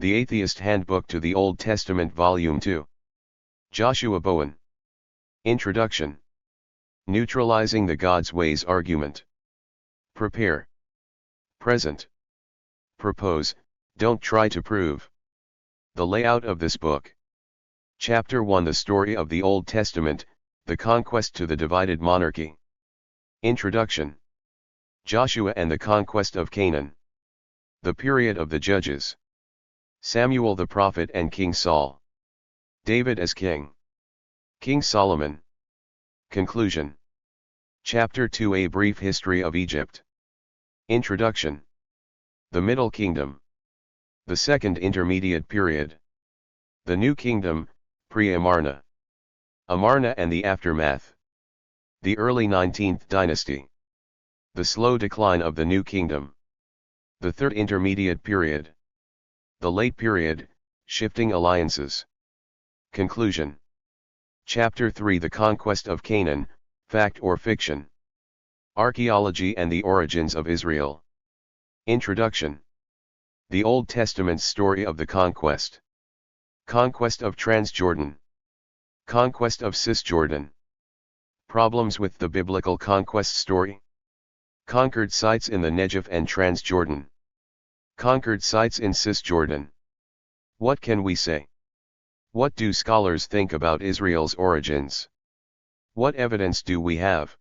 The Atheist Handbook to the Old Testament Volume 2. Joshua Bowen. Introduction. Neutralizing the God's Ways Argument. Prepare. Present. Propose, don't try to prove. The layout of this book. Chapter 1, the story of the Old Testament, the conquest to the divided monarchy. Introduction. Joshua and the conquest of Canaan. The period of the judges. Samuel the prophet and King Saul. David as king. King Solomon. Conclusion. Chapter 2, a brief history of Egypt. Introduction. The Middle Kingdom. The Second Intermediate Period. The New Kingdom, pre-Amarna. Amarna and the aftermath. The early 19th dynasty. The slow decline of the New Kingdom. The Third Intermediate Period. The Late Period, shifting alliances. Conclusion. Chapter 3, the conquest of Canaan, fact or fiction. Archaeology and the origins of Israel. Introduction. The Old Testament's story of the conquest. Conquest of Transjordan. Conquest of Cisjordan. Problems with the biblical conquest story. Conquered sites in the Negev and Transjordan. Conquered sites in Cisjordan. What can we say? What do scholars think about Israel's origins? What evidence do we have?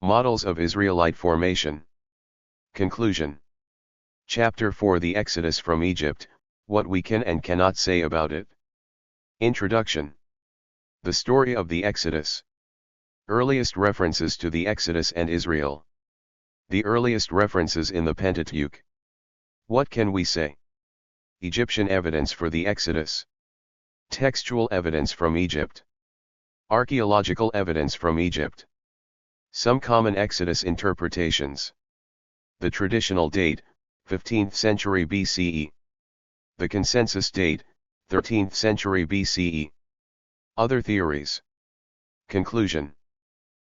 Models of Israelite formation. Conclusion. Chapter 4, the Exodus from Egypt, what we can and cannot say about it. Introduction. The story of the Exodus. Earliest references to the Exodus and Israel. The earliest references in the Pentateuch. What can we say? Egyptian evidence for the Exodus. Textual evidence from Egypt. Archaeological evidence from Egypt. Some common Exodus interpretations. The traditional date, 15th century BCE. The consensus date, 13th century BCE. Other theories. Conclusion.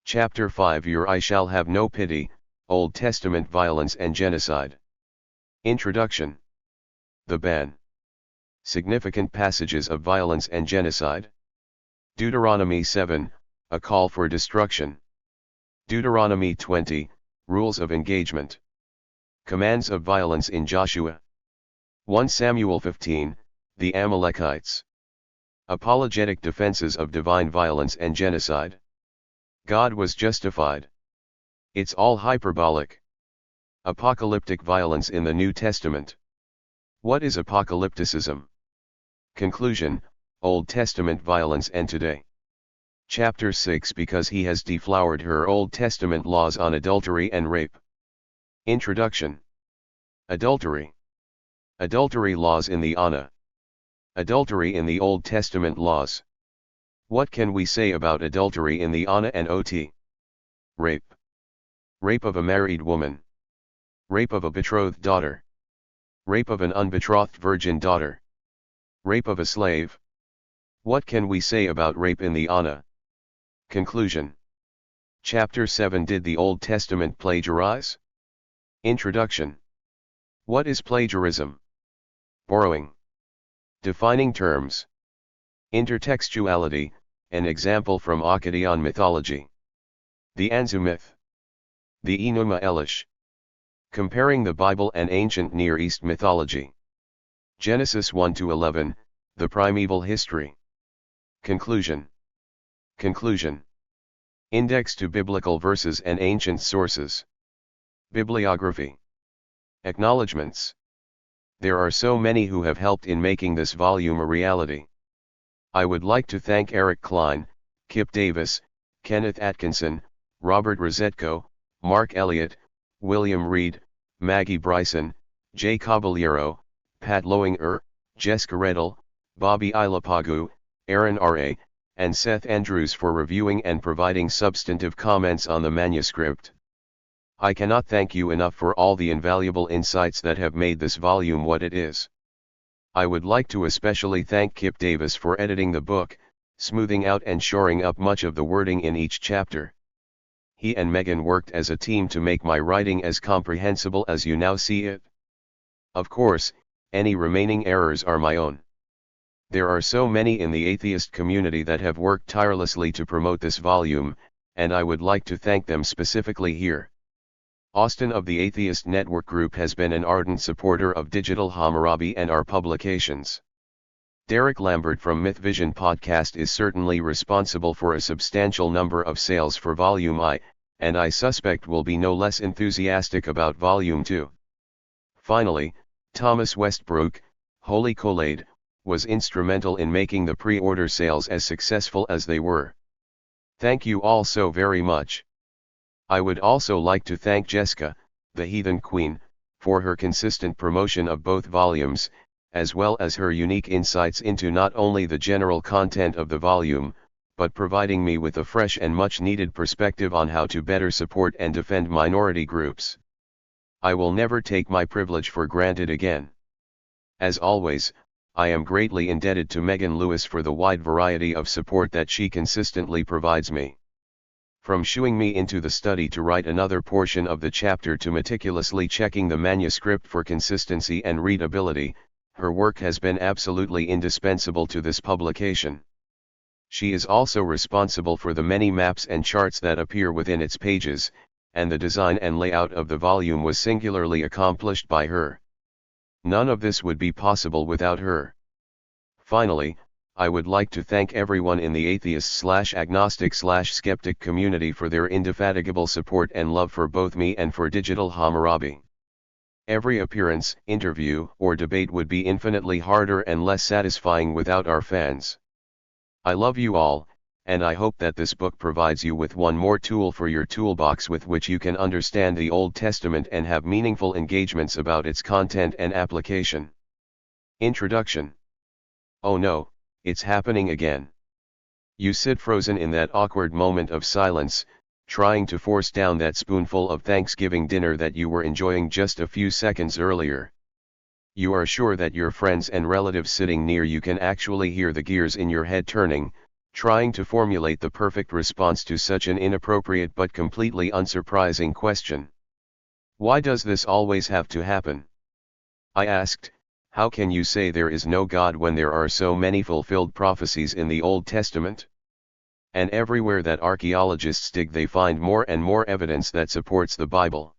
Chapter 5, Your I Shall Have No Pity, Old Testament Violence and Genocide. Introduction. The ban. Significant passages of violence and genocide. Deuteronomy 7, a call for destruction. Deuteronomy 20, rules of engagement. Commands of violence in Joshua. 1 Samuel 15, the Amalekites. Apologetic defenses of divine violence and genocide. God was justified. It's all hyperbolic. Apocalyptic violence in the New Testament. What is apocalypticism? Conclusion, Old Testament violence and today. Chapter 6, because he has deflowered her Old Testament laws on adultery and rape. Introduction. Adultery. Adultery laws in the Anna. Adultery in the Old Testament laws. What can we say about adultery in the Anna and Ot? Rape. Rape of a married woman. Rape of a betrothed daughter. Rape of an unbetrothed virgin daughter. Rape of a slave. What can we say about rape in the Anna? Conclusion. Chapter 7, did the Old Testament plagiarize? Introduction. What is plagiarism? Borrowing. Defining terms. Intertextuality, an example from Akkadian mythology. The Anzu myth. The Enuma Elish. Comparing the Bible and ancient Near East mythology. Genesis 1-11, the primeval history. Conclusion. Conclusion. Index to biblical verses and ancient sources. Bibliography. Acknowledgements. There are so many who have helped in making this volume a reality. I would like to thank Eric Klein, Kip Davis, Kenneth Atkinson, Robert Rosetko, Mark Elliott, William Reed, Maggie Bryson, Jay Caballero, Pat Lowinger, Jessica Reddle, Bobby Ilapagu, Aaron R.A., and Seth Andrews for reviewing and providing substantive comments on the manuscript. I cannot thank you enough for all the invaluable insights that have made this volume what it is. I would like to especially thank Kip Davis for editing the book, smoothing out and shoring up much of the wording in each chapter. He and Megan worked as a team to make my writing as comprehensible as you now see it. Of course, Any remaining errors are my own. There are so many in the atheist community that have worked tirelessly to promote this volume, and I would like to thank them specifically here. Austin of the Atheist Network Group has been an ardent supporter of Digital Hammurabi and our publications. Derek Lambert from Myth Vision Podcast is certainly responsible for a substantial number of sales for Volume I, and I suspect will be no less enthusiastic about Volume 2. Finally, Thomas Westbrook, Holy Collade, was instrumental in making the pre-order sales as successful as they were. Thank you all so very much. I would also like to thank Jessica, the Heathen Queen, for her consistent promotion of both volumes, as well as her unique insights into not only the general content of the volume, but providing me with a fresh and much-needed perspective on how to better support and defend minority groups. I will never take my privilege for granted again. As always, I am greatly indebted to Megan Lewis for the wide variety of support that she consistently provides me. From shooing me into the study to write another portion of the chapter to meticulously checking the manuscript for consistency and readability, her work has been absolutely indispensable to this publication. She is also responsible for the many maps and charts that appear within its pages, and the design and layout of the volume was singularly accomplished by her. None of this would be possible without her. Finally, I would like to thank everyone in the atheist/agnostic/skeptic community for their indefatigable support and love for both me and for Digital Hammurabi. Every appearance, interview, or debate would be infinitely harder and less satisfying without our fans. I love you all, and I hope that this book provides you with one more tool for your toolbox with which you can understand the Old Testament and have meaningful engagements about its content and application. Introduction. Oh no, it's happening again. You sit frozen in that awkward moment of silence, trying to force down that spoonful of Thanksgiving dinner that you were enjoying just a few seconds earlier. You are sure that your friends and relatives sitting near you can actually hear the gears in your head turning, trying to formulate the perfect response to such an inappropriate but completely unsurprising question. Why does this always have to happen? I asked, how can you say there is no God when there are so many fulfilled prophecies in the Old Testament? And everywhere that archaeologists dig they find more and more evidence that supports the Bible.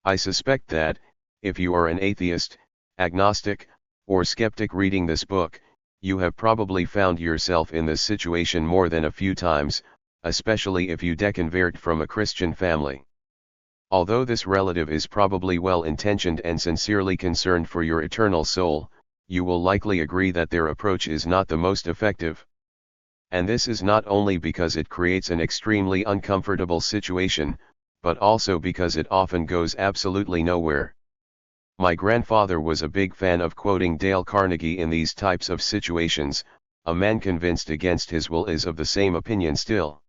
I suspect that, if you are an atheist, agnostic, or skeptic reading this book, you have probably found yourself in this situation more than a few times, especially if you deconvert from a Christian family. Although this relative is probably well-intentioned and sincerely concerned for your eternal soul, you will likely agree that their approach is not the most effective. And this is not only because it creates an extremely uncomfortable situation, but also because it often goes absolutely nowhere. My grandfather was a big fan of quoting Dale Carnegie in these types of situations. A man convinced against his will is of the same opinion still.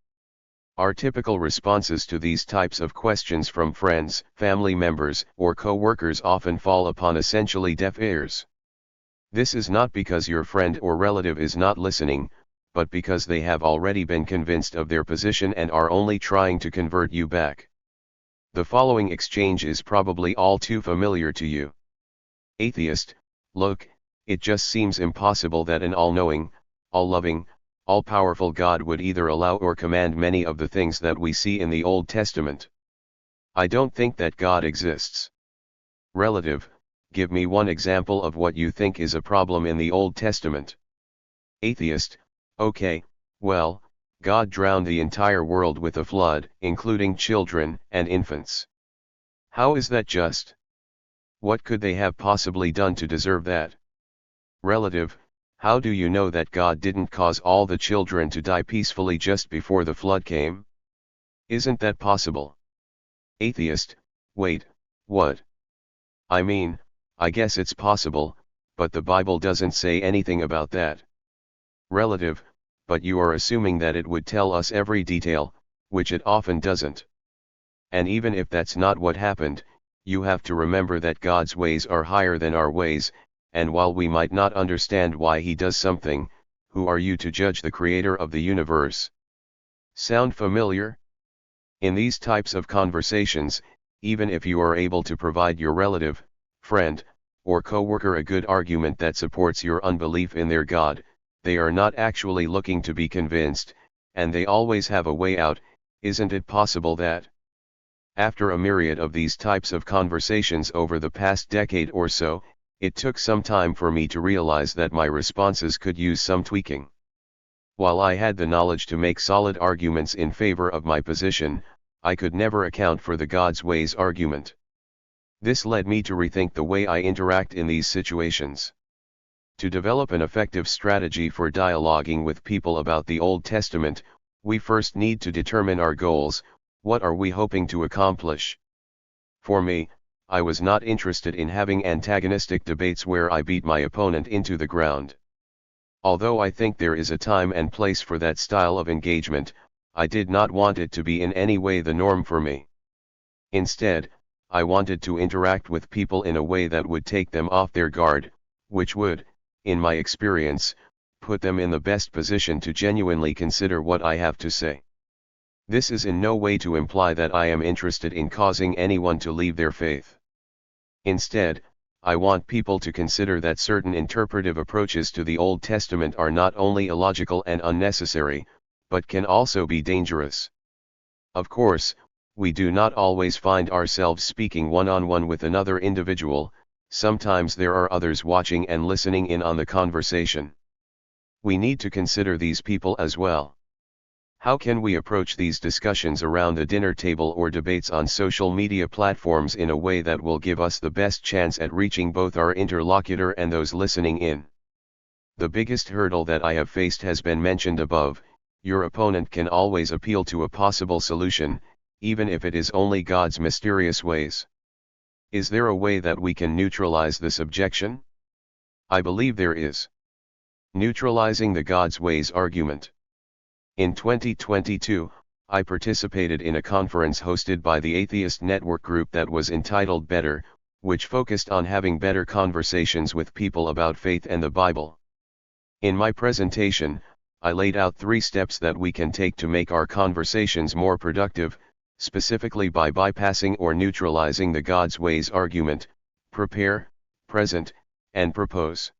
Our typical responses to these types of questions from friends, family members, or co-workers often fall upon essentially deaf ears. This is not because your friend or relative is not listening, but because they have already been convinced of their position and are only trying to convert you back. The following exchange is probably all too familiar to you. Atheist, look, it just seems impossible that an all-knowing, all-loving, all-powerful God would either allow or command many of the things that we see in the Old Testament. I don't think that God exists. Relative, give me one example of what you think is a problem in the Old Testament. Atheist, okay, well, God drowned the entire world with a flood, including children and infants. How is that just? What could they have possibly done to deserve that? Relative, how do you know that God didn't cause all the children to die peacefully just before the flood came? Isn't that possible? Atheist, wait, what? I mean, I guess it's possible, but the Bible doesn't say anything about that. Relative, but you are assuming that it would tell us every detail, which it often doesn't. And even if that's not what happened, you have to remember that God's ways are higher than our ways, and while we might not understand why he does something, who are you to judge the creator of the universe? Sound familiar? In these types of conversations, even if you are able to provide your relative, friend, or coworker a good argument that supports your unbelief in their God, they are not actually looking to be convinced, and they always have a way out. Isn't it possible that, after a myriad of these types of conversations over the past decade or so, it took some time for me to realize that my responses could use some tweaking? While I had the knowledge to make solid arguments in favor of my position, I could never account for the God's ways argument. This led me to rethink the way I interact in these situations. To develop an effective strategy for dialoguing with people about the Old Testament, we first need to determine our goals. What are we hoping to accomplish? For me, I was not interested in having antagonistic debates where I beat my opponent into the ground. Although I think there is a time and place for that style of engagement, I did not want it to be in any way the norm for me. Instead, I wanted to interact with people in a way that would take them off their guard, which would, in my experience, put them in the best position to genuinely consider what I have to say. This is in no way to imply that I am interested in causing anyone to leave their faith. Instead, I want people to consider that certain interpretive approaches to the Old Testament are not only illogical and unnecessary, but can also be dangerous. Of course, we do not always find ourselves speaking one-on-one with another individual. Sometimes there are others watching and listening in on the conversation. We need to consider these people as well. How can we approach these discussions around the dinner table or debates on social media platforms in a way that will give us the best chance at reaching both our interlocutor and those listening in? The biggest hurdle that I have faced has been mentioned above. Your opponent can always appeal to a possible solution, even if it is only God's mysterious ways. Is there a way that we can neutralize this objection? I believe there is. Neutralizing the God's ways argument. In 2022, I participated in a conference hosted by the Atheist Network group that was entitled Better, which focused on having better conversations with people about faith and the Bible. In my presentation, I laid out 3 steps that we can take to make our conversations more productive, specifically by bypassing or neutralizing the God's ways argument: prepare, present, and propose.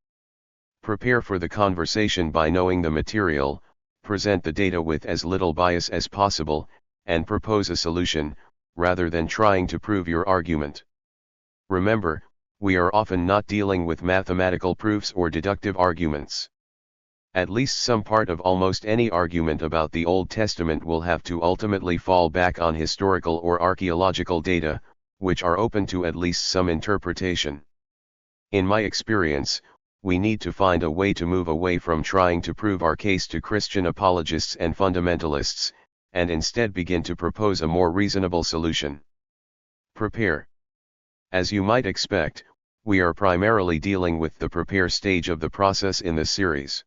Prepare for the conversation by knowing the material, present the data with as little bias as possible, and propose a solution, rather than trying to prove your argument. Remember, we are often not dealing with mathematical proofs or deductive arguments. At least some part of almost any argument about the Old Testament will have to ultimately fall back on historical or archaeological data, which are open to at least some interpretation. In my experience, we need to find a way to move away from trying to prove our case to Christian apologists and fundamentalists, and instead begin to propose a more reasonable solution. Prepare. As you might expect, we are primarily dealing with the prepare stage of the process in this series.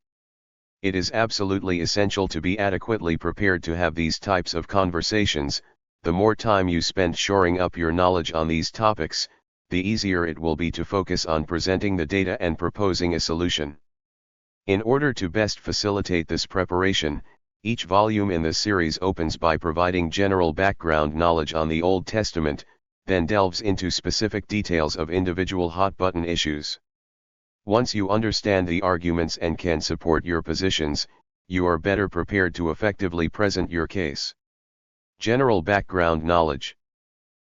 It is absolutely essential to be adequately prepared to have these types of conversations. The more time you spend shoring up your knowledge on these topics, the easier it will be to focus on presenting the data and proposing a solution. In order to best facilitate this preparation, each volume in this series opens by providing general background knowledge on the Old Testament, then delves into specific details of individual hot-button issues. Once you understand the arguments and can support your positions, you are better prepared to effectively present your case. General background knowledge.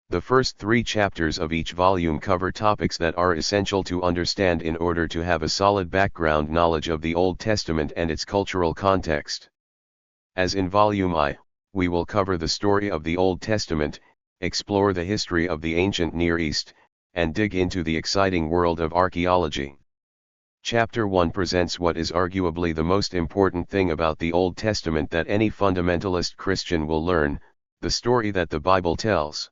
The first 3 chapters of each volume cover topics that are essential to understand in order to have a solid background knowledge of the Old Testament and its cultural context. As in Volume I, we will cover the story of the Old Testament, explore the history of the ancient Near East, and dig into the exciting world of archaeology. Chapter 1 presents what is arguably the most important thing about the Old Testament that any fundamentalist Christian will learn: the story that the Bible tells.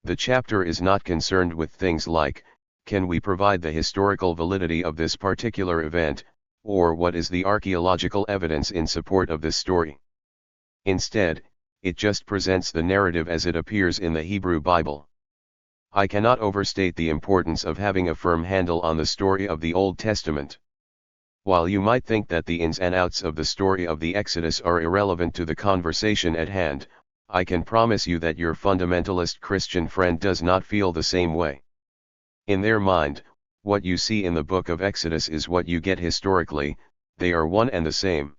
The chapter is not concerned with things like, can we provide the historical validity of this particular event, or what is the archaeological evidence in support of this story. Instead, it just presents the narrative as it appears in the Hebrew Bible. I cannot overstate the importance of having a firm handle on the story of the Old Testament. While you might think that the ins and outs of the story of the Exodus are irrelevant to the conversation at hand, I can promise you that your fundamentalist Christian friend does not feel the same way. In their mind, What you see in the book of Exodus is what you get historically, they are one and the same.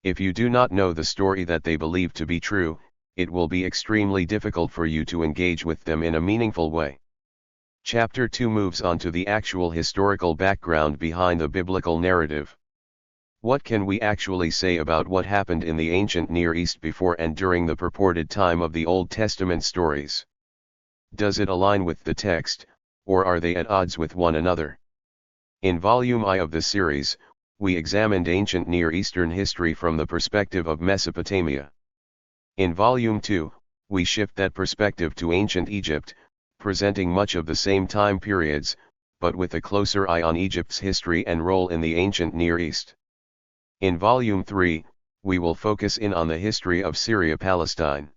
If you do not know the story that they believe to be true, it will be extremely difficult for you to engage with them in a meaningful way. Chapter 2 moves on to the actual historical background behind the biblical narrative. What can we actually say about what happened in the ancient Near East before and during the purported time of the Old Testament stories? Does it align with the text, or are they at odds with one another? In Volume I of the series, we examined ancient Near Eastern history from the perspective of Mesopotamia. In Volume 2, we shift that perspective to ancient Egypt, presenting much of the same time periods, but with a closer eye on Egypt's history and role in the ancient Near East. In Volume 3, we will focus in on the history of Syria-Palestine.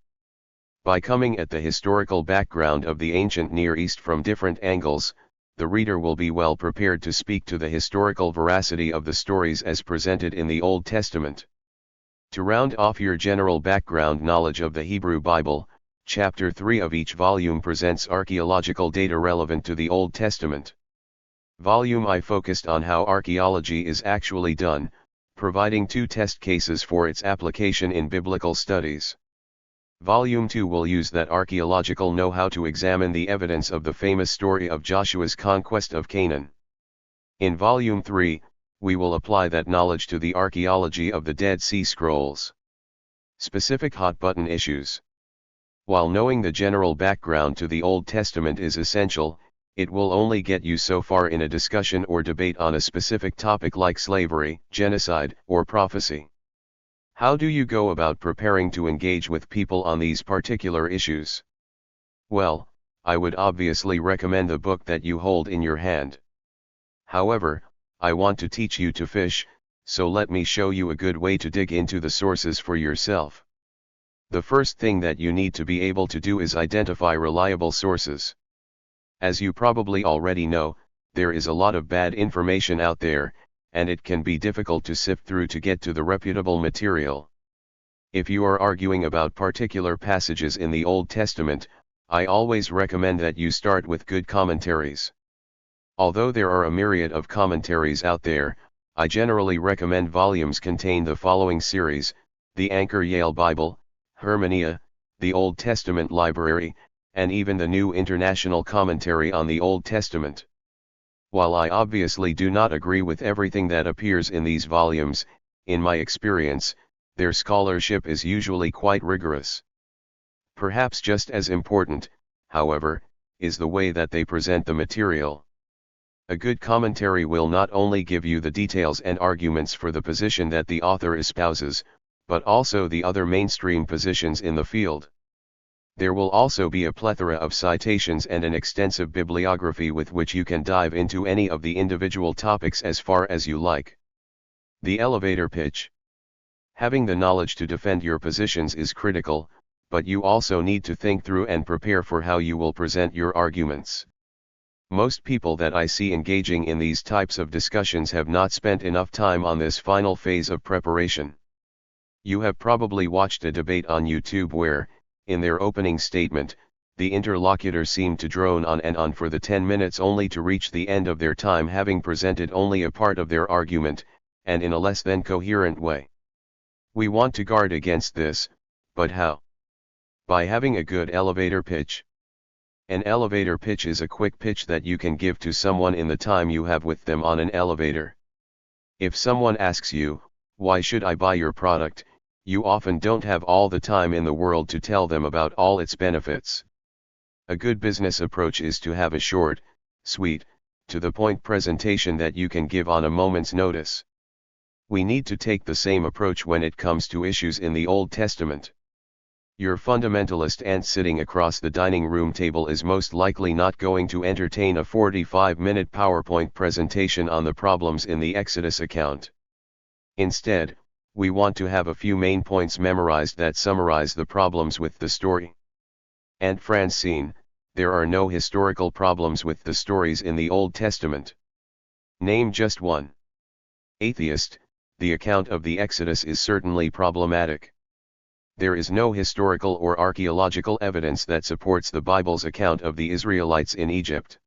By coming at the historical background of the ancient Near East from different angles, the reader will be well prepared to speak to the historical veracity of the stories as presented in the Old Testament. To round off your general background knowledge of the Hebrew Bible, Chapter 3 of each volume presents archaeological data relevant to the Old Testament. Volume I focused on how archaeology is actually done, providing 2 test cases for its application in biblical studies. Volume 2 will use that archaeological know-how to examine the evidence of the famous story of Joshua's conquest of Canaan. In Volume 3, we will apply that knowledge to the archaeology of the Dead Sea Scrolls. Specific hot-button issues. While knowing the general background to the Old Testament is essential, it will only get you so far in a discussion or debate on a specific topic like slavery, genocide, or prophecy. How do you go about preparing to engage with people on these particular issues? Well, I would obviously recommend the book that you hold in your hand. However, I want to teach you to fish, so let me show you a good way to dig into the sources for yourself. The first thing that you need to be able to do is identify reliable sources. As you probably already know, there is a lot of bad information out there, and it can be difficult to sift through to get to the reputable material. If you are arguing about particular passages in the Old Testament, I always recommend that you start with good commentaries. Although there are a myriad of commentaries out there, I generally recommend volumes contain the following series: the Anchor Yale Bible, Hermenia, the Old Testament Library, and even the New International Commentary on the Old Testament. While I obviously do not agree with everything that appears in these volumes, in my experience, their scholarship is usually quite rigorous. Perhaps just as important, however, is the way that they present the material. A good commentary will not only give you the details and arguments for the position that the author espouses, but also the other mainstream positions in the field. There will also be a plethora of citations and an extensive bibliography with which you can dive into any of the individual topics as far as you like. The elevator pitch. Having the knowledge to defend your positions is critical, but you also need to think through and prepare for how you will present your arguments. Most people that I see engaging in these types of discussions have not spent enough time on this final phase of preparation. You have probably watched a debate on YouTube where, in their opening statement, the interlocutor seemed to drone on and on for the 10 minutes only to reach the end of their time having presented only a part of their argument, and in a less than coherent way. We want to guard against this, but how? By having a good elevator pitch. An elevator pitch is a quick pitch that you can give to someone in the time you have with them on an elevator. If someone asks you, "Why should I buy your product?" you often don't have all the time in the world to tell them about all its benefits. A good business approach is to have a short, sweet, to-the-point presentation that you can give on a moment's notice. We need to take the same approach when it comes to issues in the Old Testament. Your fundamentalist aunt sitting across the dining room table is most likely not going to entertain a 45-minute PowerPoint presentation on the problems in the Exodus account. Instead, we want to have a few main points memorized that summarize the problems with the story. Aunt Francine, there are no historical problems with the stories in the Old Testament. Name just one. Atheist, the account of the Exodus is certainly problematic. There is no historical or archaeological evidence that supports the Bible's account of the Israelites in Egypt.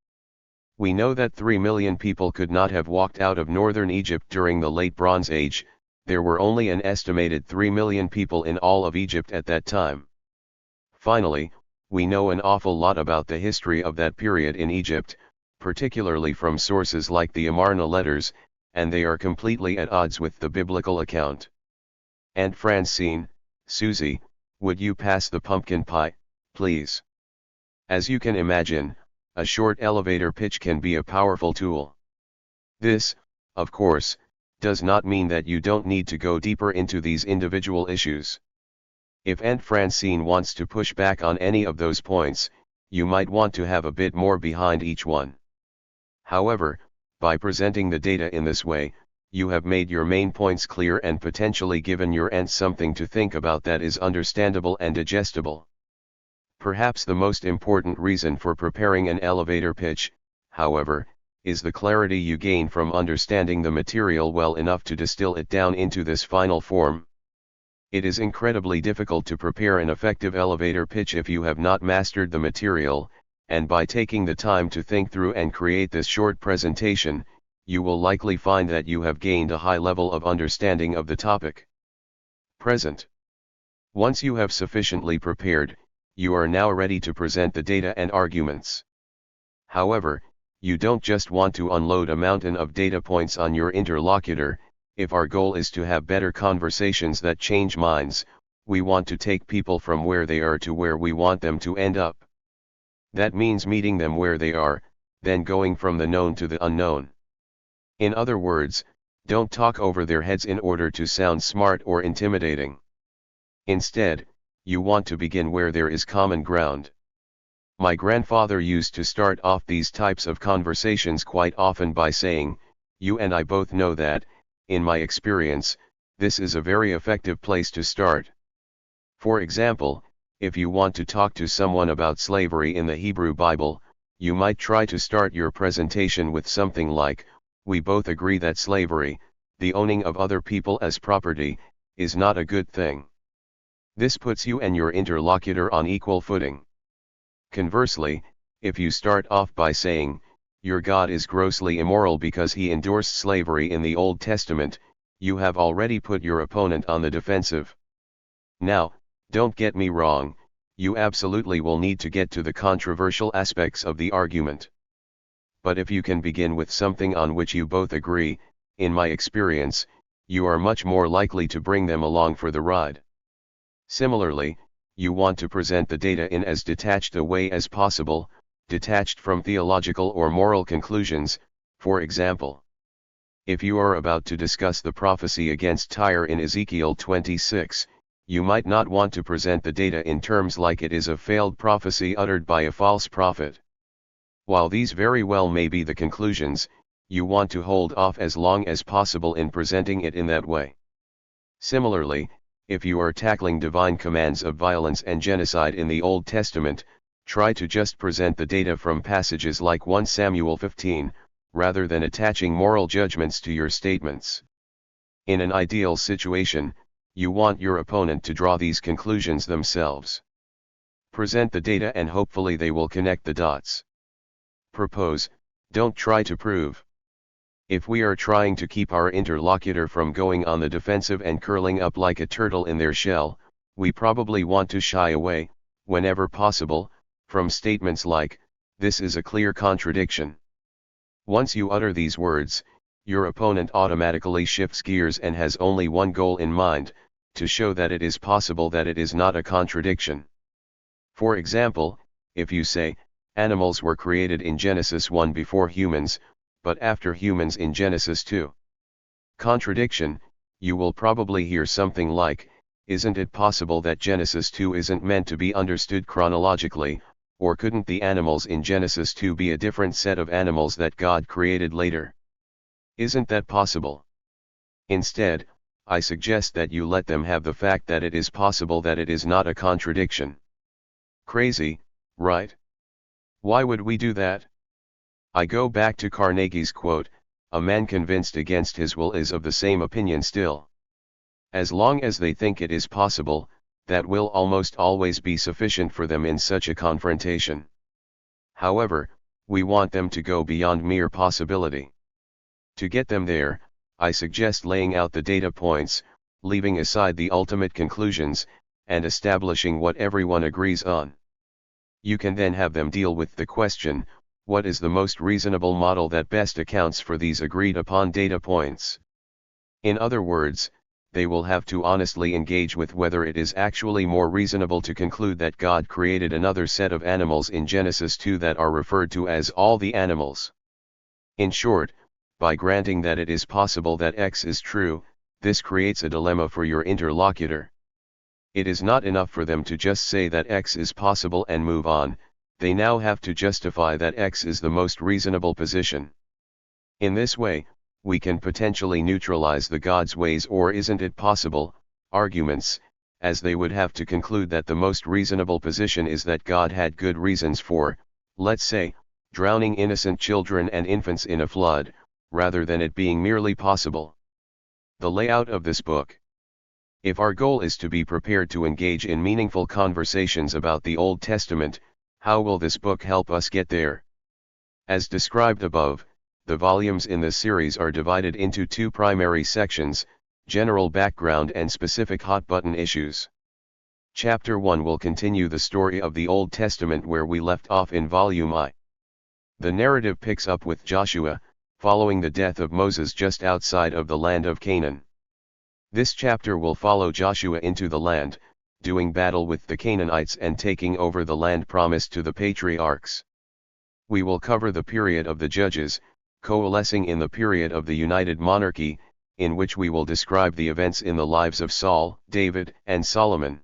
We know that 3 million people could not have walked out of northern Egypt during the late Bronze Age. There were only an estimated 3 million people in all of Egypt at that time. Finally, we know an awful lot about the history of that period in Egypt, particularly from sources like the Amarna letters, and they are completely at odds with the biblical account. Aunt Francine, Susie, would you pass the pumpkin pie, please? As you can imagine, a short elevator pitch can be a powerful tool. This, of course, does not mean that you don't need to go deeper into these individual issues. If Aunt Francine wants to push back on any of those points, you might want to have a bit more behind each one. However, by presenting the data in this way, you have made your main points clear and potentially given your aunt something to think about that is understandable and digestible. Perhaps the most important reason for preparing an elevator pitch, however, is the clarity you gain from understanding the material well enough to distill it down into this final form. It is incredibly difficult to prepare an effective elevator pitch if you have not mastered the material, and by taking the time to think through and create this short presentation, you will likely find that you have gained a high level of understanding of the topic. Present. Once you have sufficiently prepared, you are now ready to present the data and arguments. However, you don't just want to unload a mountain of data points on your interlocutor. If our goal is to have better conversations that change minds, we want to take people from where they are to where we want them to end up. That means meeting them where they are, then going from the known to the unknown. In other words, don't talk over their heads in order to sound smart or intimidating. Instead, you want to begin where there is common ground. My grandfather used to start off these types of conversations quite often by saying, "You and I both know that, in my experience, this is a very effective place to start." For example, if you want to talk to someone about slavery in the Hebrew Bible, you might try to start your presentation with something like, "We both agree that slavery, the owning of other people as property, is not a good thing." This puts you and your interlocutor on equal footing. Conversely, if you start off by saying, "Your God is grossly immoral because he endorsed slavery in the Old Testament," you have already put your opponent on the defensive. Now, don't get me wrong, you absolutely will need to get to the controversial aspects of the argument. But if you can begin with something on which you both agree, in my experience, you are much more likely to bring them along for the ride. Similarly, you want to present the data in as detached a way as possible, detached from theological or moral conclusions. For example, if you are about to discuss the prophecy against Tyre in Ezekiel 26, you might not want to present the data in terms like it is a failed prophecy uttered by a false prophet. While these very well may be the conclusions, you want to hold off as long as possible in presenting it in that way. Similarly, if you are tackling divine commands of violence and genocide in the Old Testament, try to just present the data from passages like 1 Samuel 15, rather than attaching moral judgments to your statements. In an ideal situation, you want your opponent to draw these conclusions themselves. Present the data and hopefully they will connect the dots. Propose, don't try to prove. If we are trying to keep our interlocutor from going on the defensive and curling up like a turtle in their shell, we probably want to shy away, whenever possible, from statements like, "This is a clear contradiction." Once you utter these words, your opponent automatically shifts gears and has only one goal in mind, to show that it is possible that it is not a contradiction. For example, if you say, "Animals were created in Genesis 1 before humans, but after humans in Genesis 2. Contradiction, you will probably hear something like, "Isn't it possible that Genesis 2 isn't meant to be understood chronologically, or couldn't the animals in Genesis 2 be a different set of animals that God created later? Isn't that possible?" Instead, I suggest that you let them have the fact that it is possible that it is not a contradiction. Crazy, right? Why would we do that? I go back to Carnegie's quote, "A man convinced against his will is of the same opinion still." As long as they think it is possible, that will almost always be sufficient for them in such a confrontation. However, We want them to go beyond mere possibility. To get them there, I suggest laying out the data points, leaving aside the ultimate conclusions, and establishing what everyone agrees on. You can then have them deal with the question, what is the most reasonable model that best accounts for these agreed upon data points? In other words, they will have to honestly engage with whether it is actually more reasonable to conclude that God created another set of animals in Genesis 2 that are referred to as all the animals. In short, by granting that it is possible that X is true, this creates a dilemma for your interlocutor. It is not enough for them to just say that X is possible and move on, they now have to justify that X is the most reasonable position. In this way, we can potentially neutralize the God's ways or isn't it possible arguments, as they would have to conclude that the most reasonable position is that God had good reasons for, let's say, drowning innocent children and infants in a flood, rather than it being merely possible. The layout of this book. If our goal is to be prepared to engage in meaningful conversations about the Old Testament, how will this book help us get there? As described above, the volumes in this series are divided into two primary sections, general background and specific hot-button issues. Chapter 1 will continue the story of the Old Testament where we left off in Volume I. The narrative picks up with Joshua, following the death of Moses just outside of the land of Canaan. This chapter will follow Joshua into the land, doing battle with the Canaanites and taking over the land promised to the patriarchs. We will cover the period of the Judges, coalescing in the period of the United Monarchy, in which we will describe the events in the lives of Saul, David, and Solomon.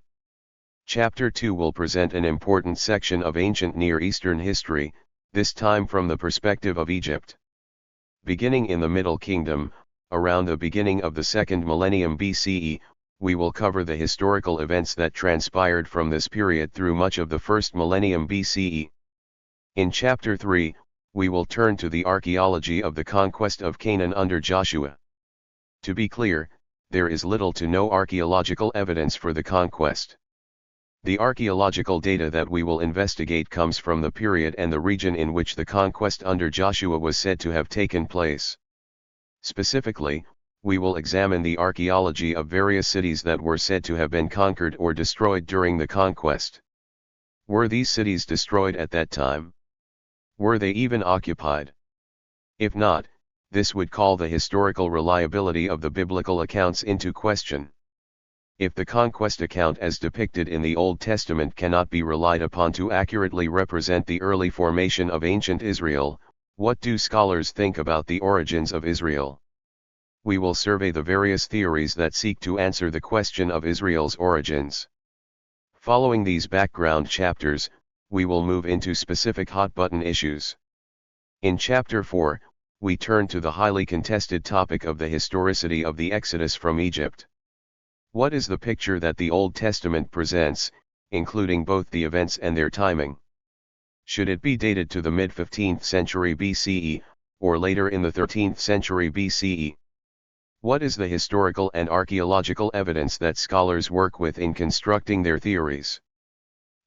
Chapter 2 will present an important section of ancient Near Eastern history, this time from the perspective of Egypt. Beginning in the Middle Kingdom, around the beginning of the 2nd millennium BCE, we will cover the historical events that transpired from this period through much of the 1st millennium BCE. In Chapter 3, we will turn to the archaeology of the conquest of Canaan under Joshua. To be clear, there is little to no archaeological evidence for the conquest. The archaeological data that we will investigate comes from the period and the region in which the conquest under Joshua was said to have taken place. Specifically, we will examine the archaeology of various cities that were said to have been conquered or destroyed during the conquest. Were these cities destroyed at that time? Were they even occupied? If not, this would call the historical reliability of the biblical accounts into question. If the conquest account as depicted in the Old Testament cannot be relied upon to accurately represent the early formation of ancient Israel, what do scholars think about the origins of Israel? We will survey the various theories that seek to answer the question of Israel's origins. Following these background chapters, we will move into specific hot-button issues. In Chapter 4, we turn to the highly contested topic of the historicity of the Exodus from Egypt. What is the picture that the Old Testament presents, including both the events and their timing? Should it be dated to the mid-15th century BCE, or later in the 13th century BCE? What is the historical and archaeological evidence that scholars work with in constructing their theories?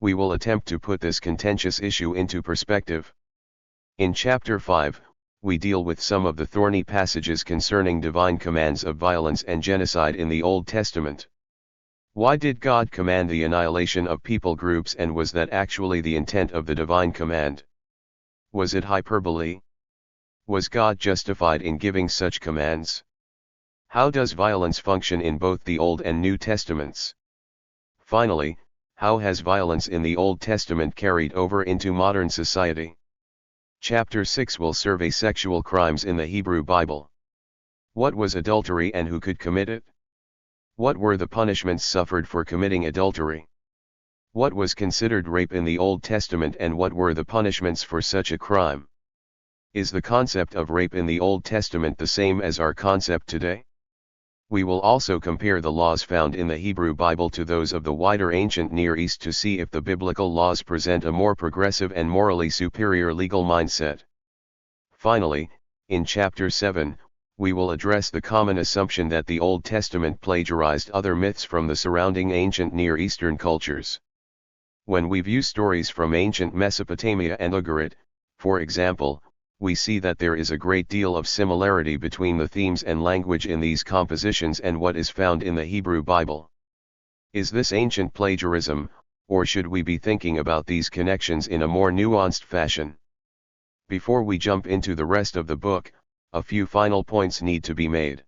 We will attempt to put this contentious issue into perspective. In Chapter 5, we deal with some of the thorny passages concerning divine commands of violence and genocide in the Old Testament. Why did God command the annihilation of people groups, and was that actually the intent of the divine command? Was it hyperbole? Was God justified in giving such commands? How does violence function in both the Old and New Testaments? Finally, how has violence in the Old Testament carried over into modern society? Chapter 6 will survey sexual crimes in the Hebrew Bible. What was adultery and who could commit it? What were the punishments suffered for committing adultery? What was considered rape in the Old Testament and what were the punishments for such a crime? Is the concept of rape in the Old Testament the same as our concept today? We will also compare the laws found in the Hebrew Bible to those of the wider ancient Near East to see if the biblical laws present a more progressive and morally superior legal mindset. Finally, in Chapter 7, we will address the common assumption that the Old Testament plagiarized other myths from the surrounding ancient Near Eastern cultures. When we view stories from ancient Mesopotamia and Ugarit, For example, we see that there is a great deal of similarity between the themes and language in these compositions and what is found in the Hebrew Bible. Is this ancient plagiarism, or should we be thinking about these connections in a more nuanced fashion? Before we jump into the rest of the book, a few final points need to be made.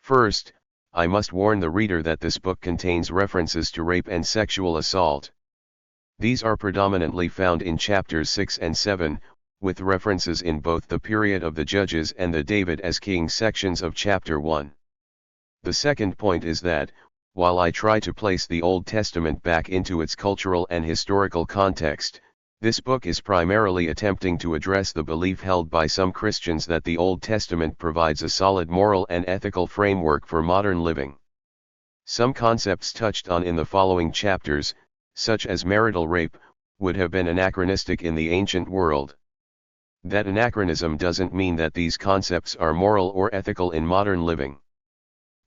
First, I must warn the reader that this book contains references to rape and sexual assault. These are predominantly found in chapters 6 and 7, with references in both the period of the Judges and the David as King sections of chapter 1. The second point is that, while I try to place the Old Testament back into its cultural and historical context, this book is primarily attempting to address the belief held by some Christians that the Old Testament provides a solid moral and ethical framework for modern living. Some concepts touched on in the following chapters, such as marital rape, would have been anachronistic in the ancient world. That anachronism doesn't mean that these concepts are moral or ethical in modern living.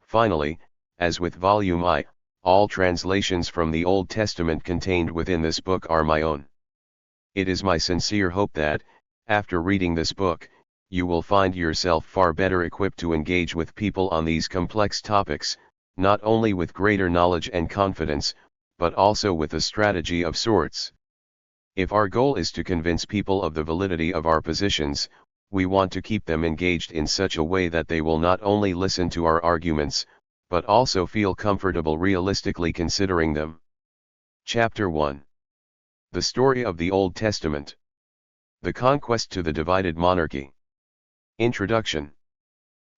Finally, as with Volume I, all translations from the Old Testament contained within this book are my own. It is my sincere hope that, after reading this book, you will find yourself far better equipped to engage with people on these complex topics, not only with greater knowledge and confidence, but also with a strategy of sorts. If our goal is to convince people of the validity of our positions, we want to keep them engaged in such a way that they will not only listen to our arguments, but also feel comfortable realistically considering them. Chapter 1. The Story of the Old Testament. The Conquest to the Divided Monarchy. Introduction.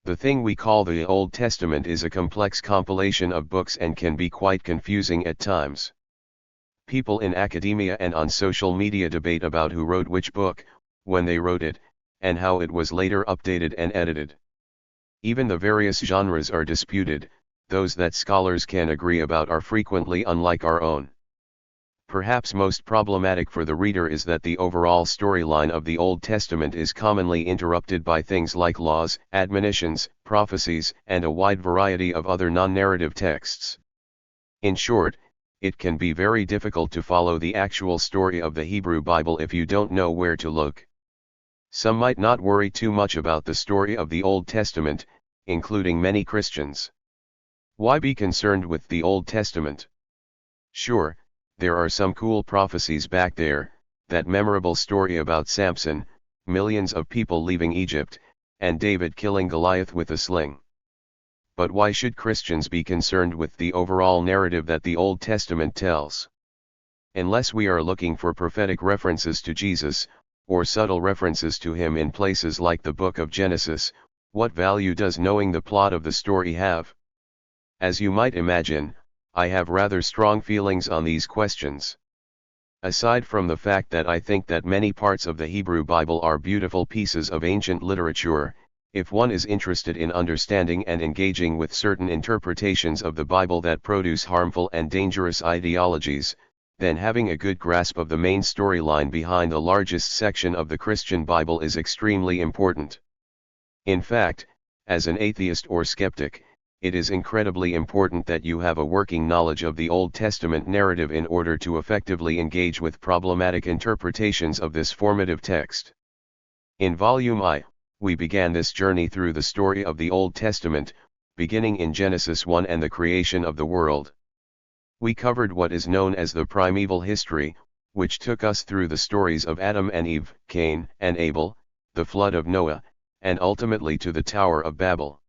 The thing we call the Old Testament is a complex compilation of books and can be quite confusing at times. People in academia and on social media debate about who wrote which book, when they wrote it, and how it was later updated and edited. Even the various genres are disputed. Those that scholars can agree about are frequently unlike our own. Perhaps most problematic for the reader is that the overall storyline of the Old Testament is commonly interrupted by things like laws, admonitions, prophecies, and a wide variety of other non-narrative texts. In short, it can be very difficult to follow the actual story of the Hebrew Bible if you don't know where to look. Some might not worry too much about the story of the Old Testament, including many Christians. Why be concerned with the Old Testament? Sure, there are some cool prophecies back there, that memorable story about Samson, millions of people leaving Egypt, and David killing Goliath with a sling. But why should Christians be concerned with the overall narrative that the Old Testament tells? Unless we are looking for prophetic references to Jesus, or subtle references to him in places like the book of Genesis, what value does knowing the plot of the story have? As you might imagine, I have rather strong feelings on these questions. Aside from the fact that I think that many parts of the Hebrew Bible are beautiful pieces of ancient literature, if one is interested in understanding and engaging with certain interpretations of the Bible that produce harmful and dangerous ideologies, then having a good grasp of the main storyline behind the largest section of the Christian Bible is extremely important. In fact, as an atheist or skeptic, it is incredibly important that you have a working knowledge of the Old Testament narrative in order to effectively engage with problematic interpretations of this formative text. In Volume I, we began this journey through the story of the Old Testament, beginning in Genesis 1 and the creation of the world. We covered what is known as the primeval history, which took us through the stories of Adam and Eve, Cain and Abel, the flood of Noah, and ultimately to the Tower of Babel.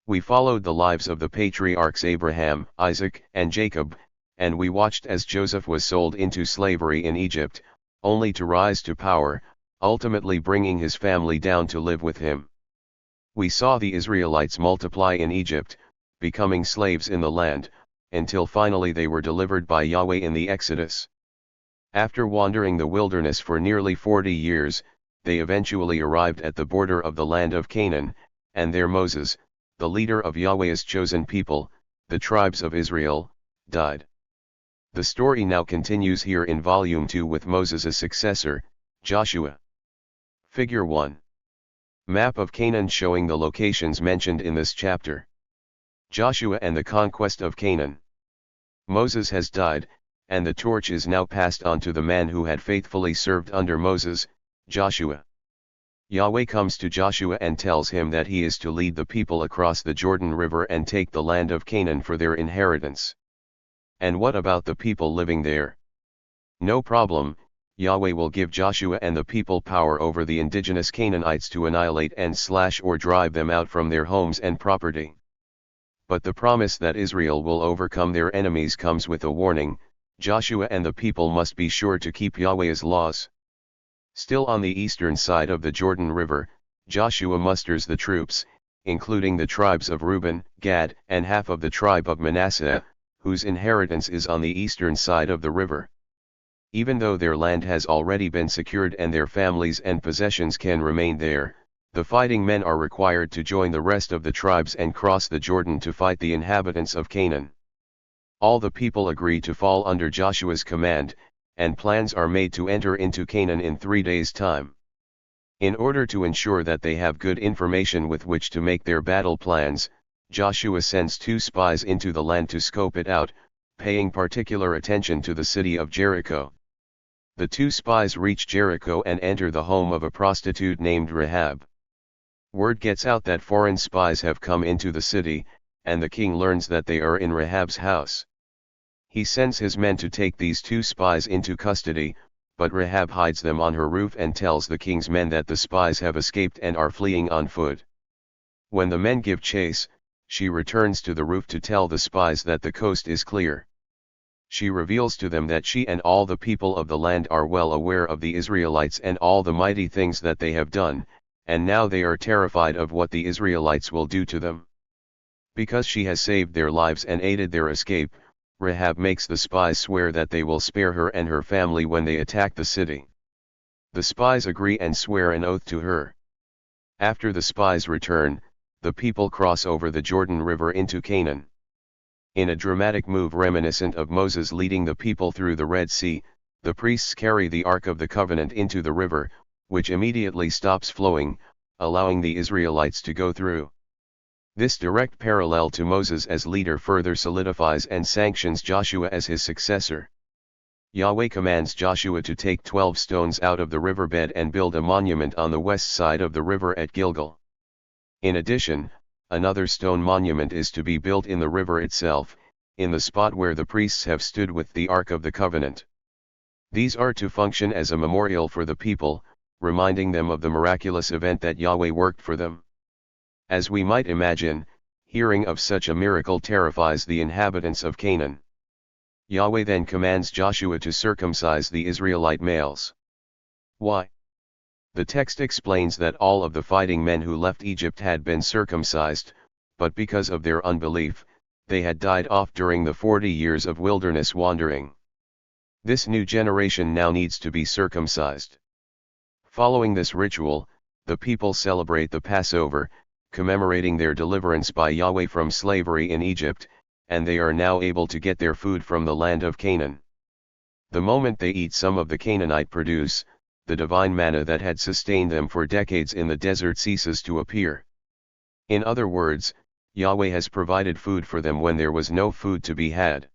We followed the lives of the patriarchs Abraham, Isaac, and Jacob, and we watched as Joseph was sold into slavery in Egypt, only to rise to power, ultimately bringing his family down to live with him. We saw the Israelites multiply in Egypt, becoming slaves in the land, until finally they were delivered by Yahweh in the Exodus. After wandering the wilderness for nearly 40 years, they eventually arrived at the border of the land of Canaan, and there Moses, the leader of Yahweh's chosen people, the tribes of Israel, died. The story now continues here in Volume 2 with Moses' successor, Joshua. Figure 1. Map of Canaan showing the locations mentioned in this chapter. Joshua and the conquest of Canaan. Moses has died, and the torch is now passed on to the man who had faithfully served under Moses, Joshua. Yahweh comes to Joshua and tells him that he is to lead the people across the Jordan River and take the land of Canaan for their inheritance. And what about the people living there? No problem, Yahweh will give Joshua and the people power over the indigenous Canaanites to annihilate and slash or drive them out from their homes and property. But the promise that Israel will overcome their enemies comes with a warning: Joshua and the people must be sure to keep Yahweh's laws. Still on the eastern side of the Jordan River, Joshua musters the troops, including the tribes of Reuben, Gad, and half of the tribe of Manasseh, whose inheritance is on the eastern side of the river. Even though their land has already been secured and their families and possessions can remain there, the fighting men are required to join the rest of the tribes and cross the Jordan to fight the inhabitants of Canaan. All the people agree to fall under Joshua's command, and plans are made to enter into Canaan in 3 days' time. In order to ensure that they have good information with which to make their battle plans, Joshua sends 2 spies into the land to scope it out, paying particular attention to the city of Jericho. The 2 spies reach Jericho and enter the home of a prostitute named Rahab. Word gets out that foreign spies have come into the city, and the king learns that they are in Rahab's house. He sends his men to take these 2 spies into custody, but Rahab hides them on her roof and tells the king's men that the spies have escaped and are fleeing on foot. When the men give chase, she returns to the roof to tell the spies that the coast is clear. She reveals to them that she and all the people of the land are well aware of the Israelites and all the mighty things that they have done, and now they are terrified of what the Israelites will do to them. Because she has saved their lives and aided their escape, Rahab makes the spies swear that they will spare her and her family when they attack the city. The spies agree and swear an oath to her. After the spies return, the people cross over the Jordan River into Canaan. In a dramatic move reminiscent of Moses leading the people through the Red Sea, the priests carry the Ark of the Covenant into the river, which immediately stops flowing, allowing the Israelites to go through. This direct parallel to Moses as leader further solidifies and sanctions Joshua as his successor. Yahweh commands Joshua to take 12 stones out of the riverbed and build a monument on the west side of the river at Gilgal. In addition, another stone monument is to be built in the river itself, in the spot where the priests have stood with the Ark of the Covenant. These are to function as a memorial for the people, reminding them of the miraculous event that Yahweh worked for them. As we might imagine, hearing of such a miracle terrifies the inhabitants of Canaan. Yahweh then commands Joshua to circumcise the Israelite males. Why? The text explains that all of the fighting men who left Egypt had been circumcised, but because of their unbelief, they had died off during the 40 years of wilderness wandering. This new generation now needs to be circumcised. Following this ritual, the people celebrate the Passover, commemorating their deliverance by Yahweh from slavery in Egypt, and they are now able to get their food from the land of Canaan. The moment they eat some of the Canaanite produce, the divine manna that had sustained them for decades in the desert ceases to appear. In other words, Yahweh has provided food for them when there was no food to be had.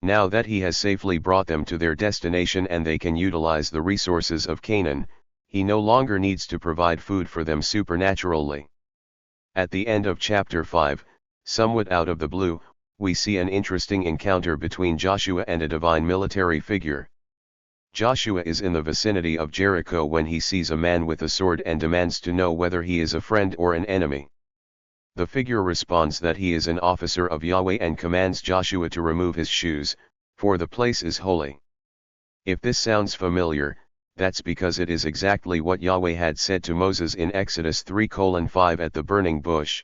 Now that he has safely brought them to their destination and they can utilize the resources of Canaan, he no longer needs to provide food for them supernaturally. At the end of chapter 5, somewhat out of the blue, we see an interesting encounter between Joshua and a divine military figure. Joshua is in the vicinity of Jericho when he sees a man with a sword and demands to know whether he is a friend or an enemy. The figure responds that he is an officer of Yahweh and commands Joshua to remove his shoes, for the place is holy. If this sounds familiar, that's because it is exactly what Yahweh had said to Moses in Exodus 3:5 at the burning bush.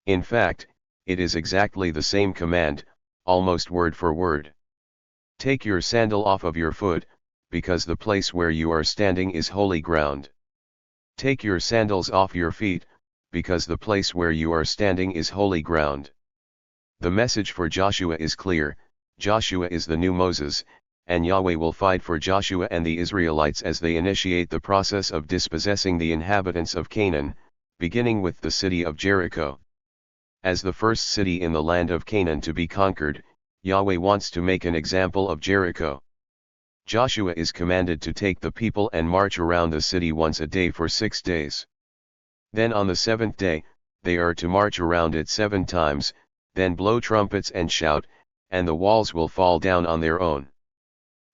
In fact, it is exactly the same command, almost word for word. Take your sandal off of your foot, because the place where you are standing is holy ground. Take your sandals off your feet, because the place where you are standing is holy ground. The message for Joshua is clear: Joshua is the new Moses, and Yahweh will fight for Joshua and the Israelites as they initiate the process of dispossessing the inhabitants of Canaan, beginning with the city of Jericho. As the first city in the land of Canaan to be conquered, Yahweh wants to make an example of Jericho. Joshua is commanded to take the people and march around the city once a day for 6 days. Then on the 7th day, they are to march around it 7 times, then blow trumpets and shout, and the walls will fall down on their own.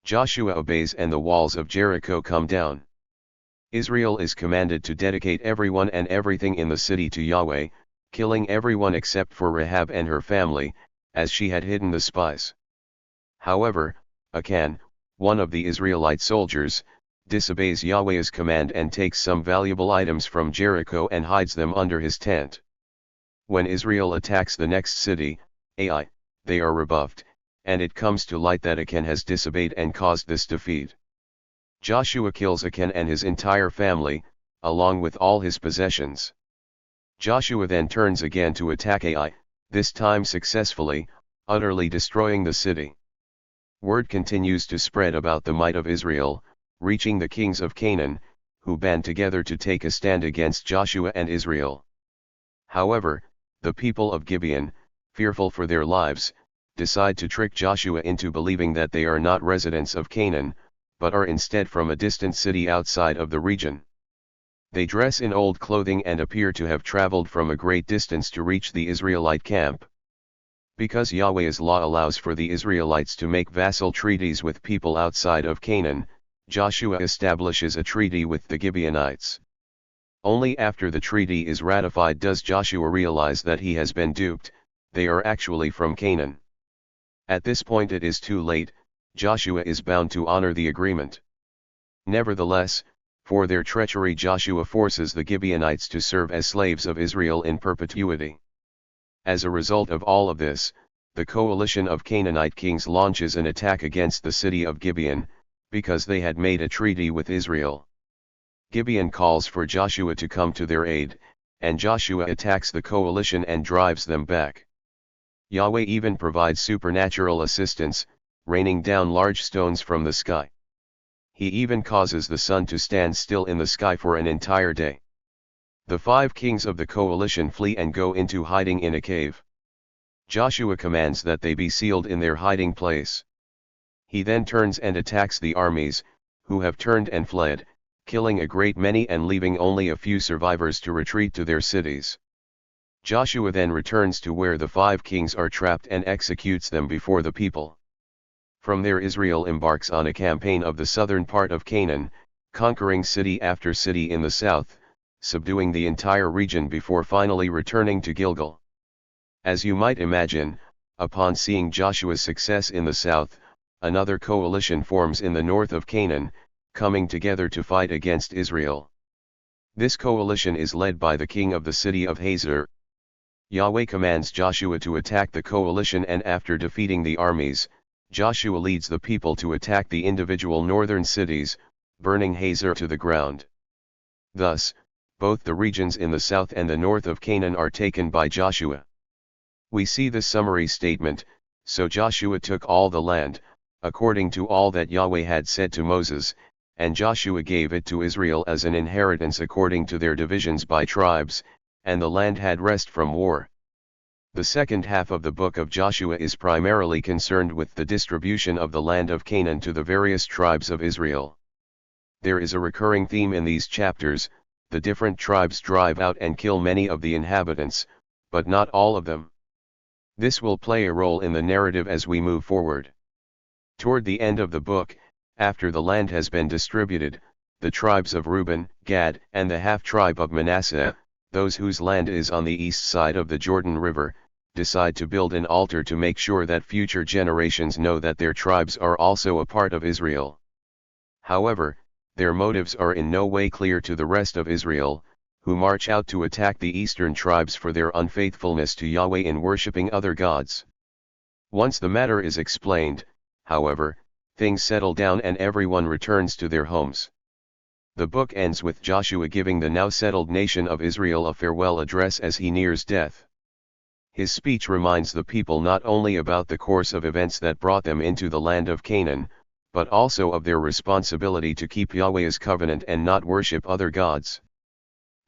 Joshua obeys and the walls of Jericho come down. Israel is commanded to dedicate everyone and everything in the city to Yahweh, killing everyone except for Rahab and her family, as she had hidden the spies. However, Achan, one of the Israelite soldiers, disobeys Yahweh's command and takes some valuable items from Jericho and hides them under his tent. When Israel attacks the next city, Ai, they are rebuffed, and it comes to light that Achan has disobeyed and caused this defeat. Joshua kills Achan and his entire family, along with all his possessions. Joshua then turns again to attack Ai, this time successfully, utterly destroying the city. Word continues to spread about the might of Israel, reaching the kings of Canaan, who band together to take a stand against Joshua and Israel. However, the people of Gibeon, fearful for their lives, decide to trick Joshua into believing that they are not residents of Canaan, but are instead from a distant city outside of the region. They dress in old clothing and appear to have traveled from a great distance to reach the Israelite camp. Because Yahweh's law allows for the Israelites to make vassal treaties with people outside of Canaan, Joshua establishes a treaty with the Gibeonites. Only after the treaty is ratified does Joshua realize that he has been duped, they are actually from Canaan. At this point it is too late, Joshua is bound to honor the agreement. Nevertheless, for their treachery Joshua forces the Gibeonites to serve as slaves of Israel in perpetuity. As a result of all of this, the coalition of Canaanite kings launches an attack against the city of Gibeon, because they had made a treaty with Israel. Gibeon calls for Joshua to come to their aid, and Joshua attacks the coalition and drives them back. Yahweh even provides supernatural assistance, raining down large stones from the sky. He even causes the sun to stand still in the sky for an entire day. The 5 kings of the coalition flee and go into hiding in a cave. Joshua commands that they be sealed in their hiding place. He then turns and attacks the armies, who have turned and fled, killing a great many and leaving only a few survivors to retreat to their cities. Joshua then returns to where the 5 kings are trapped and executes them before the people. From there Israel embarks on a campaign of the southern part of Canaan, conquering city after city in the south, subduing the entire region before finally returning to Gilgal. As you might imagine, upon seeing Joshua's success in the south, another coalition forms in the north of Canaan, coming together to fight against Israel. This coalition is led by the king of the city of Hazor. Yahweh commands Joshua to attack the coalition, and after defeating the armies, Joshua leads the people to attack the individual northern cities, burning Hazor to the ground. Thus, both the regions in the south and the north of Canaan are taken by Joshua. We see the summary statement, so Joshua took all the land, according to all that Yahweh had said to Moses, and Joshua gave it to Israel as an inheritance according to their divisions by tribes, and the land had rest from war. The second half of the book of Joshua is primarily concerned with the distribution of the land of Canaan to the various tribes of Israel. There is a recurring theme in these chapters: the different tribes drive out and kill many of the inhabitants, but not all of them. This will play a role in the narrative as we move forward. Toward the end of the book, after the land has been distributed, the tribes of Reuben, Gad, and the half-tribe of Manasseh, those whose land is on the east side of the Jordan River, decide to build an altar to make sure that future generations know that their tribes are also a part of Israel. However, their motives are in no way clear to the rest of Israel, who march out to attack the eastern tribes for their unfaithfulness to Yahweh in worshipping other gods. Once the matter is explained, however, things settle down and everyone returns to their homes. The book ends with Joshua giving the now settled nation of Israel a farewell address as he nears death. His speech reminds the people not only about the course of events that brought them into the land of Canaan, but also of their responsibility to keep Yahweh's covenant and not worship other gods.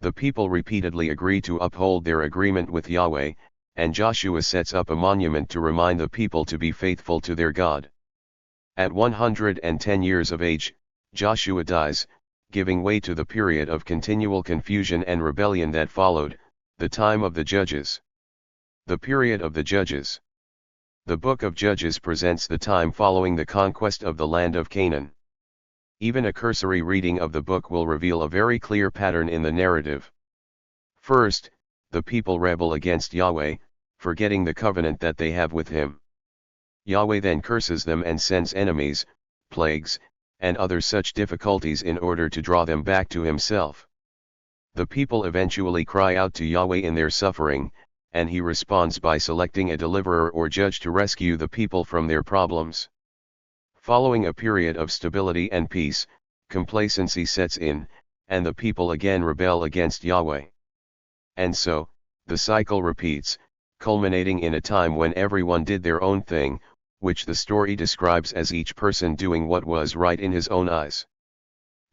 The people repeatedly agree to uphold their agreement with Yahweh, and Joshua sets up a monument to remind the people to be faithful to their God. At 110 years of age, Joshua dies, giving way to the period of continual confusion and rebellion that followed, the time of the Judges. The period of the Judges. The book of Judges presents the time following the conquest of the land of Canaan. Even a cursory reading of the book will reveal a very clear pattern in the narrative. First, the people rebel against Yahweh, forgetting the covenant that they have with him. Yahweh then curses them and sends enemies, plagues, and other such difficulties in order to draw them back to himself. The people eventually cry out to Yahweh in their suffering, and he responds by selecting a deliverer or judge to rescue the people from their problems. Following a period of stability and peace, complacency sets in, and the people again rebel against Yahweh. And so, the cycle repeats, culminating in a time when everyone did their own thing, which the story describes as each person doing what was right in his own eyes.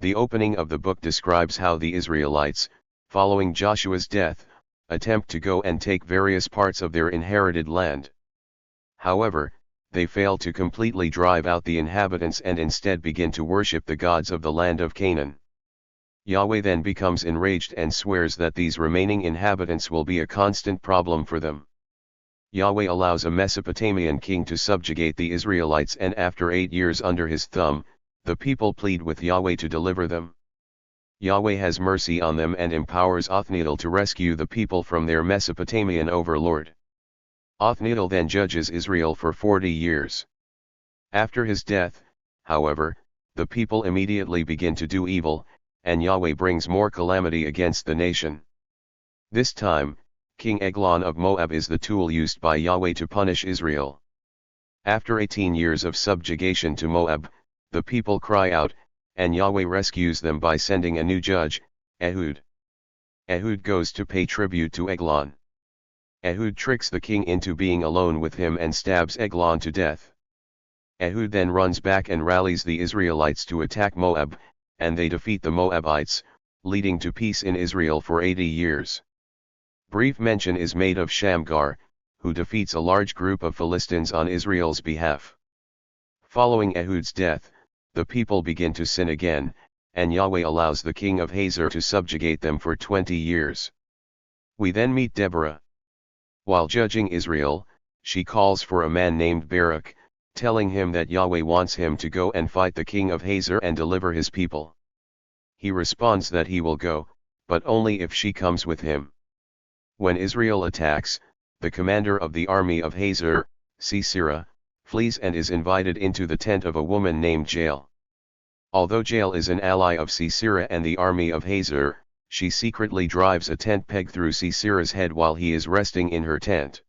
The opening of the book describes how the Israelites, following Joshua's death, attempt to go and take various parts of their inherited land. However, they fail to completely drive out the inhabitants and instead begin to worship the gods of the land of Canaan. Yahweh then becomes enraged and swears that these remaining inhabitants will be a constant problem for them. Yahweh allows a Mesopotamian king to subjugate the Israelites, and after 8 years under his thumb, the people plead with Yahweh to deliver them. Yahweh has mercy on them and empowers Othniel to rescue the people from their Mesopotamian overlord. Othniel then judges Israel for 40 years. After his death, however, the people immediately begin to do evil, and Yahweh brings more calamity against the nation. This time, King Eglon of Moab is the tool used by Yahweh to punish Israel. After 18 years of subjugation to Moab, the people cry out, and Yahweh rescues them by sending a new judge, Ehud. Ehud goes to pay tribute to Eglon. Ehud tricks the king into being alone with him and stabs Eglon to death. Ehud then runs back and rallies the Israelites to attack Moab, and they defeat the Moabites, leading to peace in Israel for 80 years. Brief mention is made of Shamgar, who defeats a large group of Philistines on Israel's behalf. Following Ehud's death, the people begin to sin again, and Yahweh allows the king of Hazor to subjugate them for 20 years. We then meet Deborah. While judging Israel, she calls for a man named Barak, telling him that Yahweh wants him to go and fight the king of Hazor and deliver his people. He responds that he will go, but only if she comes with him. When Israel attacks, the commander of the army of Hazor, Sisera, flees and is invited into the tent of a woman named Jael. Although Jael is an ally of Sisera and the army of Hazor, she secretly drives a tent peg through Sisera's head while he is resting in her tent.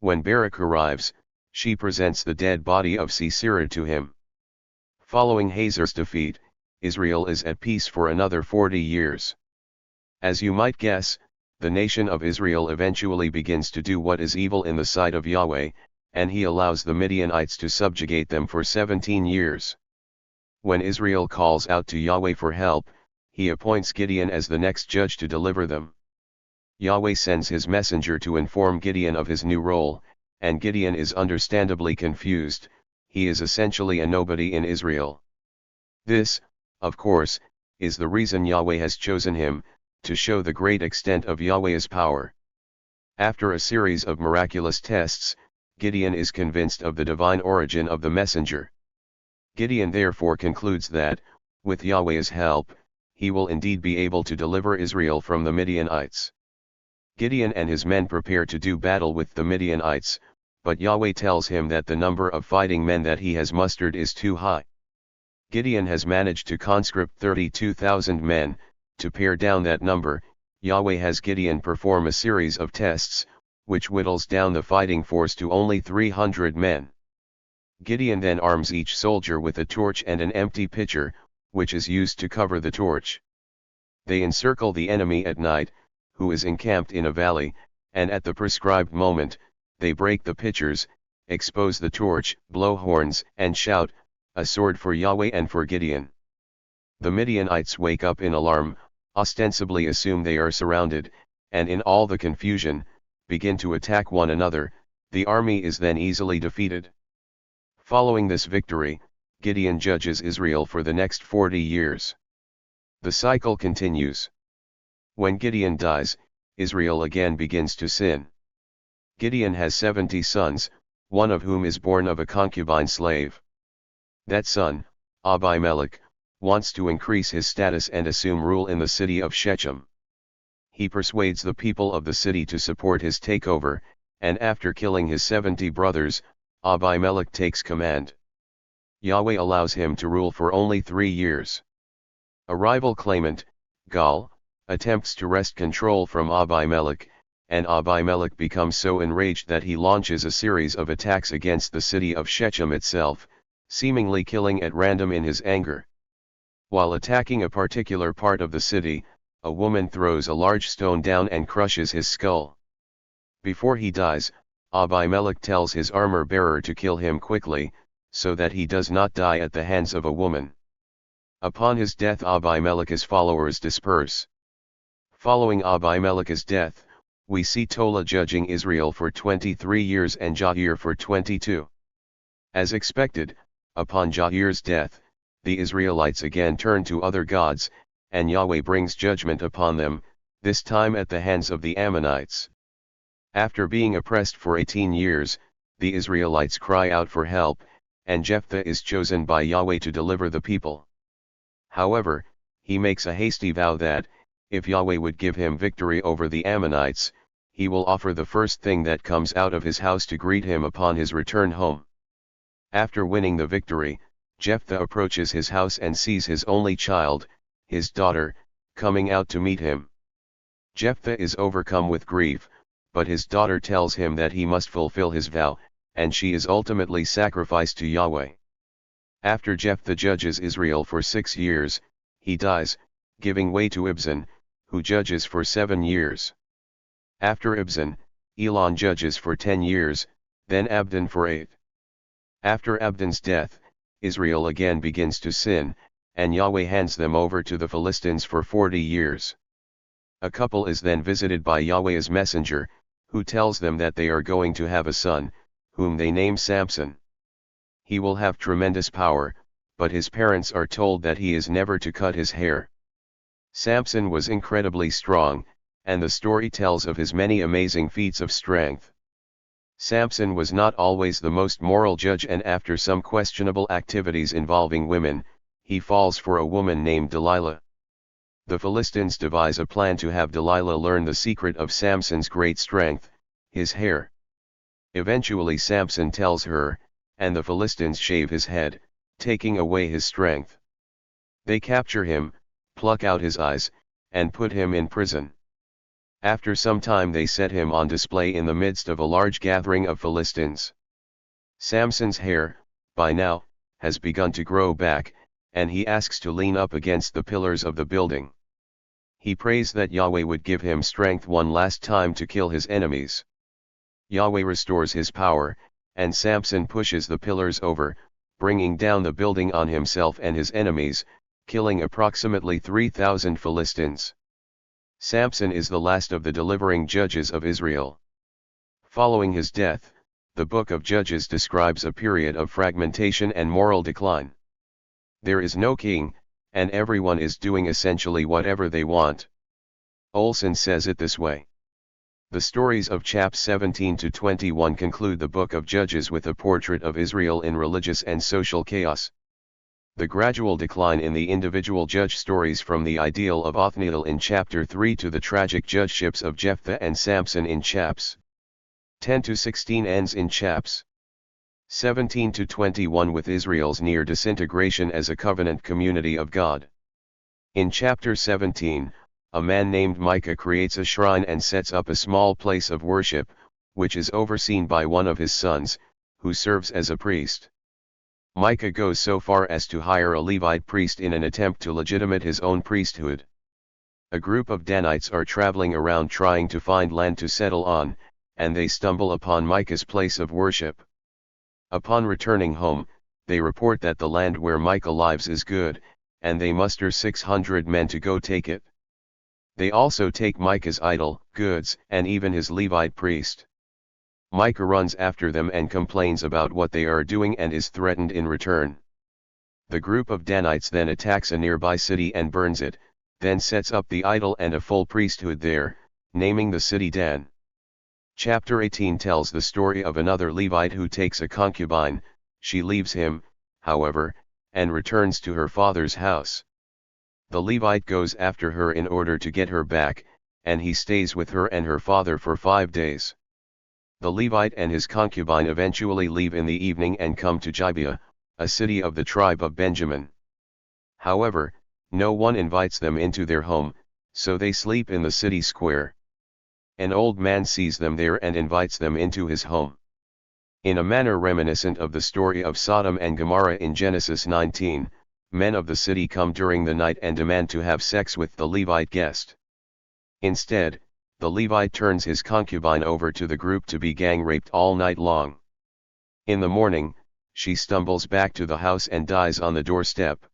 When Barak arrives, she presents the dead body of Sisera to him. Following Hazor's defeat, Israel is at peace for another 40 years. As you might guess, the nation of Israel eventually begins to do what is evil in the sight of Yahweh, and he allows the Midianites to subjugate them for 17 years. When Israel calls out to Yahweh for help, he appoints Gideon as the next judge to deliver them. Yahweh sends his messenger to inform Gideon of his new role, and Gideon is understandably confused. He is essentially a nobody in Israel. This, of course, is the reason Yahweh has chosen him, to show the great extent of Yahweh's power. After a series of miraculous tests, Gideon is convinced of the divine origin of the messenger. Gideon therefore concludes that, with Yahweh's help, he will indeed be able to deliver Israel from the Midianites. Gideon and his men prepare to do battle with the Midianites, but Yahweh tells him that the number of fighting men that he has mustered is too high. Gideon has managed to conscript 32,000 men. To pare down that number, Yahweh has Gideon perform a series of tests, which whittles down the fighting force to only 300 men. Gideon then arms each soldier with a torch and an empty pitcher, which is used to cover the torch. They encircle the enemy at night, who is encamped in a valley, and at the prescribed moment, they break the pitchers, expose the torch, blow horns, and shout, "A sword for Yahweh and for Gideon." The Midianites wake up in alarm, ostensibly assume they are surrounded, and in all the confusion, begin to attack one another. The army is then easily defeated. Following this victory, Gideon judges Israel for the next 40 years. The cycle continues. When Gideon dies, Israel again begins to sin. Gideon has 70 sons, one of whom is born of a concubine slave. That son, Abimelech, wants to increase his status and assume rule in the city of Shechem. He persuades the people of the city to support his takeover, and after killing his 70 brothers, Abimelech takes command. Yahweh allows him to rule for only 3 years. A rival claimant, Gaal, attempts to wrest control from Abimelech, and Abimelech becomes so enraged that he launches a series of attacks against the city of Shechem itself, seemingly killing at random in his anger. While attacking a particular part of the city, a woman throws a large stone down and crushes his skull. Before he dies, Abimelech tells his armor-bearer to kill him quickly, so that he does not die at the hands of a woman. Upon his death, Abimelech's followers disperse. Following Abimelech's death, we see Tola judging Israel for 23 years and Jair for 22. As expected, upon Jair's death, the Israelites again turn to other gods, and Yahweh brings judgment upon them, this time at the hands of the Ammonites. After being oppressed for 18 years, the Israelites cry out for help, and Jephthah is chosen by Yahweh to deliver the people. However, he makes a hasty vow that, if Yahweh would give him victory over the Ammonites, he will offer the first thing that comes out of his house to greet him upon his return home. After winning the victory, Jephthah approaches his house and sees his only child, his daughter, coming out to meet him. Jephthah is overcome with grief, but his daughter tells him that he must fulfill his vow, and she is ultimately sacrificed to Yahweh. After Jephthah judges Israel for 6 years, he dies, giving way to Ibzan, who judges for 7 years. After Ibzan, Elon judges for 10 years, then Abdon for 8. After Abdon's death, Israel again begins to sin, and Yahweh hands them over to the Philistines for 40 years. A couple is then visited by Yahweh's messenger, who tells them that they are going to have a son, whom they name Samson. He will have tremendous power, but his parents are told that he is never to cut his hair. Samson was incredibly strong, and the story tells of his many amazing feats of strength. Samson was not always the most moral judge, and after some questionable activities involving women, he falls for a woman named Delilah. The Philistines devise a plan to have Delilah learn the secret of Samson's great strength, his hair. Eventually Samson tells her, and the Philistines shave his head, taking away his strength. They capture him, pluck out his eyes, and put him in prison. After some time they set him on display in the midst of a large gathering of Philistines. Samson's hair, by now, has begun to grow back, and he asks to lean up against the pillars of the building. He prays that Yahweh would give him strength one last time to kill his enemies. Yahweh restores his power, and Samson pushes the pillars over, bringing down the building on himself and his enemies, killing approximately 3,000 Philistines. Samson is the last of the delivering judges of Israel. Following his death, the book of Judges describes a period of fragmentation and moral decline. There is no king, and everyone is doing essentially whatever they want. Olson says it this way. The stories of chaps 17 to 21 conclude the book of Judges with a portrait of Israel in religious and social chaos. The gradual decline in the individual judge stories, from the ideal of Othniel in chapter 3 to the tragic judgeships of Jephthah and Samson in chaps 10 to 16, ends in chaps 17 to 21 with Israel's near disintegration as a covenant community of God. In chapter 17, a man named Micah creates a shrine and sets up a small place of worship, which is overseen by one of his sons, who serves as a priest. Micah goes so far as to hire a Levite priest in an attempt to legitimate his own priesthood. A group of Danites are traveling around trying to find land to settle on, and they stumble upon Micah's place of worship. Upon returning home, they report that the land where Micah lives is good, and they muster 600 men to go take it. They also take Micah's idol, goods, and even his Levite priest. Micah runs after them and complains about what they are doing and is threatened in return. The group of Danites then attacks a nearby city and burns it, then sets up the idol and a full priesthood there, naming the city Dan. Chapter 18 tells the story of another Levite who takes a concubine. She leaves him, however, and returns to her father's house. The Levite goes after her in order to get her back, and he stays with her and her father for 5 days. The Levite and his concubine eventually leave in the evening and come to Gibeah, a city of the tribe of Benjamin. However, no one invites them into their home, so they sleep in the city square. An old man sees them there and invites them into his home. In a manner reminiscent of the story of Sodom and Gomorrah in Genesis 19, men of the city come during the night and demand to have sex with the Levite guest. Instead, the Levite turns his concubine over to the group to be gang-raped all night long. In the morning, she stumbles back to the house and dies on the doorstep.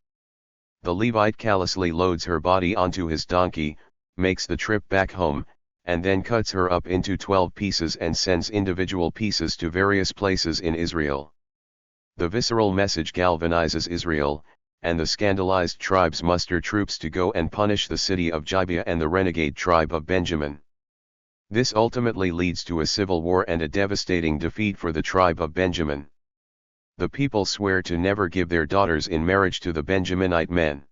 The Levite callously loads her body onto his donkey, makes the trip back home, and then cuts her up into 12 pieces and sends individual pieces to various places in Israel. The visceral message galvanizes Israel, and the scandalized tribes muster troops to go and punish the city of Gibeah and the renegade tribe of Benjamin. This ultimately leads to a civil war and a devastating defeat for the tribe of Benjamin. The people swear to never give their daughters in marriage to the Benjaminite men.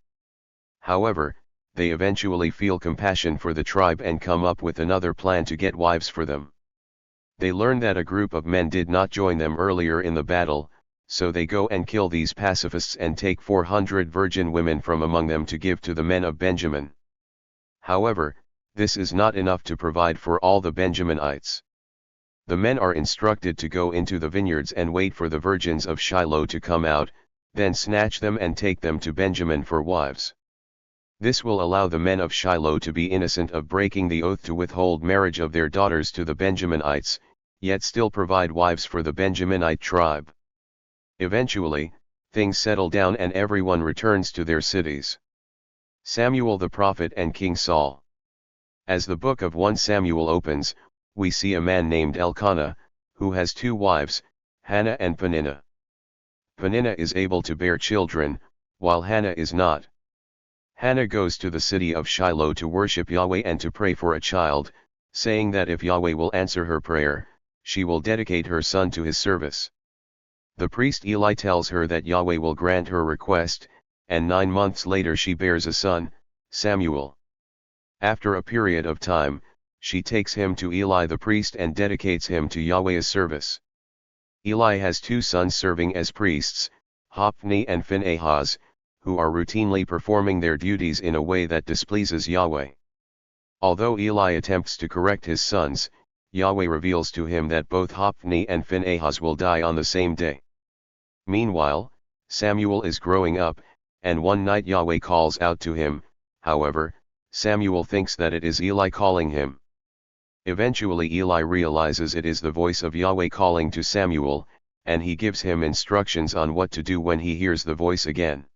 However, they eventually feel compassion for the tribe and come up with another plan to get wives for them. They learn that a group of men did not join them earlier in the battle, so they go and kill these pacifists and take 400 virgin women from among them to give to the men of Benjamin. However, this is not enough to provide for all the Benjaminites. The men are instructed to go into the vineyards and wait for the virgins of Shiloh to come out, then snatch them and take them to Benjamin for wives. This will allow the men of Shiloh to be innocent of breaking the oath to withhold marriage of their daughters to the Benjaminites, yet still provide wives for the Benjaminite tribe. Eventually, things settle down and everyone returns to their cities. Samuel the prophet and King Saul. As the book of 1 Samuel opens, we see a man named Elkanah, who has 2 wives, Hannah and Peninnah. Peninnah is able to bear children, while Hannah is not. Hannah goes to the city of Shiloh to worship Yahweh and to pray for a child, saying that if Yahweh will answer her prayer, she will dedicate her son to his service. The priest Eli tells her that Yahweh will grant her request, and 9 months later she bears a son, Samuel. After a period of time, she takes him to Eli the priest and dedicates him to Yahweh's service. Eli has 2 sons serving as priests, Hophni and Phinehas, who are routinely performing their duties in a way that displeases Yahweh. Although Eli attempts to correct his sons, Yahweh reveals to him that both Hophni and Phinehas will die on the same day. Meanwhile, Samuel is growing up, and one night Yahweh calls out to him. However, Samuel thinks that it is Eli calling him. Eventually Eli realizes it is the voice of Yahweh calling to Samuel, and he gives him instructions on what to do when he hears the voice again.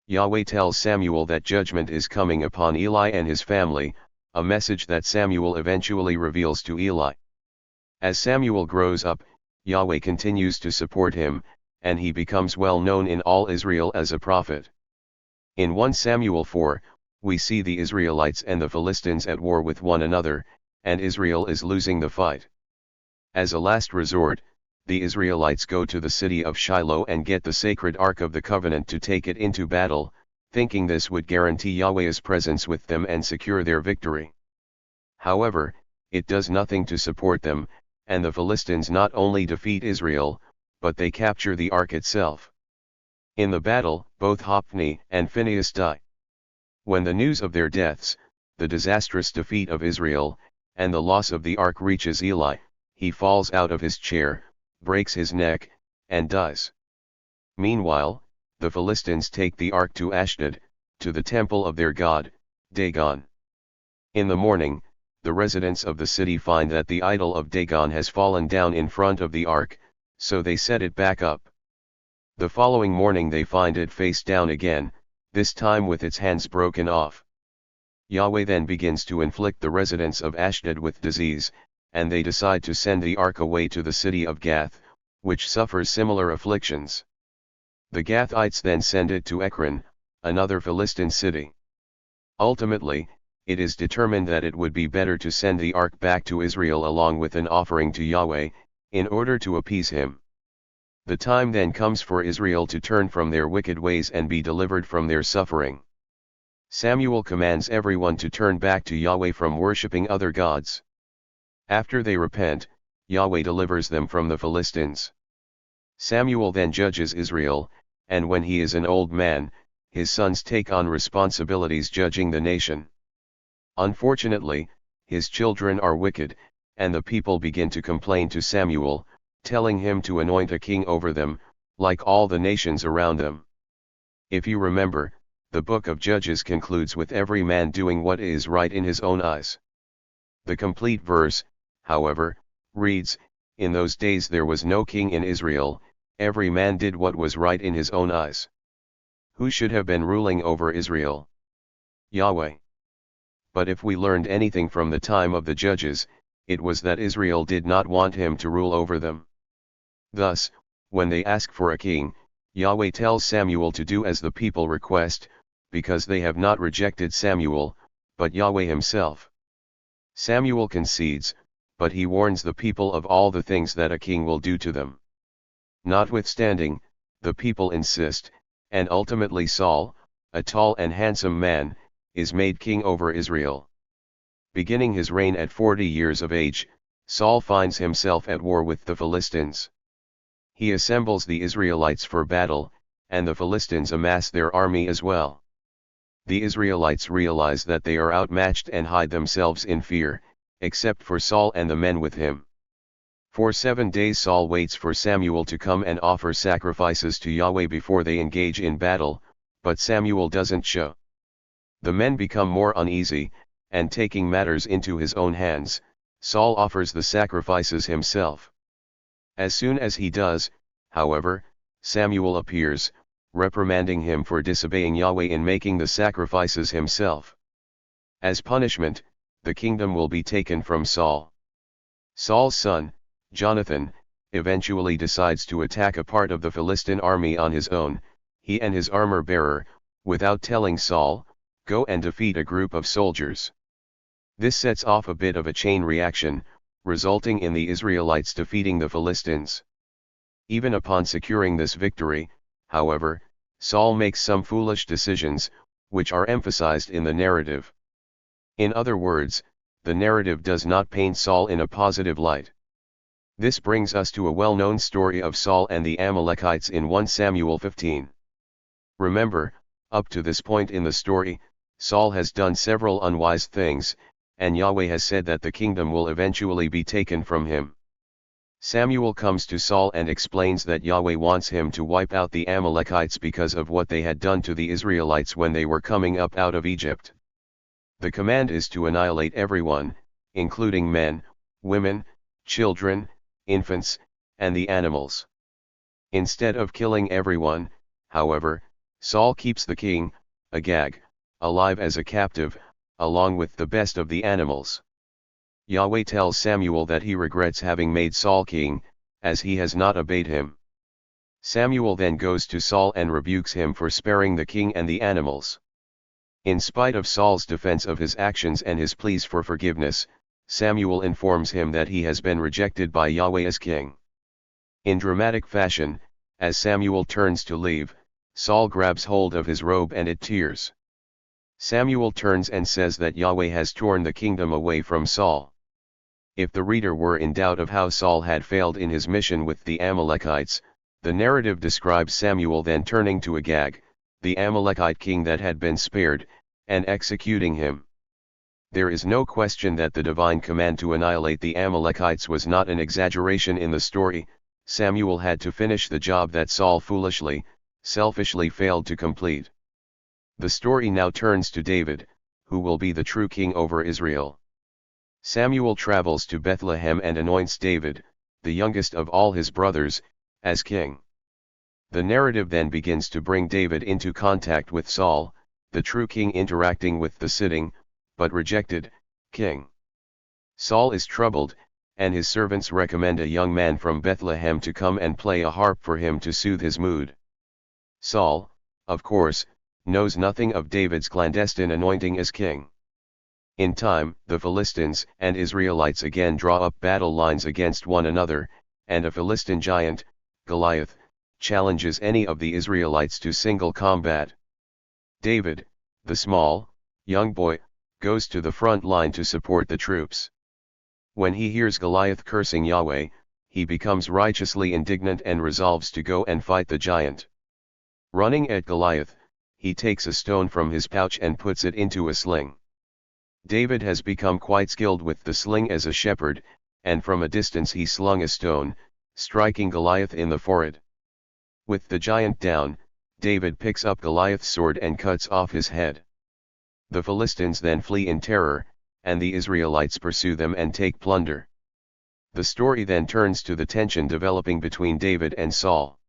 Yahweh tells Samuel that judgment is coming upon Eli and his family, a message that Samuel eventually reveals to Eli. As Samuel grows up, Yahweh continues to support him, and he becomes well known in all Israel as a prophet. In 1 Samuel 4, we see the Israelites and the Philistines at war with one another, and Israel is losing the fight. As a last resort, the Israelites go to the city of Shiloh and get the sacred Ark of the Covenant to take it into battle, thinking this would guarantee Yahweh's presence with them and secure their victory. However, it does nothing to support them, and the Philistines not only defeat Israel, but they capture the Ark itself. In the battle, both Hophni and Phinehas die. When the news of their deaths, the disastrous defeat of Israel, and the loss of the Ark reaches Eli, he falls out of his chair, breaks his neck, and dies. Meanwhile, the Philistines take the Ark to Ashdod, to the temple of their god, Dagon. In the morning, the residents of the city find that the idol of Dagon has fallen down in front of the Ark, so they set it back up. The following morning they find it face down again, this time with its hands broken off. Yahweh then begins to inflict the residents of Ashdod with disease, and they decide to send the ark away to the city of Gath, which suffers similar afflictions. The Gathites then send it to Ekron, another Philistine city. Ultimately, it is determined that it would be better to send the ark back to Israel along with an offering to Yahweh, in order to appease him. The time then comes for Israel to turn from their wicked ways and be delivered from their suffering. Samuel commands everyone to turn back to Yahweh from worshipping other gods. After they repent, Yahweh delivers them from the Philistines. Samuel then judges Israel, and when he is an old man, his sons take on responsibilities judging the nation. Unfortunately, his children are wicked, and the people begin to complain to Samuel, telling him to anoint a king over them, like all the nations around them. If you remember, the book of Judges concludes with every man doing what is right in his own eyes. The complete verse, however, reads, "In those days there was no king in Israel, every man did what was right in his own eyes." Who should have been ruling over Israel? Yahweh. But if we learned anything from the time of the judges, it was that Israel did not want him to rule over them. Thus, when they ask for a king, Yahweh tells Samuel to do as the people request, because they have not rejected Samuel, but Yahweh himself. Samuel concedes, but he warns the people of all the things that a king will do to them. Notwithstanding, the people insist, and ultimately Saul, a tall and handsome man, is made king over Israel. Beginning his reign at 40 years of age, Saul finds himself at war with the Philistines. He assembles the Israelites for battle, and the Philistines amass their army as well. The Israelites realize that they are outmatched and hide themselves in fear, except for Saul and the men with him. For 7 days Saul waits for Samuel to come and offer sacrifices to Yahweh before they engage in battle, but Samuel doesn't show. The men become more uneasy, and taking matters into his own hands, Saul offers the sacrifices himself. As soon as he does, however, Samuel appears, reprimanding him for disobeying Yahweh in making the sacrifices himself. As punishment, the kingdom will be taken from Saul. Saul's son, Jonathan, eventually decides to attack a part of the Philistine army on his own. He and his armor-bearer, without telling Saul, go and defeat a group of soldiers. This sets off a bit of a chain reaction, resulting in the Israelites defeating the Philistines. Even upon securing this victory, however, Saul makes some foolish decisions, which are emphasized in the narrative. In other words, the narrative does not paint Saul in a positive light. This brings us to a well-known story of Saul and the Amalekites in 1 Samuel 15. Remember, up to this point in the story, Saul has done several unwise things, and Yahweh has said that the kingdom will eventually be taken from him. Samuel comes to Saul and explains that Yahweh wants him to wipe out the Amalekites because of what they had done to the Israelites when they were coming up out of Egypt. The command is to annihilate everyone, including men, women, children, infants, and the animals. Instead of killing everyone, however, Saul keeps the king, Agag, alive as a captive, along with the best of the animals. Yahweh tells Samuel that he regrets having made Saul king, as he has not obeyed him. Samuel then goes to Saul and rebukes him for sparing the king and the animals. In spite of Saul's defense of his actions and his pleas for forgiveness, Samuel informs him that he has been rejected by Yahweh as king. In dramatic fashion, as Samuel turns to leave, Saul grabs hold of his robe and it tears. Samuel turns and says that Yahweh has torn the kingdom away from Saul. If the reader were in doubt of how Saul had failed in his mission with the Amalekites, the narrative describes Samuel then turning to Agag, the Amalekite king that had been spared, and executing him. There is no question that the divine command to annihilate the Amalekites was not an exaggeration in the story. Samuel had to finish the job that Saul foolishly, selfishly failed to complete. The story now turns to David, who will be the true king over Israel. Samuel travels to Bethlehem and anoints David, the youngest of all his brothers, as king. The narrative then begins to bring David into contact with Saul, the true king interacting with the sitting, but rejected, king. Saul is troubled, and his servants recommend a young man from Bethlehem to come and play a harp for him to soothe his mood. Saul, of course, knows nothing of David's clandestine anointing as king. In time, the Philistines and Israelites again draw up battle lines against one another, and a Philistine giant, Goliath, challenges any of the Israelites to single combat. David, the small, young boy, goes to the front line to support the troops. When he hears Goliath cursing Yahweh, he becomes righteously indignant and resolves to go and fight the giant. Running at Goliath, he takes a stone from his pouch and puts it into a sling. David has become quite skilled with the sling as a shepherd, and from a distance he slung a stone, striking Goliath in the forehead. With the giant down, David picks up Goliath's sword and cuts off his head. The Philistines then flee in terror, and the Israelites pursue them and take plunder. The story then turns to the tension developing between David and Saul.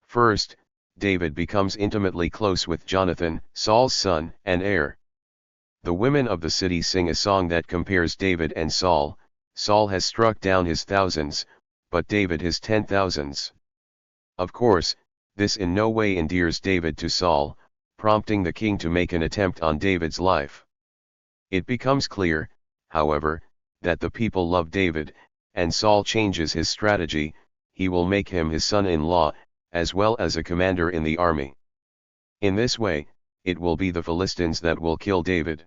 First, David becomes intimately close with Jonathan, Saul's son and heir. The women of the city sing a song that compares David and Saul. Saul has struck down his thousands, but David his 10,000s. Of course, this in no way endears David to Saul, prompting the king to make an attempt on David's life. It becomes clear, however, that the people love David, and Saul changes his strategy. He will make him his son-in-law, as well as a commander in the army. In this way, it will be the Philistines that will kill David.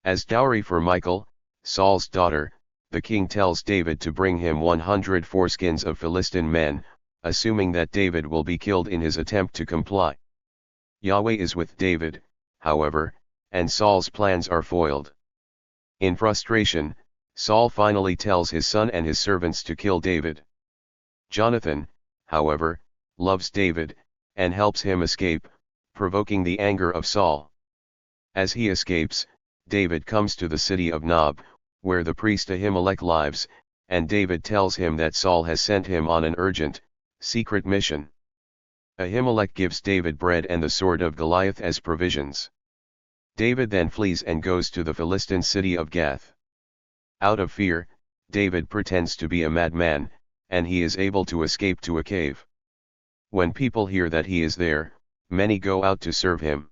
As dowry for Michal, Saul's daughter, the king tells David to bring him 100 foreskins of Philistine men, assuming that David will be killed in his attempt to comply. Yahweh is with David, however, and Saul's plans are foiled. In frustration, Saul finally tells his son and his servants to kill David. Jonathan, however, loves David, and helps him escape, provoking the anger of Saul. As he escapes, David comes to the city of Nob, where the priest Ahimelech lives, and David tells him that Saul has sent him on an urgent, secret mission. Ahimelech gives David bread and the sword of Goliath as provisions. David then flees and goes to the Philistine city of Gath. Out of fear, David pretends to be a madman, and he is able to escape to a cave. When people hear that he is there, many go out to serve him.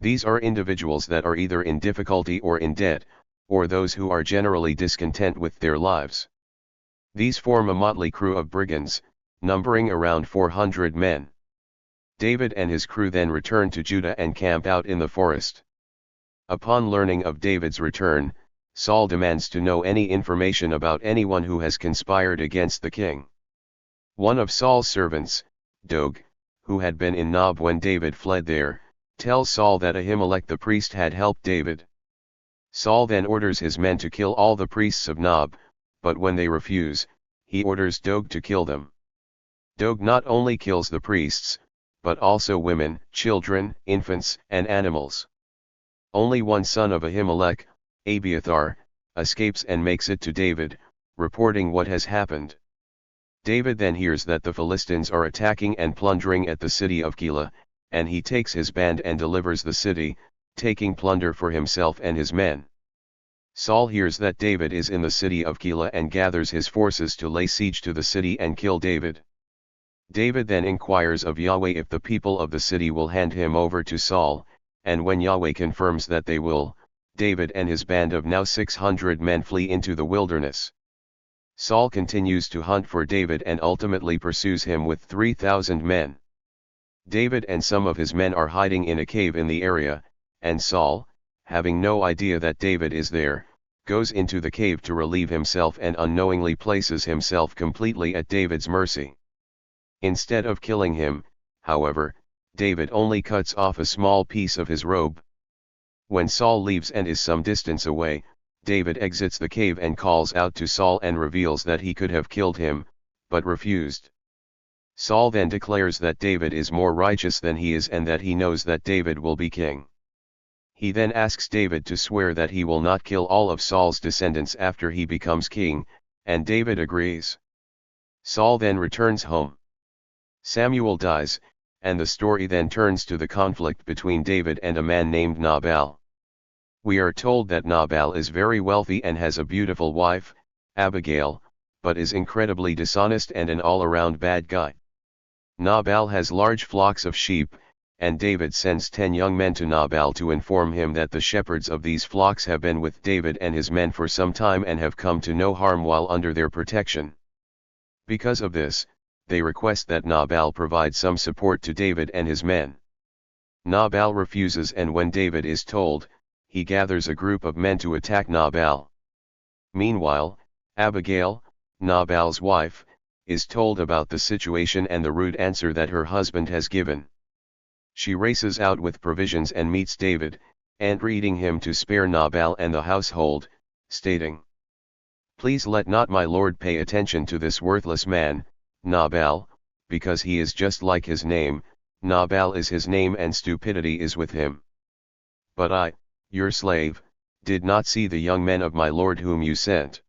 These are individuals that are either in difficulty or in debt, or those who are generally discontent with their lives. These form a motley crew of brigands, numbering around 400 men. David and his crew then return to Judah and camp out in the forest. Upon learning of David's return, Saul demands to know any information about anyone who has conspired against the king. One of Saul's servants, Dog, who had been in Nob when David fled there, tells Saul that Ahimelech the priest had helped David. Saul then orders his men to kill all the priests of Nob, but when they refuse, he orders Dog to kill them. Dog not only kills the priests, but also women, children, infants, and animals. Only one son of Ahimelech, Abiathar, escapes and makes it to David, reporting what has happened. David then hears that the Philistines are attacking and plundering at the city of Keilah, and he takes his band and delivers the city, taking plunder for himself and his men. Saul hears that David is in the city of Keilah and gathers his forces to lay siege to the city and kill David. David then inquires of Yahweh if the people of the city will hand him over to Saul, and when Yahweh confirms that they will, David and his band of now 600 men flee into the wilderness. Saul continues to hunt for David and ultimately pursues him with 3,000 men. David and some of his men are hiding in a cave in the area, and Saul, having no idea that David is there, goes into the cave to relieve himself and unknowingly places himself completely at David's mercy. Instead of killing him, however, David only cuts off a small piece of his robe. When Saul leaves and is some distance away, David exits the cave and calls out to Saul and reveals that he could have killed him, but refused. Saul then declares that David is more righteous than he is and that he knows that David will be king. He then asks David to swear that he will not kill all of Saul's descendants after he becomes king, and David agrees. Saul then returns home. Samuel dies, and the story then turns to the conflict between David and a man named Nabal. We are told that Nabal is very wealthy and has a beautiful wife, Abigail, but is incredibly dishonest and an all-around bad guy. Nabal has large flocks of sheep, and David sends 10 young men to Nabal to inform him that the shepherds of these flocks have been with David and his men for some time and have come to no harm while under their protection. Because of this, they request that Nabal provide some support to David and his men. Nabal refuses, and when David is told, he gathers a group of men to attack Nabal. Meanwhile, Abigail, Nabal's wife, is told about the situation and the rude answer that her husband has given. She races out with provisions and meets David, entreating him to spare Nabal and the household, stating, "Please let not my lord pay attention to this worthless man, Nabal, because he is just like his name, Nabal is his name and stupidity is with him. But I, your slave, did not see the young men of my lord whom you sent."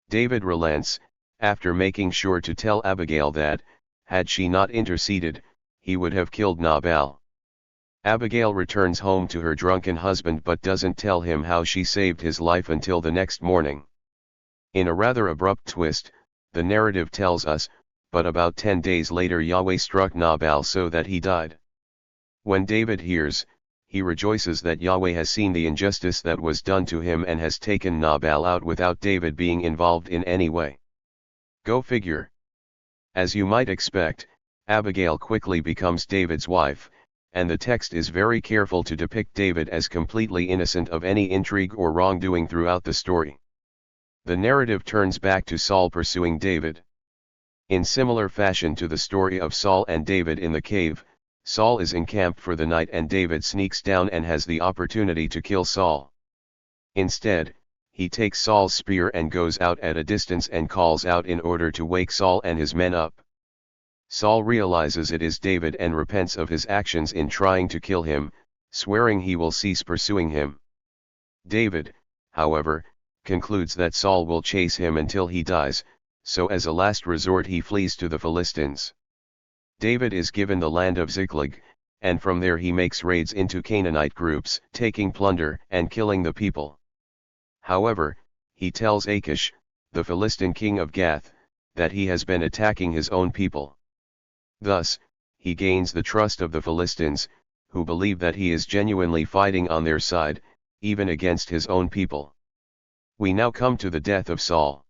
David relents, after making sure to tell Abigail that, had she not interceded, he would have killed Nabal. Abigail returns home to her drunken husband but doesn't tell him how she saved his life until the next morning. In a rather abrupt twist, the narrative tells us, but about 10 days later Yahweh struck Nabal so that he died. When David hears, he rejoices that Yahweh has seen the injustice that was done to him and has taken Nabal out without David being involved in any way. Go figure. As you might expect, Abigail quickly becomes David's wife, and the text is very careful to depict David as completely innocent of any intrigue or wrongdoing throughout the story. The narrative turns back to Saul pursuing David. In similar fashion to the story of Saul and David in the cave, Saul is encamped for the night and David sneaks down and has the opportunity to kill Saul. Instead, he takes Saul's spear and goes out at a distance and calls out in order to wake Saul and his men up. Saul realizes it is David and repents of his actions in trying to kill him, swearing he will cease pursuing him. David, however, concludes that Saul will chase him until he dies, so as a last resort he flees to the Philistines. David is given the land of Ziklag, and from there he makes raids into Canaanite groups, taking plunder and killing the people. However, he tells Achish, the Philistine king of Gath, that he has been attacking his own people. Thus, he gains the trust of the Philistines, who believe that he is genuinely fighting on their side, even against his own people. We now come to the death of Saul.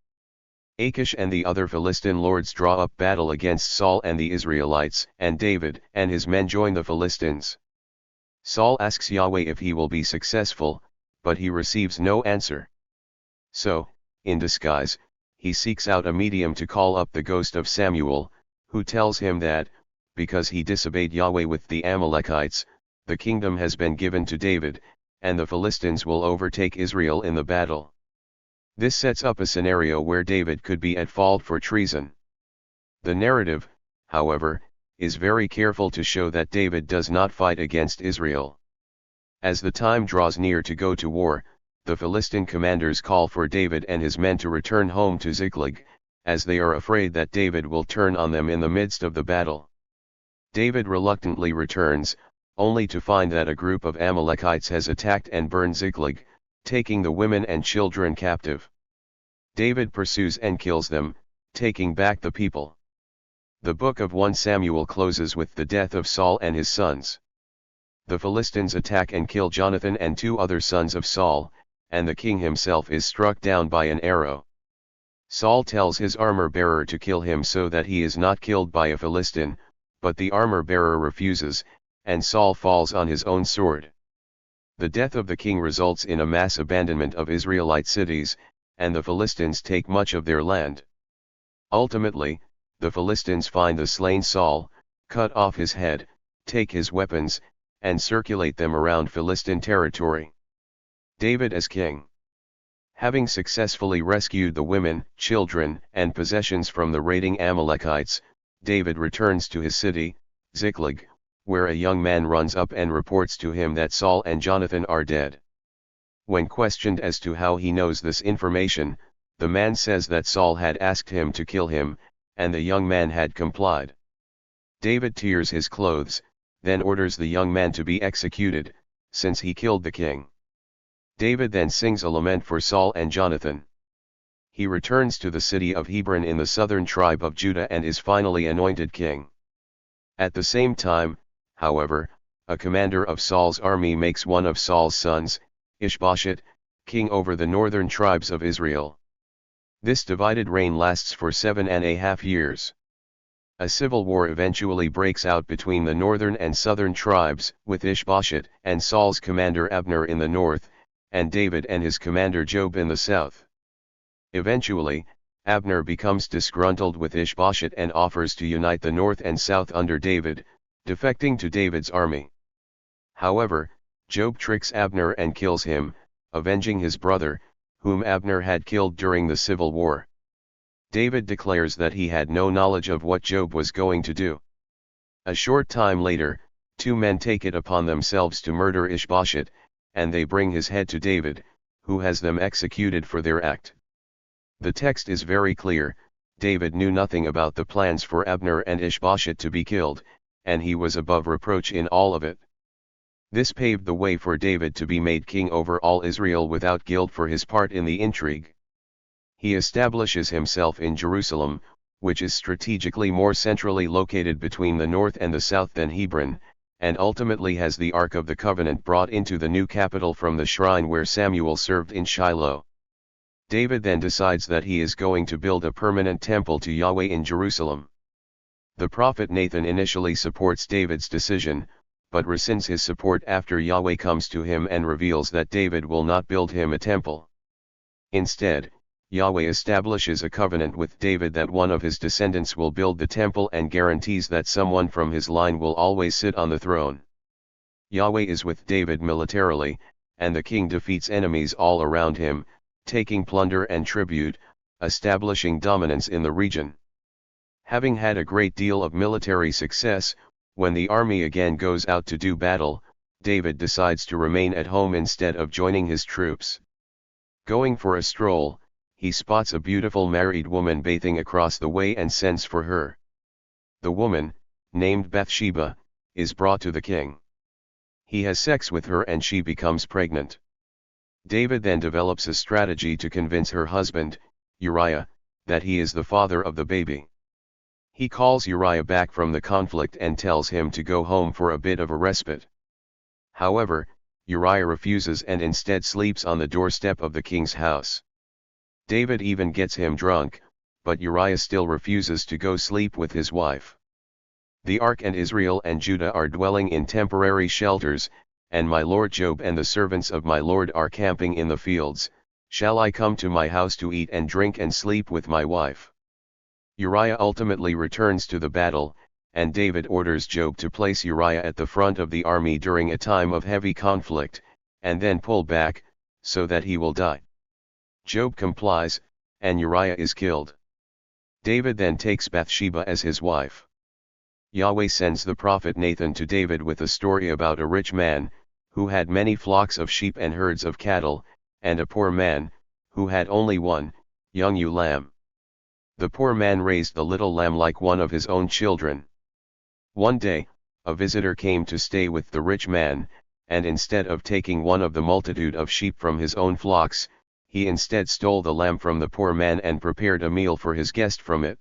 Achish and the other Philistine lords draw up battle against Saul and the Israelites, and David and his men join the Philistines. Saul asks Yahweh if he will be successful, but he receives no answer. So, in disguise, he seeks out a medium to call up the ghost of Samuel, who tells him that, because he disobeyed Yahweh with the Amalekites, the kingdom has been given to David, and the Philistines will overtake Israel in the battle. This sets up a scenario where David could be at fault for treason. The narrative, however, is very careful to show that David does not fight against Israel. As the time draws near to go to war, the Philistine commanders call for David and his men to return home to Ziklag, as they are afraid that David will turn on them in the midst of the battle. David reluctantly returns, only to find that a group of Amalekites has attacked and burned Ziklag, taking the women and children captive. David pursues and kills them, taking back the people. The book of 1 Samuel closes with the death of Saul and his sons. The Philistines attack and kill Jonathan and 2 other sons of Saul, and the king himself is struck down by an arrow. Saul tells his armor-bearer to kill him so that he is not killed by a Philistine, but the armor-bearer refuses, and Saul falls on his own sword. The death of the king results in a mass abandonment of Israelite cities, and the Philistines take much of their land. Ultimately, the Philistines find the slain Saul, cut off his head, take his weapons, and circulate them around Philistine territory. David as king. Having successfully rescued the women, children, and possessions from the raiding Amalekites, David returns to his city, Ziklag, where a young man runs up and reports to him that Saul and Jonathan are dead. When questioned as to how he knows this information, the man says that Saul had asked him to kill him, and the young man had complied. David tears his clothes, then orders the young man to be executed, since he killed the king. David then sings a lament for Saul and Jonathan. he returns to the city of Hebron in the southern tribe of Judah and is finally anointed king. At the same time, however, a commander of Saul's army makes one of Saul's sons, Ishbosheth, king over the northern tribes of Israel. This divided reign lasts for 7.5 years. A civil war eventually breaks out between the northern and southern tribes, with Ishbosheth and Saul's commander Abner in the north, and David and his commander Joab in the south. Eventually, Abner becomes disgruntled with Ishbosheth and offers to unite the north and south under David, defecting to David's army. However, Joab tricks Abner and kills him, avenging his brother, whom Abner had killed during the civil war. David declares that he had no knowledge of what Joab was going to do. A short time later, two men take it upon themselves to murder Ishbosheth, and they bring his head to David, who has them executed for their act. The text is very clear: David knew nothing about the plans for Abner and Ishbosheth to be killed, and he was above reproach in all of it. This paved the way for David to be made king over all Israel without guilt for his part in the intrigue. He establishes himself in Jerusalem, which is strategically more centrally located between the north and the south than Hebron, and ultimately has the Ark of the Covenant brought into the new capital from the shrine where Samuel served in Shiloh. David then decides that he is going to build a permanent temple to Yahweh in Jerusalem. The prophet Nathan initially supports David's decision, but rescinds his support after Yahweh comes to him and reveals that David will not build him a temple. Instead, Yahweh establishes a covenant with David that one of his descendants will build the temple and guarantees that someone from his line will always sit on the throne. Yahweh is with David militarily, and the king defeats enemies all around him, taking plunder and tribute, establishing dominance in the region. Having had a great deal of military success, when the army again goes out to do battle, David decides to remain at home instead of joining his troops. Going for a stroll, he spots a beautiful married woman bathing across the way and sends for her. The woman, named Bathsheba, is brought to the king. He has sex with her and she becomes pregnant. David then develops a strategy to convince her husband, Uriah, that he is the father of the baby. He calls Uriah back from the conflict and tells him to go home for a bit of a respite. However, Uriah refuses and instead sleeps on the doorstep of the king's house. David even gets him drunk, but Uriah still refuses to go sleep with his wife. The Ark and Israel and Judah are dwelling in temporary shelters, and my lord Joab and the servants of my lord are camping in the fields. Shall I come to my house to eat and drink and sleep with my wife? Uriah ultimately returns to the battle, and David orders Joab to place Uriah at the front of the army during a time of heavy conflict, and then pull back, so that he will die. Joab complies, and Uriah is killed. David then takes Bathsheba as his wife. Yahweh sends the prophet Nathan to David with a story about a rich man, who had many flocks of sheep and herds of cattle, and a poor man, who had only one, young ewe lamb. The poor man raised the little lamb like one of his own children. One day, a visitor came to stay with the rich man, and instead of taking one of the multitude of sheep from his own flocks, he instead stole the lamb from the poor man and prepared a meal for his guest from it.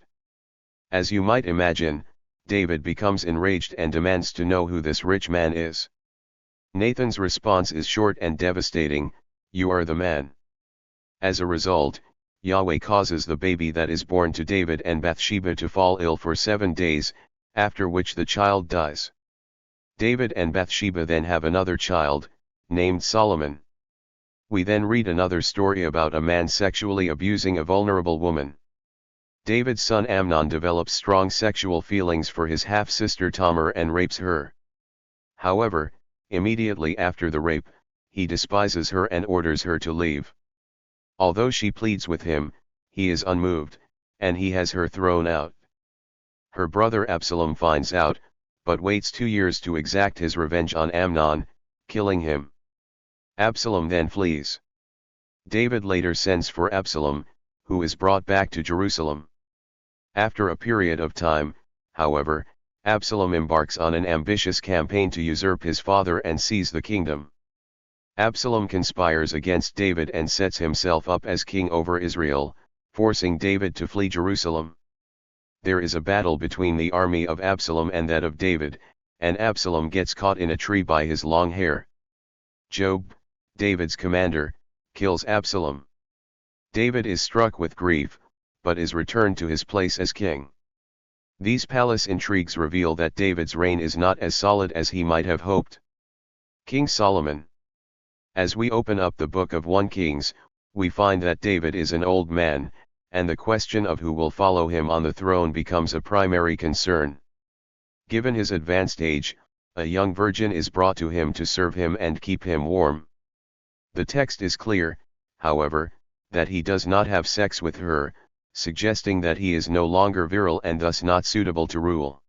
As you might imagine, David becomes enraged and demands to know who this rich man is. Nathan's response is short and devastating: "You are the man." As a result, Yahweh causes the baby that is born to David and Bathsheba to fall ill for 7 days, after which the child dies. David and Bathsheba then have another child, named Solomon. We then read another story about a man sexually abusing a vulnerable woman. David's son Amnon develops strong sexual feelings for his half-sister Tamar and rapes her. However, immediately after the rape, he despises her and orders her to leave. Although she pleads with him, he is unmoved, and he has her thrown out. Her brother Absalom finds out, but waits 2 years to exact his revenge on Amnon, killing him. Absalom then flees. David later sends for Absalom, who is brought back to Jerusalem. After a period of time, however, Absalom embarks on an ambitious campaign to usurp his father and seize the kingdom. Absalom conspires against David and sets himself up as king over Israel, forcing David to flee Jerusalem. There is a battle between the army of Absalom and that of David, and Absalom gets caught in a tree by his long hair. Joab, David's commander, kills Absalom. David is struck with grief, but is returned to his place as king. These palace intrigues reveal that David's reign is not as solid as he might have hoped. King Solomon. As we open up the book of 1 Kings, we find that David is an old man, and the question of who will follow him on the throne becomes a primary concern. Given his advanced age, a young virgin is brought to him to serve him and keep him warm. The text is clear, however, that he does not have sex with her, suggesting that he is no longer virile and thus not suitable to rule.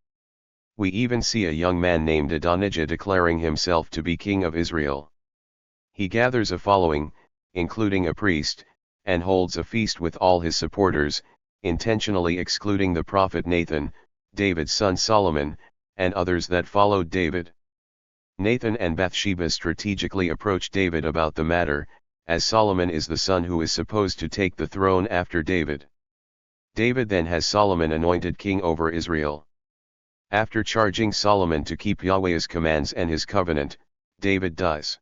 We even see a young man named Adonijah declaring himself to be king of Israel. He gathers a following, including a priest, and holds a feast with all his supporters, intentionally excluding the prophet Nathan, David's son Solomon, and others that followed David. Nathan and Bathsheba strategically approach David about the matter, as Solomon is the son who is supposed to take the throne after David. David then has Solomon anointed king over Israel. After charging Solomon to keep Yahweh's commands and his covenant, David does.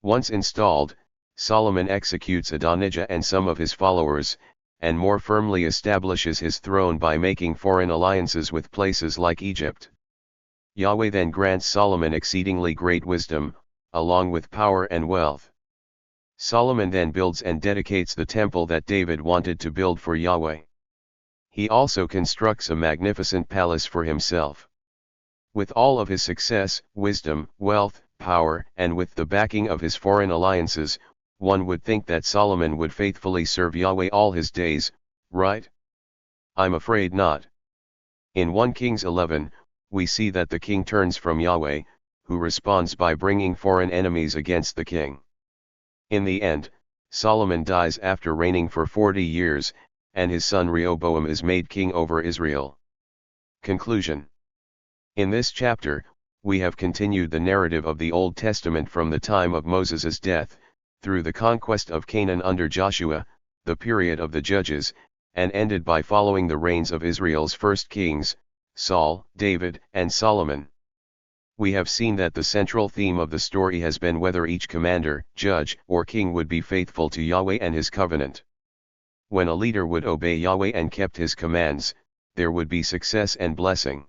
Once installed, Solomon executes Adonijah and some of his followers, and more firmly establishes his throne by making foreign alliances with places like Egypt. Yahweh then grants Solomon exceedingly great wisdom, along with power and wealth. Solomon then builds and dedicates the temple that David wanted to build for Yahweh. He also constructs a magnificent palace for himself. With all of his success, wisdom, wealth, power, and with the backing of his foreign alliances, one would think that Solomon would faithfully serve Yahweh all his days, right? I'm afraid not. In 1 Kings 11, we see that the king turns from Yahweh, who responds by bringing foreign enemies against the king. In the end, Solomon dies after reigning for 40 years, and his son Rehoboam is made king over Israel. Conclusion. In this chapter, we have continued the narrative of the Old Testament from the time of Moses' death, through the conquest of Canaan under Joshua, the period of the Judges, and ended by following the reigns of Israel's first kings, Saul, David, and Solomon. We have seen that the central theme of the story has been whether each commander, judge, or king would be faithful to Yahweh and his covenant. When a leader would obey Yahweh and kept his commands, there would be success and blessing.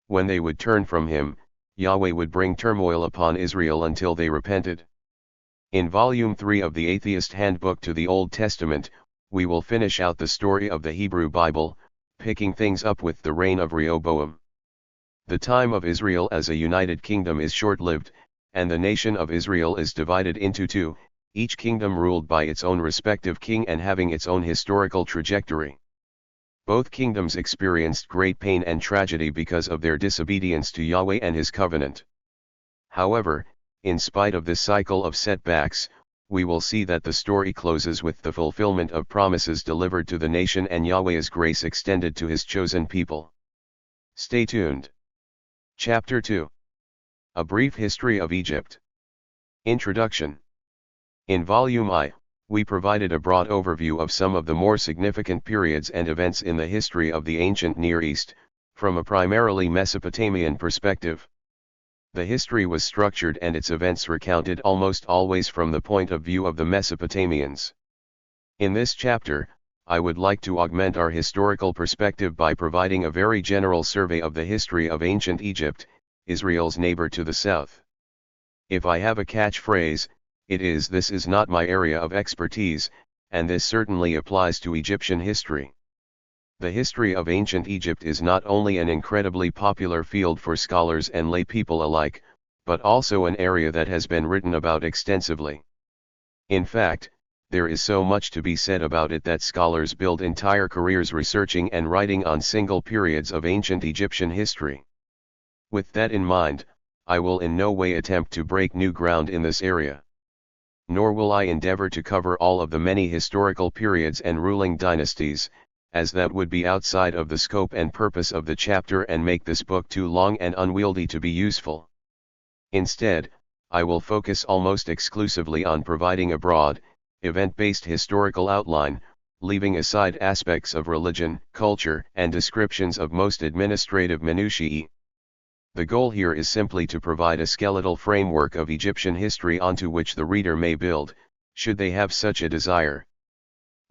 When they would turn from him, Yahweh would bring turmoil upon Israel until they repented. In Volume 3 of the Atheist Handbook to the Old Testament, we will finish out the story of the Hebrew Bible, picking things up with the reign of Rehoboam. The time of Israel as a united kingdom is short-lived, and the nation of Israel is divided into two, each kingdom ruled by its own respective king and having its own historical trajectory. Both kingdoms experienced great pain and tragedy because of their disobedience to Yahweh and his covenant. However, in spite of this cycle of setbacks, we will see that the story closes with the fulfillment of promises delivered to the nation and Yahweh's grace extended to his chosen people. Stay tuned. Chapter 2. A Brief History of Egypt. Introduction. In Volume I, we provided a broad overview of some of the more significant periods and events in the history of the ancient Near East, from a primarily Mesopotamian perspective. The history was structured and its events recounted almost always from the point of view of the Mesopotamians. In this chapter, I would like to augment our historical perspective by providing a very general survey of the history of ancient Egypt, Israel's neighbor to the south. If I have a catchphrase, it is "This is not my area of expertise," and this certainly applies to Egyptian history. The history of ancient Egypt is not only an incredibly popular field for scholars and lay people alike, but also an area that has been written about extensively. In fact, there is so much to be said about it that scholars build entire careers researching and writing on single periods of ancient Egyptian history. With that in mind, I will in no way attempt to break new ground in this area. Nor will I endeavor to cover all of the many historical periods and ruling dynasties, as that would be outside of the scope and purpose of the chapter and make this book too long and unwieldy to be useful. Instead, I will focus almost exclusively on providing a broad, event-based historical outline, leaving aside aspects of religion, culture, and descriptions of most administrative minutiae. The goal here is simply to provide a skeletal framework of Egyptian history onto which the reader may build, should they have such a desire.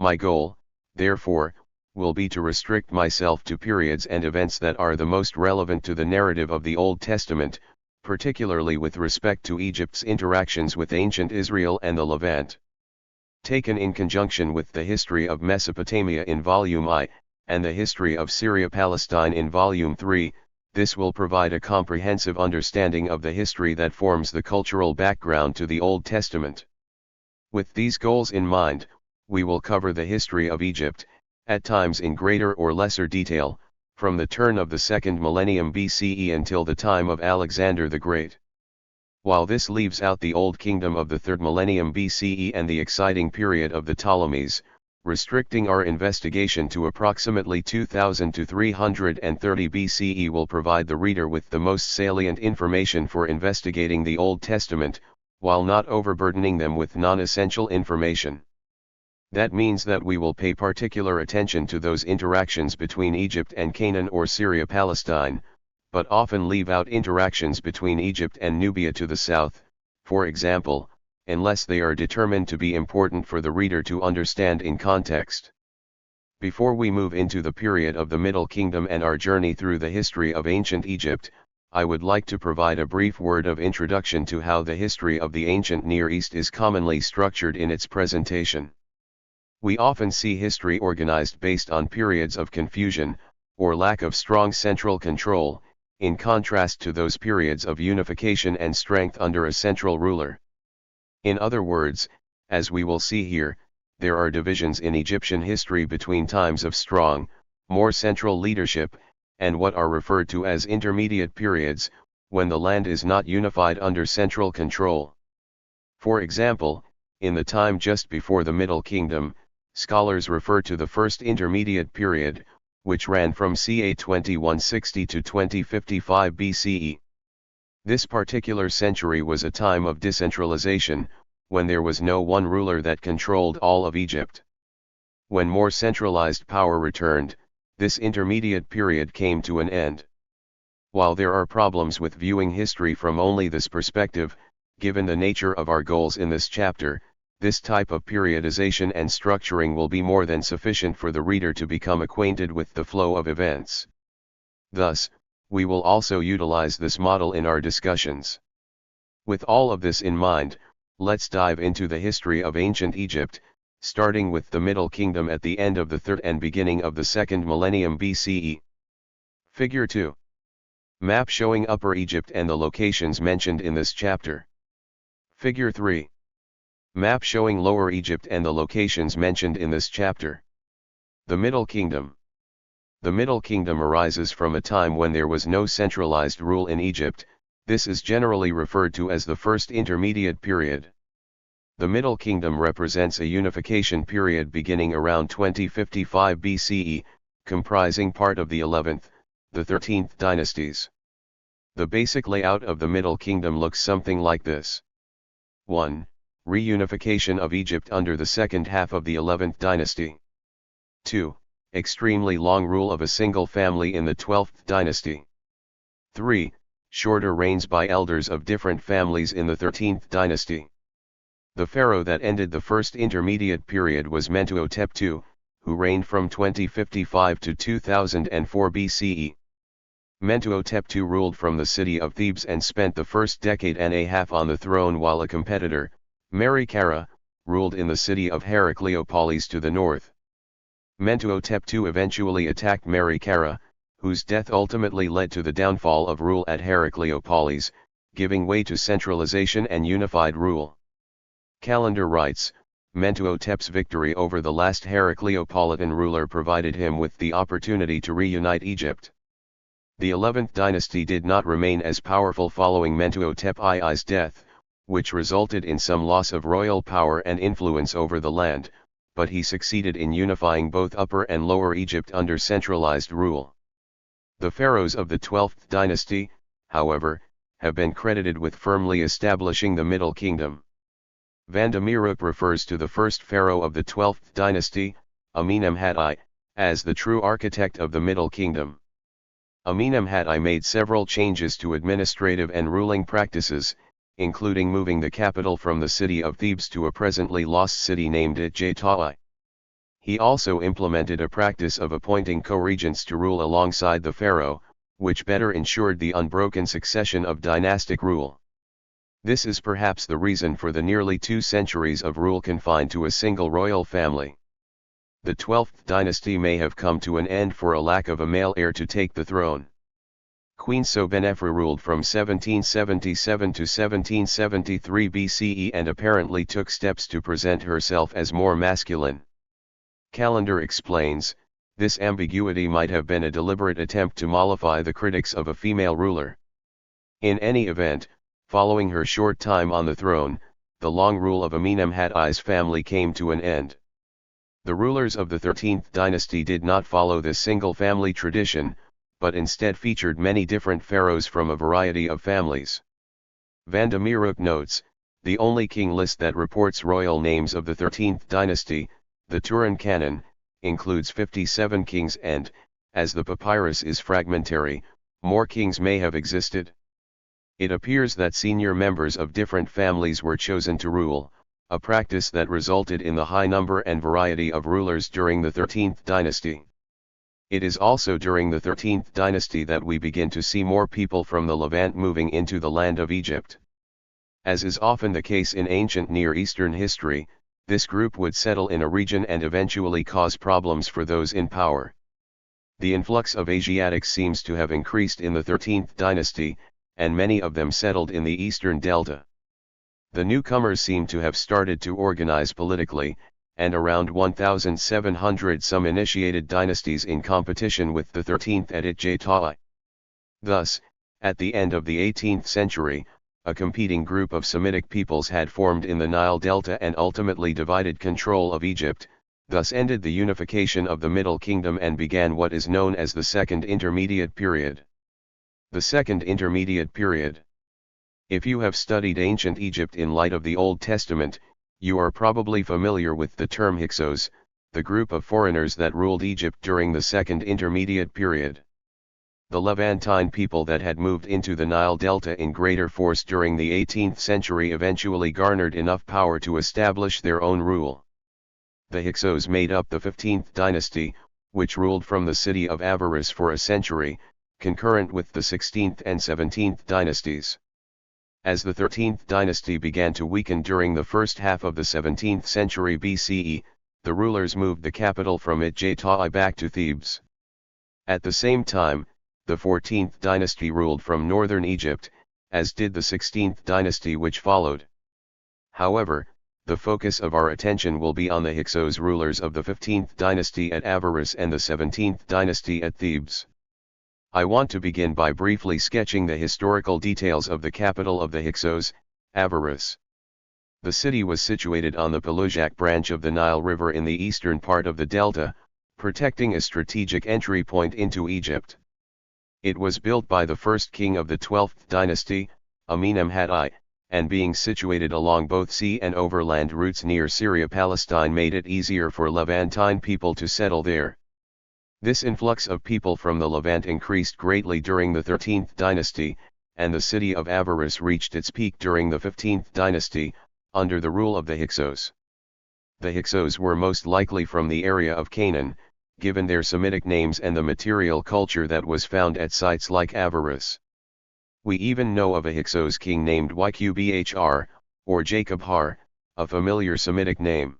My goal, therefore, will be to restrict myself to periods and events that are the most relevant to the narrative of the Old Testament, particularly with respect to Egypt's interactions with ancient Israel and the Levant. Taken in conjunction with the history of Mesopotamia in Volume I, and the history of Syria-Palestine in Volume 3, this will provide a comprehensive understanding of the history that forms the cultural background to the Old Testament. With these goals in mind, we will cover the history of Egypt, at times in greater or lesser detail, from the turn of the second millennium BCE until the time of Alexander the Great. While this leaves out the Old Kingdom of the third millennium BCE and the exciting period of the Ptolemies, restricting our investigation to approximately 2000 to 330 BCE will provide the reader with the most salient information for investigating the Old Testament, while not overburdening them with non-essential information. That means that we will pay particular attention to those interactions between Egypt and Canaan or Syria-Palestine, but often leave out interactions between Egypt and Nubia to the south, for example, unless they are determined to be important for the reader to understand in context. Before we move into the period of the Middle Kingdom and our journey through the history of ancient Egypt, I would like to provide a brief word of introduction to how the history of the ancient Near East is commonly structured in its presentation. We often see history organized based on periods of confusion, or lack of strong central control, in contrast to those periods of unification and strength under a central ruler. In other words, as we will see here, there are divisions in Egyptian history between times of strong, more central leadership, and what are referred to as intermediate periods, when the land is not unified under central control. For example, in the time just before the Middle Kingdom, scholars refer to the first intermediate period, which ran from ca 2160 to 2055 BCE. This particular century was a time of decentralization, when there was no one ruler that controlled all of Egypt. When more centralized power returned, this intermediate period came to an end. While there are problems with viewing history from only this perspective, given the nature of our goals in this chapter, this type of periodization and structuring will be more than sufficient for the reader to become acquainted with the flow of events. Thus, we will also utilize this model in our discussions. With all of this in mind, let's dive into the history of ancient Egypt, starting with the Middle Kingdom at the end of the third and beginning of the second millennium BCE. Figure 2. Map showing Upper Egypt and the locations mentioned in this chapter. Figure 3. Map showing Lower Egypt and the locations mentioned in this chapter. The Middle Kingdom. The Middle Kingdom arises from a time when there was no centralized rule in Egypt. This is generally referred to as the first intermediate period. The Middle Kingdom represents a unification period beginning around 2055 BCE, comprising part of the 11th, the 13th dynasties. The basic layout of the Middle Kingdom looks something like this. 1. Reunification of Egypt under the second half of the 11th dynasty. 2. Extremely long rule of a single family in the 12th dynasty. 3. Shorter reigns by elders of different families in the 13th dynasty. The pharaoh that ended the first intermediate period was Mentuhotep II, who reigned from 2055 to 2004 BCE. Mentuhotep II ruled from the city of Thebes and spent the first decade and a half on the throne, while a competitor, Merikara, ruled in the city of Heracleopolis to the north. Mentuhotep II eventually attacked Merikara, whose death ultimately led to the downfall of rule at Heracleopolis, giving way to centralization and unified rule. Calendar writes, Mentuhotep's victory over the last Heracleopolitan ruler provided him with the opportunity to reunite Egypt. The 11th dynasty did not remain as powerful following Mentuhotep II's death, which resulted in some loss of royal power and influence over the land, but he succeeded in unifying both Upper and Lower Egypt under centralized rule. The pharaohs of the 12th dynasty, however, have been credited with firmly establishing the Middle Kingdom. Van de Mierook refers to the first pharaoh of the 12th dynasty, Amenemhat I, as the true architect of the Middle Kingdom. Amenemhat I made several changes to administrative and ruling practices, including moving the capital from the city of Thebes to a presently lost city named Itjai. He also implemented a practice of appointing co-regents to rule alongside the pharaoh, which better ensured the unbroken succession of dynastic rule. This is perhaps the reason for the nearly 2 centuries of rule confined to a single royal family. The 12th dynasty may have come to an end for a lack of a male heir to take the throne. Queen Sobenefra ruled from 1777 to 1773 BCE and apparently took steps to present herself as more masculine. Calendar explains, this ambiguity might have been a deliberate attempt to mollify the critics of a female ruler. In any event, following her short time on the throne, the long rule of Amenemhat I's family came to an end. The rulers of the 13th dynasty did not follow this single family tradition, but instead featured many different pharaohs from a variety of families. Van de Mierook notes, the only king list that reports royal names of the 13th dynasty, the Turin Canon, includes 57 kings and, as the papyrus is fragmentary, more kings may have existed. It appears that senior members of different families were chosen to rule, a practice that resulted in the high number and variety of rulers during the 13th dynasty. It is also during the 13th dynasty that we begin to see more people from the Levant moving into the land of Egypt. As is often the case in ancient Near Eastern history, this group would settle in a region and eventually cause problems for those in power. The influx of Asiatics seems to have increased in the 13th dynasty, and many of them settled in the eastern delta. The newcomers seem to have started to organize politically, and around 1700 some initiated dynasties in competition with the 13th at Itjai. Thus, at the end of the 18th century, a competing group of Semitic peoples had formed in the Nile Delta and ultimately divided control of Egypt, thus ended the unification of the Middle Kingdom and began what is known as the Second Intermediate Period. The Second Intermediate Period. If you have studied ancient Egypt in light of the Old Testament, you are probably familiar with the term Hyksos, the group of foreigners that ruled Egypt during the Second Intermediate Period. The Levantine people that had moved into the Nile Delta in greater force during the 18th century eventually garnered enough power to establish their own rule. The Hyksos made up the 15th dynasty, which ruled from the city of Avaris for a century, concurrent with the 16th and 17th dynasties. As the 13th dynasty began to weaken during the first half of the 17th century BCE, the rulers moved the capital from Itjai back to Thebes. At the same time, the 14th dynasty ruled from northern Egypt, as did the 16th dynasty which followed. However, the focus of our attention will be on the Hyksos rulers of the 15th dynasty at Avaris and the 17th dynasty at Thebes. I want to begin by briefly sketching the historical details of the capital of the Hyksos, Avaris. The city was situated on the Pelujak branch of the Nile River in the eastern part of the delta, protecting a strategic entry point into Egypt. It was built by the first king of the 12th dynasty, Amenemhat I, and being situated along both sea and overland routes near Syria-Palestine made it easier for Levantine people to settle there. This influx of people from the Levant increased greatly during the 13th dynasty, and the city of Avaris reached its peak during the 15th dynasty, under the rule of the Hyksos. The Hyksos were most likely from the area of Canaan, given their Semitic names and the material culture that was found at sites like Avaris. We even know of a Hyksos king named Yqbhr, or Jacob Har, a familiar Semitic name.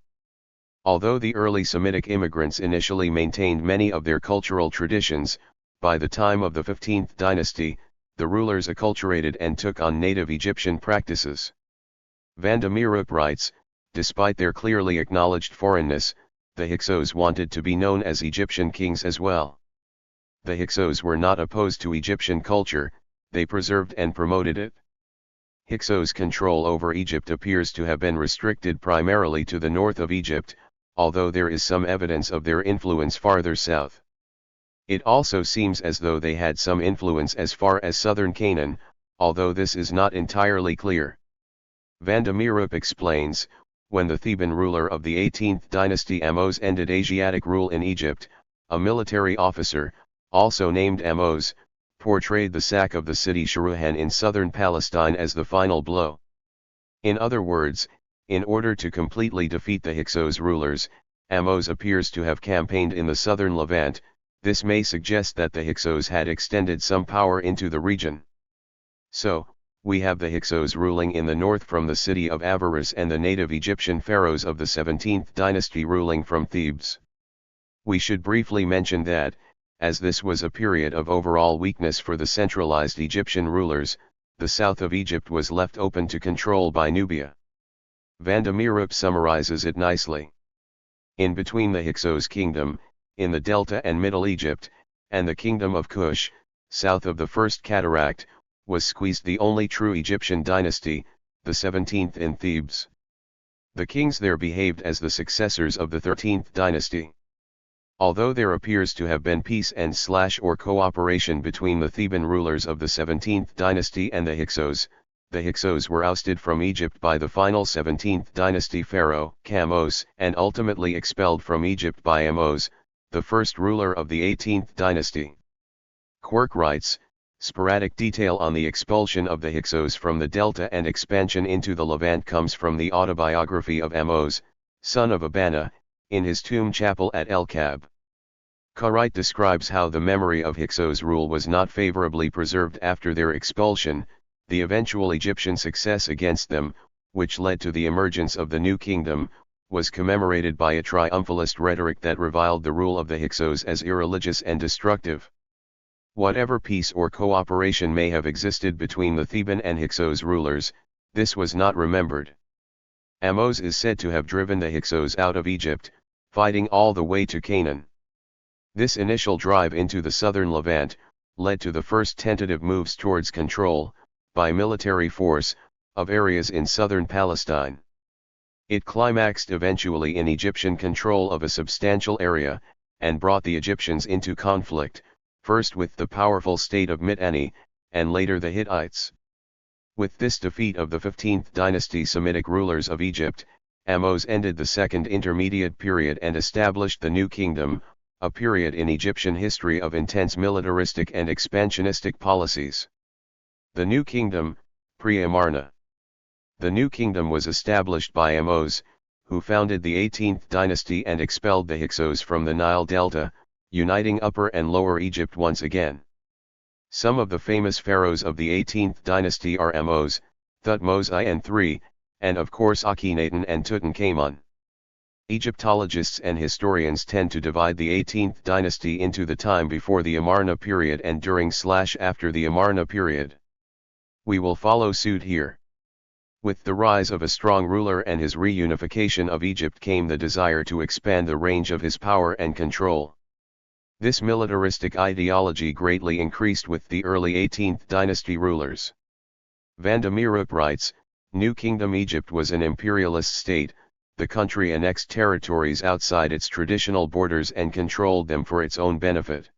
Although the early Semitic immigrants initially maintained many of their cultural traditions, by the time of the 15th dynasty, the rulers acculturated and took on native Egyptian practices. Van de Mierook writes, despite their clearly acknowledged foreignness, the Hyksos wanted to be known as Egyptian kings as well. The Hyksos were not opposed to Egyptian culture, they preserved and promoted it. Hyksos' control over Egypt appears to have been restricted primarily to the north of Egypt, although there is some evidence of their influence farther south. It also seems as though they had some influence as far as southern Canaan, although this is not entirely clear. Van de Mierook explains, when the Theban ruler of the 18th dynasty Ahmose ended Asiatic rule in Egypt, a military officer, also named Ahmose, portrayed the sack of the city Sharuhan in southern Palestine as the final blow. In other words, in order to completely defeat the Hyksos rulers, Ahmose appears to have campaigned in the southern Levant. This may suggest that the Hyksos had extended some power into the region. So, we have the Hyksos ruling in the north from the city of Avaris and the native Egyptian pharaohs of the 17th dynasty ruling from Thebes. We should briefly mention that, as this was a period of overall weakness for the centralized Egyptian rulers, the south of Egypt was left open to control by Nubia. Vandemirup summarizes it nicely. In between the Hyksos kingdom, in the Delta and Middle Egypt, and the kingdom of Kush, south of the First Cataract, was squeezed the only true Egyptian dynasty, the 17th in Thebes. The kings there behaved as the successors of the 13th dynasty. Although there appears to have been peace and or cooperation between the Theban rulers of the 17th dynasty and the Hyksos were ousted from Egypt by the final 17th dynasty pharaoh, Kamose, and ultimately expelled from Egypt by Ahmose, the first ruler of the 18th dynasty. Quirk writes, sporadic detail on the expulsion of the Hyksos from the Delta and expansion into the Levant comes from the autobiography of Ahmose, son of Abana, in his tomb chapel at El Kab. Carite describes how the memory of Hyksos rule was not favorably preserved after their expulsion. The eventual Egyptian success against them, which led to the emergence of the new kingdom, was commemorated by a triumphalist rhetoric that reviled the rule of the Hyksos as irreligious and destructive. Whatever peace or cooperation may have existed between the Theban and Hyksos rulers, this was not remembered. Ahmose is said to have driven the Hyksos out of Egypt, fighting all the way to Canaan. This initial drive into the southern Levant led to the first tentative moves towards control, by military force, of areas in southern Palestine. It climaxed eventually in Egyptian control of a substantial area, and brought the Egyptians into conflict, first with the powerful state of Mitanni, and later the Hittites. With this defeat of the 15th dynasty Semitic rulers of Egypt, Ahmose ended the second intermediate period and established the New Kingdom, a period in Egyptian history of intense militaristic and expansionistic policies. The New Kingdom, pre-Amarna. The New Kingdom was established by Ahmose, who founded the 18th dynasty and expelled the Hyksos from the Nile Delta, uniting Upper and Lower Egypt once again. Some of the famous pharaohs of the 18th dynasty are Ahmose, Thutmose I and III, and of course Akhenaten and Tutankhamun. Egyptologists and historians tend to divide the 18th dynasty into the time before the Amarna period and during/after the Amarna period. We will follow suit here. With the rise of a strong ruler and his reunification of Egypt came the desire to expand the range of his power and control. This militaristic ideology greatly increased with the early 18th dynasty rulers. Vandemirup writes, New Kingdom Egypt was an imperialist state. The country annexed territories outside its traditional borders and controlled them for its own benefit.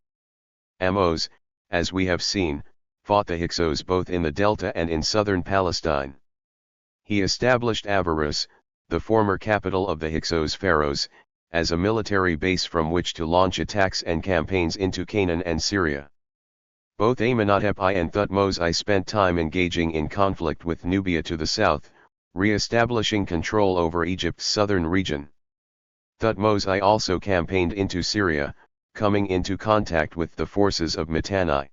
Ahmose, as we have seen, fought the Hyksos both in the Delta and in southern Palestine. He established Avaris, the former capital of the Hyksos pharaohs, as a military base from which to launch attacks and campaigns into Canaan and Syria. Both Amenhotep I and Thutmose I spent time engaging in conflict with Nubia to the south, re-establishing control over Egypt's southern region. Thutmose I also campaigned into Syria, coming into contact with the forces of Mitanni.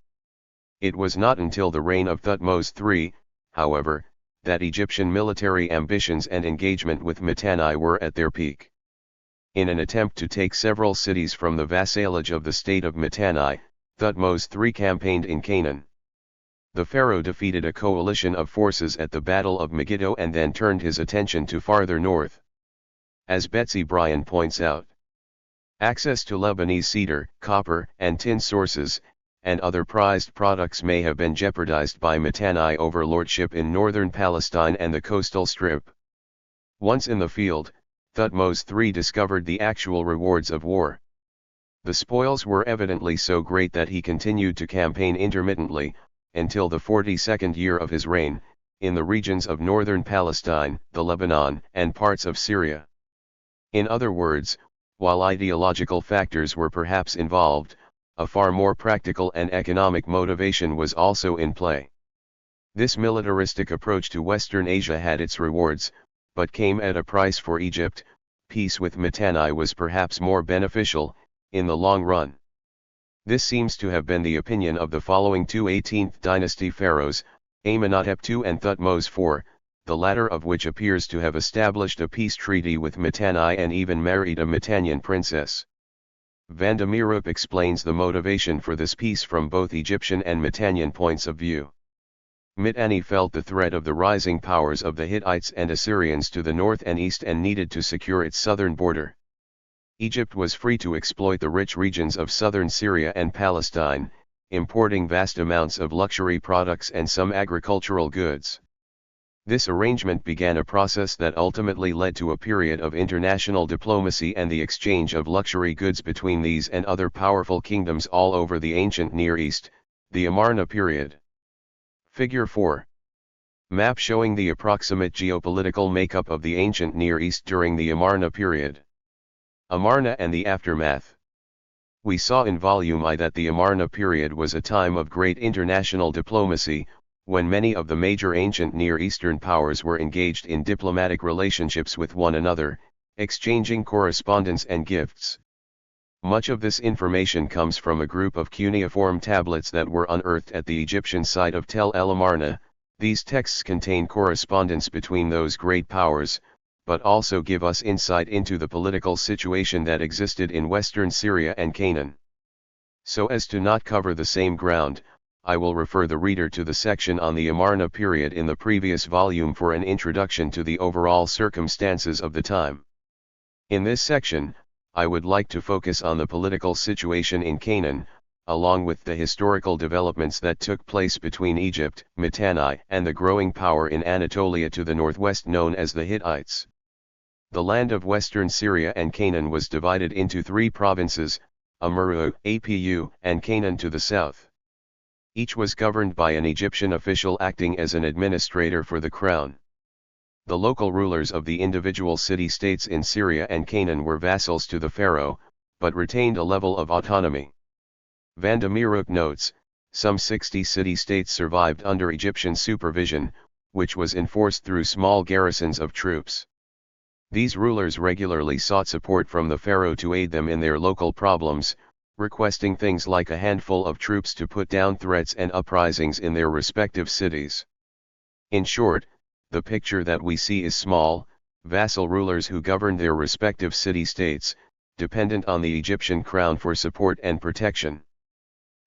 It was not until the reign of Thutmose III, however, that Egyptian military ambitions and engagement with Mitanni were at their peak. In an attempt to take several cities from the vassalage of the state of Mitanni, Thutmose III campaigned in Canaan. The pharaoh defeated a coalition of forces at the Battle of Megiddo and then turned his attention to farther north. As Betsy Bryan points out, access to Lebanese cedar, copper, and tin sources, and other prized products may have been jeopardized by Mitanni overlordship in northern Palestine and the coastal strip. Once in the field, Thutmose III discovered the actual rewards of war. The spoils were evidently so great that he continued to campaign intermittently, until the 42nd year of his reign, in the regions of northern Palestine, the Lebanon, and parts of Syria. In other words, while ideological factors were perhaps involved, a far more practical and economic motivation was also in play. This militaristic approach to Western Asia had its rewards, but came at a price for Egypt. Peace with Mitanni was perhaps more beneficial, in the long run. This seems to have been the opinion of the following two 18th dynasty pharaohs, Amenhotep II and Thutmose IV, the latter of which appears to have established a peace treaty with Mitanni and even married a Mitannian princess. Van der Meerup explains the motivation for this peace from both Egyptian and Mitannian points of view. Mitanni felt the threat of the rising powers of the Hittites and Assyrians to the north and east and needed to secure its southern border. Egypt was free to exploit the rich regions of southern Syria and Palestine, importing vast amounts of luxury products and some agricultural goods. This arrangement began a process that ultimately led to a period of international diplomacy and the exchange of luxury goods between these and other powerful kingdoms all over the ancient Near East, the Amarna period. Figure 4. Map showing the approximate geopolitical makeup of the ancient Near East during the Amarna period. Amarna and the aftermath. We saw in Volume I that the Amarna period was a time of great international diplomacy, when many of the major ancient Near Eastern powers were engaged in diplomatic relationships with one another, exchanging correspondence and gifts. Much of this information comes from a group of cuneiform tablets that were unearthed at the Egyptian site of Tel el Amarna. These texts contain correspondence between those great powers, but also give us insight into the political situation that existed in western Syria and Canaan. So as to not cover the same ground, I will refer the reader to the section on the Amarna period in the previous volume for an introduction to the overall circumstances of the time. In this section, I would like to focus on the political situation in Canaan, along with the historical developments that took place between Egypt, Mitanni, and the growing power in Anatolia to the northwest known as the Hittites. The land of western Syria and Canaan was divided into three provinces, Amurru, Apu, and Canaan to the south. Each was governed by an Egyptian official acting as an administrator for the crown. The local rulers of the individual city-states in Syria and Canaan were vassals to the pharaoh, but retained a level of autonomy. Van der Meerup notes, some 60 city-states survived under Egyptian supervision, which was enforced through small garrisons of troops. These rulers regularly sought support from the pharaoh to aid them in their local problems, requesting things like a handful of troops to put down threats and uprisings in their respective cities. In short, the picture that we see is small, vassal rulers who governed their respective city-states, dependent on the Egyptian crown for support and protection.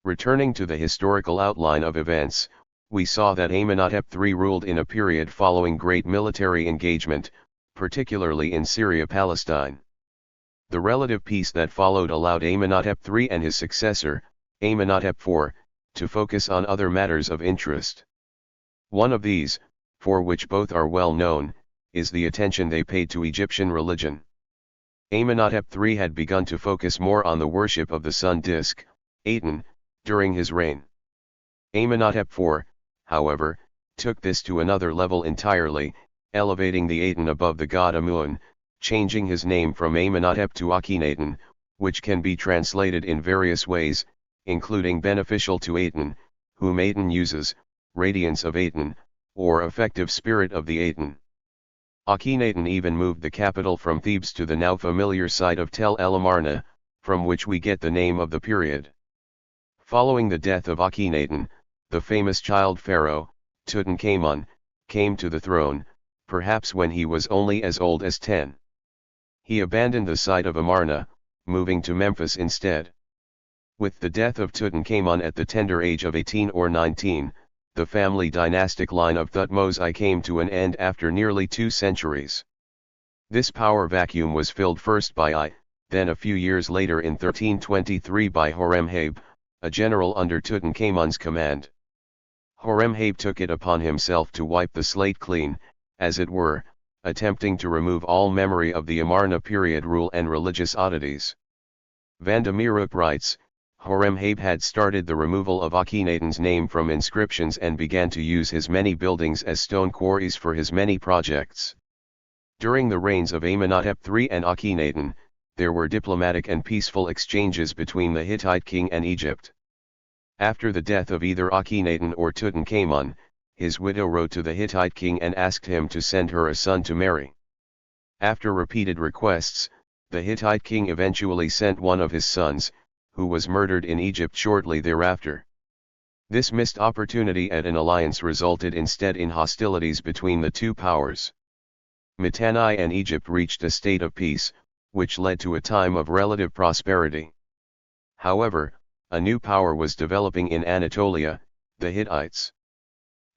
Returning to the historical outline of events, we saw that Amenhotep III ruled in a period following great military engagement, particularly in Syria-Palestine. The relative peace that followed allowed Amenhotep III and his successor, Amenhotep IV, to focus on other matters of interest. One of these, for which both are well known, is the attention they paid to Egyptian religion. Amenhotep III had begun to focus more on the worship of the sun disk, Aten, during his reign. Amenhotep IV, however, took this to another level entirely, elevating the Aten above the god Amun, changing his name from Amenhotep to Akhenaten, which can be translated in various ways, including beneficial to Aten, whom Aten uses, radiance of Aten, or effective spirit of the Aten. Akhenaten even moved the capital from Thebes to the now familiar site of Tel el Amarna, from which we get the name of the period. Following the death of Akhenaten, the famous child pharaoh, Tutankhamun, came to the throne, perhaps when he was only as old as 10. He abandoned the site of Amarna, moving to Memphis instead. With the death of Tutankhamun at the tender age of 18 or 19, the family dynastic line of Thutmose I came to an end after nearly 2 centuries. This power vacuum was filled first by I, then a few years later in 1323 by Horemheb, a general under Tutankhamun's command. Horemheb took it upon himself to wipe the slate clean, as it were, attempting to remove all memory of the Amarna period rule and religious oddities. Van der Meerup writes, Horemheb had started the removal of Akhenaten's name from inscriptions and began to use his many buildings as stone quarries for his many projects. During the reigns of Amenhotep III and Akhenaten, there were diplomatic and peaceful exchanges between the Hittite king and Egypt. After the death of either Akhenaten or Tutankhamun, his widow wrote to the Hittite king and asked him to send her a son to marry. After repeated requests, the Hittite king eventually sent one of his sons, who was murdered in Egypt shortly thereafter. This missed opportunity at an alliance resulted instead in hostilities between the two powers. Mitanni and Egypt reached a state of peace, which led to a time of relative prosperity. However, a new power was developing in Anatolia, the Hittites.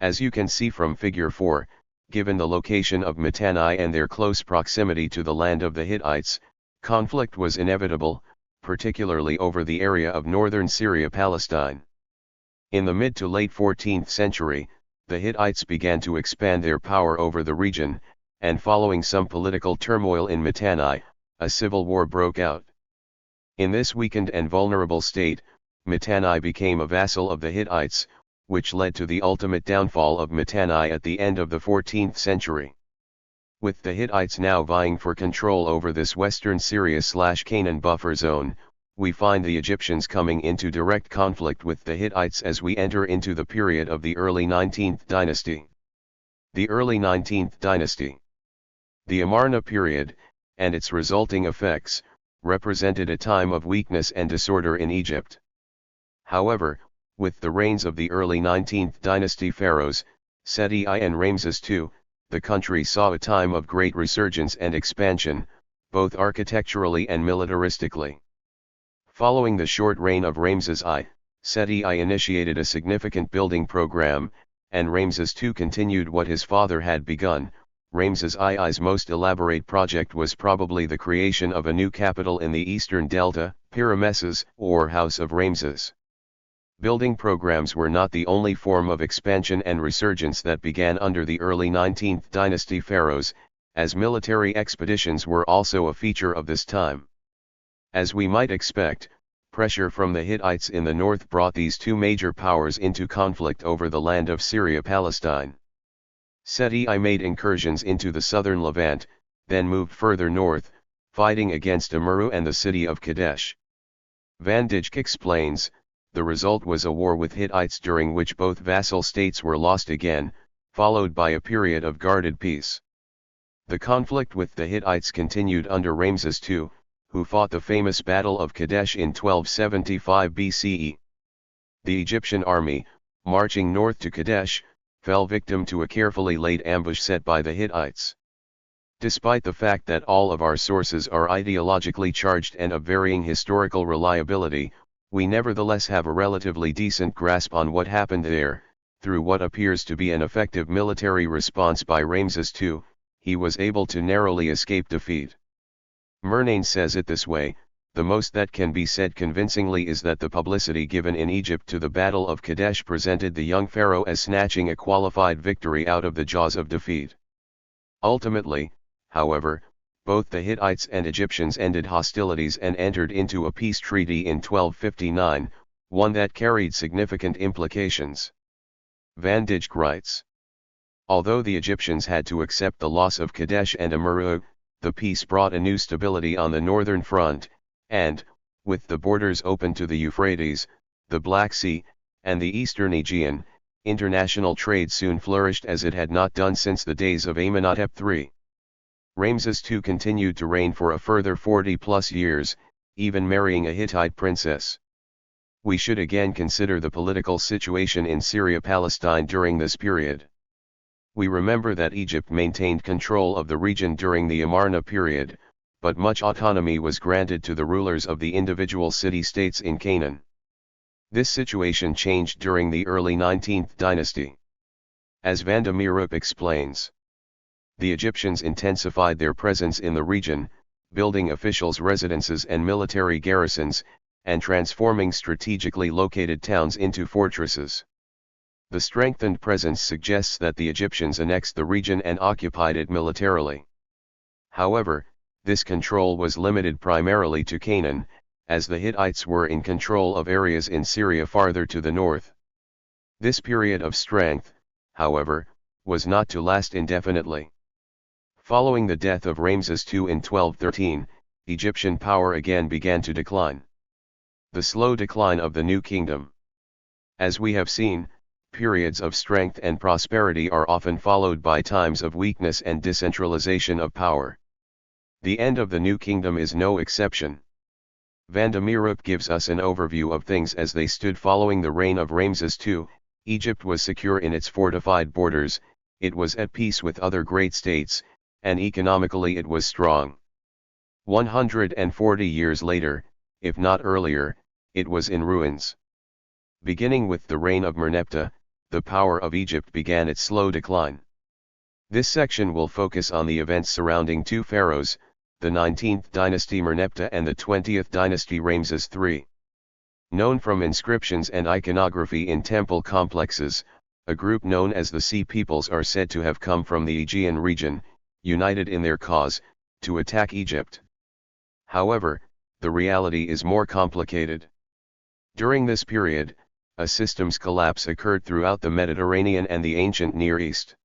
As you can see from figure 4, given the location of Mitanni and their close proximity to the land of the Hittites, conflict was inevitable, particularly over the area of northern Syria-Palestine. In the mid to late 14th century, the Hittites began to expand their power over the region, and following some political turmoil in Mitanni, a civil war broke out. In this weakened and vulnerable state, Mitanni became a vassal of the Hittites, which led to the ultimate downfall of Mitanni at the end of the 14th century. With the Hittites now vying for control over this western Syria/Canaan buffer zone, we find the Egyptians coming into direct conflict with the Hittites as we enter into the period of the early 19th dynasty. The early 19th dynasty. The Amarna period, and its resulting effects, represented a time of weakness and disorder in Egypt. However, with the reigns of the early 19th dynasty pharaohs, Seti I and Ramses II, the country saw a time of great resurgence and expansion, both architecturally and militaristically. Following the short reign of Ramses I, Seti I initiated a significant building program, and Ramses II continued what his father had begun. Ramses II's most elaborate project was probably the creation of a new capital in the eastern delta, Pyrameses, or House of Ramses. Building programs were not the only form of expansion and resurgence that began under the early 19th dynasty pharaohs, as military expeditions were also a feature of this time. As we might expect, pressure from the Hittites in the north brought these two major powers into conflict over the land of Syria-Palestine. Seti I made incursions into the southern Levant, then moved further north, fighting against Amurru and the city of Kadesh. Van Dijk explains, the result was a war with Hittites during which both vassal states were lost again, followed by a period of guarded peace. The conflict with the Hittites continued under Ramses II, who fought the famous Battle of Kadesh in 1275 BCE. The Egyptian army, marching north to Kadesh, fell victim to a carefully laid ambush set by the Hittites. Despite the fact that all of our sources are ideologically charged and of varying historical reliability, we nevertheless have a relatively decent grasp on what happened there. Through what appears to be an effective military response by Ramses II, he was able to narrowly escape defeat. Murnane says it this way: the most that can be said convincingly is that the publicity given in Egypt to the Battle of Kadesh presented the young pharaoh as snatching a qualified victory out of the jaws of defeat. Ultimately, however, both the Hittites and Egyptians ended hostilities and entered into a peace treaty in 1259, one that carried significant implications. Van Dijk writes, although the Egyptians had to accept the loss of Kadesh and Amurru, the peace brought a new stability on the northern front, and, with the borders open to the Euphrates, the Black Sea, and the eastern Aegean, international trade soon flourished as it had not done since the days of Amenhotep III. Ramses II continued to reign for a further 40+ years, even marrying a Hittite princess. We should again consider the political situation in Syria-Palestine during this period. We remember that Egypt maintained control of the region during the Amarna period, but much autonomy was granted to the rulers of the individual city-states in Canaan. This situation changed during the early 19th dynasty. As Van de Meerup explains, the Egyptians intensified their presence in the region, building officials' residences and military garrisons, and transforming strategically located towns into fortresses. The strengthened presence suggests that the Egyptians annexed the region and occupied it militarily. However, this control was limited primarily to Canaan, as the Hittites were in control of areas in Syria farther to the north. This period of strength, however, was not to last indefinitely. Following the death of Ramses II in 1213, Egyptian power again began to decline. The slow decline of the New Kingdom. As we have seen, periods of strength and prosperity are often followed by times of weakness and decentralization of power. The end of the New Kingdom is no exception. Van de Mierook gives us an overview of things as they stood following the reign of Ramses II. Egypt was secure in its fortified borders, it was at peace with other great states, and economically it was strong. 140 years later, if not earlier, it was in ruins. Beginning with the reign of Merneptah, the power of Egypt began its slow decline. This section will focus on the events surrounding two pharaohs, the 19th dynasty Merneptah and the 20th dynasty Ramses III. Known from inscriptions and iconography in temple complexes, a group known as the Sea Peoples are said to have come from the Aegean region, united in their cause, to attack Egypt. However, the reality is more complicated. During this period, a systems collapse occurred throughout the Mediterranean and the ancient Near East.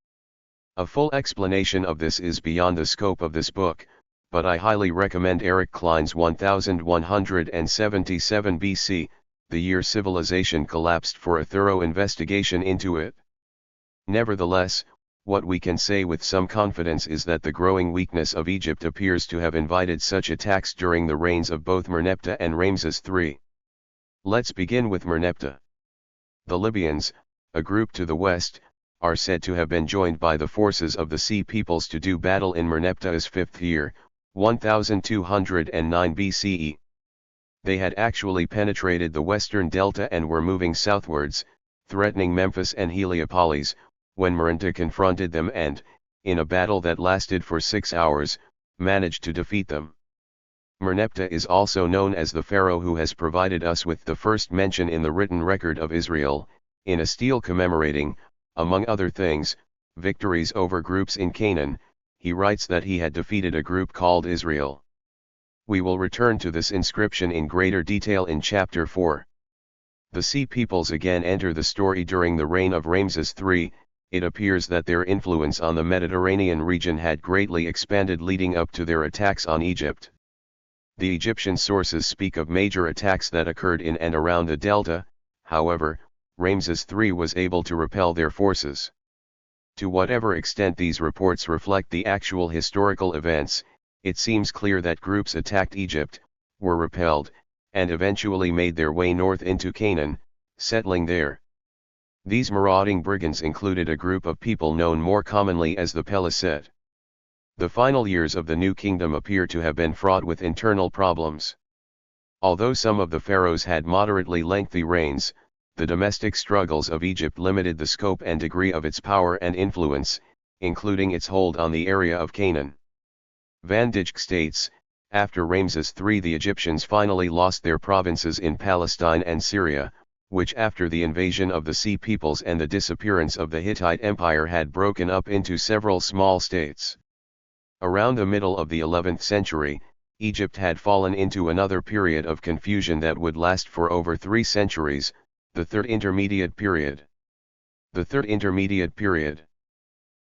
A full explanation of this is beyond the scope of this book, but I highly recommend Eric Klein's 1177 BC, the year civilization collapsed, for a thorough investigation into it. Nevertheless, what we can say with some confidence is that the growing weakness of Egypt appears to have invited such attacks during the reigns of both Merneptah and Ramses III. Let's begin with Merneptah. The Libyans, a group to the west, are said to have been joined by the forces of the Sea Peoples to do battle in Merneptah's fifth year, 1209 BCE. They had actually penetrated the western delta and were moving southwards, threatening Memphis and Heliopolis, when Merneptah confronted them and, in a battle that lasted for 6 hours, managed to defeat them. Merneptah is also known as the pharaoh who has provided us with the first mention in the written record of Israel, in a stele commemorating, among other things, victories over groups in Canaan. He writes that he had defeated a group called Israel. We will return to this inscription in greater detail in chapter 4. The Sea Peoples again enter the story during the reign of Ramses III. It appears that their influence on the Mediterranean region had greatly expanded leading up to their attacks on Egypt. The Egyptian sources speak of major attacks that occurred in and around the delta. However, Ramses III was able to repel their forces. To whatever extent these reports reflect the actual historical events, it seems clear that groups attacked Egypt, were repelled, and eventually made their way north into Canaan, settling there. These marauding brigands included a group of people known more commonly as the Peliset. The final years of the New Kingdom appear to have been fraught with internal problems. Although some of the pharaohs had moderately lengthy reigns, the domestic struggles of Egypt limited the scope and degree of its power and influence, including its hold on the area of Canaan. Van Dijk states, after Ramses III the Egyptians finally lost their provinces in Palestine and Syria, which after the invasion of the Sea Peoples and the disappearance of the Hittite Empire had broken up into several small states. Around the middle of the 11th century, Egypt had fallen into another period of confusion that would last for over 3 centuries, the Third Intermediate Period. The Third Intermediate Period.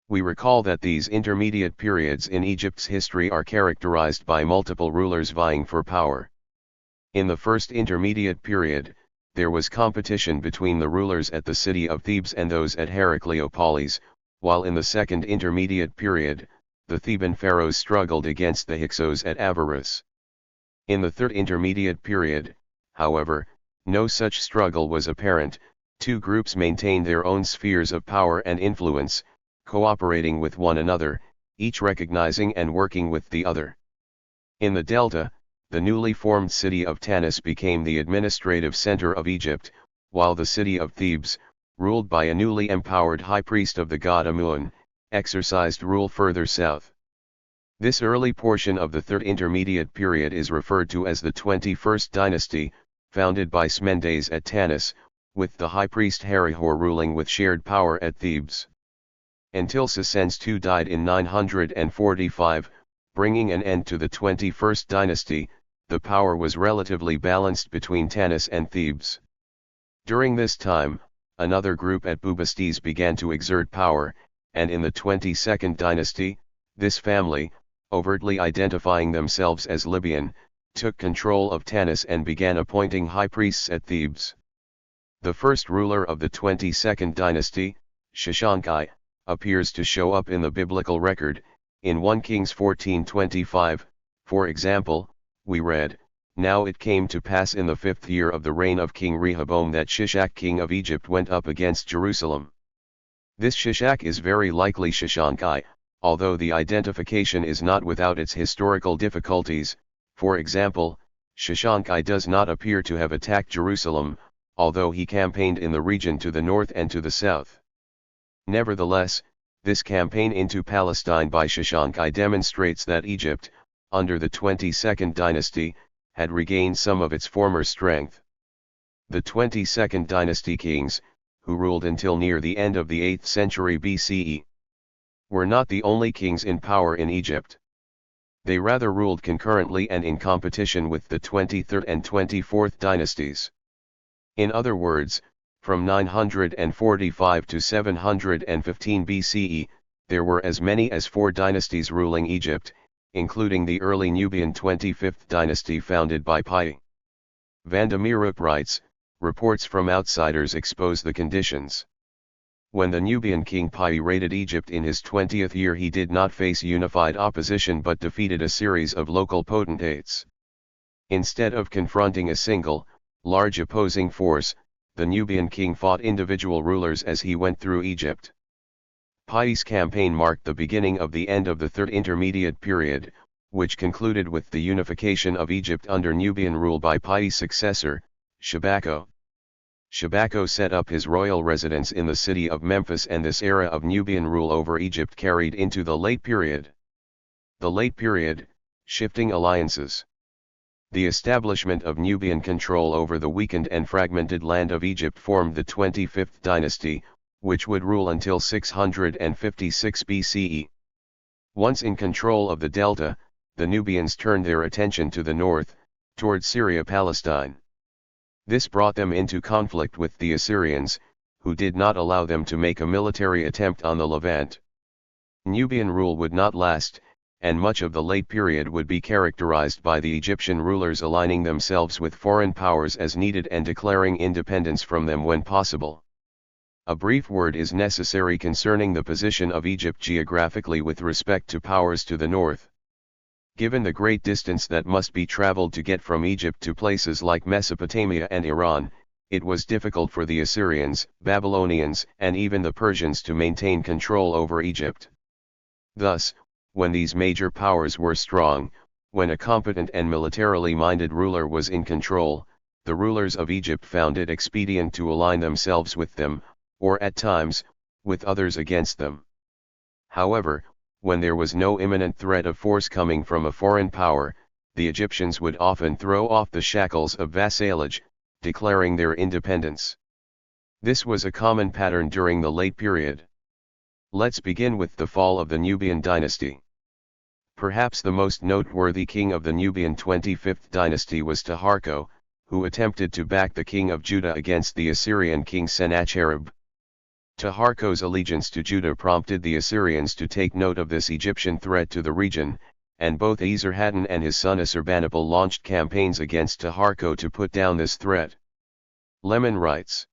We recall that these intermediate periods in Egypt's history are characterized by multiple rulers vying for power. In the First Intermediate Period, there was competition between the rulers at the city of Thebes and those at Heracleopolis, while in the Second Intermediate Period, the Theban pharaohs struggled against the Hyksos at Avaris. In the Third Intermediate Period, however, no such struggle was apparent. Two groups maintained their own spheres of power and influence, cooperating with one another, each recognizing and working with the other. In the Delta, the newly formed city of Tanis became the administrative center of Egypt, while the city of Thebes, ruled by a newly empowered high priest of the god Amun, exercised rule further south. This early portion of the Third Intermediate Period is referred to as the 21st dynasty, founded by Smendes at Tanis, with the high priest Herihor ruling with shared power at Thebes. Until Sesens II died in 945, bringing an end to the 21st dynasty, the power was relatively balanced between Tanis and Thebes. During this time, another group at Bubastis began to exert power, and in the 22nd dynasty, this family, overtly identifying themselves as Libyan, took control of Tanis and began appointing high priests at Thebes. The first ruler of the 22nd dynasty, Shashankai, appears to show up in the biblical record. In 1 Kings 14:25, for example, we read, "Now it came to pass in the 5th year of the reign of King Rehoboam that Shishak king of Egypt went up against Jerusalem." This Shishak is very likely Shashankai, although the identification is not without its historical difficulties. For example, Shashankai does not appear to have attacked Jerusalem, although he campaigned in the region to the north and to the south. Nevertheless, this campaign into Palestine by Shashankai demonstrates that Egypt, under the 22nd dynasty, had regained some of its former strength. The 22nd dynasty kings, who ruled until near the end of the 8th century BCE, were not the only kings in power in Egypt. They rather ruled concurrently and in competition with the 23rd and 24th dynasties. In other words, from 945 to 715 BCE, there were as many as 4 dynasties ruling Egypt, including the early Nubian 25th dynasty founded by Pi. Vandemeerup writes, "Reports from outsiders expose the conditions. When the Nubian king Pi raided Egypt in his 20th year, he did not face unified opposition but defeated a series of local potentates. Instead of confronting a single, large opposing force, the Nubian king fought individual rulers as he went through Egypt. Pi's campaign marked the beginning of the end of the Third Intermediate Period, which concluded with the unification of Egypt under Nubian rule by Pi's successor, Shabako. Shabako set up his royal residence in the city of Memphis, and this era of Nubian rule over Egypt carried into the Late Period. The Late Period, shifting alliances. The establishment of Nubian control over the weakened and fragmented land of Egypt formed the 25th dynasty, which would rule until 656 BCE. Once in control of the delta, the Nubians turned their attention to the north, toward Syria-Palestine. This brought them into conflict with the Assyrians, who did not allow them to make a military attempt on the Levant. Nubian rule would not last, and much of the Late Period would be characterized by the Egyptian rulers aligning themselves with foreign powers as needed and declaring independence from them when possible. A brief word is necessary concerning the position of Egypt geographically with respect to powers to the north. Given the great distance that must be traveled to get from Egypt to places like Mesopotamia and Iran, it was difficult for the Assyrians, Babylonians, and even the Persians to maintain control over Egypt. Thus, when these major powers were strong, when a competent and militarily minded ruler was in control, the rulers of Egypt found it expedient to align themselves with them, or at times, with others against them. However, when there was no imminent threat of force coming from a foreign power, the Egyptians would often throw off the shackles of vassalage, declaring their independence. This was a common pattern during the Late Period. Let's begin with the fall of the Nubian dynasty. Perhaps the most noteworthy king of the Nubian 25th dynasty was Taharko, who attempted to back the king of Judah against the Assyrian king Sennacherib. Taharko's allegiance to Judah prompted the Assyrians to take note of this Egyptian threat to the region, and both Esarhaddon and his son Assurbanipal launched campaigns against Taharko to put down this threat. Lemon writes,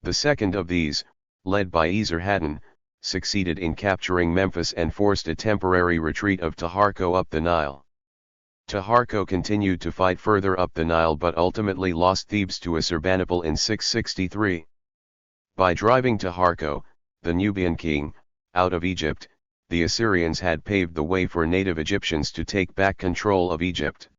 "The second of these, led by Esarhaddon, succeeded in capturing Memphis and forced a temporary retreat of Taharko up the Nile. Taharko continued to fight further up the Nile but ultimately lost Thebes to Assurbanipal in 663. By driving Taharko, the Nubian king, out of Egypt, the Assyrians had paved the way for native Egyptians to take back control of Egypt.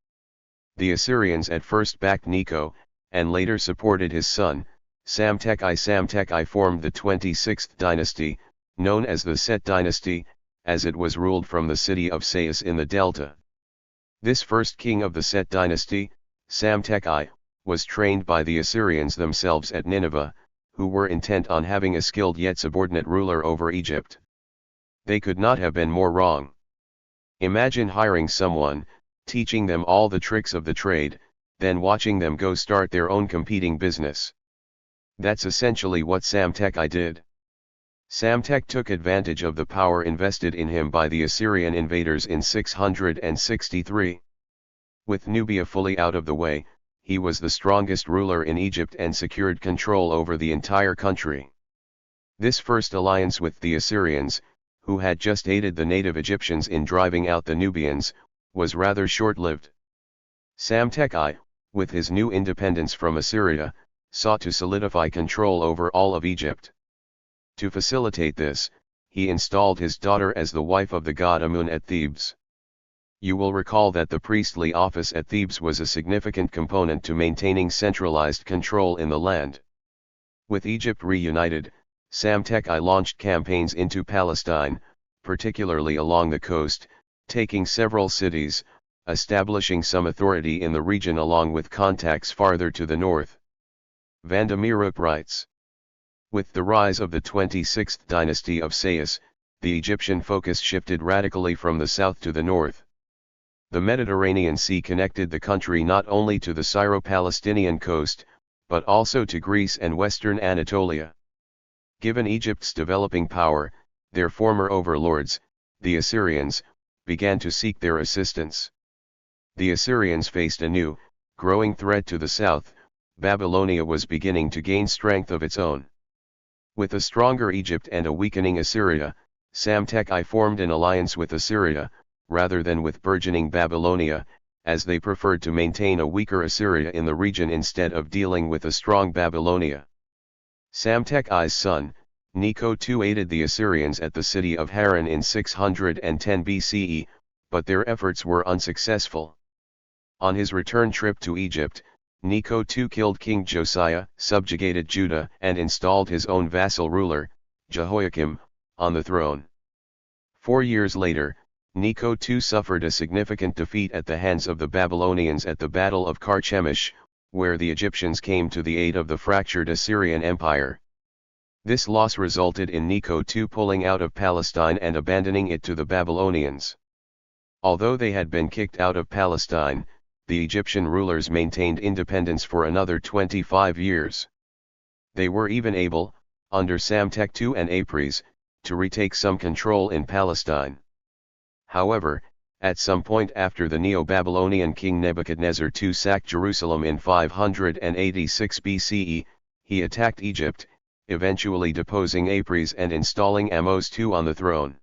The Assyrians at first backed Necho, and later supported his son, Samtekai. Samtekai formed the 26th dynasty, known as the Set dynasty, as it was ruled from the city of Sais in the Delta. This first king of the Set dynasty, Samtekai, was trained by the Assyrians themselves at Nineveh, who were intent on having a skilled yet subordinate ruler over Egypt. They could not have been more wrong. Imagine hiring someone, teaching them all the tricks of the trade, then watching them go start their own competing business. That's essentially what Psamtik did. Psamtik took advantage of the power invested in him by the Assyrian invaders in 663. With Nubia fully out of the way, he was the strongest ruler in Egypt and secured control over the entire country. This first alliance with the Assyrians, who had just aided the native Egyptians in driving out the Nubians, was rather short-lived. Psamtik, with his new independence from Assyria, sought to solidify control over all of Egypt. To facilitate this, he installed his daughter as the wife of the god Amun at Thebes. You will recall that the priestly office at Thebes was a significant component to maintaining centralized control in the land. With Egypt reunited, Psamtik launched campaigns into Palestine, particularly along the coast, taking several cities, establishing some authority in the region along with contacts farther to the north. Vandamiruk writes, with the rise of the 26th dynasty of Sais, the Egyptian focus shifted radically from the south to the north. The Mediterranean Sea connected the country not only to the Syro-Palestinian coast, but also to Greece and western Anatolia. Given Egypt's developing power, their former overlords, the Assyrians, began to seek their assistance. The Assyrians faced a new, growing threat to the south. Babylonia was beginning to gain strength of its own. With a stronger Egypt and a weakening Assyria, Psamtik formed an alliance with Assyria, rather than with burgeoning Babylonia, as they preferred to maintain a weaker Assyria in the region instead of dealing with a strong Babylonia. Psamtik's son, Necho II aided the Assyrians at the city of Haran in 610 BCE, but their efforts were unsuccessful. On his return trip to Egypt, Necho II killed King Josiah, subjugated Judah and installed his own vassal ruler, Jehoiakim, on the throne. 4 years later, Necho II suffered a significant defeat at the hands of the Babylonians at the Battle of Carchemish, where the Egyptians came to the aid of the fractured Assyrian Empire. This loss resulted in Necho II pulling out of Palestine and abandoning it to the Babylonians. Although they had been kicked out of Palestine, the Egyptian rulers maintained independence for another 25 years. They were even able, under Psamtik II and Apries, to retake some control in Palestine. However, at some point after the Neo-Babylonian king Nebuchadnezzar II sacked Jerusalem in 586 BCE, he attacked Egypt, eventually deposing Apries and installing Ahmose II on the throne.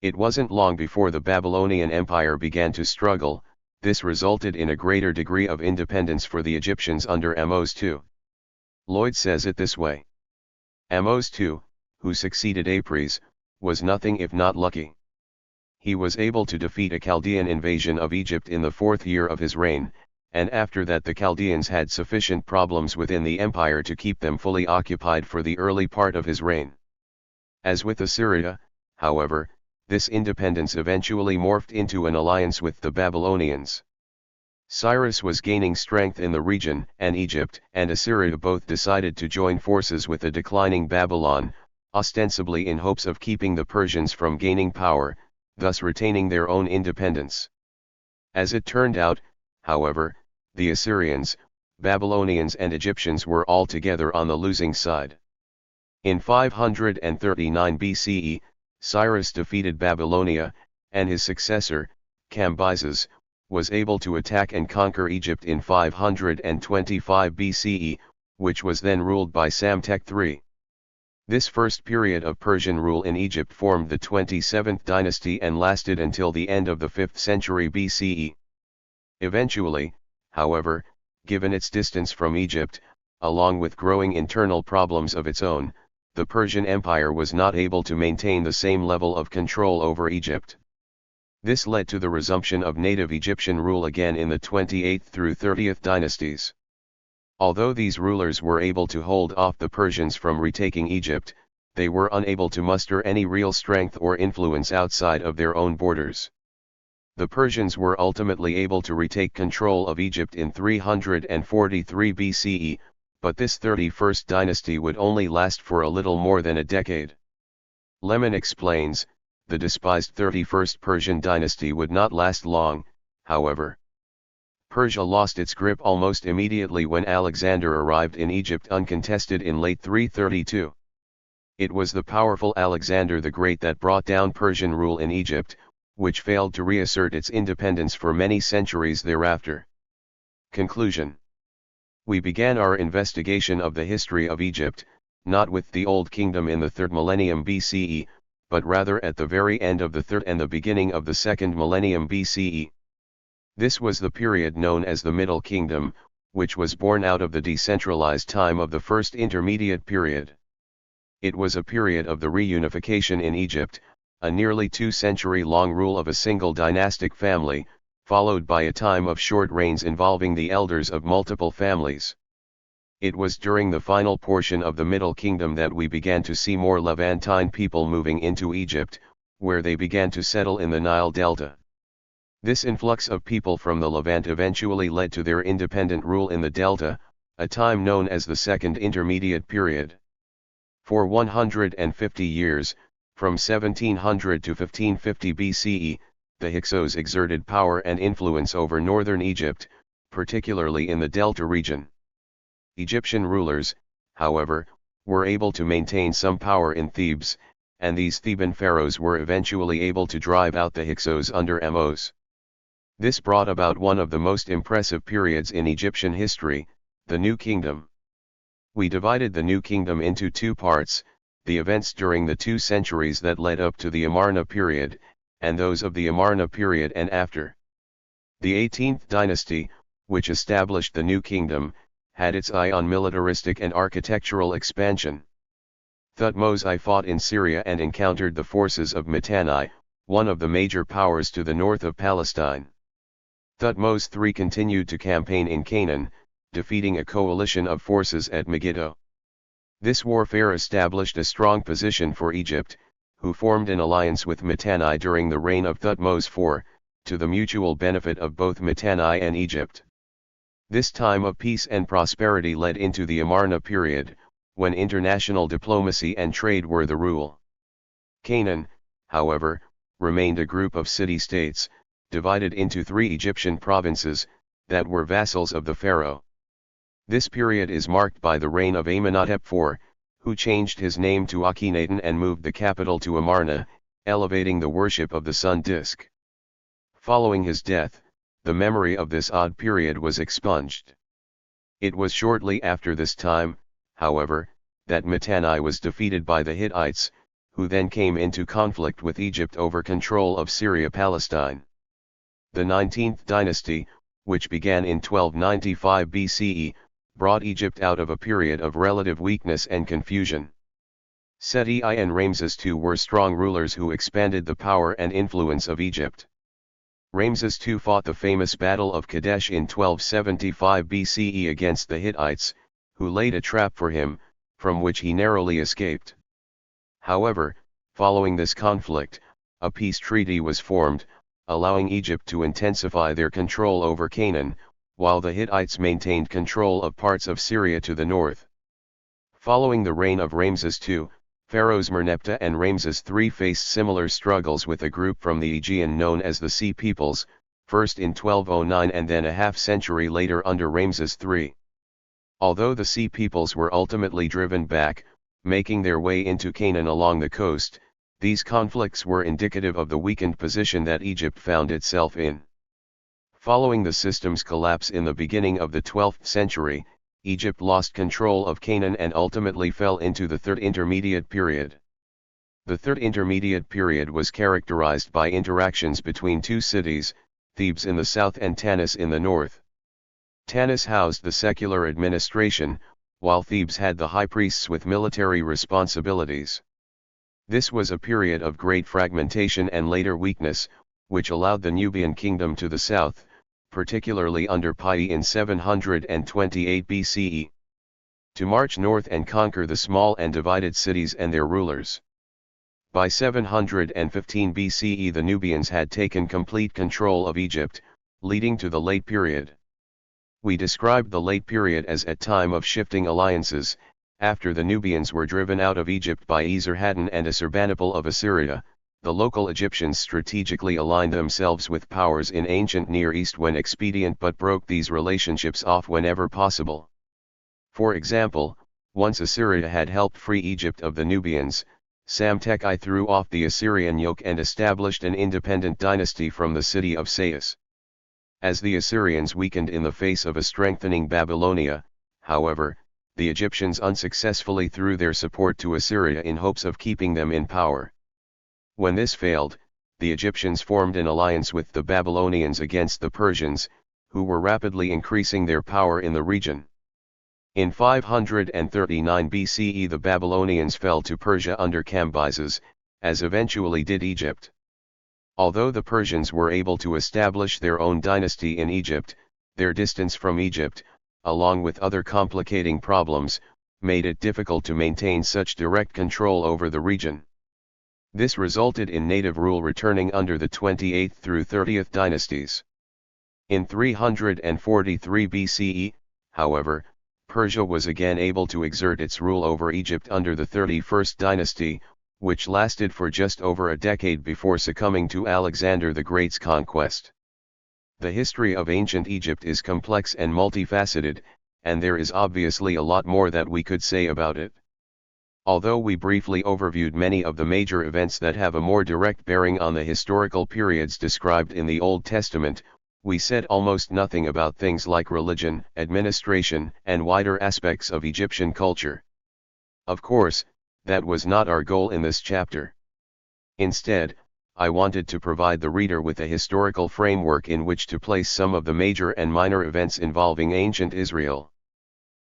It wasn't long before the Babylonian Empire began to struggle. This resulted in a greater degree of independence for the Egyptians under Ahmose II. Lloyd says it this way. Ahmose II, who succeeded Apries, was nothing if not lucky. He was able to defeat a Chaldean invasion of Egypt in the 4th year of his reign, and after that the Chaldeans had sufficient problems within the empire to keep them fully occupied for the early part of his reign. As with Assyria, however, this independence eventually morphed into an alliance with the Babylonians. Cyrus was gaining strength in the region, and Egypt and Assyria both decided to join forces with a declining Babylon, ostensibly in hopes of keeping the Persians from gaining power, thus retaining their own independence. As it turned out, however, the Assyrians, Babylonians and Egyptians were all together on the losing side. In 539 BCE, Cyrus defeated Babylonia, and his successor, Cambyses, was able to attack and conquer Egypt in 525 BCE, which was then ruled by Psamtik III. This first period of Persian rule in Egypt formed the 27th dynasty and lasted until the end of the 5th century BCE. Eventually, however, given its distance from Egypt, along with growing internal problems of its own, the Persian Empire was not able to maintain the same level of control over Egypt. This led to the resumption of native Egyptian rule again in the 28th through 30th dynasties. Although these rulers were able to hold off the Persians from retaking Egypt, they were unable to muster any real strength or influence outside of their own borders. The Persians were ultimately able to retake control of Egypt in 343 BCE, but this 31st dynasty would only last for a little more than a decade. Lemon explains, the despised 31st Persian dynasty would not last long, however. Persia lost its grip almost immediately when Alexander arrived in Egypt uncontested in late 332. It was the powerful Alexander the Great that brought down Persian rule in Egypt, which failed to reassert its independence for many centuries thereafter. Conclusion. We began our investigation of the history of Egypt, not with the Old Kingdom in the 3rd millennium BCE, but rather at the very end of the 3rd and the beginning of the 2nd millennium BCE. This was the period known as the Middle Kingdom, which was born out of the decentralized time of the First Intermediate Period. It was a period of the reunification in Egypt, a nearly 2-century-long rule of a single dynastic family, followed by a time of short reigns involving the elders of multiple families. It was during the final portion of the Middle Kingdom that we began to see more Levantine people moving into Egypt, where they began to settle in the Nile Delta. This influx of people from the Levant eventually led to their independent rule in the Delta, a time known as the Second Intermediate Period. For 150 years, from 1700 to 1550 BCE, the Hyksos exerted power and influence over northern Egypt, particularly in the Delta region. Egyptian rulers, however, were able to maintain some power in Thebes, and these Theban pharaohs were eventually able to drive out the Hyksos under Ahmose. This brought about one of the most impressive periods in Egyptian history, the New Kingdom. We divided the New Kingdom into two parts, the events during the 2 centuries that led up to the Amarna period, and those of the Amarna period and after. The 18th dynasty, which established the New Kingdom, had its eye on militaristic and architectural expansion. Thutmose I fought in Syria and encountered the forces of Mitanni, one of the major powers to the north of Palestine. Thutmose III continued to campaign in Canaan, defeating a coalition of forces at Megiddo. This warfare established a strong position for Egypt, who formed an alliance with Mitanni during the reign of Thutmose IV, to the mutual benefit of both Mitanni and Egypt. This time of peace and prosperity led into the Amarna period, when international diplomacy and trade were the rule. Canaan, however, remained a group of city-states, divided into 3 Egyptian provinces, that were vassals of the pharaoh. This period is marked by the reign of Amenhotep IV, who changed his name to Akhenaten and moved the capital to Amarna, elevating the worship of the sun disk. Following his death, the memory of this odd period was expunged. It was shortly after this time, however, that Mitanni was defeated by the Hittites, who then came into conflict with Egypt over control of Syria-Palestine. The 19th dynasty, which began in 1295 BCE, brought Egypt out of a period of relative weakness and confusion. Seti I and Ramses II were strong rulers who expanded the power and influence of Egypt. Ramses II fought the famous Battle of Kadesh in 1275 BCE against the Hittites, who laid a trap for him, from which he narrowly escaped. However, following this conflict, a peace treaty was formed, allowing Egypt to intensify their control over Canaan, while the Hittites maintained control of parts of Syria to the north. Following the reign of Ramses II, pharaohs Merneptah and Ramses III faced similar struggles with a group from the Aegean known as the Sea Peoples, first in 1209 and then a half-century later under Ramses III. Although the Sea Peoples were ultimately driven back, making their way into Canaan along the coast, these conflicts were indicative of the weakened position that Egypt found itself in. Following the system's collapse in the beginning of the 12th century, Egypt lost control of Canaan and ultimately fell into the Third Intermediate Period. The Third Intermediate Period was characterized by interactions between 2 cities, Thebes in the south and Tanis in the north. Tanis housed the secular administration, while Thebes had the high priests with military responsibilities. This was a period of great fragmentation and later weakness, which allowed the Nubian kingdom to the south, particularly under Pi in 728 BCE, to march north and conquer the small and divided cities and their rulers. By 715 BCE the Nubians had taken complete control of Egypt, leading to the Late Period. We described the Late Period as a time of shifting alliances, after the Nubians were driven out of Egypt by Esarhaddon and Assurbanipal of Assyria, the local Egyptians strategically aligned themselves with powers in ancient Near East when expedient but broke these relationships off whenever possible. For example, once Assyria had helped free Egypt of the Nubians, Psamtik threw off the Assyrian yoke and established an independent dynasty from the city of Sais. As the Assyrians weakened in the face of a strengthening Babylonia, however, the Egyptians unsuccessfully threw their support to Assyria in hopes of keeping them in power. When this failed, the Egyptians formed an alliance with the Babylonians against the Persians, who were rapidly increasing their power in the region. In 539 BCE the Babylonians fell to Persia under Cambyses, as eventually did Egypt. Although the Persians were able to establish their own dynasty in Egypt, their distance from Egypt, along with other complicating problems, made it difficult to maintain such direct control over the region. This resulted in native rule returning under the 28th through 30th dynasties. In 343 BCE, however, Persia was again able to exert its rule over Egypt under the 31st dynasty, which lasted for just over a decade before succumbing to Alexander the Great's conquest. The history of ancient Egypt is complex and multifaceted, and there is obviously a lot more that we could say about it. Although we briefly overviewed many of the major events that have a more direct bearing on the historical periods described in the Old Testament, we said almost nothing about things like religion, administration, and wider aspects of Egyptian culture. Of course, that was not our goal in this chapter. Instead, I wanted to provide the reader with a historical framework in which to place some of the major and minor events involving ancient Israel.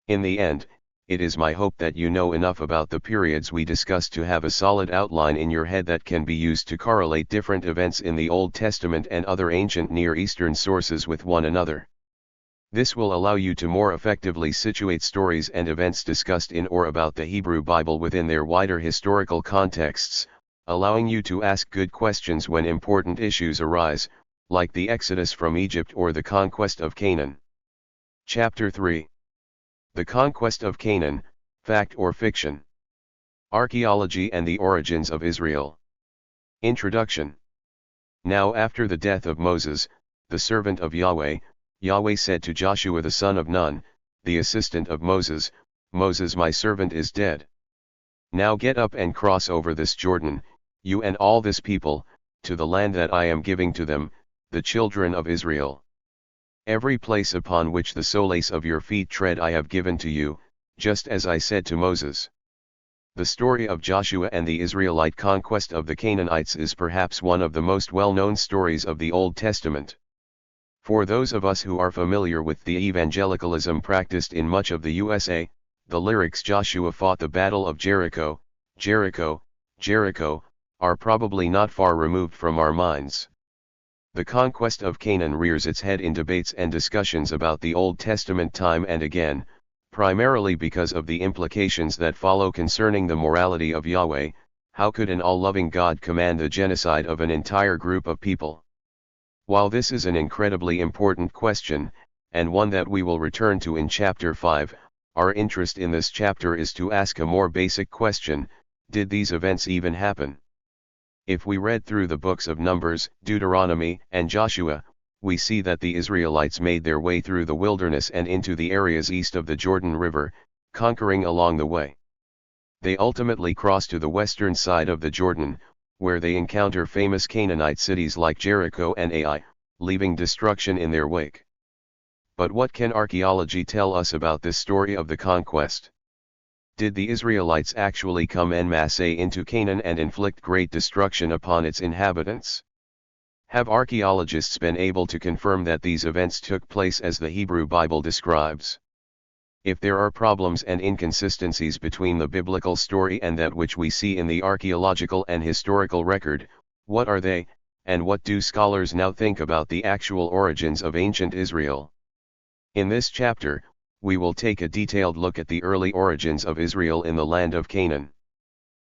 In the end, it is my hope that you know enough about the periods we discussed to have a solid outline in your head that can be used to correlate different events in the Old Testament and other ancient Near Eastern sources with one another. This will allow you to more effectively situate stories and events discussed in or about the Hebrew Bible within their wider historical contexts, allowing you to ask good questions when important issues arise, like the Exodus from Egypt or the conquest of Canaan. Chapter 3. The Conquest of Canaan, Fact or Fiction? Archaeology and the Origins of Israel. Introduction. Now after the death of Moses, the servant of Yahweh, Yahweh said to Joshua the son of Nun, the assistant of Moses, Moses my servant is dead. Now get up and cross over this Jordan, you and all this people, to the land that I am giving to them, the children of Israel. Every place upon which the soles of your feet tread I have given to you, just as I said to Moses. The story of Joshua and the Israelite conquest of the Canaanites is perhaps one of the most well-known stories of the Old Testament. For those of us who are familiar with the evangelicalism practiced in much of the USA, the lyrics Joshua fought the Battle of Jericho, Jericho, Jericho, are probably not far removed from our minds. The conquest of Canaan rears its head in debates and discussions about the Old Testament time and again, primarily because of the implications that follow concerning the morality of Yahweh. How could an all-loving God command the genocide of an entire group of people? While this is an incredibly important question, and one that we will return to in Chapter 5, our interest in this chapter is to ask a more basic question: did these events even happen? If we read through the books of Numbers, Deuteronomy, and Joshua, we see that the Israelites made their way through the wilderness and into the areas east of the Jordan River, conquering along the way. They ultimately cross to the western side of the Jordan, where they encounter famous Canaanite cities like Jericho and Ai, leaving destruction in their wake. But what can archaeology tell us about this story of the conquest? Did the Israelites actually come en masse into Canaan and inflict great destruction upon its inhabitants? Have archaeologists been able to confirm that these events took place as the Hebrew Bible describes? If there are problems and inconsistencies between the biblical story and that which we see in the archaeological and historical record, what are they, and what do scholars now think about the actual origins of ancient Israel? In this chapter, we will take a detailed look at the early origins of Israel in the land of Canaan.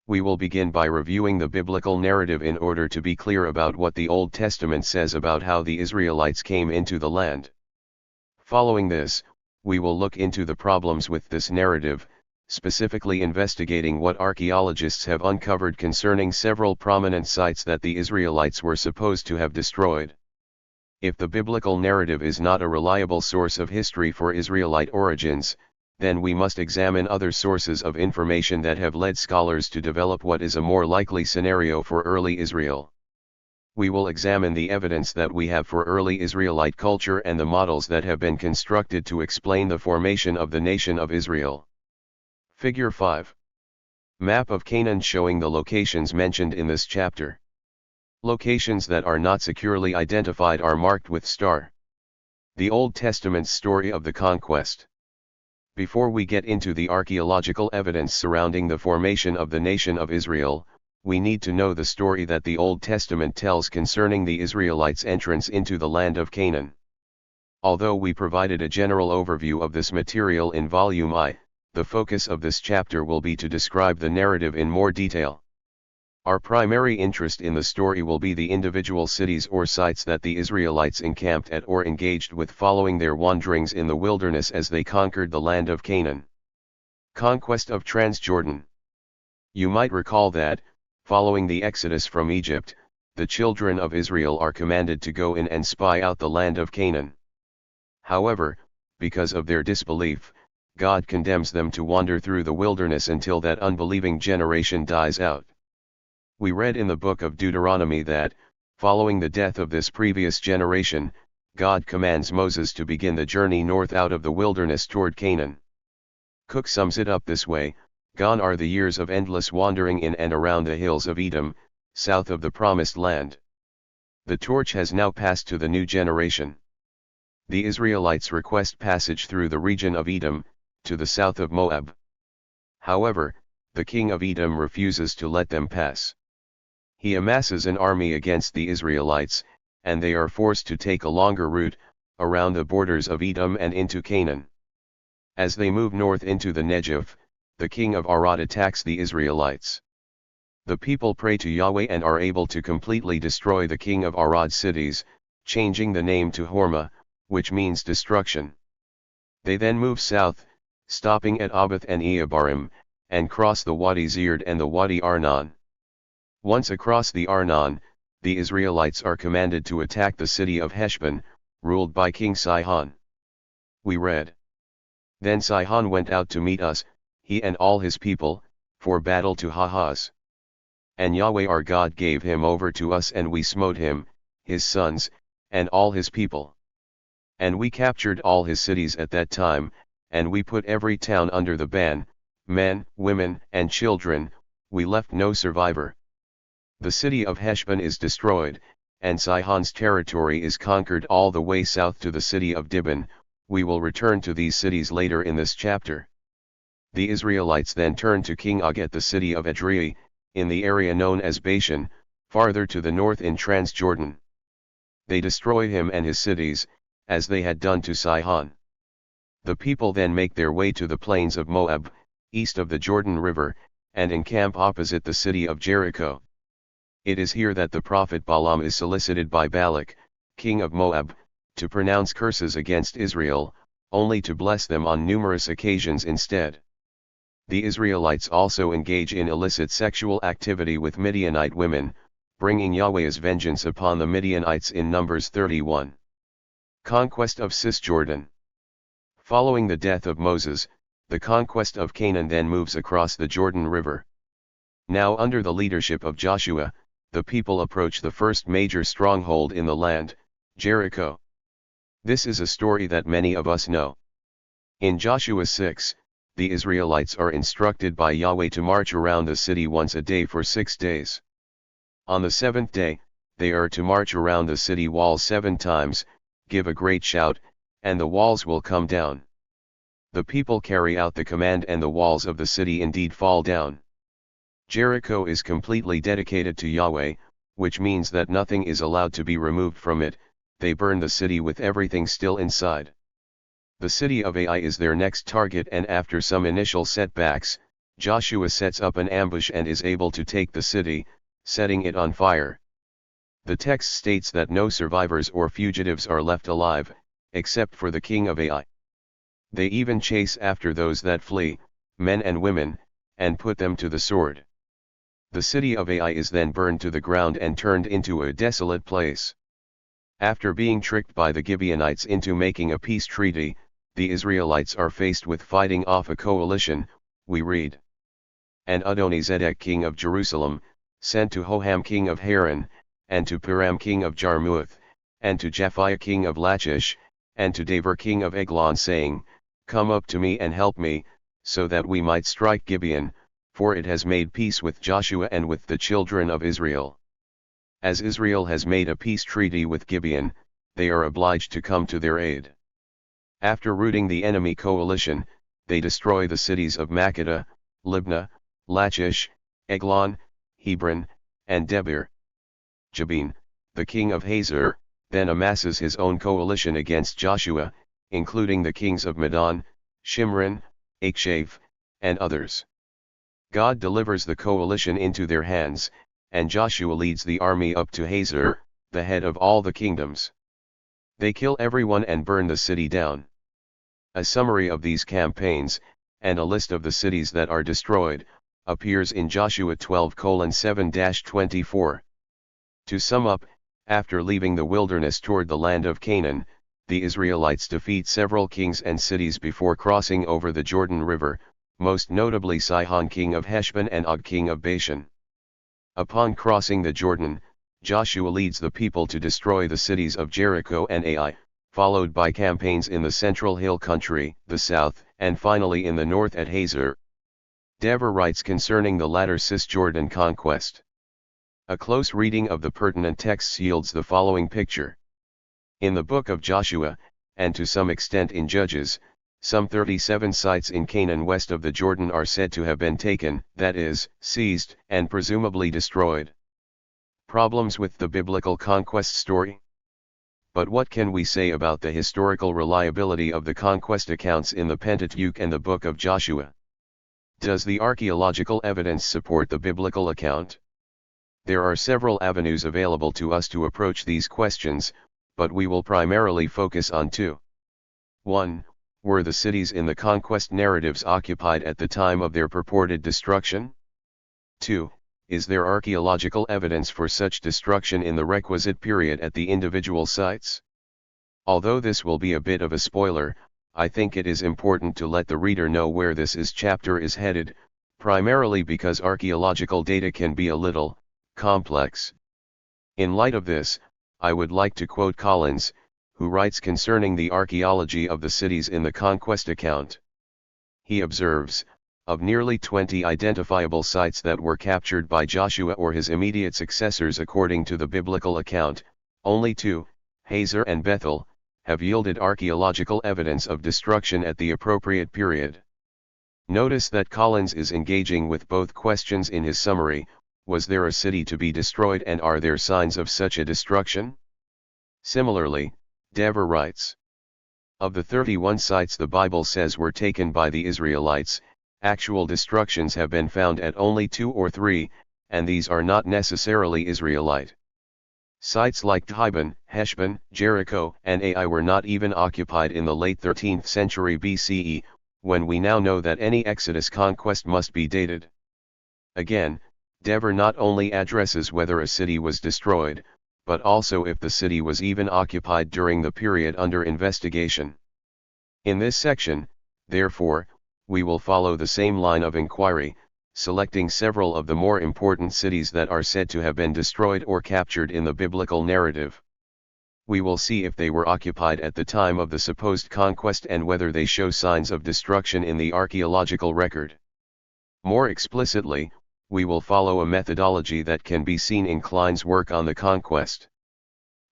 We will begin by reviewing the biblical narrative in order to be clear about what the Old Testament says about how the Israelites came into the land. Following this, we will look into the problems with this narrative, specifically investigating what archaeologists have uncovered concerning several prominent sites that the Israelites were supposed to have destroyed. If the biblical narrative is not a reliable source of history for Israelite origins, then we must examine other sources of information that have led scholars to develop what is a more likely scenario for early Israel. We will examine the evidence that we have for early Israelite culture and the models that have been constructed to explain the formation of the nation of Israel. Figure 5. Map of Canaan showing the locations mentioned in this chapter. Locations that are not securely identified are marked with star. The Old Testament's story of the conquest. Before we get into the archaeological evidence surrounding the formation of the nation of Israel, we need to know the story that the Old Testament tells concerning the Israelites' entrance into the land of Canaan. Although we provided a general overview of this material in Volume I, the focus of this chapter will be to describe the narrative in more detail. Our primary interest in the story will be the individual cities or sites that the Israelites encamped at or engaged with following their wanderings in the wilderness as they conquered the land of Canaan. Conquest of Transjordan. You might recall that, following the exodus from Egypt, the children of Israel are commanded to go in and spy out the land of Canaan. However, because of their disbelief, God condemns them to wander through the wilderness until that unbelieving generation dies out. We read in the book of Deuteronomy that, following the death of this previous generation, God commands Moses to begin the journey north out of the wilderness toward Canaan. Cook sums it up this way: "Gone are the years of endless wandering in and around the hills of Edom, south of the promised land. The torch has now passed to the new generation." The Israelites request passage through the region of Edom, to the south of Moab. However, the king of Edom refuses to let them pass. He amasses an army against the Israelites, and they are forced to take a longer route, around the borders of Edom and into Canaan. As they move north into the Negev, the king of Arad attacks the Israelites. The people pray to Yahweh and are able to completely destroy the king of Arad's cities, changing the name to Hormah, which means destruction. They then move south, stopping at Abath and Eabarim, and cross the Wadi Zered and the Wadi Arnon. Once across the Arnon, the Israelites are commanded to attack the city of Heshbon, ruled by King Sihon. We read, "Then Sihon went out to meet us, he and all his people, for battle to Hahaz. And Yahweh our God gave him over to us, and we smote him, his sons, and all his people. And we captured all his cities at that time, and we put every town under the ban, men, women, and children, we left no survivor. The city of Heshbon is destroyed, and Sihon's territory is conquered all the way south to the city of Dibon." We will return to these cities later in this chapter. The Israelites then turn to King Og at the city of Edrei, in the area known as Bashan, farther to the north in Transjordan. They destroy him and his cities, as they had done to Sihon. The people then make their way to the plains of Moab, east of the Jordan River, and encamp opposite the city of Jericho. It is here that the prophet Balaam is solicited by Balak, king of Moab, to pronounce curses against Israel, only to bless them on numerous occasions instead. The Israelites also engage in illicit sexual activity with Midianite women, bringing Yahweh's vengeance upon the Midianites in Numbers 31. Conquest of Cisjordan. Following the death of Moses, the conquest of Canaan then moves across the Jordan River. Now under the leadership of Joshua, the people approach the first major stronghold in the land, Jericho. This is a story that many of us know. In Joshua 6, the Israelites are instructed by Yahweh to march around the city once a day for 6 days. On the seventh day, they are to march around the city walls 7 times, give a great shout, and the walls will come down. The people carry out the command and the walls of the city indeed fall down. Jericho is completely dedicated to Yahweh, which means that nothing is allowed to be removed from it. They burn the city with everything still inside. The city of Ai is their next target, and after some initial setbacks, Joshua sets up an ambush and is able to take the city, setting it on fire. The text states that no survivors or fugitives are left alive, except for the king of Ai. They even chase after those that flee, men and women, and put them to the sword. The city of Ai is then burned to the ground and turned into a desolate place. After being tricked by the Gibeonites into making a peace treaty, the Israelites are faced with fighting off a coalition, we read. And Adonizedek king of Jerusalem, sent to Hoham king of Haran, and to Piram king of Jarmuth, and to Japhiah king of Lachish, and to Daver king of Eglon, saying, Come up to me and help me, so that we might strike Gibeon, for it has made peace with Joshua and with the children of Israel. As Israel has made a peace treaty with Gibeon, they are obliged to come to their aid. After routing the enemy coalition, they destroy the cities of Makkedah, Libnah, Lachish, Eglon, Hebron, and Debir. Jabin, the king of Hazor, then amasses his own coalition against Joshua, including the kings of Medan, Shimron, Akshaph, and others. God delivers the coalition into their hands, and Joshua leads the army up to Hazor, the head of all the kingdoms. They kill everyone and burn the city down. A summary of these campaigns, and a list of the cities that are destroyed, appears in Joshua 12:7-24. To sum up, after leaving the wilderness toward the land of Canaan, the Israelites defeat several kings and cities before crossing over the Jordan River, most notably Sihon king of Heshbon and Og king of Bashan. Upon crossing the Jordan, Joshua leads the people to destroy the cities of Jericho and Ai, followed by campaigns in the central hill country, the south, and finally in the north at Hazor. Dever writes concerning the latter Cisjordan conquest. A close reading of the pertinent texts yields the following picture. In the book of Joshua, and to some extent in Judges, some 37 sites in Canaan west of the Jordan are said to have been taken, that is, seized, and presumably destroyed. Problems with the biblical conquest story? But what can we say about the historical reliability of the conquest accounts in the Pentateuch and the book of Joshua? Does the archaeological evidence support the biblical account? There are several avenues available to us to approach these questions, but we will primarily focus on two. 1. Were the cities in the conquest narratives occupied at the time of their purported destruction? 2. Is there archaeological evidence for such destruction in the requisite period at the individual sites? Although this will be a bit of a spoiler, I think it is important to let the reader know where this chapter is headed, primarily because archaeological data can be a little complex. In light of this, I would like to quote Collins, who writes concerning the archaeology of the cities in the conquest account. He observes, of nearly 20 identifiable sites that were captured by Joshua or his immediate successors according to the biblical account, only 2, Hazor and Bethel, have yielded archaeological evidence of destruction at the appropriate period. Notice that Collins is engaging with both questions in his summary: was there a city to be destroyed and are there signs of such a destruction? Similarly, Dever writes, of the 31 sites the Bible says were taken by the Israelites, actual destructions have been found at only 2 or 3, and these are not necessarily Israelite. Sites like Dibon, Heshbon, Jericho, and Ai were not even occupied in the late 13th century BCE, when we now know that any Exodus conquest must be dated. Again, Dever not only addresses whether a city was destroyed, but also if the city was even occupied during the period under investigation. In this section, therefore, we will follow the same line of inquiry, selecting several of the more important cities that are said to have been destroyed or captured in the biblical narrative. We will see if they were occupied at the time of the supposed conquest and whether they show signs of destruction in the archaeological record. More explicitly, we will follow a methodology that can be seen in Klein's work on the conquest.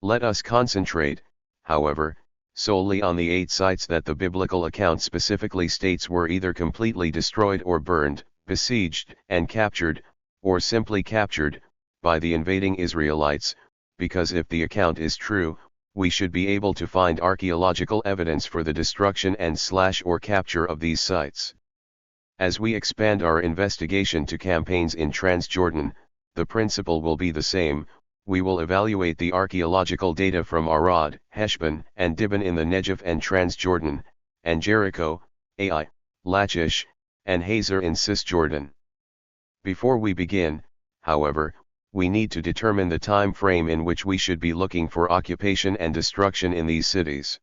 Let us concentrate, however, solely on the 8 sites that the biblical account specifically states were either completely destroyed or burned, besieged and captured, or simply captured, by the invading Israelites, because if the account is true, we should be able to find archaeological evidence for the destruction and/or capture of these sites. As we expand our investigation to campaigns in Transjordan, the principle will be the same. We will evaluate the archaeological data from Arad, Heshbon, and Dibon in the Negev and Transjordan, and Jericho, Ai, Lachish, and Hazor in Cisjordan. Before we begin, however, we need to determine the time frame in which we should be looking for occupation and destruction in these cities.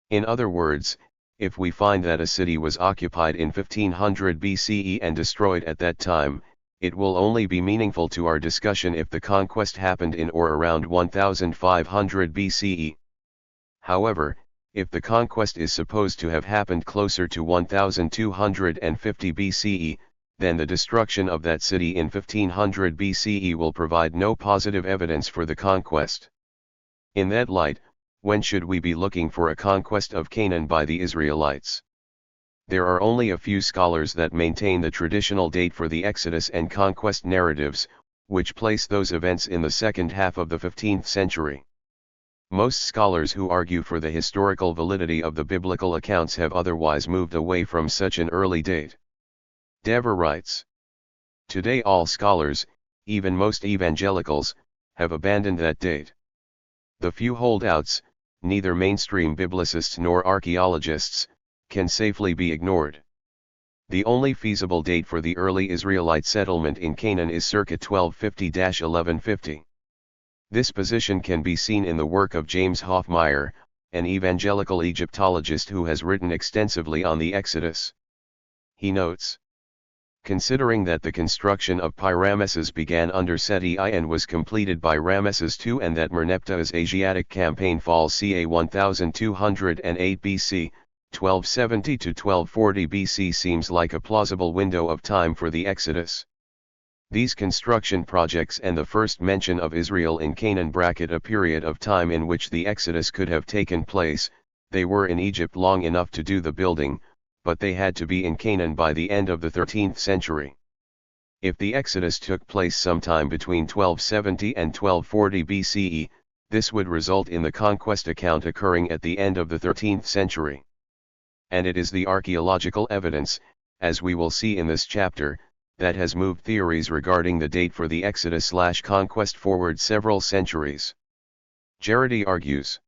In other words, if we find that a city was occupied in 1500 BCE and destroyed at that time, it will only be meaningful to our discussion if the conquest happened in or around 1500 BCE. However, if the conquest is supposed to have happened closer to 1250 BCE, then the destruction of that city in 1500 BCE will provide no positive evidence for the conquest. In that light, when should we be looking for a conquest of Canaan by the Israelites? There are only a few scholars that maintain the traditional date for the Exodus and conquest narratives, which place those events in the second half of the 15th century. Most scholars who argue for the historical validity of the biblical accounts have otherwise moved away from such an early date. Dever writes, "Today all scholars, even most evangelicals, have abandoned that date. The few holdouts, neither mainstream biblicists nor archaeologists, can safely be ignored. The only feasible date for the early Israelite settlement in Canaan is circa 1250–1150. This position can be seen in the work of James Hoffmeyer, an evangelical Egyptologist who has written extensively on the Exodus. He notes, considering that the construction of Pi-Ramesses began under Seti I and was completed by Ramesses II, and that Merneptah's Asiatic campaign falls ca 1208 BC, 1270 to 1240 BC seems like a plausible window of time for the Exodus. These construction projects and the first mention of Israel in Canaan bracket a period of time in which the Exodus could have taken place. They were in Egypt long enough to do the building, but they had to be in Canaan by the end of the 13th century. If the Exodus took place sometime between 1270 and 1240 BCE, this would result in the conquest account occurring at the end of the 13th century. And it is the archaeological evidence, as we will see in this chapter, that has moved theories regarding the date for the Exodus/conquest forward several centuries. Jarity argues,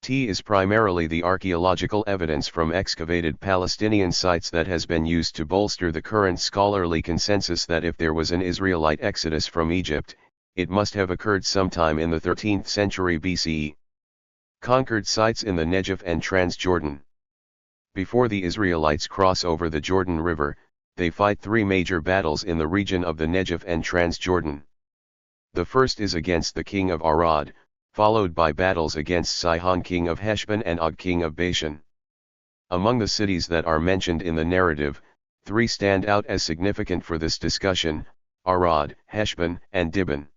T is primarily the archaeological evidence from excavated Palestinian sites that has been used to bolster the current scholarly consensus that if there was an Israelite exodus from Egypt, it must have occurred sometime in the 13th century BCE. Conquered sites in the Negev and Transjordan. Before the Israelites cross over the Jordan River, they fight three major battles in the region of the Negev and Transjordan. The first is against the king of Arad, followed by battles against Sihon king of Heshbon and Og king of Bashan. Among the cities that are mentioned in the narrative, three stand out as significant for this discussion: Arad, Heshbon, and Dibon.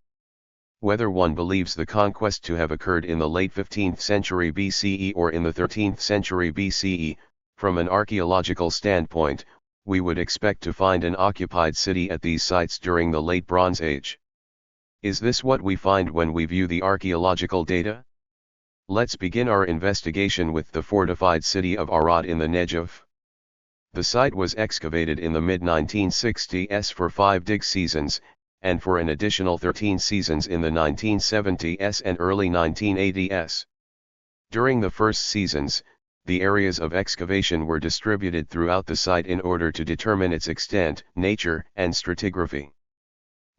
Whether one believes the conquest to have occurred in the late 15th century BCE or in the 13th century BCE, from an archaeological standpoint, we would expect to find an occupied city at these sites during the Late Bronze Age. Is this what we find when we view the archaeological data? Let's begin our investigation with the fortified city of Arad in the Negev. The site was excavated in the mid-1960s for 5 dig seasons, and for an additional 13 seasons in the 1970s and early 1980s. During the first seasons, the areas of excavation were distributed throughout the site in order to determine its extent, nature, and stratigraphy.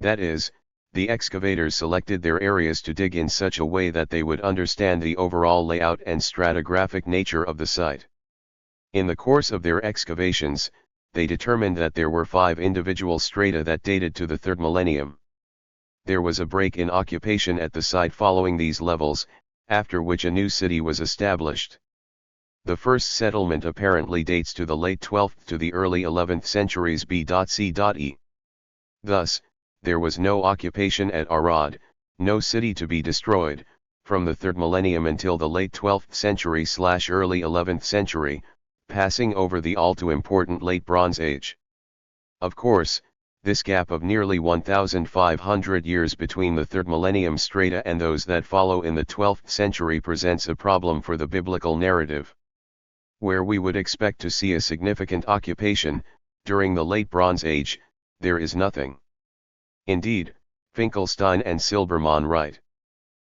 That is, the excavators selected their areas to dig in such a way that they would understand the overall layout and stratigraphic nature of the site. In the course of their excavations, they determined that there were 5 individual strata that dated to the 3rd millennium. There was a break in occupation at the site following these levels, after which a new city was established. The first settlement apparently dates to the late 12th to the early 11th centuries B.C.E. Thus, there was no occupation at Arad, no city to be destroyed, from the 3rd millennium until the late 12th century/early 11th century, passing over the all-too-important Late Bronze Age. Of course, this gap of nearly 1,500 years between the 3rd millennium strata and those that follow in the 12th century presents a problem for the biblical narrative. Where we would expect to see a significant occupation, during the Late Bronze Age, there is nothing. Indeed, Finkelstein and Silbermann write,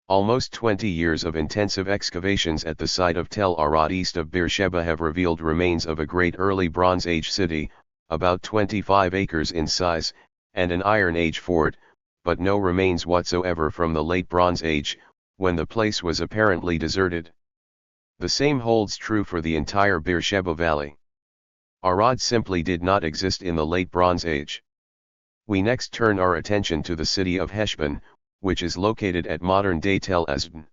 almost 20 years of intensive excavations at the site of Tel Arad east of Beersheba have revealed remains of a great early Bronze Age city, about 25 acres in size, and an Iron Age fort, but no remains whatsoever from the Late Bronze Age, when the place was apparently deserted. The same holds true for the entire Beersheba Valley. Arad simply did not exist in the Late Bronze Age. We next turn our attention to the city of Heshbon, which is located at modern-day Tel Asbn.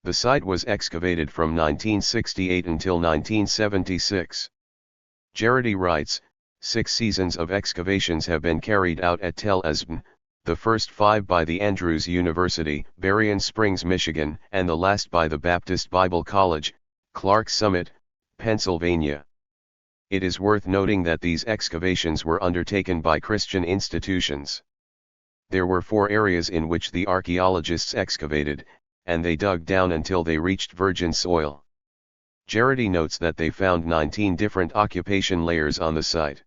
The site was excavated from 1968 until 1976. Jarity writes, 6 seasons of excavations have been carried out at Tel Asbn, the first 5 by the Andrews University, Berrien Springs, Michigan, and the last by the Baptist Bible College, Clark Summit, Pennsylvania. It is worth noting that these excavations were undertaken by Christian institutions. There were 4 areas in which the archaeologists excavated, and they dug down until they reached virgin soil. Jarity notes that they found 19 different occupation layers on the site.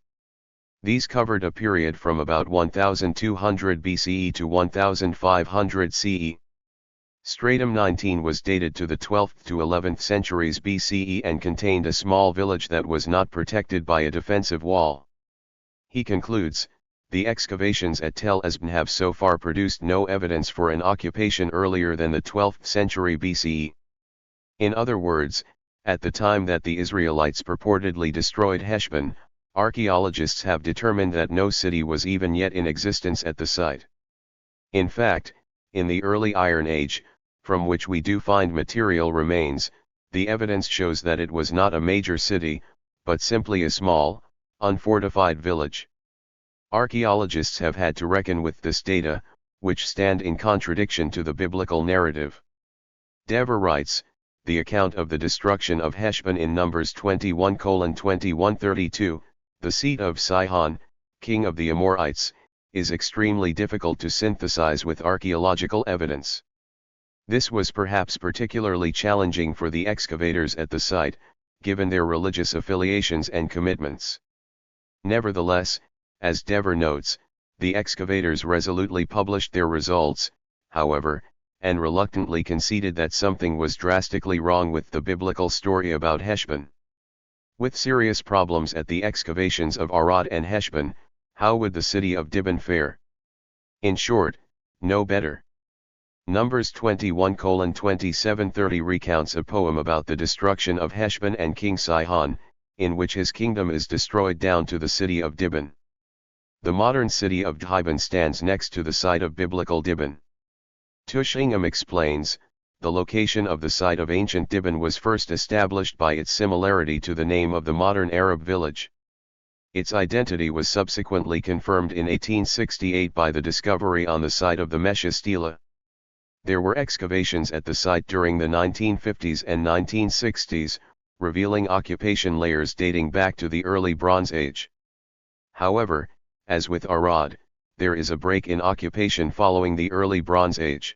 These covered a period from about 1200 BCE to 1500 CE. Stratum 19 was dated to the 12th to 11th centuries BCE and contained a small village that was not protected by a defensive wall. He concludes, the excavations at Tel Asbn have so far produced no evidence for an occupation earlier than the 12th century BCE. In other words, at the time that the Israelites purportedly destroyed Heshbon, archaeologists have determined that no city was even yet in existence at the site. In fact, in the early Iron Age, from which we do find material remains, the evidence shows that it was not a major city, but simply a small, unfortified village. Archaeologists have had to reckon with this data, which stand in contradiction to the biblical narrative. Dever writes, the account of the destruction of Heshbon in Numbers 21:21-32, the seat of Sihon, king of the Amorites, is extremely difficult to synthesize with archaeological evidence. This was perhaps particularly challenging for the excavators at the site, given their religious affiliations and commitments. Nevertheless, as Dever notes, the excavators resolutely published their results, however, and reluctantly conceded that something was drastically wrong with the biblical story about Heshbon. With serious problems at the excavations of Arad and Heshbon, how would the city of Dibon fare? In short, no better. Numbers 21:27-30 recounts a poem about the destruction of Heshbon and King Sihon, in which his kingdom is destroyed down to the city of Dibon. The modern city of Dibon stands next to the site of biblical Dibon. Tushingham explains, the location of the site of ancient Dibon was first established by its similarity to the name of the modern Arab village. Its identity was subsequently confirmed in 1868 by the discovery on the site of the Mesha Stela. There were excavations at the site during the 1950s and 1960s, revealing occupation layers dating back to the early Bronze Age. However, as with Arad, there is a break in occupation following the early Bronze Age.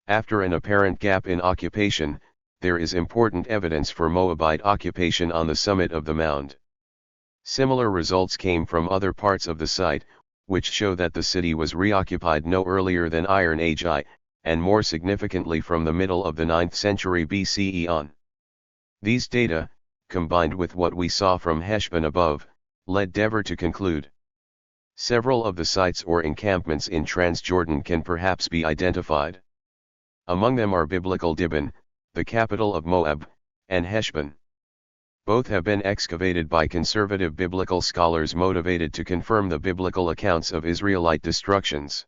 After an apparent gap in occupation, there is important evidence for Moabite occupation on the summit of the mound. Similar results came from other parts of the site, which show that the city was reoccupied no earlier than Iron Age I, and more significantly from the middle of the 9th century BCE on. These data, combined with what we saw from Heshbon above, led Dever to conclude. Several of the sites or encampments in Transjordan can perhaps be identified. Among them are biblical Dibon, the capital of Moab, and Heshbon. Both have been excavated by conservative biblical scholars motivated to confirm the biblical accounts of Israelite destructions.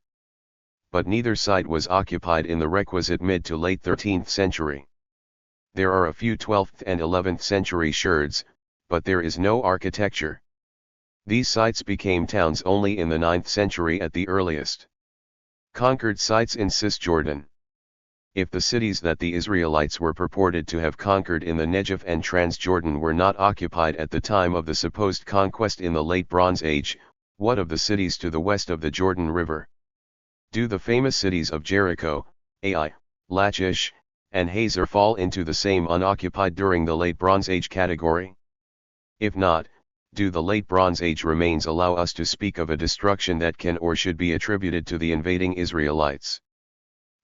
But neither site was occupied in the requisite mid to late 13th century. There are a few 12th and 11th century sherds, but there is no architecture. These sites became towns only in the 9th century at the earliest. Conquered sites in Cisjordan. If the cities that the Israelites were purported to have conquered in the Negev and Transjordan were not occupied at the time of the supposed conquest in the Late Bronze Age, what of the cities to the west of the Jordan River? Do the famous cities of Jericho, Ai, Lachish, and Hazor fall into the same unoccupied during the Late Bronze Age category? If not, do the Late Bronze Age remains allow us to speak of a destruction that can or should be attributed to the invading Israelites?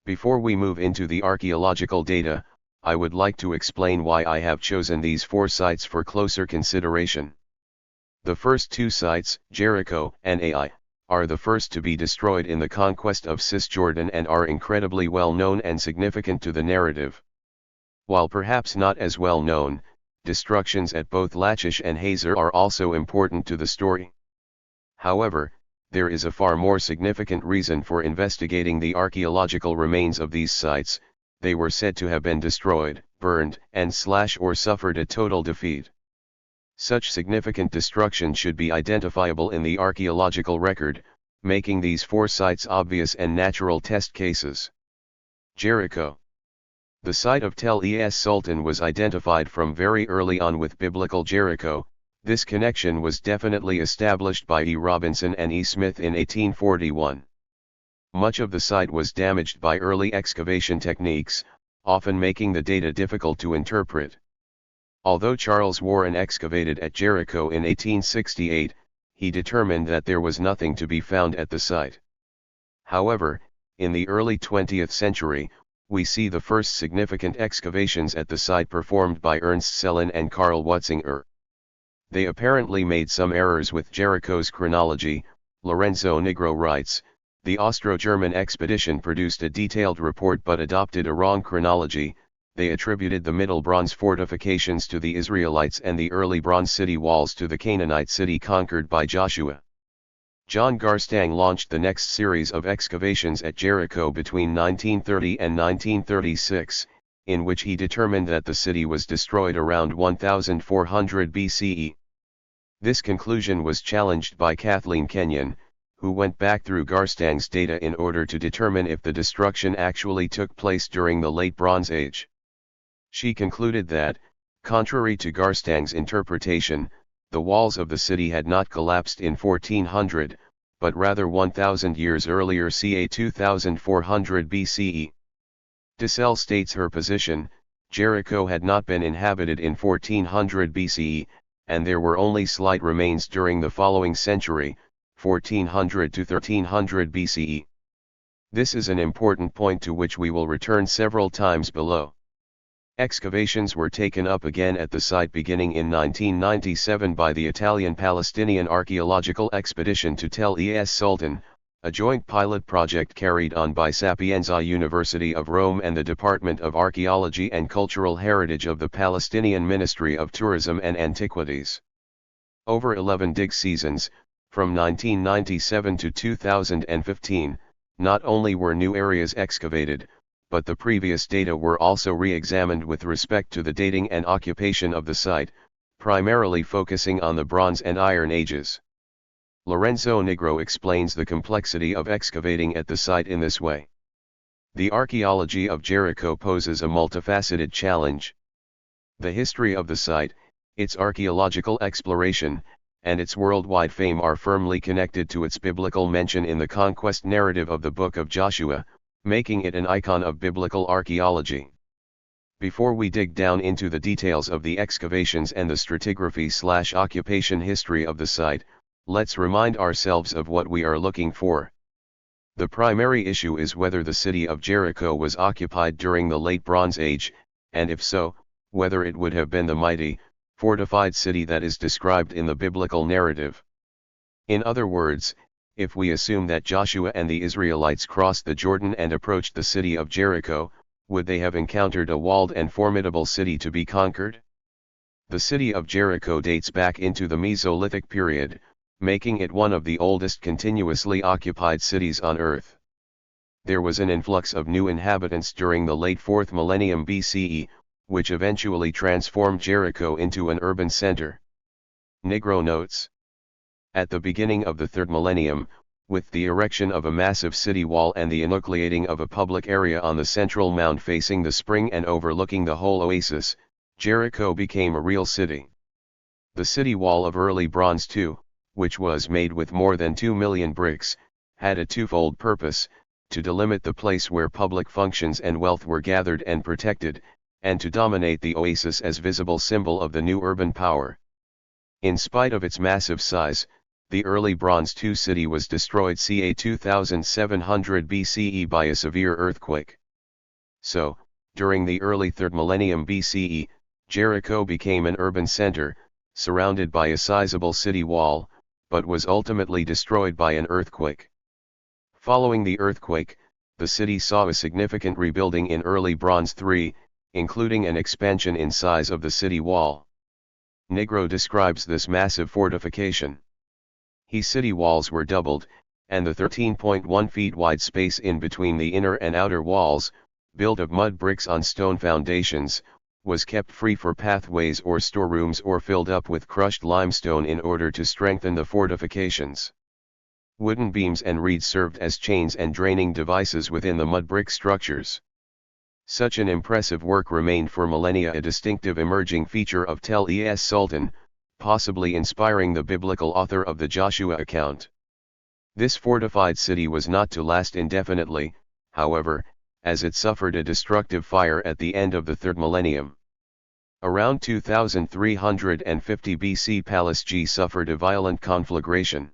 Before we move into the archaeological data, I would like to explain why I have chosen these 4 sites for closer consideration. The first two sites, Jericho and Ai, are the first to be destroyed in the conquest of Cisjordan and are incredibly well known and significant to the narrative. While perhaps not as well known, destructions at both Lachish and Hazor are also important to the story. However, there is a far more significant reason for investigating the archaeological remains of these sites. They were said to have been destroyed, burned, or suffered a total defeat. Such significant destruction should be identifiable in the archaeological record, making these four sites obvious and natural test cases. Jericho. The site of Tel Es Sultan was identified from very early on with biblical Jericho. This connection was definitely established by E. Robinson and E. Smith in 1841. Much of the site was damaged by early excavation techniques, often making the data difficult to interpret. Although Charles Warren excavated at Jericho in 1868, he determined that there was nothing to be found at the site. However, in the early 20th century, we see the first significant excavations at the site performed by Ernst Sellen and Karl Wutzinger. They apparently made some errors with Jericho's chronology. Lorenzo Nigro writes, "The Austro-German expedition produced a detailed report but adopted a wrong chronology. They attributed the Middle Bronze fortifications to the Israelites and the early Bronze city walls to the Canaanite city conquered by Joshua." John Garstang launched the next series of excavations at Jericho between 1930 and 1936, in which he determined that the city was destroyed around 1400 BCE. This conclusion was challenged by Kathleen Kenyon, who went back through Garstang's data in order to determine if the destruction actually took place during the Late Bronze Age. She concluded that, contrary to Garstang's interpretation, the walls of the city had not collapsed in 1400, but rather 1000 years earlier, ca. 2400 BCE. Dissel states her position: Jericho had not been inhabited in 1400 BCE, and there were only slight remains during the following century, 1400 to 1300 BCE. This is an important point to which we will return several times below. Excavations were taken up again at the site beginning in 1997 by the Italian-Palestinian Archaeological Expedition to Tel Es Sultan, a joint pilot project carried on by Sapienza University of Rome and the Department of Archaeology and Cultural Heritage of the Palestinian Ministry of Tourism and Antiquities. Over 11 dig seasons, from 1997 to 2015, not only were new areas excavated, but the previous data were also re-examined with respect to the dating and occupation of the site, primarily focusing on the Bronze and Iron Ages. Lorenzo Nigro explains the complexity of excavating at the site in this way. The archaeology of Jericho poses a multifaceted challenge. The history of the site, its archaeological exploration, and its worldwide fame are firmly connected to its biblical mention in the conquest narrative of the Book of Joshua, making it an icon of biblical archaeology. Before we dig down into the details of the excavations and the stratigraphy/occupation history of the site, let's remind ourselves of what we are looking for. The primary issue is whether the city of Jericho was occupied during the Late Bronze Age, and if so, whether it would have been the mighty, fortified city that is described in the biblical narrative. In other words, if we assume that Joshua and the Israelites crossed the Jordan and approached the city of Jericho, would they have encountered a walled and formidable city to be conquered? The city of Jericho dates back into the Mesolithic period, making it one of the oldest continuously occupied cities on Earth. There was an influx of new inhabitants during the late 4th millennium BCE, which eventually transformed Jericho into an urban center. Nigro notes, at the beginning of the 3rd millennium, with the erection of a massive city wall and the enucleating of a public area on the central mound facing the spring and overlooking the whole oasis, Jericho became a real city. The city wall of early Bronze II, which was made with more than 2 million bricks, had a twofold purpose: to delimit the place where public functions and wealth were gathered and protected, and to dominate the oasis as visible symbol of the new urban power. In spite of its massive size, the early Bronze II city was destroyed ca. 2700 BCE by a severe earthquake. So, during the early 3rd millennium BCE, Jericho became an urban center, surrounded by a sizable city wall, but was ultimately destroyed by an earthquake. Following the earthquake, the city saw a significant rebuilding in early Bronze III, including an expansion in size of the city wall. Negro describes this massive fortification. His city walls were doubled, and the 13.1 feet wide space in between the inner and outer walls, built of mud bricks on stone foundations, was kept free for pathways or storerooms or filled up with crushed limestone in order to strengthen the fortifications. Wooden beams and reeds served as chains and draining devices within the mud brick structures. Such an impressive work remained for millennia a distinctive emerging feature of Tel-es Sultan, possibly inspiring the biblical author of the Joshua account. This fortified city was not to last indefinitely, however, as it suffered a destructive fire at the end of the third millennium. Around 2350 BC Palace G suffered a violent conflagration.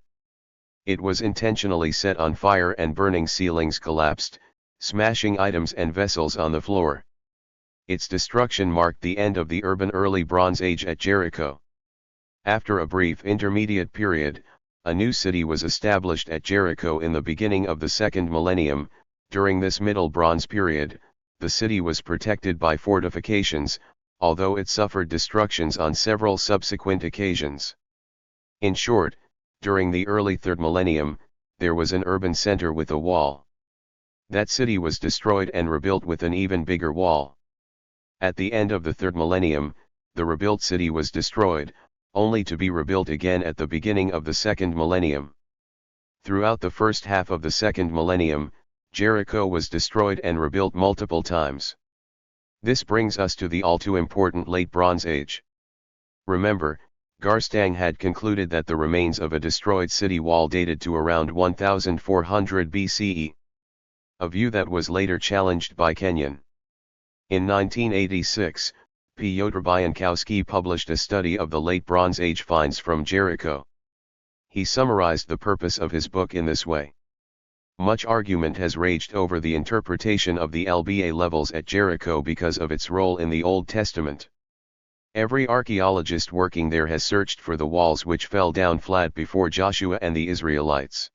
It was intentionally set on fire and burning ceilings collapsed, smashing items and vessels on the floor. Its destruction marked the end of the urban early Bronze Age at Jericho. After a brief intermediate period, a new city was established at Jericho in the beginning of the second millennium. During this Middle Bronze period, the city was protected by fortifications, although it suffered destructions on several subsequent occasions. In short, during the early third millennium, there was an urban center with a wall. That city was destroyed and rebuilt with an even bigger wall. At the end of the third millennium, the rebuilt city was destroyed, only to be rebuilt again at the beginning of the second millennium. Throughout the first half of the second millennium, Jericho was destroyed and rebuilt multiple times. This brings us to the all-too-important Late Bronze Age. Remember, Garstang had concluded that the remains of a destroyed city wall dated to around 1400 BCE. A view that was later challenged by Kenyon. In 1986, Piotr Bienkowski published a study of the Late Bronze Age finds from Jericho. He summarized the purpose of his book in this way. Much argument has raged over the interpretation of the LBA levels at Jericho because of its role in the Old Testament. Every archaeologist working there has searched for the walls which fell down flat before Joshua and the Israelites.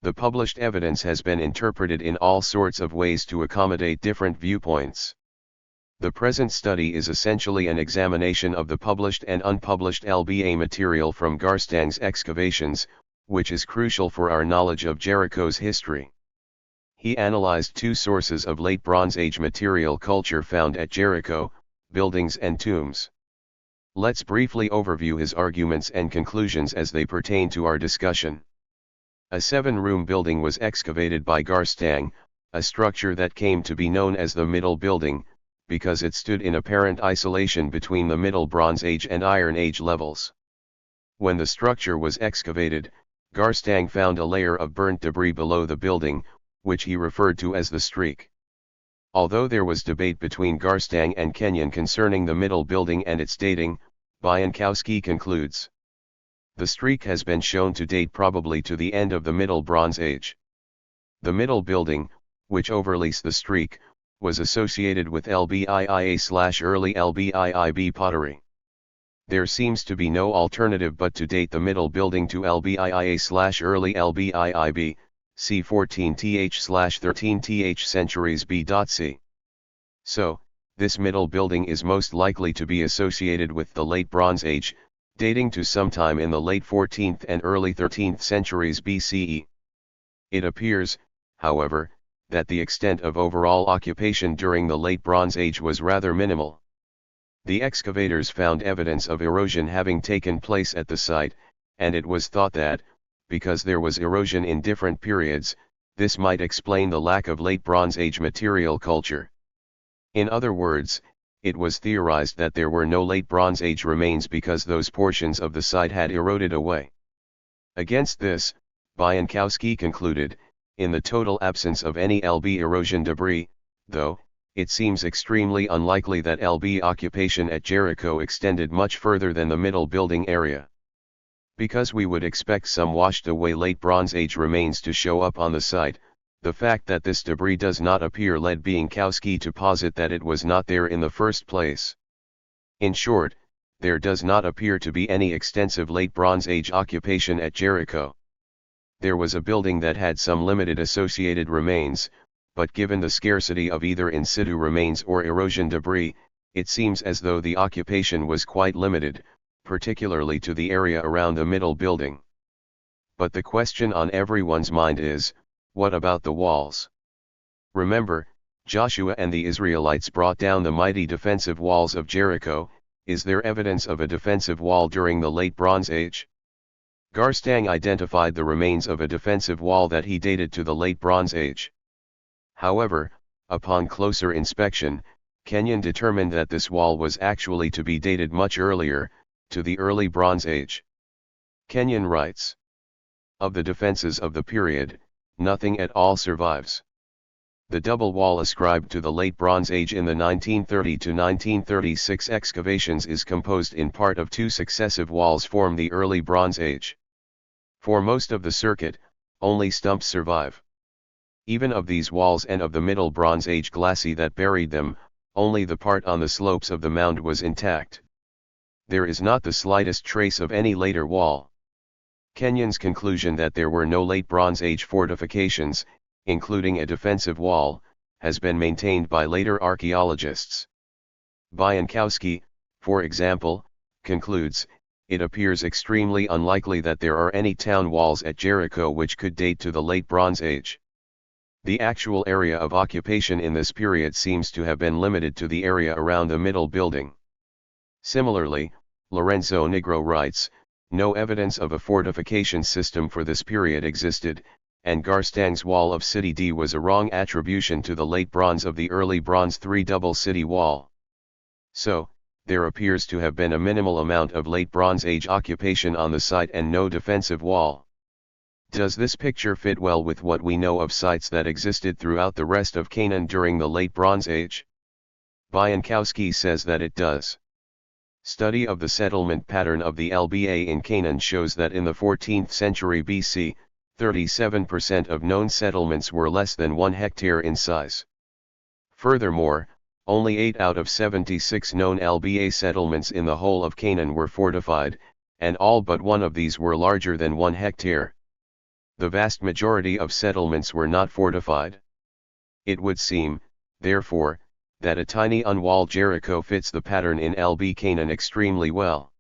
The published evidence has been interpreted in all sorts of ways to accommodate different viewpoints. The present study is essentially an examination of the published and unpublished LBA material from Garstang's excavations, which is crucial for our knowledge of Jericho's history. He analyzed two sources of Late Bronze Age material culture found at Jericho, buildings and tombs. Let's briefly overview his arguments and conclusions as they pertain to our discussion. A 7-room building was excavated by Garstang, a structure that came to be known as the Middle Building, because it stood in apparent isolation between the Middle Bronze Age and Iron Age levels. When the structure was excavated, Garstang found a layer of burnt debris below the building, which he referred to as the streak. Although there was debate between Garstang and Kenyon concerning the Middle Building and its dating, Bienkowski concludes. The streak has been shown to date probably to the end of the Middle Bronze Age. The Middle Building, which overlays the streak, was associated with LBIIA/early LBIIB pottery. There seems to be no alternative but to date the Middle Building to LBIIA/early LBIIB, c. 14th/13th centuries B.C. So, this Middle Building is most likely to be associated with the Late Bronze Age, dating to sometime in the late 14th and early 13th centuries BCE. It appears, however, that the extent of overall occupation during the Late Bronze Age was rather minimal. The excavators found evidence of erosion having taken place at the site, and it was thought that, because there was erosion in different periods, this might explain the lack of Late Bronze Age material culture. In other words, it was theorized that there were no Late Bronze Age remains because those portions of the site had eroded away. Against this, Bienkowski concluded, in the total absence of any LB erosion debris, though, it seems extremely unlikely that LB occupation at Jericho extended much further than the Middle Building area. Because we would expect some washed-away Late Bronze Age remains to show up on the site, the fact that this debris does not appear led Bienkowski to posit that it was not there in the first place. In short, there does not appear to be any extensive Late Bronze Age occupation at Jericho. There was a building that had some limited associated remains, but given the scarcity of either in situ remains or erosion debris, it seems as though the occupation was quite limited, particularly to the area around the middle building. But the question on everyone's mind is, what about the walls? Remember, Joshua and the Israelites brought down the mighty defensive walls of Jericho. Is there evidence of a defensive wall during the Late Bronze Age? Garstang identified the remains of a defensive wall that he dated to the Late Bronze Age. However, upon closer inspection, Kenyon determined that this wall was actually to be dated much earlier, to the Early Bronze Age. Kenyon writes, "Of the defenses of the period, nothing at all survives. The double wall ascribed to the Late Bronze Age in the 1930 to 1936 excavations is composed in part of two successive walls from the Early Bronze Age. For most of the circuit, only stumps survive. Even of these walls and of the Middle Bronze Age glacis that buried them, only the part on the slopes of the mound was intact. There is not the slightest trace of any later wall." Kenyon's conclusion that there were no Late Bronze Age fortifications, including a defensive wall, has been maintained by later archaeologists. Bienkowski, for example, concludes, "It appears extremely unlikely that there are any town walls at Jericho which could date to the Late Bronze Age. The actual area of occupation in this period seems to have been limited to the area around the middle building." Similarly, Lorenzo Negro writes, "No evidence of a fortification system for this period existed, and Garstang's wall of City D was a wrong attribution to the Late Bronze of the Early Bronze 3 double city wall. So, there appears to have been a minimal amount of Late Bronze Age occupation on the site and no defensive wall. Does this picture fit well with what we know of sites that existed throughout the rest of Canaan during the Late Bronze Age?" Bienkowski says that it does. Study of the settlement pattern of the LBA in Canaan shows that in the 14th century BC, 37% of known settlements were less than 1 hectare in size. Furthermore, only 8 out of 76 known LBA settlements in the whole of Canaan were fortified, and all but one of these were larger than 1 hectare. The vast majority of settlements were not fortified. It would seem, therefore, that a tiny unwalled Jericho fits the pattern in LB Canaan extremely well.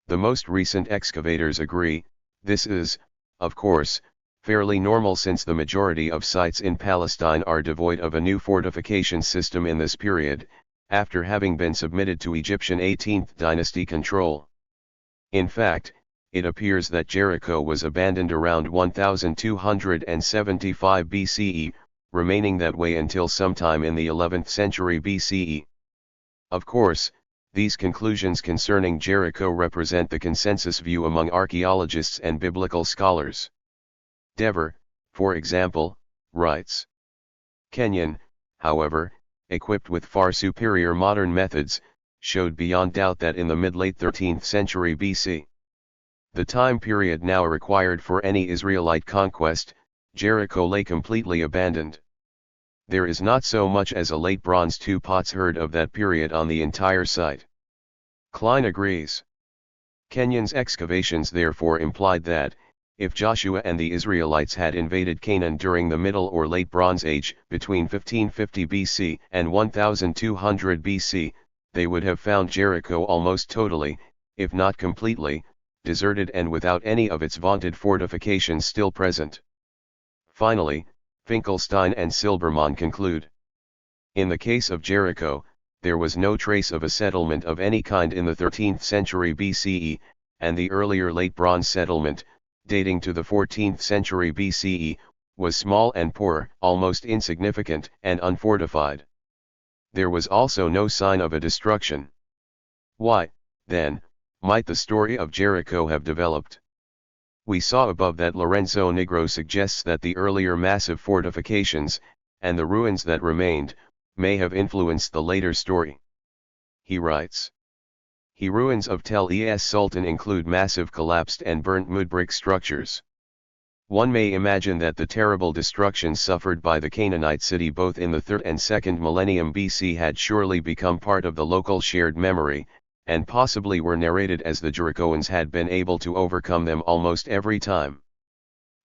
The most recent excavators agree. This is, of course, fairly normal since the majority of sites in Palestine are devoid of a new fortification system in this period, after having been submitted to Egyptian 18th dynasty control. In fact, it appears that Jericho was abandoned around 1275 BCE, remaining that way until sometime in the 11th century BCE. Of course, these conclusions concerning Jericho represent the consensus view among archaeologists and biblical scholars. Dever, for example, writes, "Kenyon, however, equipped with far superior modern methods, showed beyond doubt that in the mid-late 13th century BC, the time period now required for any Israelite conquest, Jericho lay completely abandoned. There is not so much as a late Bronze II potsherd of that period on the entire site." Klein agrees. Kenyon's excavations therefore implied that, if Joshua and the Israelites had invaded Canaan during the Middle or Late Bronze Age, between 1550 BC and 1200 BC, they would have found Jericho almost totally, if not completely, deserted and without any of its vaunted fortifications still present. Finally, Finkelstein and Silbermann conclude, "In the case of Jericho, there was no trace of a settlement of any kind in the 13th century BCE, and the earlier Late Bronze settlement, dating to the 14th century BCE, was small and poor, almost insignificant and unfortified. There was also no sign of a destruction. Why, then, might the story of Jericho have developed? We saw above that Lorenzo Negro suggests that the earlier massive fortifications, and the ruins that remained, may have influenced the later story. He writes, "The ruins of Tel Es Sultan include massive collapsed and burnt mud brick structures. One may imagine that the terrible destruction suffered by the Canaanite city both in the 3rd and 2nd millennium BC had surely become part of the local shared memory, and possibly were narrated as the Jerichoans had been able to overcome them almost every time.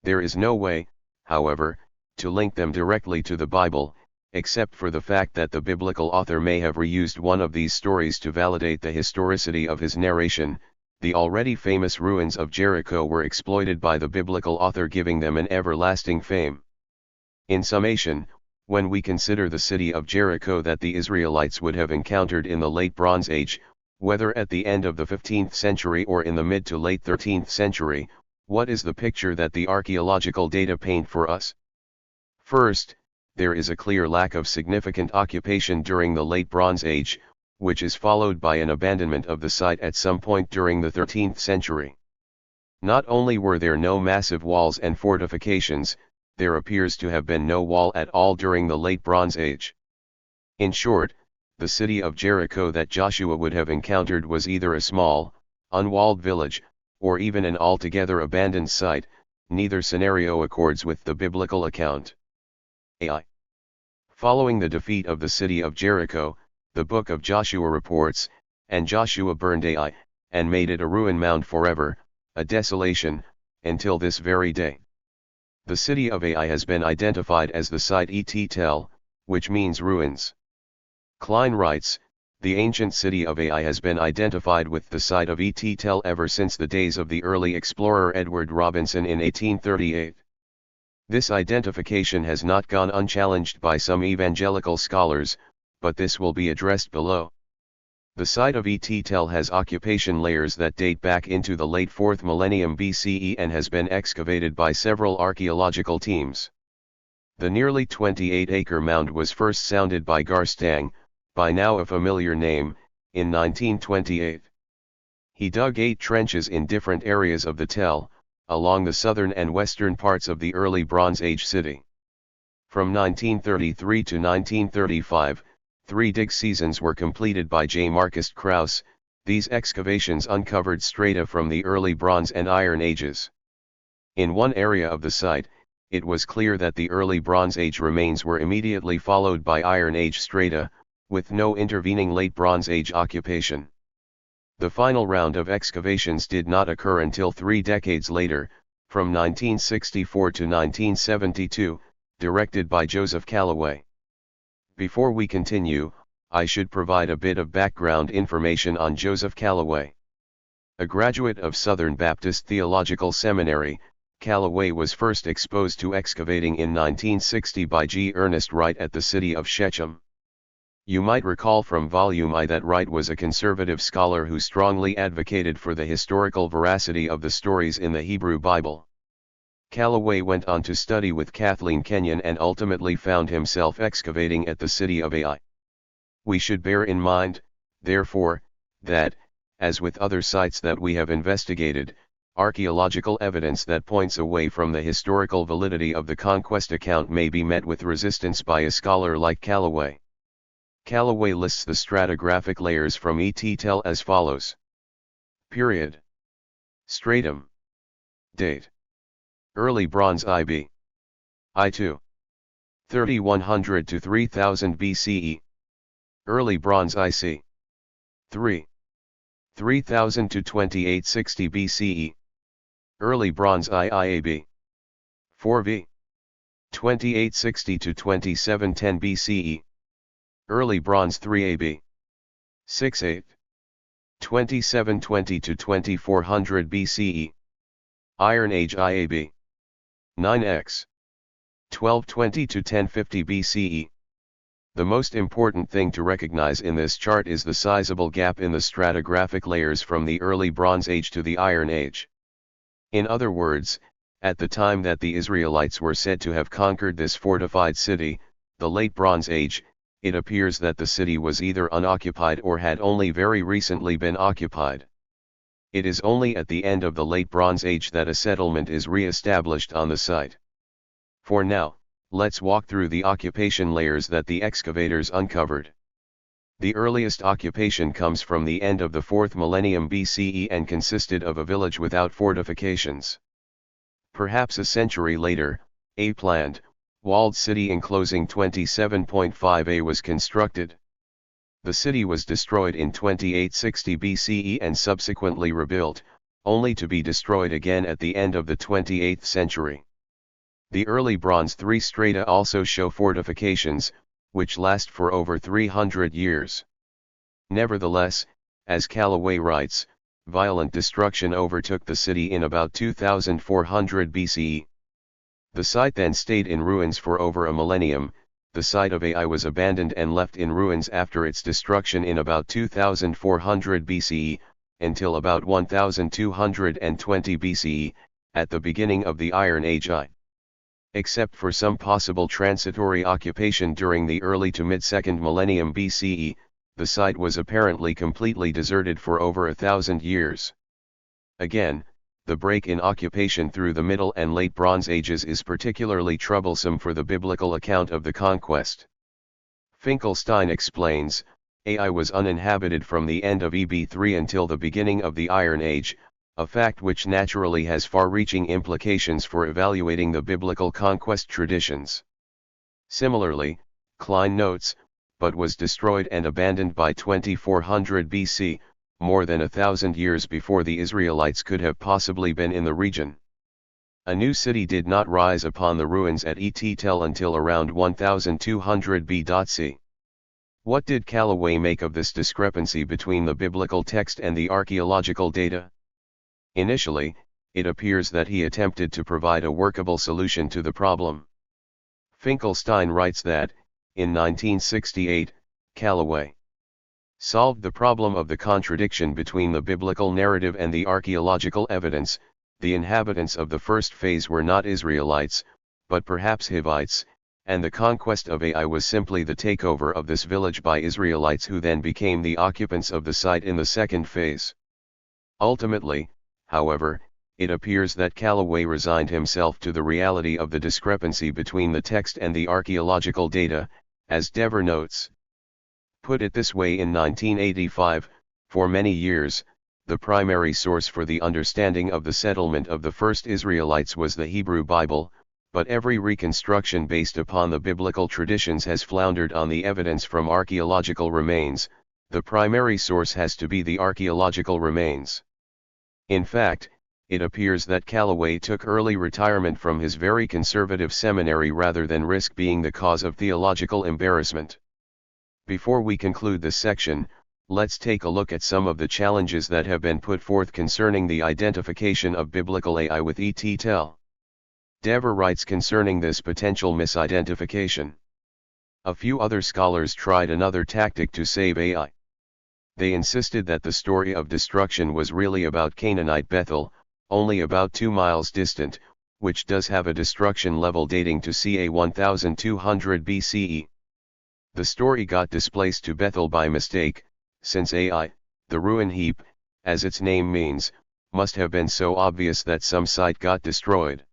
There is no way, however, to link them directly to the Bible, except for the fact that the biblical author may have reused one of these stories to validate the historicity of his narration. The already famous ruins of Jericho were exploited by the biblical author, giving them an everlasting fame. In summation, when we consider the city of Jericho that the Israelites would have encountered in the late Bronze Age, whether at the end of the 15th century or in the mid to late 13th century, what is the picture that the archaeological data paint for us? First, there is a clear lack of significant occupation during the late Bronze Age, which is followed by an abandonment of the site at some point during the 13th century. Not only were there no massive walls and fortifications, there appears to have been no wall at all during the late Bronze Age. In short, the city of Jericho that Joshua would have encountered was either a small, unwalled village, or even an altogether abandoned site. Neither scenario accords with the biblical account. Ai. Following the defeat of the city of Jericho, the book of Joshua reports, and Joshua burned Ai, and made it a ruin mound forever, a desolation, until this very day. The city of Ai has been identified as the site Et-tel, which means ruins. Klein writes, the ancient city of Ai has been identified with the site of Et-tel ever since the days of the early explorer Edward Robinson in 1838. This identification has not gone unchallenged by some evangelical scholars, but this will be addressed below. The site of Et-tel has occupation layers that date back into the late 4th millennium BCE and has been excavated by several archaeological teams. The nearly 28-acre mound was first sounded by Garstang, by now a familiar name, in 1928. He dug 8 trenches in different areas of the tel, along the southern and western parts of the early Bronze Age city. From 1933 to 1935, 3 dig seasons were completed by J. Marcus Krauss. These excavations uncovered strata from the early Bronze and Iron Ages. In one area of the site, it was clear that the early Bronze Age remains were immediately followed by Iron Age strata, with no intervening late Bronze Age occupation. The final round of excavations did not occur until 3 decades later, from 1964 to 1972, directed by Joseph Callaway. Before we continue, I should provide a bit of background information on Joseph Callaway. A graduate of Southern Baptist Theological Seminary, Callaway was first exposed to excavating in 1960 by G. Ernest Wright at the city of Shechem. You might recall from Volume I that Wright was a conservative scholar who strongly advocated for the historical veracity of the stories in the Hebrew Bible. Callaway went on to study with Kathleen Kenyon and ultimately found himself excavating at the city of Ai. We should bear in mind, therefore, that, as with other sites that we have investigated, archaeological evidence that points away from the historical validity of the conquest account may be met with resistance by a scholar like Callaway. Callaway lists the stratigraphic layers from Et-tel as follows. Period. Stratum. Date. Early Bronze IB. I2. 3100 to 3000 BCE. Early Bronze IC. 3. 3000 to 2860 BCE. Early Bronze IIAB. 4v. 2860 to 2710 BCE. Early Bronze 3AB. 6-8. 2720 to 2400 BCE. Iron Age IAB. 9x. 1220 to 1050 BCE. The most important thing to recognize in this chart is the sizable gap in the stratigraphic layers from the early Bronze Age to the Iron Age. In other words, at the time that the Israelites were said to have conquered this fortified city, the late Bronze Age, it appears that the city was either unoccupied or had only very recently been occupied. It is only at the end of the late Bronze Age that a settlement is re-established on the site. For now, let's walk through the occupation layers that the excavators uncovered. The earliest occupation comes from the end of the 4th millennium BCE and consisted of a village without fortifications. Perhaps a century later, a planned, walled city enclosing 27.5 A was constructed. The city was destroyed in 2860 BCE and subsequently rebuilt, only to be destroyed again at the end of the 28th century. The early Bronze III strata also show fortifications, which last for over 300 years. Nevertheless, as Callaway writes, violent destruction overtook the city in about 2400 BCE. The site then stayed in ruins for over a millennium. The site of Ai was abandoned and left in ruins after its destruction in about 2400 BCE, until about 1220 BCE, at the beginning of the Iron Age I. Except for some possible transitory occupation during the early to mid-2nd millennium BCE, the site was apparently completely deserted for over 1,000 years. Again, the break in occupation through the Middle and Late Bronze Ages is particularly troublesome for the biblical account of the conquest. Finkelstein explains, Ai was uninhabited from the end of EB3 until the beginning of the Iron Age, a fact which naturally has far-reaching implications for evaluating the biblical conquest traditions. Similarly, Klein notes, but was destroyed and abandoned by 2400 BC, more than 1,000 years before the Israelites could have possibly been in the region. A new city did not rise upon the ruins at Et Tel until around 1200 BC. What did Callaway make of this discrepancy between the biblical text and the archaeological data? Initially, it appears that he attempted to provide a workable solution to the problem. Finkelstein writes that, in 1968, Callaway solved the problem of the contradiction between the biblical narrative and the archaeological evidence. The inhabitants of the first phase were not Israelites, but perhaps Hivites, and the conquest of Ai was simply the takeover of this village by Israelites who then became the occupants of the site in the second phase. Ultimately, however, it appears that Callaway resigned himself to the reality of the discrepancy between the text and the archaeological data, as Dever notes. Put it this way, in 1985, for many years, the primary source for the understanding of the settlement of the first Israelites was the Hebrew Bible, but every reconstruction based upon the biblical traditions has floundered on the evidence from archaeological remains. The primary source has to be the archaeological remains. In fact, it appears that Callaway took early retirement from his very conservative seminary rather than risk being the cause of theological embarrassment. Before we conclude this section, let's take a look at some of the challenges that have been put forth concerning the identification of biblical Ai with Et Tel. Dever writes concerning this potential misidentification. A few other scholars tried another tactic to save Ai. They insisted that the story of destruction was really about Canaanite Bethel, only about 2 miles distant, which does have a destruction level dating to ca 1200 BCE. The story got displaced to Bethel by mistake, since Ai, the ruin heap, as its name means, must have been so obvious that some site got destroyed.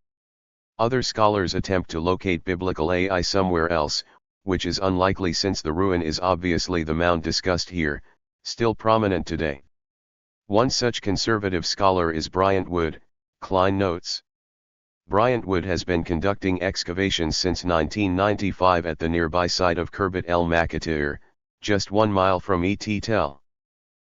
Other scholars attempt to locate biblical Ai somewhere else, which is unlikely since the ruin is obviously the mound discussed here, still prominent today. One such conservative scholar is Bryant Wood, Klein notes. Bryant Wood has been conducting excavations since 1995 at the nearby site of Khirbet el Makatir, just 1 mile from Et Tel.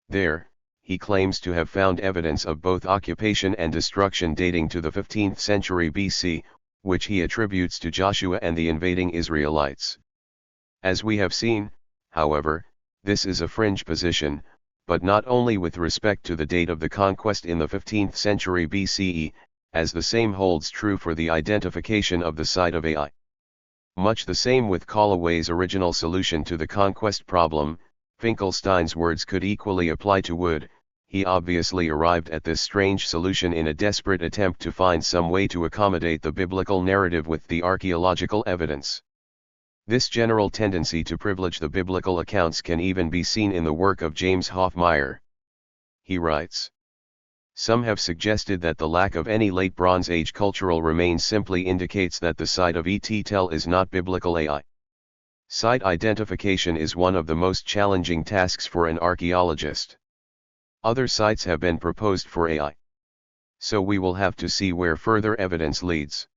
There, he claims to have found evidence of both occupation and destruction dating to the 15th century BC, which he attributes to Joshua and the invading Israelites. As we have seen, however, this is a fringe position, but not only with respect to the date of the conquest in the 15th century BCE, as the same holds true for the identification of the site of Ai. Much the same with Callaway's original solution to the conquest problem, Finkelstein's words could equally apply to Wood. He obviously arrived at this strange solution in a desperate attempt to find some way to accommodate the biblical narrative with the archaeological evidence. This general tendency to privilege the biblical accounts can even be seen in the work of James Hoffmeyer. He writes, "Some have suggested that the lack of any late Bronze Age cultural remains simply indicates that the site of Et Tel is not biblical Ai. Site identification is one of the most challenging tasks for an archaeologist. Other sites have been proposed for Ai. So we will have to see where further evidence leads."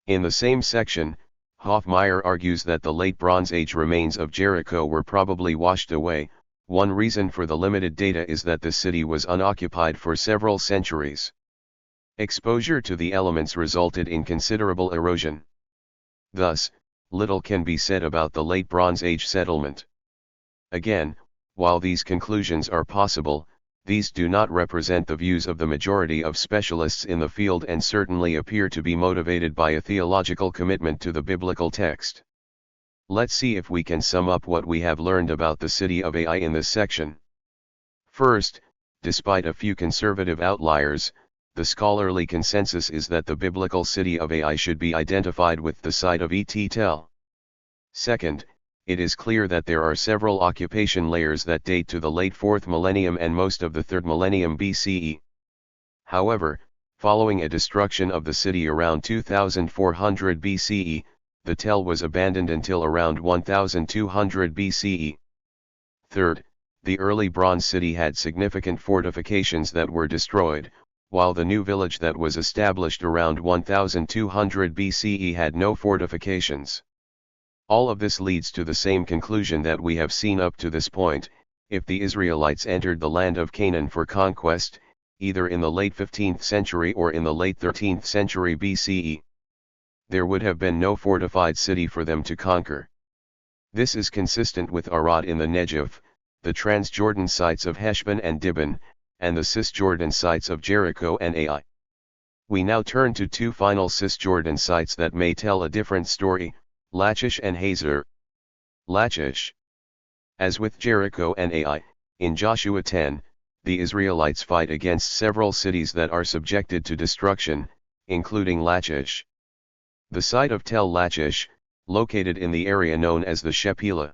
In the same section, Hofmeyr argues that the late Bronze Age remains of Jericho were probably washed away. One reason for the limited data is that the city was unoccupied for several centuries. Exposure to the elements resulted in considerable erosion. Thus, little can be said about the late Bronze Age settlement. Again, while these conclusions are possible, these do not represent the views of the majority of specialists in the field and certainly appear to be motivated by a theological commitment to the biblical text. Let's see if we can sum up what we have learned about the city of Ai in this section. First, despite a few conservative outliers, the scholarly consensus is that the biblical city of Ai should be identified with the site of Et-Tel. Second, it is clear that there are several occupation layers that date to the late 4th millennium and most of the 3rd millennium BCE. However, following a destruction of the city around 2400 BCE, the Tel was abandoned until around 1200 BCE. Third, the early Bronze City had significant fortifications that were destroyed, while the new village that was established around 1200 BCE had no fortifications. All of this leads to the same conclusion that we have seen up to this point: if the Israelites entered the land of Canaan for conquest, either in the late 15th century or in the late 13th century BCE, there would have been no fortified city for them to conquer. This is consistent with Arad in the Negev, the Transjordan sites of Heshbon and Dibon, and the Cisjordan sites of Jericho and Ai. We now turn to two final Cisjordan sites that may tell a different story: Lachish and Hazor. Lachish. As with Jericho and Ai, in Joshua 10, the Israelites fight against several cities that are subjected to destruction, including Lachish. The site of Tel Lachish, located in the area known as the Shephelah.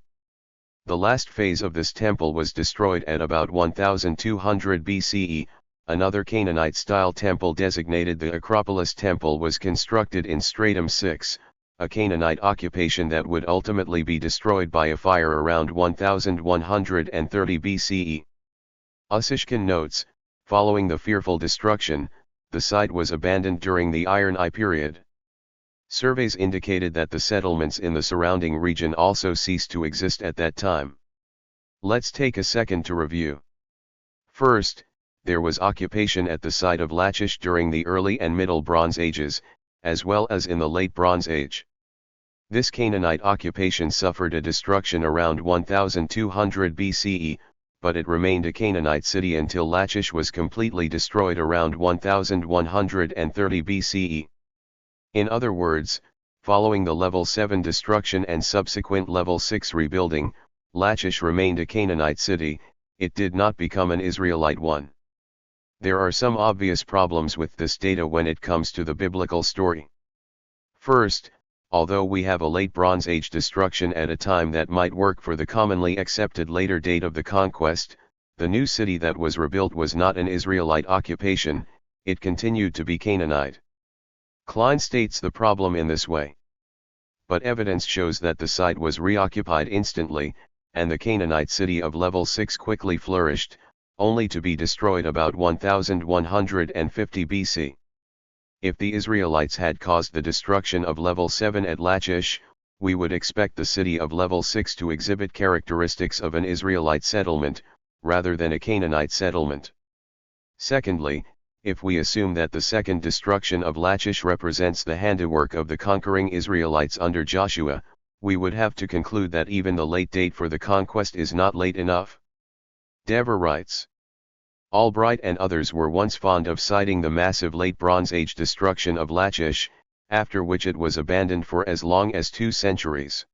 The last phase of this temple was destroyed at about 1200 BCE. Another Canaanite-style temple designated the Acropolis Temple was constructed in Stratum 6, a Canaanite occupation that would ultimately be destroyed by a fire around 1130 BCE. Ussishkin notes, following the fearful destruction, the site was abandoned during the Iron Age period. Surveys indicated that the settlements in the surrounding region also ceased to exist at that time. Let's take a second to review. First, there was occupation at the site of Lachish during the early and middle Bronze Ages, as well as in the late Bronze Age. This Canaanite occupation suffered a destruction around 1200 BCE, but it remained a Canaanite city until Lachish was completely destroyed around 1130 BCE. In other words, following the level 7 destruction and subsequent level 6 rebuilding, Lachish remained a Canaanite city. It did not become an Israelite one. There are some obvious problems with this data when it comes to the biblical story. First, although we have a late Bronze Age destruction at a time that might work for the commonly accepted later date of the conquest, the new city that was rebuilt was not an Israelite occupation, it continued to be Canaanite. Klein states the problem in this way. But evidence shows that the site was reoccupied instantly, and the Canaanite city of level 6 quickly flourished, only to be destroyed about 1150 BC. If the Israelites had caused the destruction of level 7 at Lachish, we would expect the city of level 6 to exhibit characteristics of an Israelite settlement, rather than a Canaanite settlement. Secondly, if we assume that the second destruction of Lachish represents the handiwork of the conquering Israelites under Joshua, we would have to conclude that even the late date for the conquest is not late enough. Dever writes, Albright and others were once fond of citing the massive late Bronze Age destruction of Lachish, after which it was abandoned for as long as 2 centuries.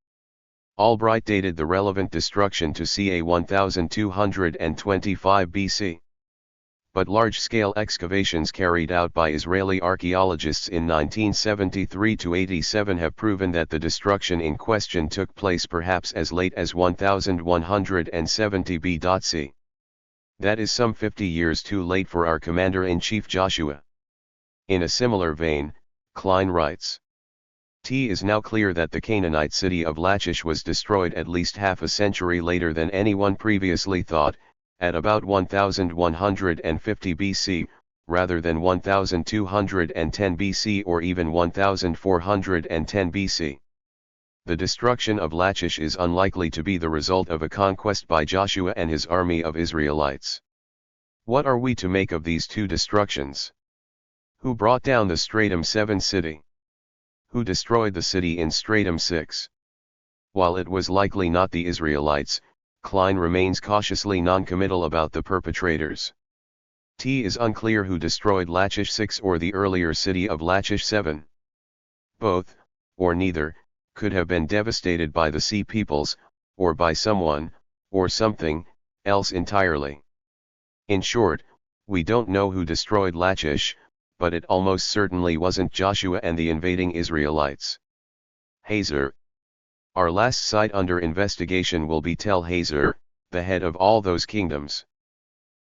Albright dated the relevant destruction to ca 1225 BC. But large-scale excavations carried out by Israeli archaeologists in 1973–87 have proven that the destruction in question took place perhaps as late as 1170 BC. That is some 50 years too late for our commander-in-chief Joshua. In a similar vein, Klein writes, It is now clear that the Canaanite city of Lachish was destroyed at least half a century later than anyone previously thought, at about 1150 BC, rather than 1210 BC or even 1410 BC. the destruction of Lachish is unlikely to be the result of a conquest by Joshua and his army of Israelites. What are we to make of these two destructions? Who brought down the Stratum 7 city? Who destroyed the city in Stratum 6? While it was likely not the Israelites, Klein remains cautiously non-committal about the perpetrators. It is unclear who destroyed Lachish 6 or the earlier city of Lachish 7. Both, or neither, could have been devastated by the sea peoples, or by someone, or something, else entirely. In short, we don't know who destroyed Lachish, but it almost certainly wasn't Joshua and the invading Israelites. Hazor. Our last site under investigation will be Tel Hazor, the head of all those kingdoms.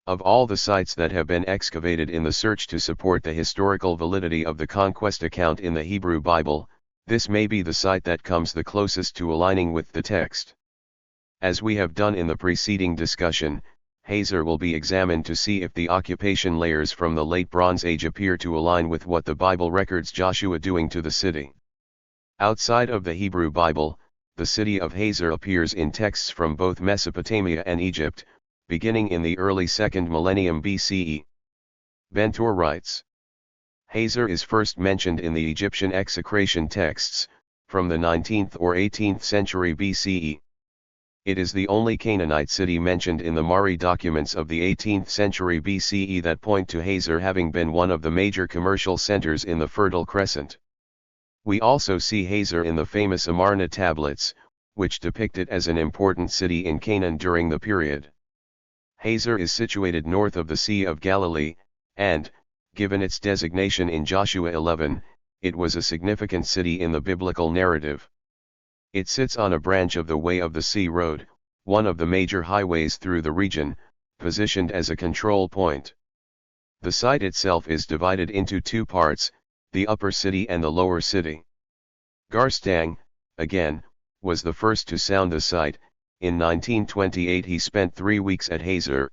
Of all the sites that have been excavated in the search to support the historical validity of the conquest account in the Hebrew Bible, this may be the site that comes the closest to aligning with the text. As we have done in the preceding discussion, Hazor will be examined to see if the occupation layers from the Late Bronze Age appear to align with what the Bible records Joshua doing to the city. Outside of the Hebrew Bible, the city of Hazor appears in texts from both Mesopotamia and Egypt, beginning in the early 2nd millennium BCE. Bentor writes, Hazor is first mentioned in the Egyptian execration texts, from the 19th or 18th century BCE. It is the only Canaanite city mentioned in the Mari documents of the 18th century BCE that point to Hazor having been one of the major commercial centers in the Fertile Crescent. We also see Hazor in the famous Amarna tablets, which depict it as an important city in Canaan during the period. Hazor is situated north of the Sea of Galilee, and, given its designation in Joshua 11, it was a significant city in the biblical narrative. It sits on a branch of the Way of the Sea Road, one of the major highways through the region, positioned as a control point. The site itself is divided into two parts, the upper city and the lower city. Garstang, again, was the first to sound the site. In 1928 he spent 3 weeks at Hazor.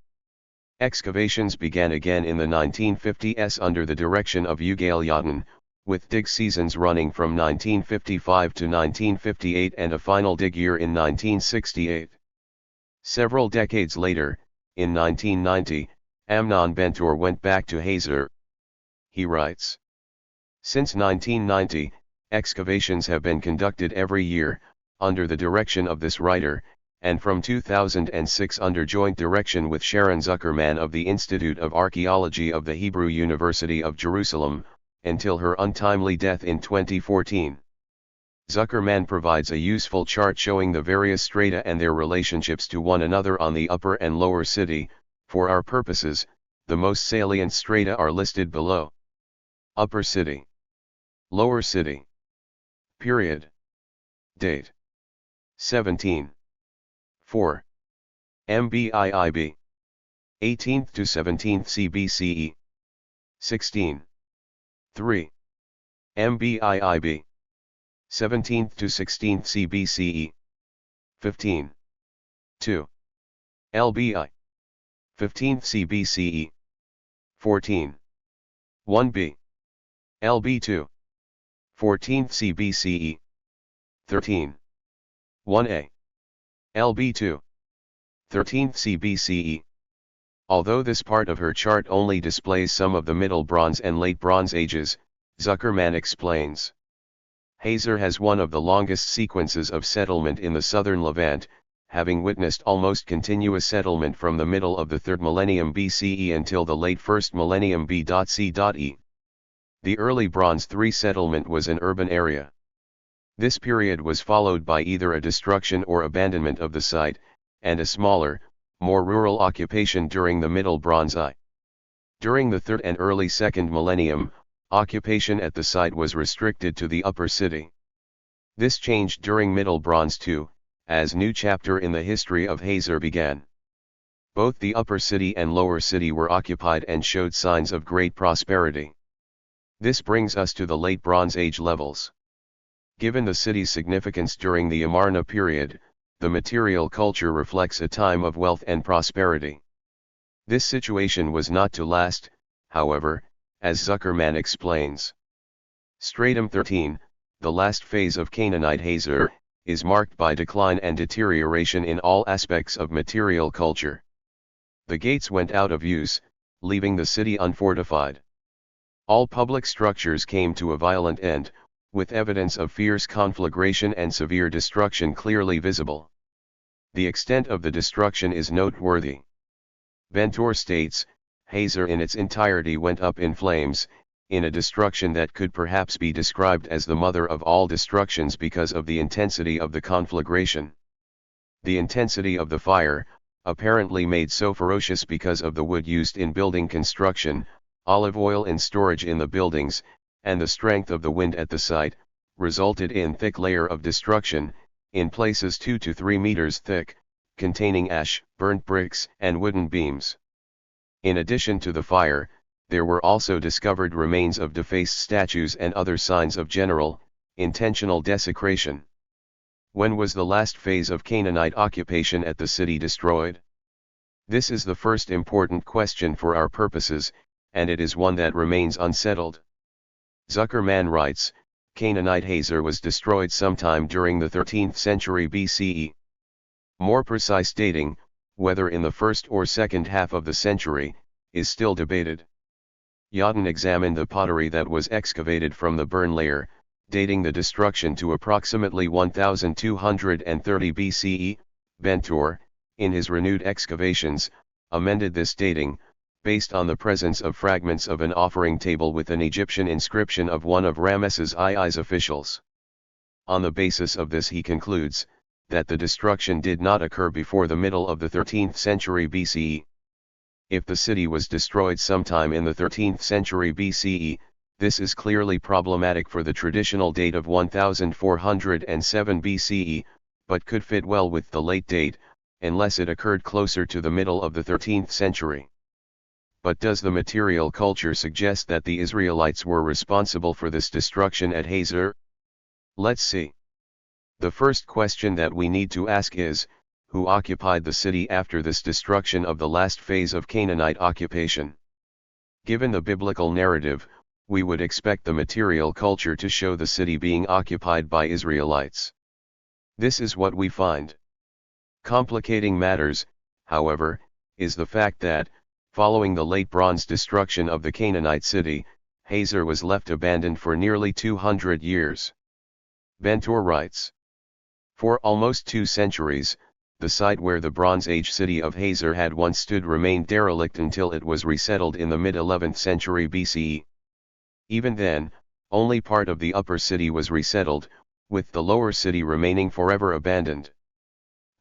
Excavations began again in the 1950s under the direction of Ugail Yatin, with dig seasons running from 1955 to 1958 and a final dig year in 1968. Several decades later, in 1990, Amnon Bentor went back to Hazor. He writes, since 1990, excavations have been conducted every year, under the direction of this writer, and from 2006 under joint direction with Sharon Zuckerman of the Institute of Archaeology of the Hebrew University of Jerusalem, until her untimely death in 2014. Zuckerman provides a useful chart showing the various strata and their relationships to one another on the upper and lower city. For our purposes, the most salient strata are listed below. Upper city. Lower city. Period. Date. 17. 4. MBIIB. 18th to 17th CBCE. 16. 3. MBIIB. 17th to 16th CBCE. 15. 2. LBI. 15th CBCE. 14. 1B. LB2. 14th CBCE. 13. 1A. LB2. 13th CBCE. Although this part of her chart only displays some of the Middle Bronze and Late Bronze Ages, Zuckerman explains. Hazor has one of the longest sequences of settlement in the southern Levant, having witnessed almost continuous settlement from the middle of the 3rd millennium BCE until the late 1st millennium B.C.E. The early Bronze III settlement was an urban area. This period was followed by either a destruction or abandonment of the site, and a smaller, more rural occupation during the Middle Bronze I. During the 3rd and early 2nd millennium, occupation at the site was restricted to the upper city. This changed during Middle Bronze II, as new chapter in the history of Hazor began. Both the upper city and lower city were occupied and showed signs of great prosperity. This brings us to the Late Bronze Age levels. Given the city's significance during the Amarna period, the material culture reflects a time of wealth and prosperity. This situation was not to last, however, as Zuckerman explains. Stratum 13, the last phase of Canaanite Hazor, is marked by decline and deterioration in all aspects of material culture. The gates went out of use, leaving the city unfortified. All public structures came to a violent end, with evidence of fierce conflagration and severe destruction clearly visible. The extent of the destruction is noteworthy. Bentor states, Hazor in its entirety went up in flames, in a destruction that could perhaps be described as the mother of all destructions because of the intensity of the conflagration. The intensity of the fire, apparently made so ferocious because of the wood used in building construction, olive oil in storage in the buildings, and the strength of the wind at the site, resulted in thick layer of destruction, in places 2 to 3 meters thick, containing ash, burnt bricks, and wooden beams. In addition to the fire, there were also discovered remains of defaced statues and other signs of general, intentional desecration. When was the last phase of Canaanite occupation at the city destroyed? This is the first important question for our purposes, and it is one that remains unsettled. Zuckerman writes, Canaanite Hazor was destroyed sometime during the 13th century BCE. More precise dating, whether in the first or second half of the century, is still debated. Yadin examined the pottery that was excavated from the burn layer, dating the destruction to approximately 1230 BCE. Bentor, in his renewed excavations, amended this dating, based on the presence of fragments of an offering table with an Egyptian inscription of one of Ramesses II's officials. On the basis of this he concludes, that the destruction did not occur before the middle of the 13th century BCE. If the city was destroyed sometime in the 13th century BCE, this is clearly problematic for the traditional date of 1407 BCE, but could fit well with the late date, unless it occurred closer to the middle of the 13th century. But does the material culture suggest that the Israelites were responsible for this destruction at Hazor? Let's see. The first question that we need to ask is, who occupied the city after this destruction of the last phase of Canaanite occupation? Given the biblical narrative, we would expect the material culture to show the city being occupied by Israelites. This is what we find. Complicating matters, however, is the fact that, following the late Bronze destruction of the Canaanite city, Hazor was left abandoned for nearly 200 years. Bentor writes, for almost 2 centuries, the site where the Bronze Age city of Hazor had once stood remained derelict until it was resettled in the mid-11th century BCE. Even then, only part of the upper city was resettled, with the lower city remaining forever abandoned.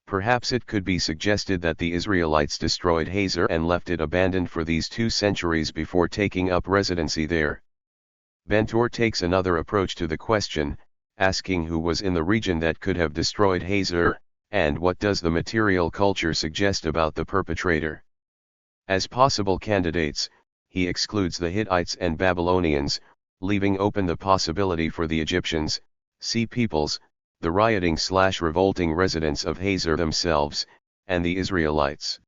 Perhaps it could be suggested that the Israelites destroyed Hazor and left it abandoned for these 2 centuries before taking up residency there. Bentor takes another approach to the question, asking who was in the region that could have destroyed Hazor, and what does the material culture suggest about the perpetrator. As possible candidates, he excludes the Hittites and Babylonians, leaving open the possibility for the Egyptians, Sea Peoples, the rioting/revolting residents of Hazor themselves, and the Israelites.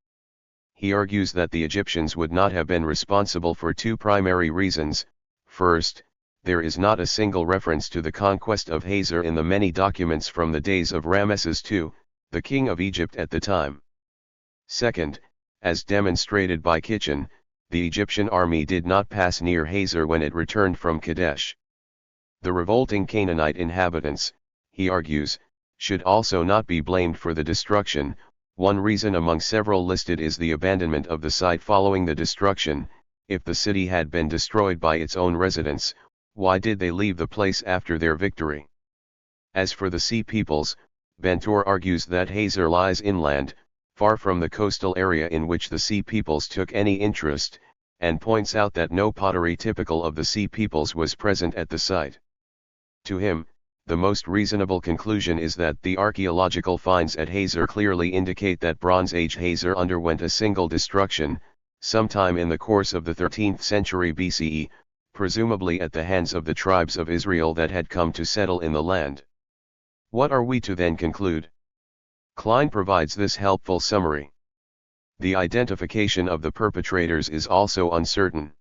He argues that the Egyptians would not have been responsible for 2 primary reasons. First, there is not a single reference to the conquest of Hazor in the many documents from the days of Ramesses II, the king of Egypt at the time. Second, as demonstrated by Kitchen, the Egyptian army did not pass near Hazor when it returned from Kadesh. The revolting Canaanite inhabitants, he argues, should also not be blamed for the destruction. One reason among several listed is the abandonment of the site following the destruction. If the city had been destroyed by its own residents, why did they leave the place after their victory? As for the Sea Peoples, Bentor argues that Hazor lies inland, far from the coastal area in which the Sea Peoples took any interest, and points out that no pottery typical of the Sea Peoples was present at the site. To him, the most reasonable conclusion is that the archaeological finds at Hazor clearly indicate that Bronze Age Hazor underwent a single destruction, sometime in the course of the 13th century BCE, presumably at the hands of the tribes of Israel that had come to settle in the land. What are we to then conclude? Klein provides this helpful summary. The identification of the perpetrators is also uncertain.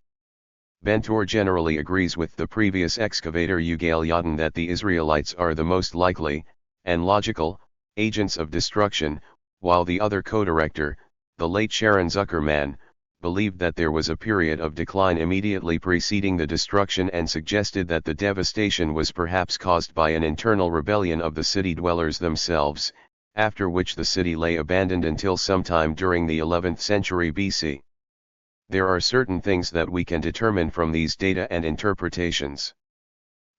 Bentor generally agrees with the previous excavator Yugal Yadin that the Israelites are the most likely, and logical, agents of destruction, while the other co-director, the late Sharon Zuckerman, believed that there was a period of decline immediately preceding the destruction and suggested that the devastation was perhaps caused by an internal rebellion of the city dwellers themselves, after which the city lay abandoned until sometime during the 11th century BC. There are certain things that we can determine from these data and interpretations.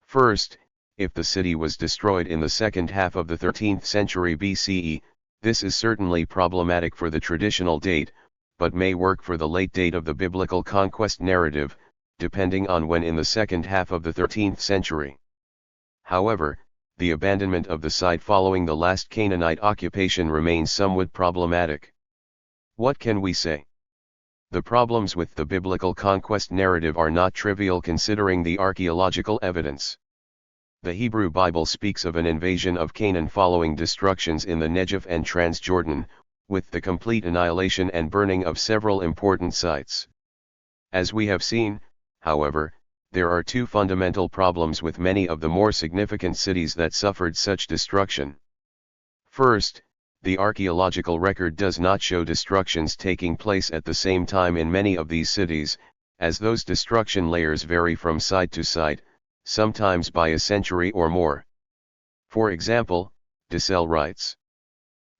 First, if the city was destroyed in the second half of the 13th century BCE, this is certainly problematic for the traditional date, but may work for the late date of the biblical conquest narrative, depending on when in the second half of the 13th century. However, the abandonment of the site following the last Canaanite occupation remains somewhat problematic. What can we say? The problems with the biblical conquest narrative are not trivial considering the archaeological evidence. The Hebrew Bible speaks of an invasion of Canaan following destructions in the Negev and Transjordan, with the complete annihilation and burning of several important sites. As we have seen, however, there are two fundamental problems with many of the more significant cities that suffered such destruction. First, the archaeological record does not show destructions taking place at the same time in many of these cities, as those destruction layers vary from site to site, sometimes by a century or more. For example, Dissel writes,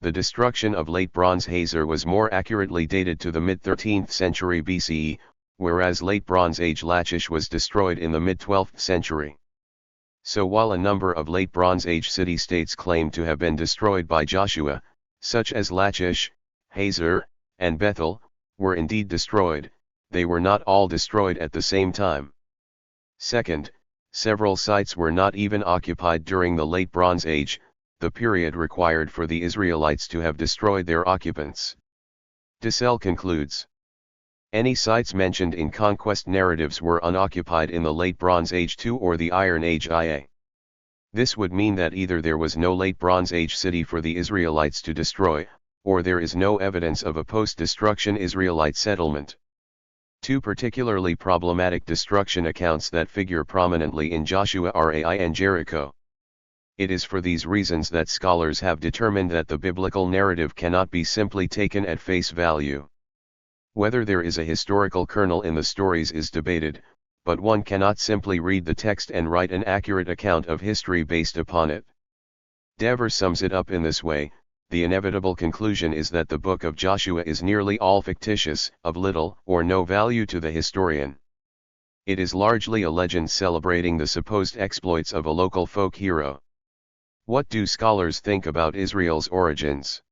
"The destruction of Late Bronze Hazor was more accurately dated to the mid-13th century BCE, whereas Late Bronze Age Lachish was destroyed in the mid-12th century. So while a number of Late Bronze Age city-states claim to have been destroyed by Joshua, such as Lachish, Hazor, and Bethel, were indeed destroyed, they were not all destroyed at the same time. Second, several sites were not even occupied during the Late Bronze Age, the period required for the Israelites to have destroyed their occupants." Dissel concludes, "Any sites mentioned in conquest narratives were unoccupied in the Late Bronze Age II or the Iron Age IA. This would mean that either there was no Late Bronze Age city for the Israelites to destroy, or there is no evidence of a post-destruction Israelite settlement. Two particularly problematic destruction accounts that figure prominently in Joshua are Ai and Jericho. It is for these reasons that scholars have determined that the biblical narrative cannot be simply taken at face value. Whether there is a historical kernel in the stories is debated, but one cannot simply read the text and write an accurate account of history based upon it." Dever sums it up in this way: "The inevitable conclusion is that the book of Joshua is nearly all fictitious, of little or no value to the historian. It is largely a legend celebrating the supposed exploits of a local folk hero." What do scholars think about Israel's origins?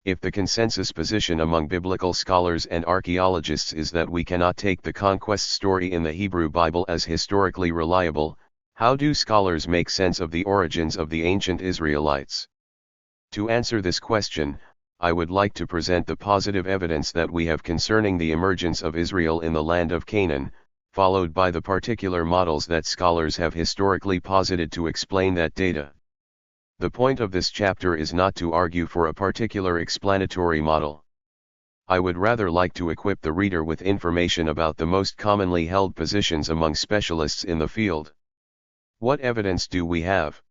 If the consensus position among biblical scholars and archaeologists is that we cannot take the conquest story in the Hebrew Bible as historically reliable, how do scholars make sense of the origins of the ancient Israelites? To answer this question, I would like to present the positive evidence that we have concerning the emergence of Israel in the land of Canaan, followed by the particular models that scholars have historically posited to explain that data. The point of this chapter is not to argue for a particular explanatory model. I would rather like to equip the reader with information about the most commonly held positions among specialists in the field. What evidence do we have?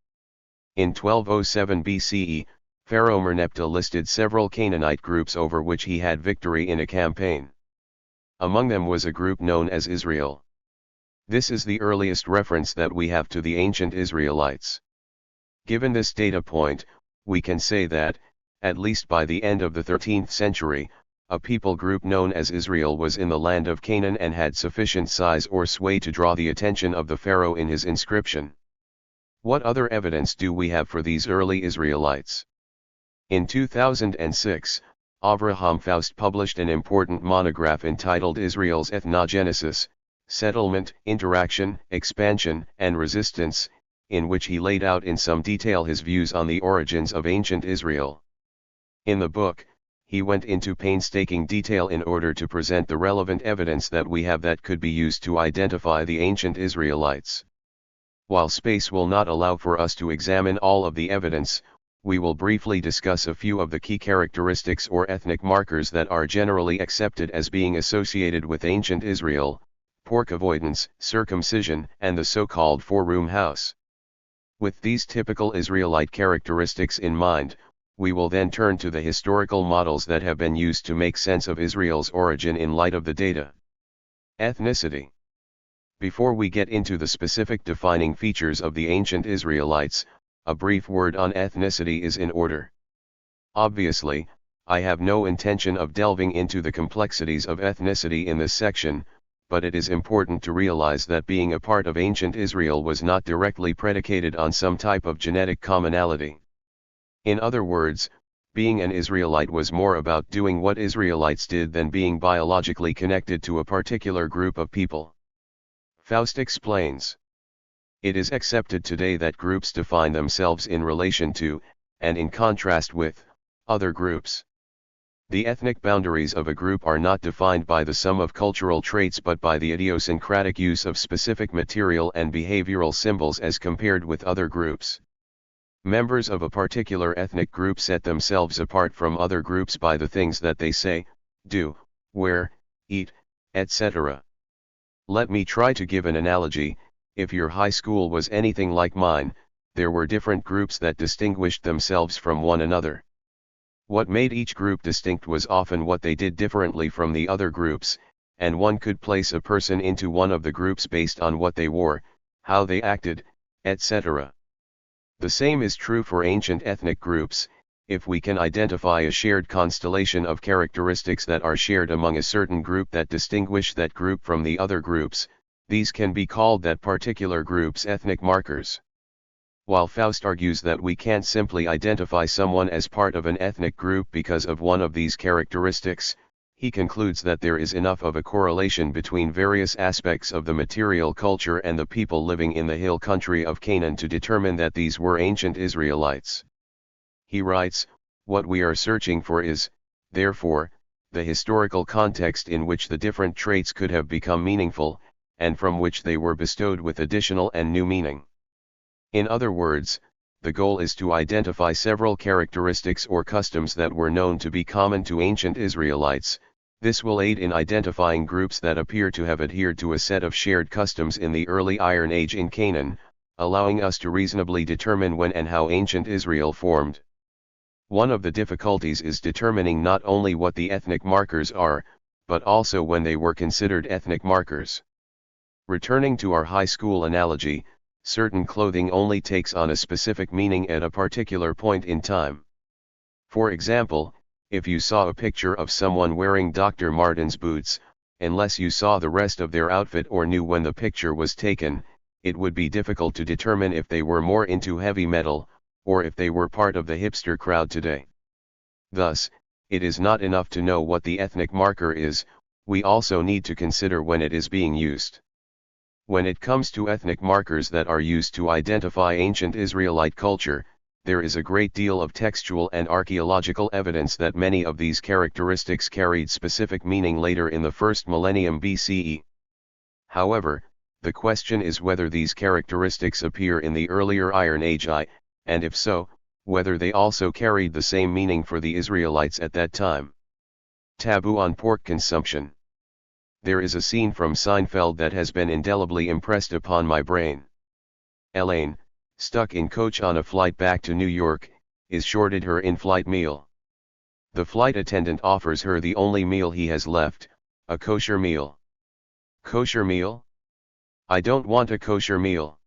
In 1207 BCE, Pharaoh Merneptah listed several Canaanite groups over which he had victory in a campaign. Among them was a group known as Israel. This is the earliest reference that we have to the ancient Israelites. Given this data point, we can say that, at least by the end of the 13th century, a people group known as Israel was in the land of Canaan and had sufficient size or sway to draw the attention of the pharaoh in his inscription. What other evidence do we have for these early Israelites? In 2006, Avraham Faust published an important monograph entitled Israel's Ethnogenesis, Settlement, Interaction, Expansion, and Resistance, in which he laid out in some detail his views on the origins of ancient Israel. In the book, he went into painstaking detail in order to present the relevant evidence that we have that could be used to identify the ancient Israelites. While space will not allow for us to examine all of the evidence, we will briefly discuss a few of the key characteristics or ethnic markers that are generally accepted as being associated with ancient Israel: pork avoidance, circumcision, and the so-called four-room house. With these typical Israelite characteristics in mind, we will then turn to the historical models that have been used to make sense of Israel's origin in light of the data. Ethnicity. Before we get into the specific defining features of the ancient Israelites, a brief word on ethnicity is in order. Obviously, I have no intention of delving into the complexities of ethnicity in this section, but it is important to realize that being a part of ancient Israel was not directly predicated on some type of genetic commonality. In other words, being an Israelite was more about doing what Israelites did than being biologically connected to a particular group of people. Faust explains. It is accepted today that groups define themselves in relation to, and in contrast with, other groups. The ethnic boundaries of a group are not defined by the sum of cultural traits but by the idiosyncratic use of specific material and behavioral symbols as compared with other groups. Members of a particular ethnic group set themselves apart from other groups by the things that they say, do, wear, eat, etc. Let me try to give an analogy. If your high school was anything like mine, there were different groups that distinguished themselves from one another. What made each group distinct was often what they did differently from the other groups, and one could place a person into one of the groups based on what they wore, how they acted, etc. The same is true for ancient ethnic groups. If we can identify a shared constellation of characteristics that are shared among a certain group that distinguish that group from the other groups, these can be called that particular group's ethnic markers. While Faust argues that we can't simply identify someone as part of an ethnic group because of one of these characteristics, he concludes that there is enough of a correlation between various aspects of the material culture and the people living in the hill country of Canaan to determine that these were ancient Israelites. He writes, "What we are searching for is, therefore, the historical context in which the different traits could have become meaningful, and from which they were bestowed with additional and new meaning." In other words, the goal is to identify several characteristics or customs that were known to be common to ancient Israelites. This will aid in identifying groups that appear to have adhered to a set of shared customs in the early Iron Age in Canaan, allowing us to reasonably determine when and how ancient Israel formed. One of the difficulties is determining not only what the ethnic markers are, but also when they were considered ethnic markers. Returning to our high school analogy, certain clothing only takes on a specific meaning at a particular point in time. For example, if you saw a picture of someone wearing Dr. Martens boots, unless you saw the rest of their outfit or knew when the picture was taken, it would be difficult to determine if they were more into heavy metal, or if they were part of the hipster crowd today. Thus, it is not enough to know what the ethnic marker is, we also need to consider when it is being used. When it comes to ethnic markers that are used to identify ancient Israelite culture, there is a great deal of textual and archaeological evidence that many of these characteristics carried specific meaning later in the first millennium BCE. However, the question is whether these characteristics appear in the earlier Iron Age and if so, whether they also carried the same meaning for the Israelites at that time. Taboo on pork consumption. There is a scene from Seinfeld that has been indelibly impressed upon my brain. Elaine, stuck in coach on a flight back to New York, is shorted her in-flight meal. The flight attendant offers her the only meal he has left, a kosher meal. Kosher meal? I don't want a kosher meal.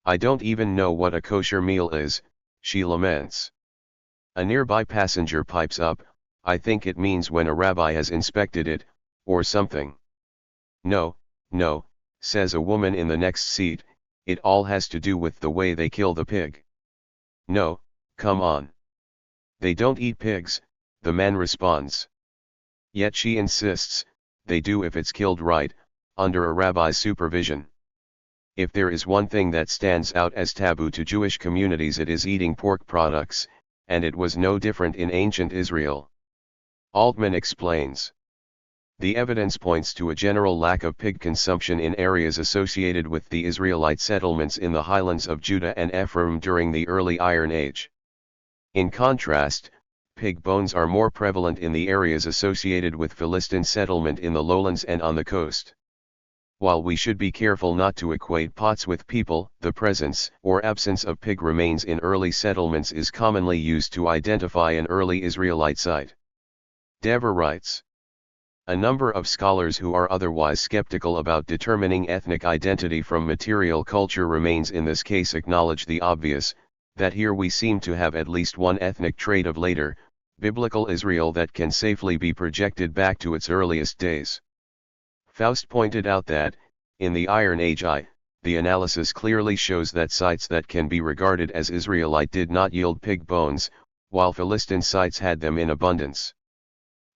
I don't even know what a kosher meal is, she laments. A nearby passenger pipes up, I think it means when a rabbi has inspected it, or something. No, no, says a woman in the next seat, it all has to do with the way they kill the pig. No, come on. They don't eat pigs, the man responds. Yet she insists, they do if it's killed right, under a rabbi's supervision. If there is one thing that stands out as taboo to Jewish communities, it is eating pork products, and it was no different in ancient Israel. Altman explains. The evidence points to a general lack of pig consumption in areas associated with the Israelite settlements in the highlands of Judah and Ephraim during the early Iron Age. In contrast, pig bones are more prevalent in the areas associated with Philistine settlement in the lowlands and on the coast. While we should be careful not to equate pots with people, the presence or absence of pig remains in early settlements is commonly used to identify an early Israelite site. Dever writes, a number of scholars who are otherwise skeptical about determining ethnic identity from material culture remains in this case acknowledge the obvious, that here we seem to have at least one ethnic trait of later, biblical Israel that can safely be projected back to its earliest days. Faust pointed out that, in the Iron Age the analysis clearly shows that sites that can be regarded as Israelite did not yield pig bones, while Philistine sites had them in abundance.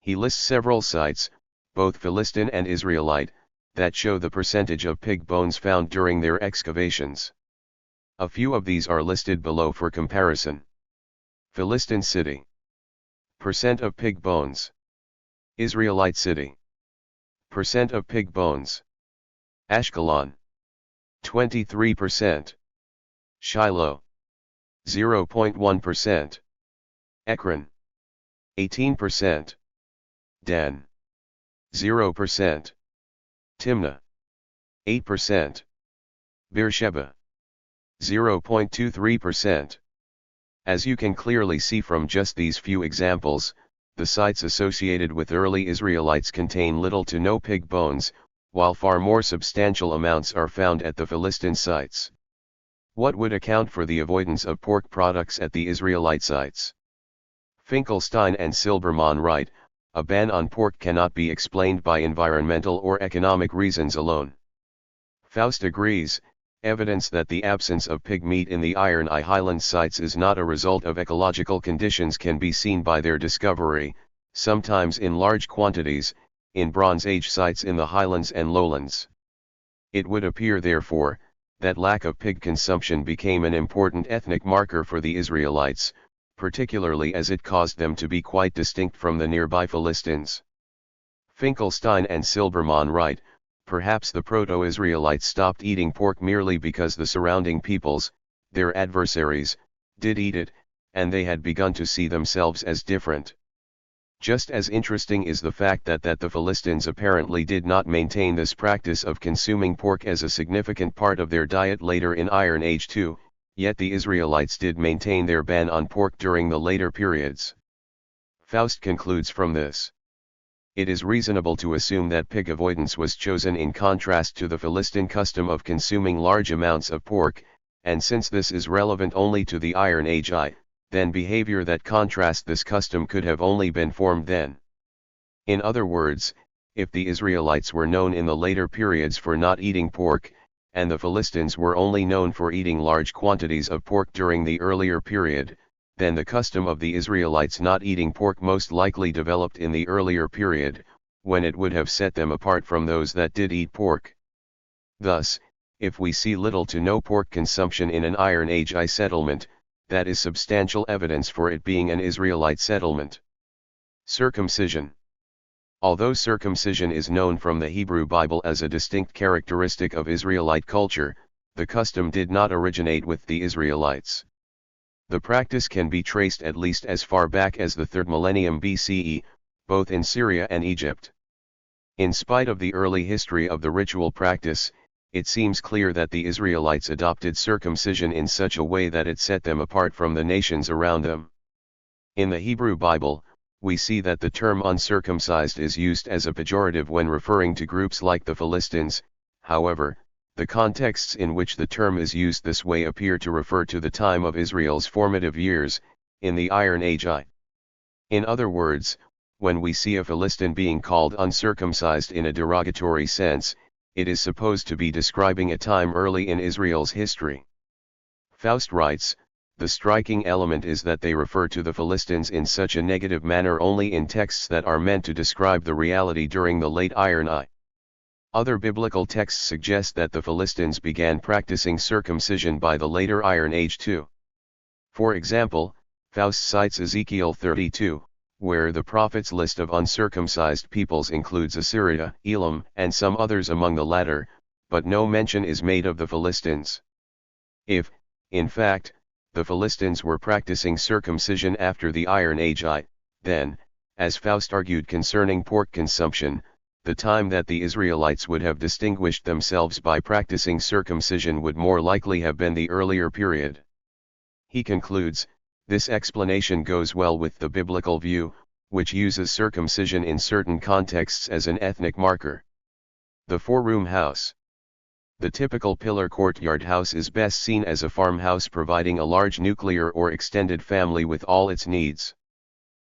He lists several sites, both Philistine and Israelite, that show the percentage of pig bones found during their excavations. A few of these are listed below for comparison. Philistine city. Percent of pig bones. Israelite city. Percent of pig bones. Ashkelon. 23%. Shiloh. 0.1%. Ekron. 18%. Dan. 0%. Timnah. 8%. Beersheba. 0.23%. As you can clearly see from just these few examples, the sites associated with early Israelites contain little to no pig bones, while far more substantial amounts are found at the Philistine sites. What would account for the avoidance of pork products at the Israelite sites? Finkelstein and Silbermann write, a ban on pork cannot be explained by environmental or economic reasons alone. Faust agrees, evidence that the absence of pig meat in the Iron Age Highlands sites is not a result of ecological conditions can be seen by their discovery, sometimes in large quantities, in Bronze Age sites in the Highlands and Lowlands. It would appear therefore, that lack of pig consumption became an important ethnic marker for the Israelites, particularly as it caused them to be quite distinct from the nearby Philistines. Finkelstein and Silbermann write, perhaps the Proto-Israelites stopped eating pork merely because the surrounding peoples, their adversaries, did eat it, and they had begun to see themselves as different. Just as interesting is the fact that the Philistines apparently did not maintain this practice of consuming pork as a significant part of their diet later in Iron Age too, yet the Israelites did maintain their ban on pork during the later periods. Faust concludes from this. It is reasonable to assume that pig avoidance was chosen in contrast to the Philistine custom of consuming large amounts of pork, and since this is relevant only to the Iron Age then behavior that contrasts this custom could have only been formed then. In other words, if the Israelites were known in the later periods for not eating pork, and the Philistines were only known for eating large quantities of pork during the earlier period, then the custom of the Israelites not eating pork most likely developed in the earlier period, when it would have set them apart from those that did eat pork. Thus, if we see little to no pork consumption in an Iron Age settlement, that is substantial evidence for it being an Israelite settlement. Circumcision. Although circumcision is known from the Hebrew Bible as a distinct characteristic of Israelite culture, the custom did not originate with the Israelites. The practice can be traced at least as far back as the 3rd millennium BCE, both in Syria and Egypt. In spite of the early history of the ritual practice, it seems clear that the Israelites adopted circumcision in such a way that it set them apart from the nations around them. In the Hebrew Bible, we see that the term uncircumcised is used as a pejorative when referring to groups like the Philistines. However, the contexts in which the term is used this way appear to refer to the time of Israel's formative years, in the Iron Age. In other words, when we see a Philistine being called uncircumcised in a derogatory sense, it is supposed to be describing a time early in Israel's history. Faust writes, the striking element is that they refer to the Philistines in such a negative manner only in texts that are meant to describe the reality during the late Iron Age. Other biblical texts suggest that the Philistines began practicing circumcision by the later Iron Age too. For example, Faust cites Ezekiel 32, where the prophet's list of uncircumcised peoples includes Assyria, Elam, and some others among the latter, but no mention is made of the Philistines. If, in fact, the Philistines were practicing circumcision after the Iron Age, then, as Faust argued concerning pork consumption, the time that the Israelites would have distinguished themselves by practicing circumcision would more likely have been the earlier period. He concludes, this explanation goes well with the biblical view, which uses circumcision in certain contexts as an ethnic marker. The four-room house. The typical pillar courtyard house is best seen as a farmhouse providing a large nuclear or extended family with all its needs.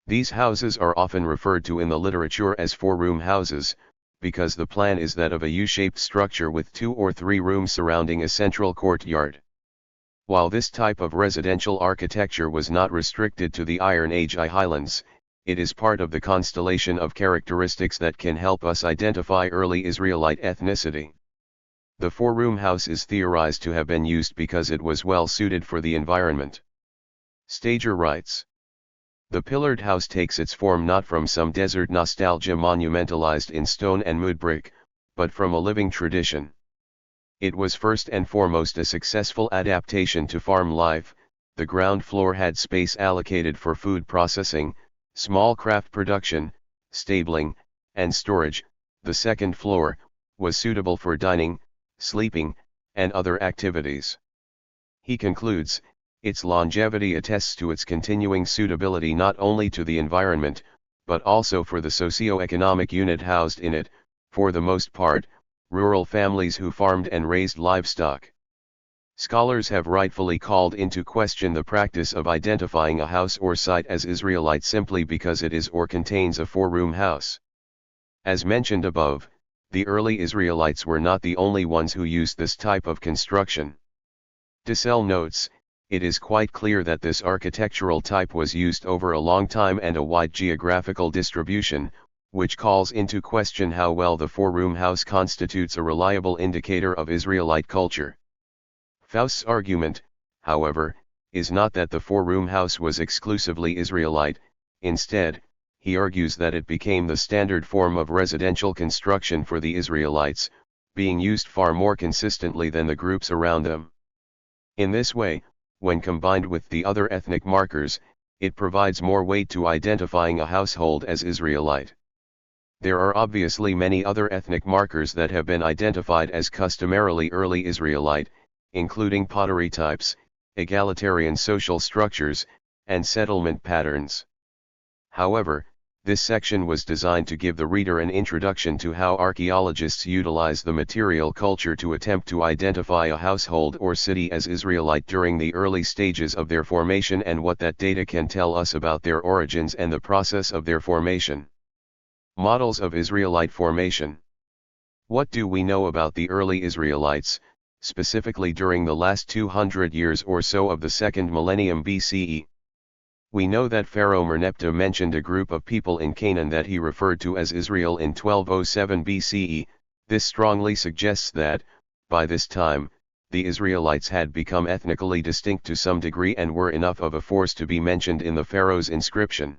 These houses are often referred to in the literature as four-room houses, because the plan is that of a U-shaped structure with 2 or 3 rooms surrounding a central courtyard. While this type of residential architecture was not restricted to the Iron Age highlands, it is part of the constellation of characteristics that can help us identify early Israelite ethnicity. The four-room house is theorized to have been used because it was well suited for the environment. Stager writes, the pillared house takes its form not from some desert nostalgia monumentalized in stone and mud brick, but from a living tradition. It was first and foremost a successful adaptation to farm life. The ground floor had space allocated for food processing, small craft production, stabling, and storage. The second floor was suitable for dining, sleeping, and other activities. He concludes, its longevity attests to its continuing suitability not only to the environment, but also for the socio-economic unit housed in it, for the most part, rural families who farmed and raised livestock. Scholars have rightfully called into question the practice of identifying a house or site as Israelite simply because it is or contains a four-room house. As mentioned above, the early Israelites were not the only ones who used this type of construction. Dissel notes, it is quite clear that this architectural type was used over a long time and a wide geographical distribution, which calls into question how well the four-room house constitutes a reliable indicator of Israelite culture. Faust's argument, however, is not that the four-room house was exclusively Israelite. Instead, he argues that it became the standard form of residential construction for the Israelites, being used far more consistently than the groups around them. In this way, when combined with the other ethnic markers, it provides more weight to identifying a household as Israelite. There are obviously many other ethnic markers that have been identified as customarily early Israelite, including pottery types, egalitarian social structures, and settlement patterns. However, this section was designed to give the reader an introduction to how archaeologists utilize the material culture to attempt to identify a household or city as Israelite during the early stages of their formation and what that data can tell us about their origins and the process of their formation. Models of Israelite formation. What do we know about the early Israelites, specifically during the last 200 years or so of the second millennium BCE? We know that Pharaoh Merneptah mentioned a group of people in Canaan that he referred to as Israel in 1207 BCE. This strongly suggests that, by this time, the Israelites had become ethnically distinct to some degree and were enough of a force to be mentioned in the Pharaoh's inscription.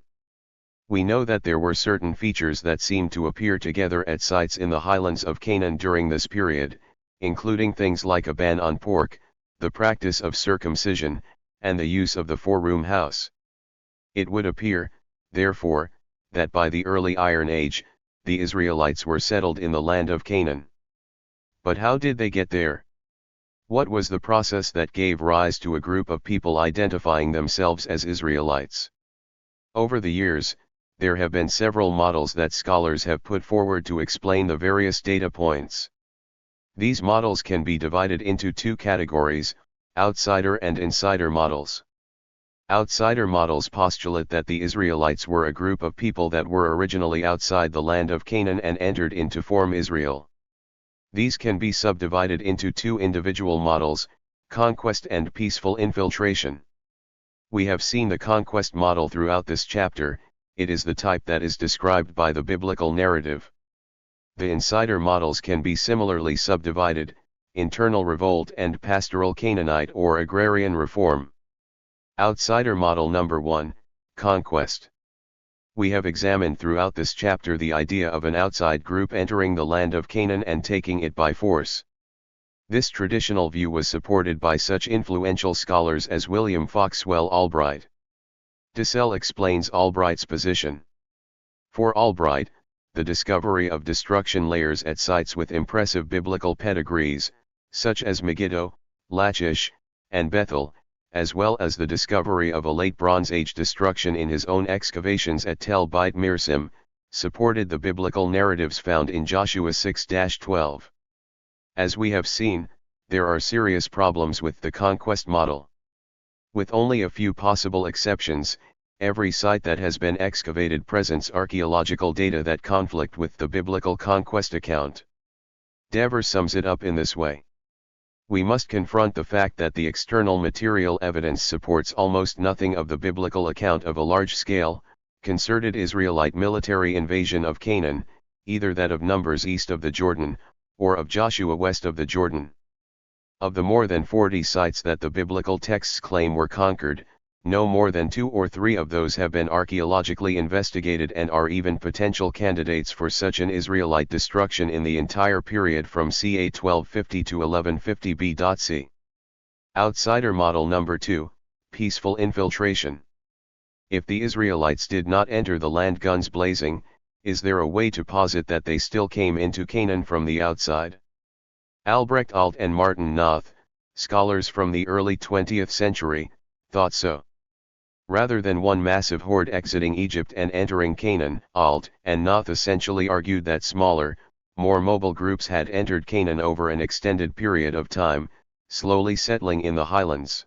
We know that there were certain features that seemed to appear together at sites in the highlands of Canaan during this period, including things like a ban on pork, the practice of circumcision, and the use of the four-room house. It would appear, therefore, that by the early Iron Age, the Israelites were settled in the land of Canaan. But how did they get there? What was the process that gave rise to a group of people identifying themselves as Israelites? Over the years, there have been several models that scholars have put forward to explain the various data points. These models can be divided into two categories, outsider and insider models. Outsider models postulate that the Israelites were a group of people that were originally outside the land of Canaan and entered in to form Israel. These can be subdivided into two individual models, conquest and peaceful infiltration. We have seen the conquest model throughout this chapter. It is the type that is described by the biblical narrative. The insider models can be similarly subdivided, internal revolt and pastoral Canaanite or agrarian reform. Outsider model number 1, conquest. We have examined throughout this chapter the idea of an outside group entering the land of Canaan and taking it by force. This traditional view was supported by such influential scholars as William Foxwell Albright. Dissel explains Albright's position. For Albright, the discovery of destruction layers at sites with impressive biblical pedigrees, such as Megiddo, Lachish, and Bethel, as well as the discovery of a late Bronze Age destruction in his own excavations at Tel Beit Mirsim, supported the biblical narratives found in Joshua 6-12. As we have seen, there are serious problems with the conquest model. With only a few possible exceptions, every site that has been excavated presents archaeological data that conflict with the biblical conquest account. Dever sums it up in this way. We must confront the fact that the external material evidence supports almost nothing of the biblical account of a large-scale, concerted Israelite military invasion of Canaan, either that of Numbers east of the Jordan, or of Joshua west of the Jordan. Of the more than 40 sites that the biblical texts claim were conquered, no more than 2 or 3 of those have been archaeologically investigated and are even potential candidates for such an Israelite destruction in the entire period from ca 1250 to 1150 B.C. Outsider Model Number 2, Peaceful Infiltration. If the Israelites did not enter the land guns blazing, is there a way to posit that they still came into Canaan from the outside? Albrecht Alt and Martin Noth, scholars from the early 20th century, thought so. Rather than one massive horde exiting Egypt and entering Canaan, Alt and Noth essentially argued that smaller, more mobile groups had entered Canaan over an extended period of time, slowly settling in the highlands.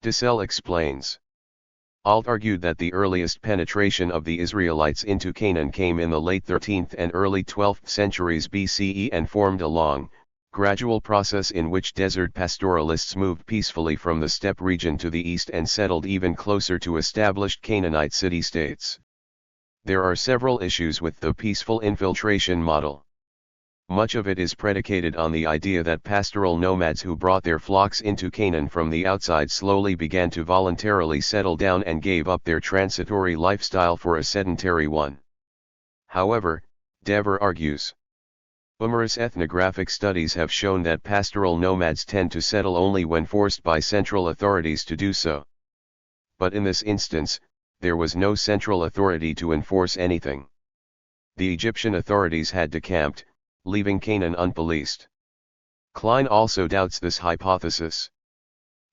Dissel explains. Alt argued that the earliest penetration of the Israelites into Canaan came in the late 13th and early 12th centuries BCE and formed a long, gradual process in which desert pastoralists moved peacefully from the steppe region to the east and settled even closer to established Canaanite city-states. There are several issues with the peaceful infiltration model. Much of it is predicated on the idea that pastoral nomads who brought their flocks into Canaan from the outside slowly began to voluntarily settle down and gave up their transitory lifestyle for a sedentary one. However, Dever argues, numerous ethnographic studies have shown that pastoral nomads tend to settle only when forced by central authorities to do so. But in this instance, there was no central authority to enforce anything. The Egyptian authorities had decamped, leaving Canaan unpoliced. Klein also doubts this hypothesis.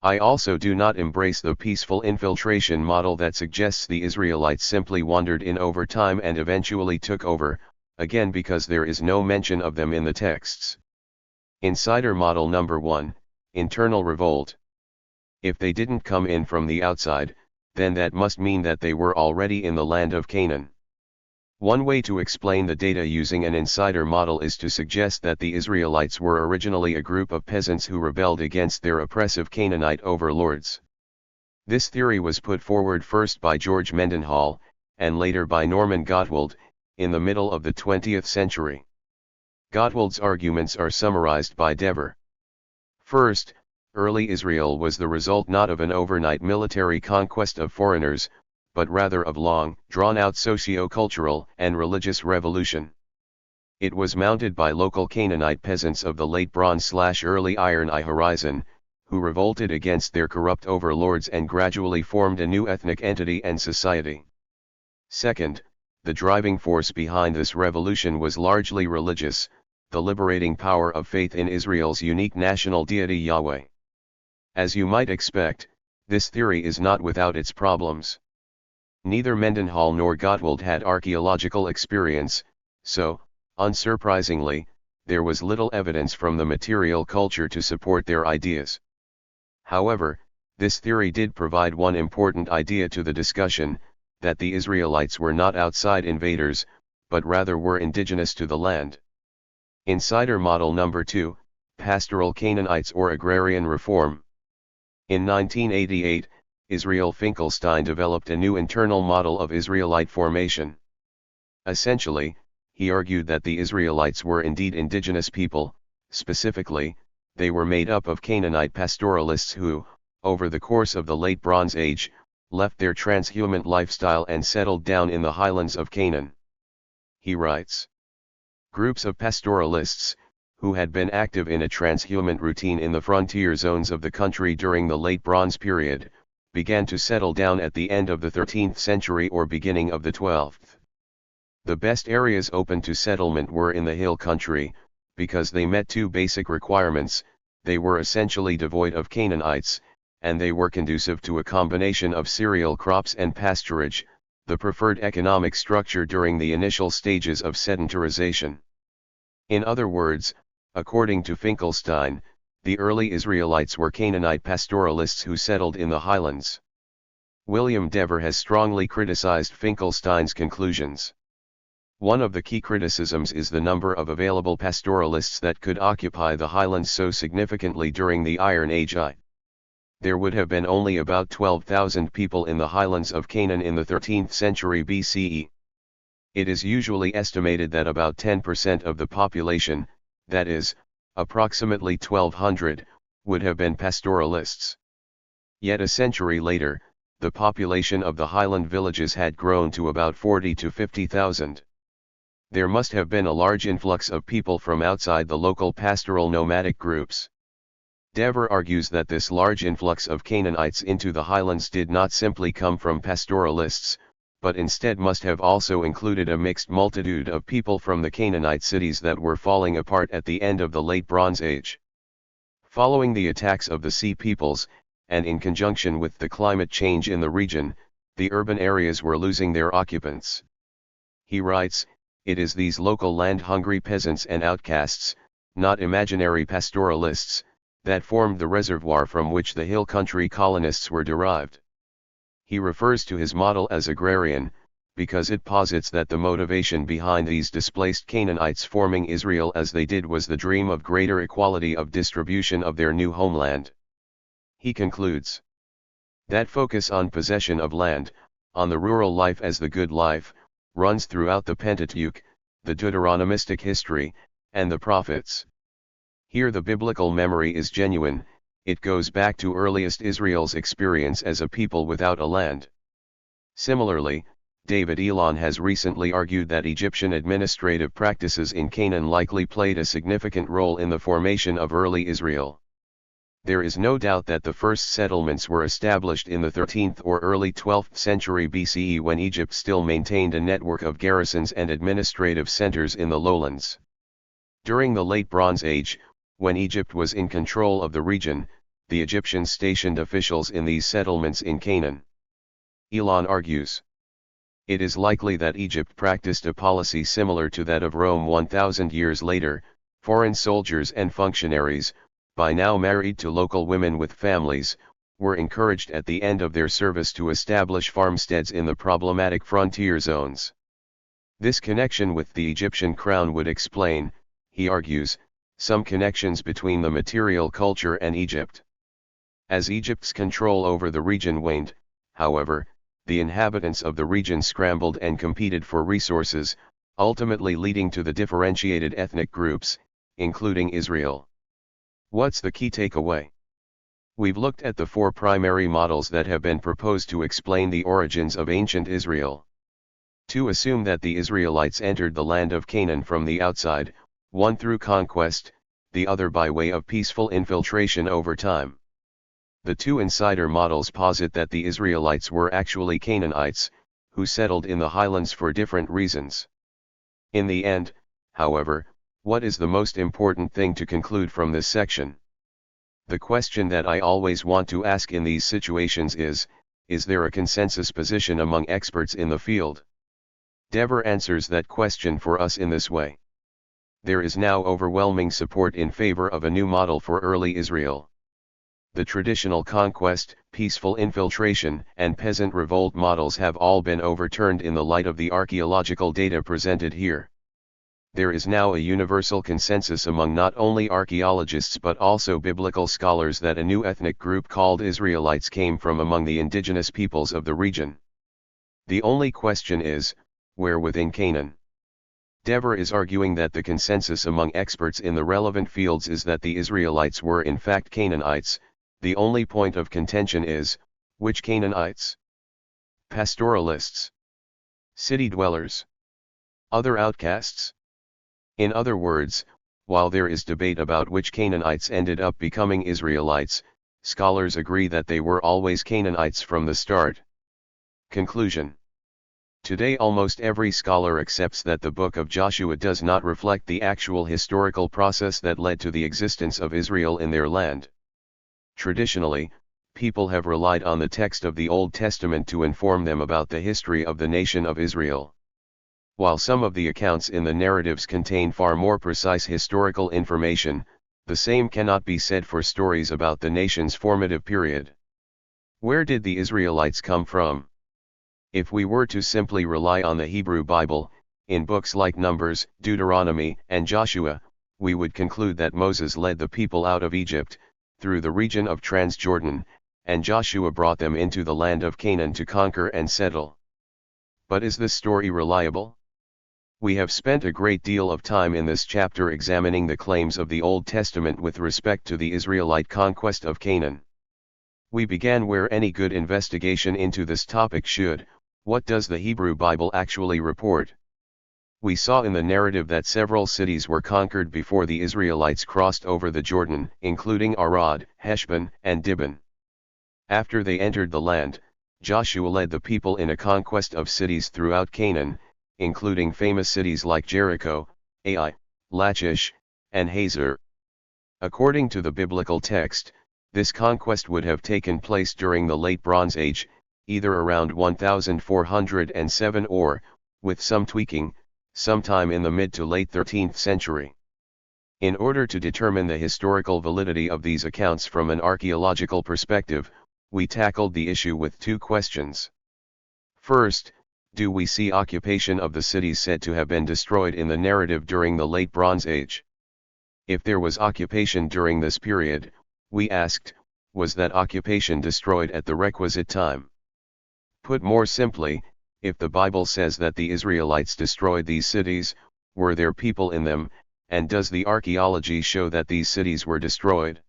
I also do not embrace the peaceful infiltration model that suggests the Israelites simply wandered in over time and eventually took over, again because there is no mention of them in the texts. Insider Model Number 1, Internal Revolt. If they didn't come in from the outside, then that must mean that they were already in the land of Canaan. One way to explain the data using an insider model is to suggest that the Israelites were originally a group of peasants who rebelled against their oppressive Canaanite overlords. This theory was put forward first by George Mendenhall, and later by Norman Gottwald, in the middle of the 20th century. Gottwald's arguments are summarized by Dever. First, early Israel was the result not of an overnight military conquest of foreigners, but rather of long, drawn-out socio-cultural and religious revolution. It was mounted by local Canaanite peasants of the late Bronze/Early Iron Age horizon, who revolted against their corrupt overlords and gradually formed a new ethnic entity and society. Second, the driving force behind this revolution was largely religious, the liberating power of faith in Israel's unique national deity Yahweh. As you might expect, this theory is not without its problems. Neither Mendenhall nor Gottwald had archaeological experience, so, unsurprisingly, there was little evidence from the material culture to support their ideas. However, this theory did provide one important idea to the discussion, that the Israelites were not outside invaders, but rather were indigenous to the land. Insider Model Number 2, Pastoral Canaanites or Agrarian Reform. In 1988, Israel Finkelstein developed a new internal model of Israelite formation. Essentially, he argued that the Israelites were indeed indigenous people, specifically, they were made up of Canaanite pastoralists who, over the course of the Late Bronze Age, left their transhumant lifestyle and settled down in the highlands of Canaan. He writes, groups of pastoralists, who had been active in a transhumant routine in the frontier zones of the country during the Late Bronze period, began to settle down at the end of the 13th century or beginning of the 12th. The best areas open to settlement were in the hill country, because they met two basic requirements: they were essentially devoid of Canaanites, and they were conducive to a combination of cereal crops and pasturage, the preferred economic structure during the initial stages of sedentarization. In other words, according to Finkelstein, the early Israelites were Canaanite pastoralists who settled in the highlands. William Dever has strongly criticized Finkelstein's conclusions. One of the key criticisms is the number of available pastoralists that could occupy the highlands so significantly during the Iron Age. There would have been only about 12,000 people in the highlands of Canaan in the 13th century BCE. It is usually estimated that about 10% of the population, that is, approximately 1,200, would have been pastoralists. Yet a century later, the population of the highland villages had grown to about 40 to 50,000. There must have been a large influx of people from outside the local pastoral nomadic groups. Dever argues that this large influx of Canaanites into the highlands did not simply come from pastoralists, but instead must have also included a mixed multitude of people from the Canaanite cities that were falling apart at the end of the Late Bronze Age. Following the attacks of the Sea Peoples, and in conjunction with the climate change in the region, the urban areas were losing their occupants. He writes, "It is these local land-hungry peasants and outcasts, not imaginary pastoralists, that formed the reservoir from which the hill country colonists were derived." He refers to his model as agrarian, because it posits that the motivation behind these displaced Canaanites forming Israel as they did was the dream of greater equality of distribution of their new homeland. He concludes, "That focus on possession of land, on the rural life as the good life, runs throughout the Pentateuch, the Deuteronomistic history, and the prophets. Here the biblical memory is genuine, it goes back to earliest Israel's experience as a people without a land." Similarly, David Elon has recently argued that Egyptian administrative practices in Canaan likely played a significant role in the formation of early Israel. There is no doubt that the first settlements were established in the 13th or early 12th century BCE when Egypt still maintained a network of garrisons and administrative centers in the lowlands. During the Late Bronze Age, when Egypt was in control of the region, the Egyptians stationed officials in these settlements in Canaan. Elon argues, "It is likely that Egypt practiced a policy similar to that of Rome 1,000 years later. Foreign soldiers and functionaries, by now married to local women with families, were encouraged at the end of their service to establish farmsteads in the problematic frontier zones. This connection with the Egyptian crown would explain," he argues, "some connections between the material culture and Egypt." As Egypt's control over the region waned, however, the inhabitants of the region scrambled and competed for resources, ultimately leading to the differentiated ethnic groups, including Israel. What's the key takeaway? We've looked at the four primary models that have been proposed to explain the origins of ancient Israel. Two assume that the Israelites entered the land of Canaan from the outside, one through conquest, the other by way of peaceful infiltration over time. The two insider models posit that the Israelites were actually Canaanites, who settled in the highlands for different reasons. In the end, however, what is the most important thing to conclude from this section? The question that I always want to ask in these situations is there a consensus position among experts in the field? Dever answers that question for us in this way. There is now overwhelming support in favor of a new model for early Israel. The traditional conquest, peaceful infiltration, and peasant revolt models have all been overturned in the light of the archaeological data presented here. There is now a universal consensus among not only archaeologists but also biblical scholars that a new ethnic group called Israelites came from among the indigenous peoples of the region. The only question is, where within Canaan? Dever is arguing that the consensus among experts in the relevant fields is that the Israelites were in fact Canaanites. The only point of contention is, which Canaanites? Pastoralists? City dwellers? Other outcasts? In other words, while there is debate about which Canaanites ended up becoming Israelites, scholars agree that they were always Canaanites from the start. Conclusion. Today almost every scholar accepts that the book of Joshua does not reflect the actual historical process that led to the existence of Israel in their land. Traditionally, people have relied on the text of the Old Testament to inform them about the history of the nation of Israel. While some of the accounts in the narratives contain far more precise historical information, the same cannot be said for stories about the nation's formative period. Where did the Israelites come from? If we were to simply rely on the Hebrew Bible, in books like Numbers, Deuteronomy, and Joshua, we would conclude that Moses led the people out of Egypt, through the region of Transjordan, and Joshua brought them into the land of Canaan to conquer and settle. But is this story reliable? We have spent a great deal of time in this chapter examining the claims of the Old Testament with respect to the Israelite conquest of Canaan. We began where any good investigation into this topic should: what does the Hebrew Bible actually report? We saw in the narrative that several cities were conquered before the Israelites crossed over the Jordan, including Arad, Heshbon, and Dibon. After they entered the land, Joshua led the people in a conquest of cities throughout Canaan, including famous cities like Jericho, Ai, Lachish, and Hazor. According to the biblical text, this conquest would have taken place during the Late Bronze Age, either around 1407 or, with some tweaking, sometime in the mid to late 13th century. In order to determine the historical validity of these accounts from an archaeological perspective, we tackled the issue with two questions. First, do we see occupation of the cities said to have been destroyed in the narrative during the Late Bronze Age? If there was occupation during this period, we asked, was that occupation destroyed at the requisite time? Put more simply, if the Bible says that the Israelites destroyed these cities, were there people in them, and does the archaeology show that these cities were destroyed?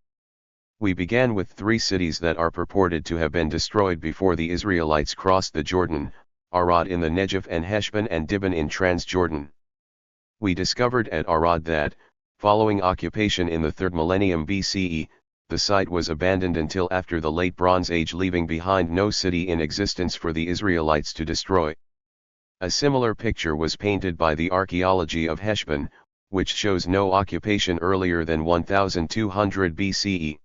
We began with three cities that are purported to have been destroyed before the Israelites crossed the Jordan: Arad in the Negev and Heshbon and Dibon in Transjordan. We discovered at Arad that, following occupation in the 3rd millennium BCE, the site was abandoned until after the Late Bronze Age, leaving behind no city in existence for the Israelites to destroy. A similar picture was painted by the archaeology of Heshbon, which shows no occupation earlier than 1200 BCE.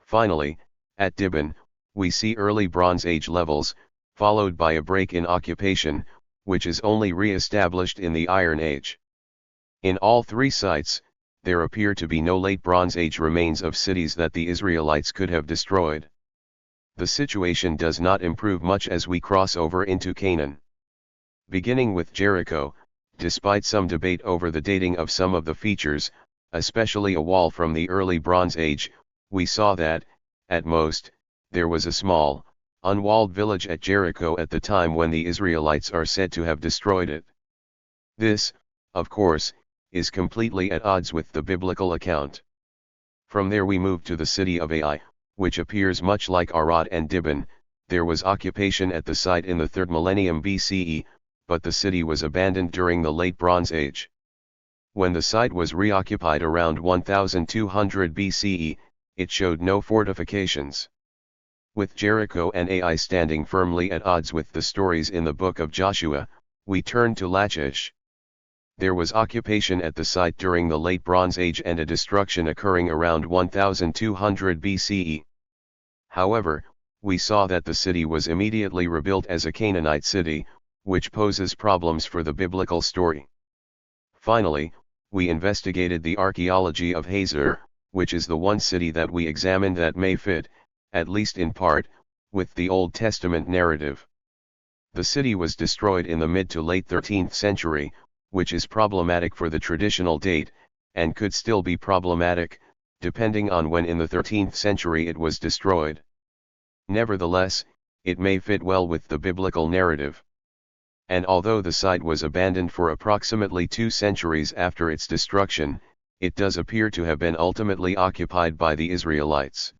Finally, at Dibon, we see early Bronze Age levels, followed by a break in occupation, which is only re-established in the Iron Age. In all three sites, there appear to be no Late Bronze Age remains of cities that the Israelites could have destroyed. The situation does not improve much as we cross over into Canaan. Beginning with Jericho, despite some debate over the dating of some of the features, especially a wall from the early Bronze Age, we saw that, at most, there was a small, unwalled village at Jericho at the time when the Israelites are said to have destroyed it. This, of course, is completely at odds with the biblical account. From there we move to the city of Ai, which appears much like Arad and Dibon. There was occupation at the site in the 3rd millennium BCE, but the city was abandoned during the Late Bronze Age. When the site was reoccupied around 1200 BCE, it showed no fortifications. With Jericho and Ai standing firmly at odds with the stories in the book of Joshua, we turn to Lachish. There was occupation at the site during the Late Bronze Age and a destruction occurring around 1200 BCE. However, we saw that the city was immediately rebuilt as a Canaanite city, which poses problems for the biblical story. Finally, we investigated the archaeology of Hazor, which is the one city that we examined that may fit, at least in part, with the Old Testament narrative. The city was destroyed in the mid to late 13th century, which is problematic for the traditional date, and could still be problematic, depending on when in the 13th century it was destroyed. Nevertheless, it may fit well with the biblical narrative. And although the site was abandoned for approximately 2 centuries after its destruction, it does appear to have been ultimately occupied by the Israelites.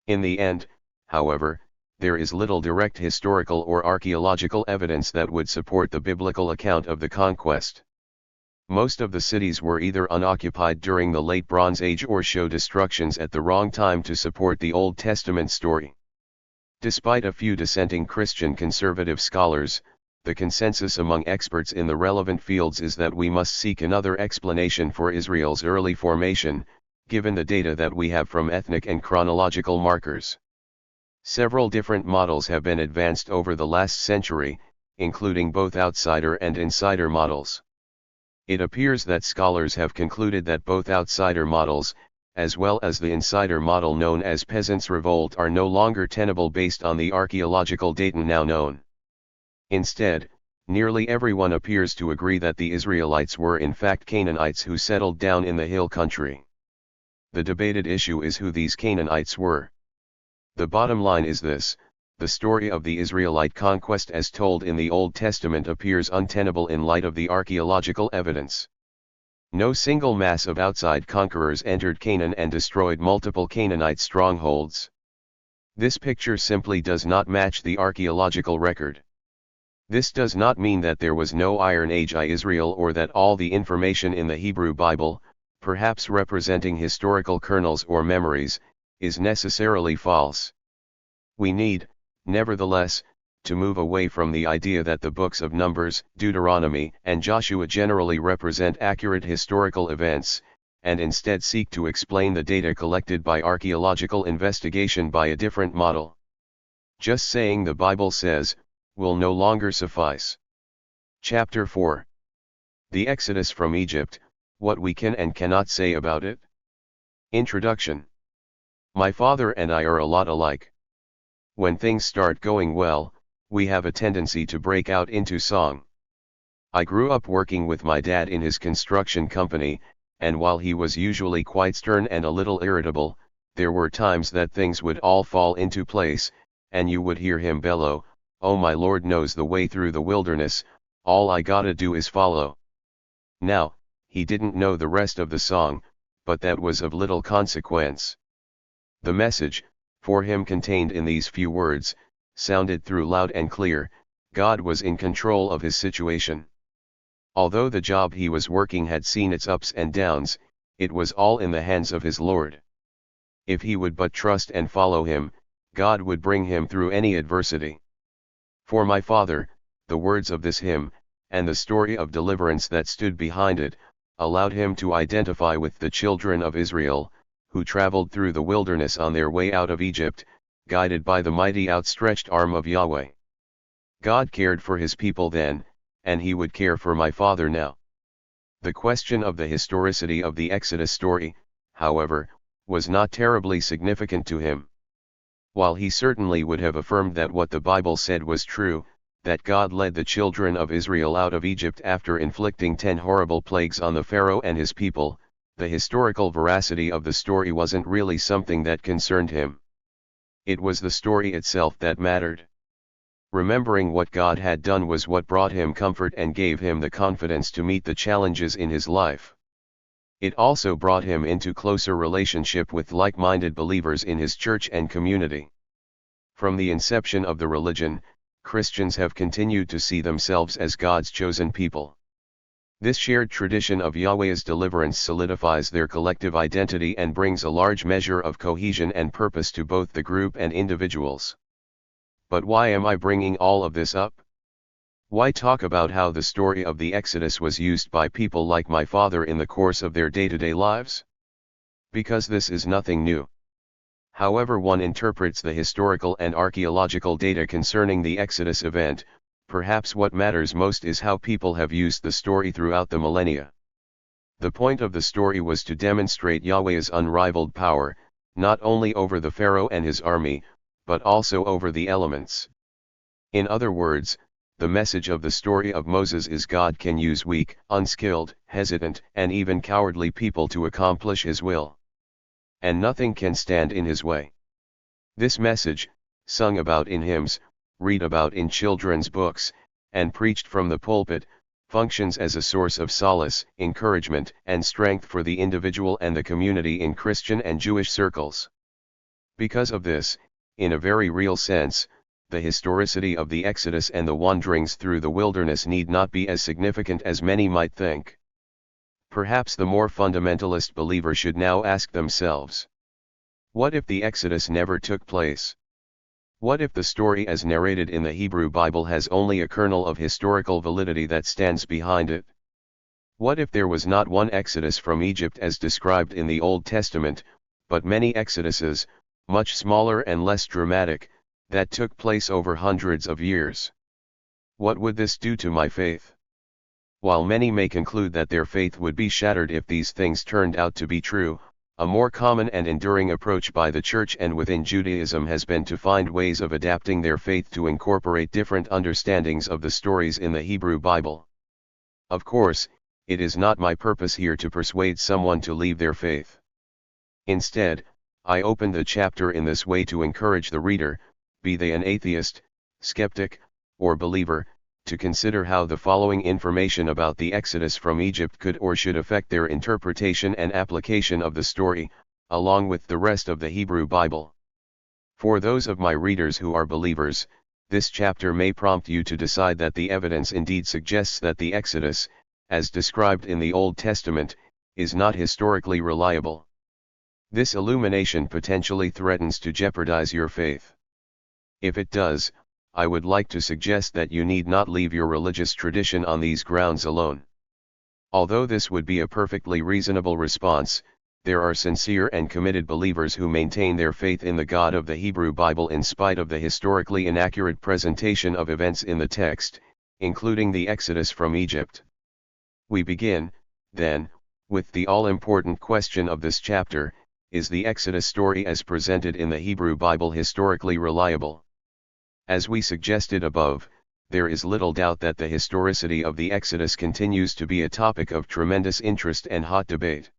In the end, however, there is little direct historical or archaeological evidence that would support the biblical account of the conquest. Most of the cities were either unoccupied during the Late Bronze Age or show destructions at the wrong time to support the Old Testament story. Despite a few dissenting Christian conservative scholars, the consensus among experts in the relevant fields is that we must seek another explanation for Israel's early formation, given the data that we have from ethnic and chronological markers. Several different models have been advanced over the last century, including both outsider and insider models. It appears that scholars have concluded that both outsider models, as well as the insider model known as Peasants' Revolt, are no longer tenable based on the archaeological data now known. Instead, nearly everyone appears to agree that the Israelites were in fact Canaanites who settled down in the hill country. The debated issue is who these Canaanites were. The bottom line is this: the story of the Israelite conquest as told in the Old Testament appears untenable in light of the archaeological evidence. No single mass of outside conquerors entered Canaan and destroyed multiple Canaanite strongholds. This picture simply does not match the archaeological record. This does not mean that there was no Iron Age Israel or that all the information in the Hebrew Bible, perhaps representing historical kernels or memories, is necessarily false. We need, nevertheless, to move away from the idea that the books of Numbers, Deuteronomy, and Joshua generally represent accurate historical events, and instead seek to explain the data collected by archaeological investigation by a different model. Just saying the Bible says will no longer suffice. Chapter 4. The Exodus from Egypt, What We Can and Cannot Say About It. Introduction. My father and I are a lot alike. When things start going well, we have a tendency to break out into song. I grew up working with my dad in his construction company, and while he was usually quite stern and a little irritable, there were times that things would all fall into place, and you would hear him bellow, "Oh, my Lord knows the way through the wilderness, all I gotta do is follow." Now, he didn't know the rest of the song, but that was of little consequence. The message, for him contained in these few words, sounded through loud and clear: God was in control of his situation. Although the job he was working had seen its ups and downs, it was all in the hands of his Lord. If he would but trust and follow him, God would bring him through any adversity. For my father, the words of this hymn, and the story of deliverance that stood behind it, allowed him to identify with the children of Israel, who traveled through the wilderness on their way out of Egypt, guided by the mighty outstretched arm of Yahweh. God cared for his people then, and he would care for my father now. The question of the historicity of the Exodus story, however, was not terribly significant to him. While he certainly would have affirmed that what the Bible said was true, that God led the children of Israel out of Egypt after inflicting 10 horrible plagues on the Pharaoh and his people, the historical veracity of the story wasn't really something that concerned him. It was the story itself that mattered. Remembering what God had done was what brought him comfort and gave him the confidence to meet the challenges in his life. It also brought him into closer relationship with like-minded believers in his church and community. From the inception of the religion, Christians have continued to see themselves as God's chosen people. This shared tradition of Yahweh's deliverance solidifies their collective identity and brings a large measure of cohesion and purpose to both the group and individuals. But why am I bringing all of this up? Why talk about how the story of the Exodus was used by people like my father in the course of their day-to-day lives? Because this is nothing new. However one interprets the historical and archaeological data concerning the Exodus event, perhaps what matters most is how people have used the story throughout the millennia. The point of the story was to demonstrate Yahweh's unrivaled power, not only over the Pharaoh and his army, but also over the elements. In other words, the message of the story of Moses is God can use weak, unskilled, hesitant, and even cowardly people to accomplish his will. And nothing can stand in his way. This message, sung about in hymns, read about in children's books, and preached from the pulpit, functions as a source of solace, encouragement, and strength for the individual and the community in Christian and Jewish circles. Because of this, in a very real sense, the historicity of the Exodus and the wanderings through the wilderness need not be as significant as many might think. Perhaps the more fundamentalist believer should now ask themselves, what if the Exodus never took place? What if the story as narrated in the Hebrew Bible has only a kernel of historical validity that stands behind it? What if there was not one exodus from Egypt as described in the Old Testament, but many exoduses, much smaller and less dramatic, that took place over hundreds of years? What would this do to my faith? While many may conclude that their faith would be shattered if these things turned out to be true, a more common and enduring approach by the Church and within Judaism has been to find ways of adapting their faith to incorporate different understandings of the stories in the Hebrew Bible. Of course, it is not my purpose here to persuade someone to leave their faith. Instead, I open the chapter in this way to encourage the reader, be they an atheist, skeptic, or believer, to consider how the following information about the Exodus from Egypt could or should affect their interpretation and application of the story, along with the rest of the Hebrew Bible. For those of my readers who are believers, this chapter may prompt you to decide that the evidence indeed suggests that the Exodus, as described in the Old Testament, is not historically reliable. This illumination potentially threatens to jeopardize your faith. If it does, I would like to suggest that you need not leave your religious tradition on these grounds alone. Although this would be a perfectly reasonable response, there are sincere and committed believers who maintain their faith in the God of the Hebrew Bible in spite of the historically inaccurate presentation of events in the text, including the Exodus from Egypt. We begin, then, with the all-important question of this chapter: is the Exodus story as presented in the Hebrew Bible historically reliable? As we suggested above, there is little doubt that the historicity of the Exodus continues to be a topic of tremendous interest and hot debate.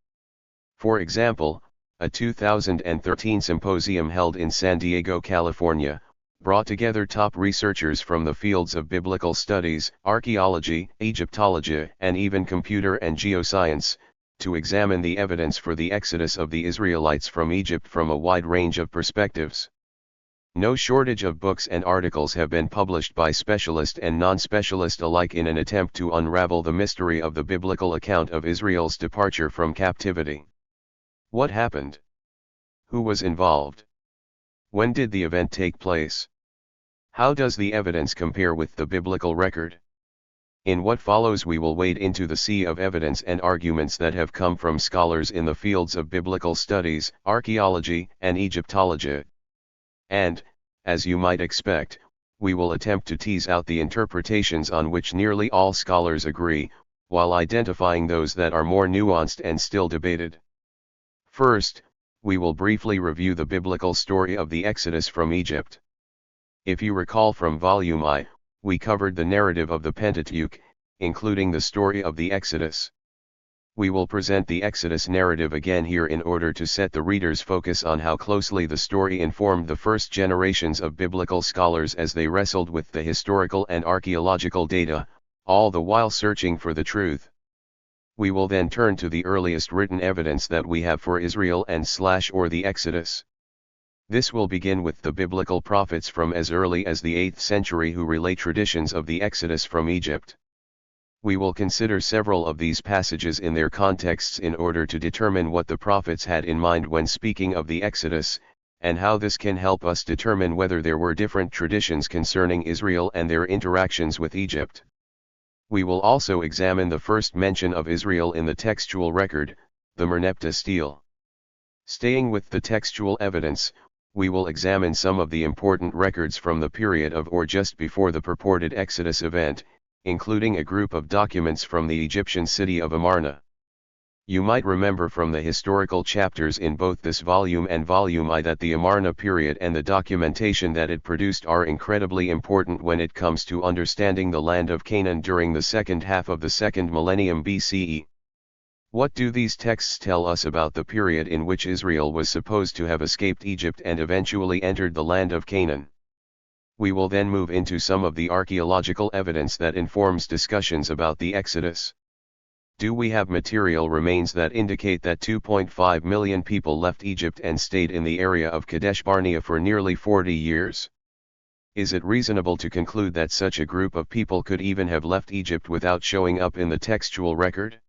For example, a 2013 symposium held in San Diego, California, brought together top researchers from the fields of biblical studies, archaeology, Egyptology, and even computer and geoscience, to examine the evidence for the exodus of the Israelites from Egypt from a wide range of perspectives. No shortage of books and articles have been published by specialist and non-specialist alike in an attempt to unravel the mystery of the biblical account of Israel's departure from captivity. What happened? Who was involved? When did the event take place? How does the evidence compare with the biblical record? In what follows we will wade into the sea of evidence and arguments that have come from scholars in the fields of biblical studies, archaeology, and Egyptology. And, as you might expect, we will attempt to tease out the interpretations on which nearly all scholars agree, while identifying those that are more nuanced and still debated. First, we will briefly review the biblical story of the Exodus from Egypt. If you recall from Volume I, we covered the narrative of the Pentateuch, including the story of the Exodus. We will present the Exodus narrative again here in order to set the reader's focus on how closely the story informed the first generations of biblical scholars as they wrestled with the historical and archaeological data, all the while searching for the truth. We will then turn to the earliest written evidence that we have for Israel or the Exodus. This will begin with the biblical prophets from as early as the 8th century who relate traditions of the Exodus from Egypt. We will consider several of these passages in their contexts in order to determine what the prophets had in mind when speaking of the Exodus, and how this can help us determine whether there were different traditions concerning Israel and their interactions with Egypt. We will also examine the first mention of Israel in the textual record, the Merneptah stele. Staying with the textual evidence, we will examine some of the important records from the period of or just before the purported Exodus event, including a group of documents from the Egyptian city of Amarna. You might remember from the historical chapters in both this volume and Volume I that the Amarna period and the documentation that it produced are incredibly important when it comes to understanding the land of Canaan during the second half of the second millennium BCE. What do these texts tell us about the period in which Israel was supposed to have escaped Egypt and eventually entered the land of Canaan? We will then move into some of the archaeological evidence that informs discussions about the Exodus. Do we have material remains that indicate that 2.5 million people left Egypt and stayed in the area of Kadesh Barnea for nearly 40 years? Is it reasonable to conclude that such a group of people could even have left Egypt without showing up in the textual record?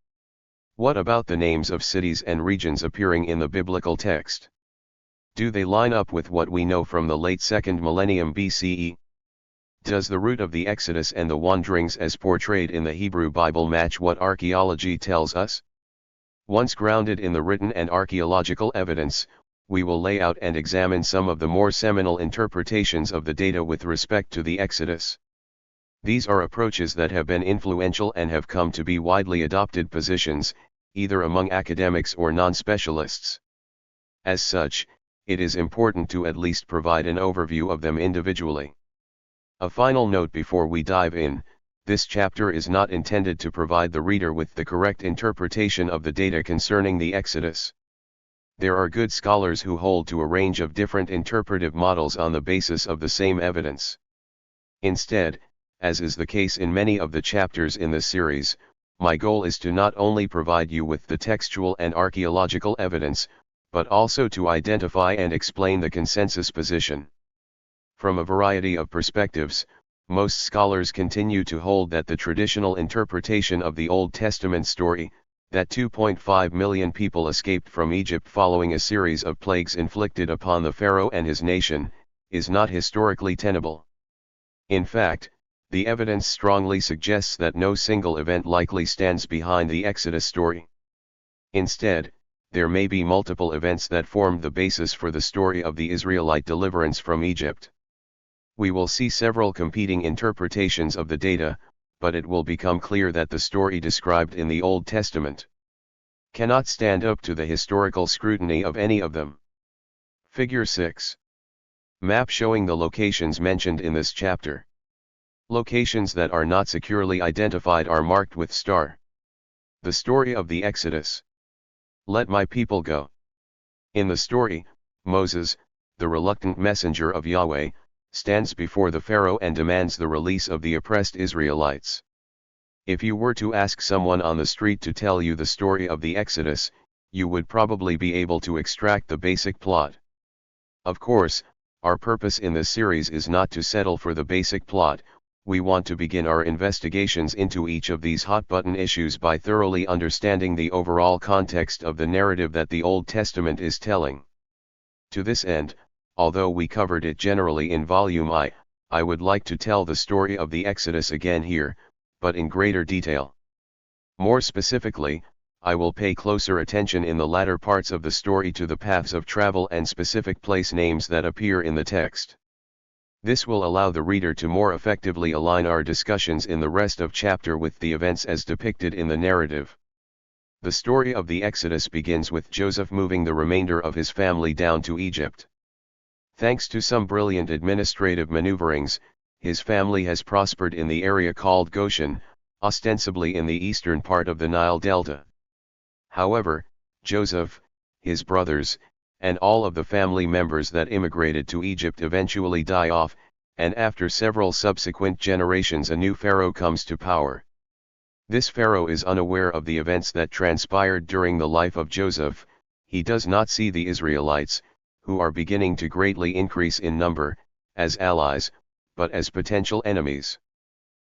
What about the names of cities and regions appearing in the biblical text? Do they line up with what we know from the late 2nd millennium BCE? Does the route of the Exodus and the wanderings as portrayed in the Hebrew Bible match what archaeology tells us? Once grounded in the written and archaeological evidence, we will lay out and examine some of the more seminal interpretations of the data with respect to the Exodus. These are approaches that have been influential and have come to be widely adopted positions, either among academics or non-specialists. As such, it is important to at least provide an overview of them individually. A final note before we dive in: this chapter is not intended to provide the reader with the correct interpretation of the data concerning the Exodus. There are good scholars who hold to a range of different interpretive models on the basis of the same evidence. Instead, as is the case in many of the chapters in this series, my goal is to not only provide you with the textual and archaeological evidence, but also to identify and explain the consensus position. From a variety of perspectives, most scholars continue to hold that the traditional interpretation of the Old Testament story, that 2.5 million people escaped from Egypt following a series of plagues inflicted upon the Pharaoh and his nation, is not historically tenable. In fact, the evidence strongly suggests that no single event likely stands behind the Exodus story. Instead, there may be multiple events that formed the basis for the story of the Israelite deliverance from Egypt. We will see several competing interpretations of the data, but it will become clear that the story described in the Old Testament cannot stand up to the historical scrutiny of any of them. Figure 6. Map showing the locations mentioned in this chapter. Locations that are not securely identified are marked with star. The story of the Exodus. Let my people go. In the story, Moses, the reluctant messenger of Yahweh, stands before the Pharaoh and demands the release of the oppressed Israelites. If you were to ask someone on the street to tell you the story of the Exodus, you would probably be able to extract the basic plot. Of course, our purpose in this series is not to settle for the basic plot. We want to begin our investigations into each of these hot-button issues by thoroughly understanding the overall context of the narrative that the Old Testament is telling. To this end, although we covered it generally in Volume I would like to tell the story of the Exodus again here, but in greater detail. More specifically, I will pay closer attention in the latter parts of the story to the paths of travel and specific place names that appear in the text. This will allow the reader to more effectively align our discussions in the rest of chapter with the events as depicted in the narrative. The story of the Exodus begins with Joseph moving the remainder of his family down to Egypt. Thanks to some brilliant administrative maneuverings, his family has prospered in the area called Goshen, ostensibly in the eastern part of the Nile Delta. However, Joseph, his brothers, and all of the family members that immigrated to Egypt eventually die off, and after several subsequent generations a new pharaoh comes to power. This pharaoh is unaware of the events that transpired during the life of Joseph. He does not see the Israelites, who are beginning to greatly increase in number, as allies, but as potential enemies.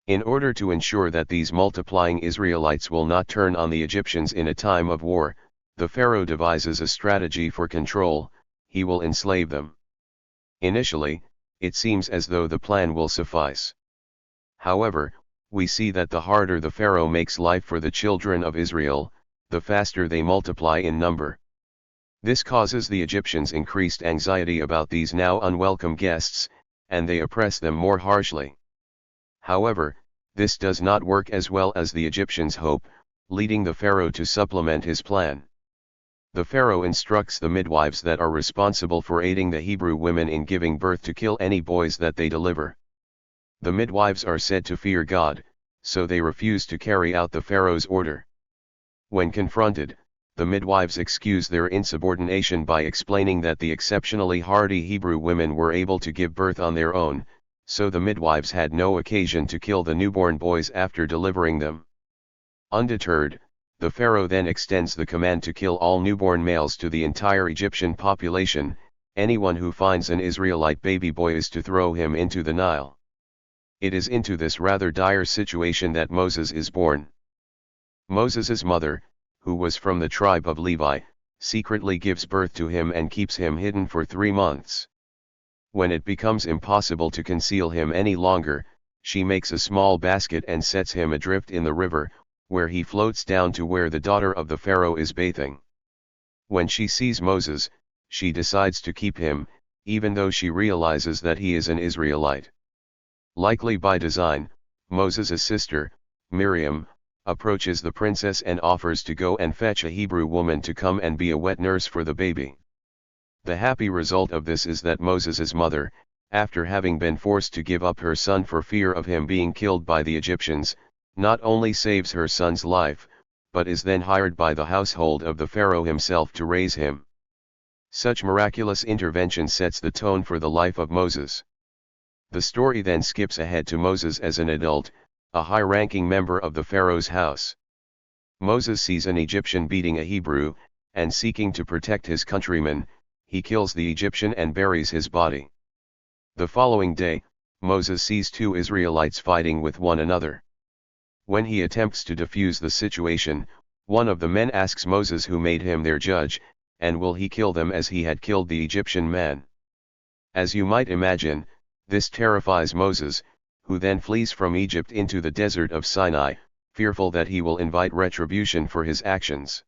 In order to ensure that these multiplying Israelites will not turn on the Egyptians in a time of war, the pharaoh devises a strategy for control: he will enslave them. Initially, it seems as though the plan will suffice. However, we see that the harder the pharaoh makes life for the children of Israel, the faster they multiply in number. This causes the Egyptians increased anxiety about these now unwelcome guests, and they oppress them more harshly. However, this does not work as well as the Egyptians hope, leading the pharaoh to supplement his plan. The pharaoh instructs the midwives that are responsible for aiding the Hebrew women in giving birth to kill any boys that they deliver. The midwives are said to fear God, so they refuse to carry out the pharaoh's order. When confronted, the midwives excuse their insubordination by explaining that the exceptionally hardy Hebrew women were able to give birth on their own, so the midwives had no occasion to kill the newborn boys after delivering them. Undeterred, the pharaoh then extends the command to kill all newborn males to the entire Egyptian population. Anyone who finds an Israelite baby boy is to throw him into the Nile. It is into this rather dire situation that Moses is born. Moses's mother, who was from the tribe of Levi, secretly gives birth to him and keeps him hidden for 3 months. When it becomes impossible to conceal him any longer, she makes a small basket and sets him adrift in the river, where he floats down to where the daughter of the Pharaoh is bathing. When she sees Moses, she decides to keep him, even though she realizes that he is an Israelite. Likely by design, Moses' sister, Miriam, approaches the princess and offers to go and fetch a Hebrew woman to come and be a wet nurse for the baby. The happy result of this is that Moses' mother, after having been forced to give up her son for fear of him being killed by the Egyptians, not only saves her son's life, but is then hired by the household of the Pharaoh himself to raise him. Such miraculous intervention sets the tone for the life of Moses. The story then skips ahead to Moses as an adult, a high-ranking member of the Pharaoh's house. Moses sees an Egyptian beating a Hebrew, and seeking to protect his countrymen, he kills the Egyptian and buries his body. The following day, Moses sees 2 Israelites fighting with one another. When he attempts to defuse the situation, one of the men asks Moses who made him their judge, and will he kill them as he had killed the Egyptian man. As you might imagine, this terrifies Moses, who then flees from Egypt into the desert of Sinai, fearful that he will invite retribution for his actions.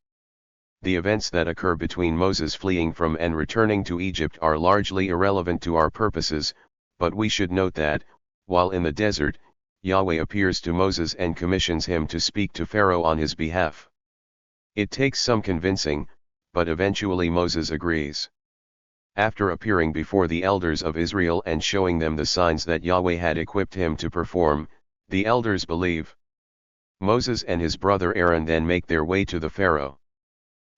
The events that occur between Moses fleeing from and returning to Egypt are largely irrelevant to our purposes, but we should note that, while in the desert, Yahweh appears to Moses and commissions him to speak to Pharaoh on his behalf. It takes some convincing, but eventually Moses agrees. After appearing before the elders of Israel and showing them the signs that Yahweh had equipped him to perform, the elders believe. Moses and his brother Aaron then make their way to the Pharaoh.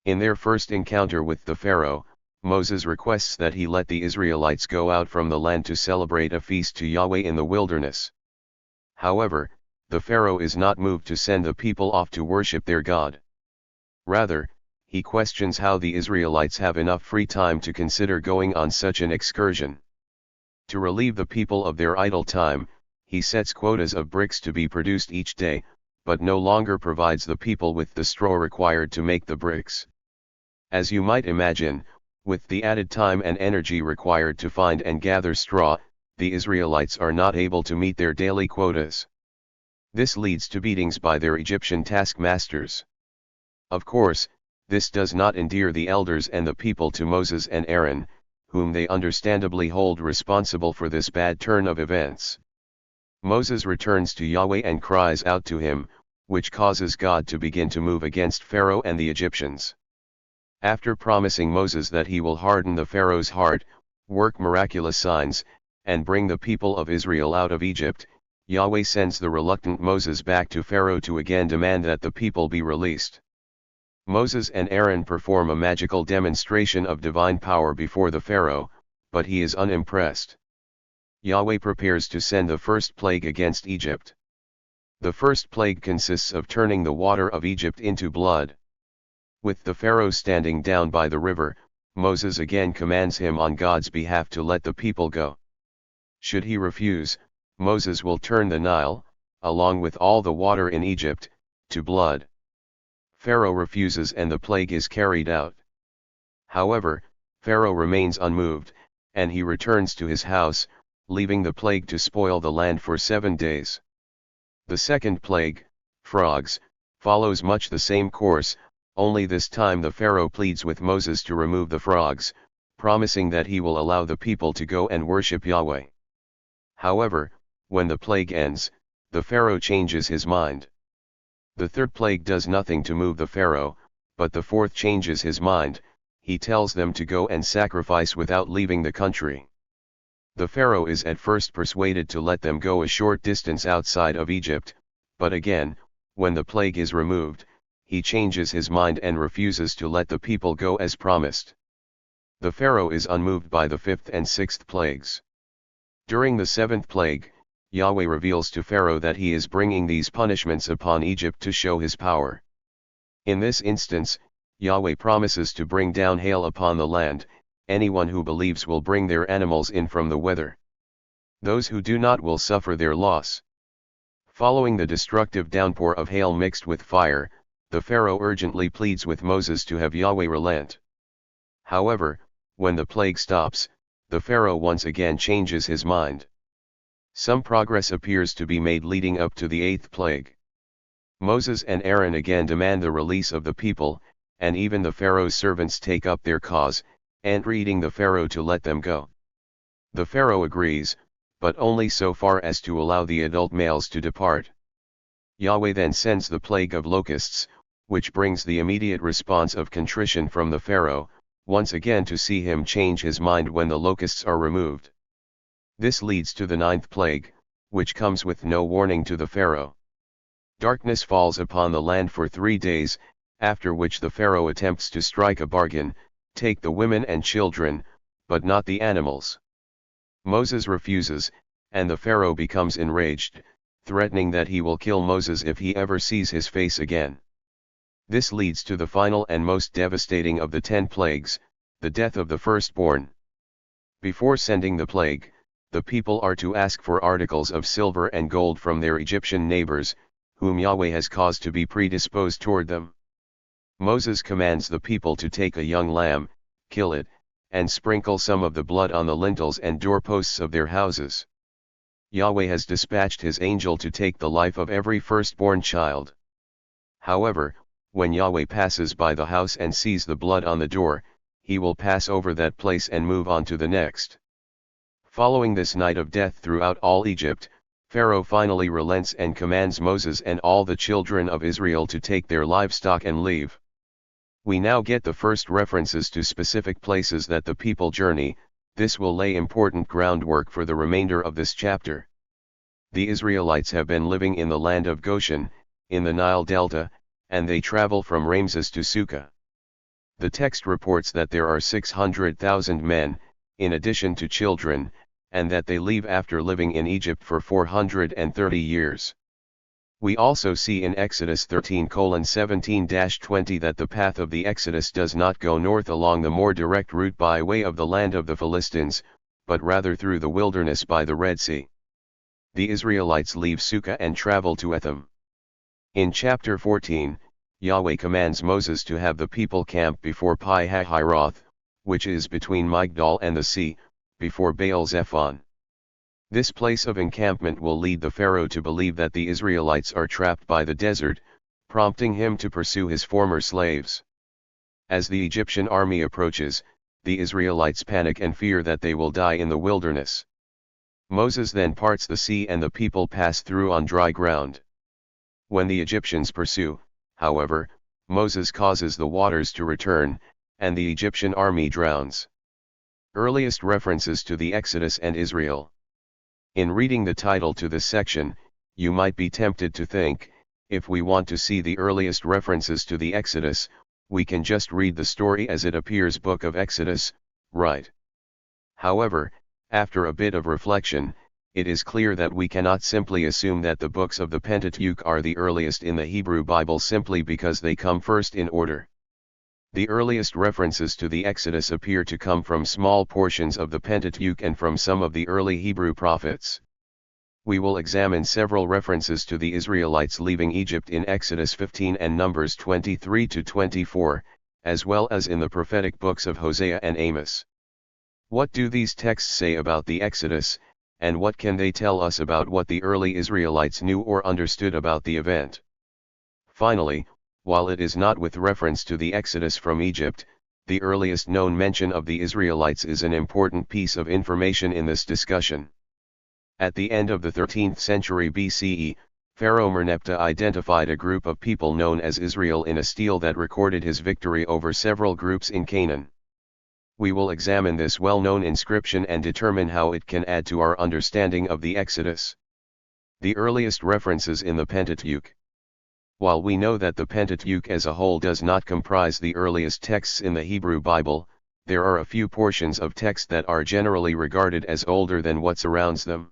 In their first encounter with the Pharaoh, Moses requests that he let the Israelites go out from the land to celebrate a feast to Yahweh in the wilderness. However, the Pharaoh is not moved to send the people off to worship their God. Rather, he questions how the Israelites have enough free time to consider going on such an excursion. To relieve the people of their idle time, he sets quotas of bricks to be produced each day, but no longer provides the people with the straw required to make the bricks. As you might imagine, with the added time and energy required to find and gather straw, the Israelites are not able to meet their daily quotas. This leads to beatings by their Egyptian taskmasters. Of course, this does not endear the elders and the people to Moses and Aaron, whom they understandably hold responsible for this bad turn of events. Moses returns to Yahweh and cries out to him, which causes God to begin to move against Pharaoh and the Egyptians. After promising Moses that he will harden the Pharaoh's heart, work miraculous signs, and bring the people of Israel out of Egypt, Yahweh sends the reluctant Moses back to Pharaoh to again demand that the people be released. Moses and Aaron perform a magical demonstration of divine power before the Pharaoh, but he is unimpressed. Yahweh prepares to send the first plague against Egypt. The first plague consists of turning the water of Egypt into blood. With the Pharaoh standing down by the river, Moses again commands him on God's behalf to let the people go. Should he refuse, Moses will turn the Nile, along with all the water in Egypt, to blood. Pharaoh refuses and the plague is carried out. However, Pharaoh remains unmoved, and he returns to his house, leaving the plague to spoil the land for 7 days. The second plague, frogs, follows much the same course, only this time the Pharaoh pleads with Moses to remove the frogs, promising that he will allow the people to go and worship Yahweh. However, when the plague ends, the Pharaoh changes his mind. The third plague does nothing to move the Pharaoh, but the fourth changes his mind. He tells them to go and sacrifice without leaving the country. The Pharaoh is at first persuaded to let them go a short distance outside of Egypt, but again, when the plague is removed, he changes his mind and refuses to let the people go as promised. The Pharaoh is unmoved by the fifth and sixth plagues. During the seventh plague, Yahweh reveals to Pharaoh that he is bringing these punishments upon Egypt to show his power. In this instance, Yahweh promises to bring down hail upon the land. Anyone who believes will bring their animals in from the weather. Those who do not will suffer their loss. Following the destructive downpour of hail mixed with fire, the Pharaoh urgently pleads with Moses to have Yahweh relent. However, when the plague stops, the Pharaoh once again changes his mind. Some progress appears to be made leading up to the eighth plague. Moses and Aaron again demand the release of the people, and even the Pharaoh's servants take up their cause, entreating the Pharaoh to let them go. The Pharaoh agrees, but only so far as to allow the adult males to depart. Yahweh then sends the plague of locusts, which brings the immediate response of contrition from the Pharaoh, once again to see him change his mind when the locusts are removed. This leads to the ninth plague, which comes with no warning to the Pharaoh. Darkness falls upon the land for 3 days, after which the Pharaoh attempts to strike a bargain, take the women and children, but not the animals. Moses refuses, and the Pharaoh becomes enraged, threatening that he will kill Moses if he ever sees his face again. This leads to the final and most devastating of the 10 plagues, the death of the firstborn. Before sending the plague, the people are to ask for articles of silver and gold from their Egyptian neighbors, whom Yahweh has caused to be predisposed toward them. Moses commands the people to take a young lamb, kill it, and sprinkle some of the blood on the lintels and doorposts of their houses. Yahweh has dispatched his angel to take the life of every firstborn child. However, when Yahweh passes by the house and sees the blood on the door, he will pass over that place and move on to the next. Following this night of death throughout all Egypt, Pharaoh finally relents and commands Moses and all the children of Israel to take their livestock and leave. We now get the first references to specific places that the people journey. This will lay important groundwork for the remainder of this chapter. The Israelites have been living in the land of Goshen, in the Nile Delta, and they travel from Ramses to Sukkah. The text reports that there are 600,000 men, in addition to children, and that they leave after living in Egypt for 430 years. We also see in Exodus 13:17-20 that the path of the Exodus does not go north along the more direct route by way of the land of the Philistines, but rather through the wilderness by the Red Sea. The Israelites leave Sukkah and travel to Etham. In chapter 14, Yahweh commands Moses to have the people camp before Pi-hahiroth, which is between Migdol and the sea, before Baal-zephon. This place of encampment will lead the Pharaoh to believe that the Israelites are trapped by the desert, prompting him to pursue his former slaves. As the Egyptian army approaches, the Israelites panic and fear that they will die in the wilderness. Moses then parts the sea and the people pass through on dry ground. When the Egyptians pursue, however, Moses causes the waters to return, and the Egyptian army drowns. Earliest references to the Exodus and Israel. In reading the title to this section, you might be tempted to think, if we want to see the earliest references to the Exodus, we can just read the story as it appears, Book of Exodus, right? However, after a bit of reflection, it is clear that we cannot simply assume that the books of the Pentateuch are the earliest in the Hebrew Bible simply because they come first in order. The earliest references to the Exodus appear to come from small portions of the Pentateuch and from some of the early Hebrew prophets. We will examine several references to the Israelites leaving Egypt in Exodus 15 and Numbers 23-24, as well as in the prophetic books of Hosea and Amos. What do these texts say about the Exodus, and what can they tell us about what the early Israelites knew or understood about the event? Finally, while it is not with reference to the Exodus from Egypt, the earliest known mention of the Israelites is an important piece of information in this discussion. At the end of the 13th century BCE, Pharaoh Merneptah identified a group of people known as Israel in a stele that recorded his victory over several groups in Canaan. We will examine this well-known inscription and determine how it can add to our understanding of the Exodus. The earliest references in the Pentateuch. While we know that the Pentateuch as a whole does not comprise the earliest texts in the Hebrew Bible, there are a few portions of text that are generally regarded as older than what surrounds them.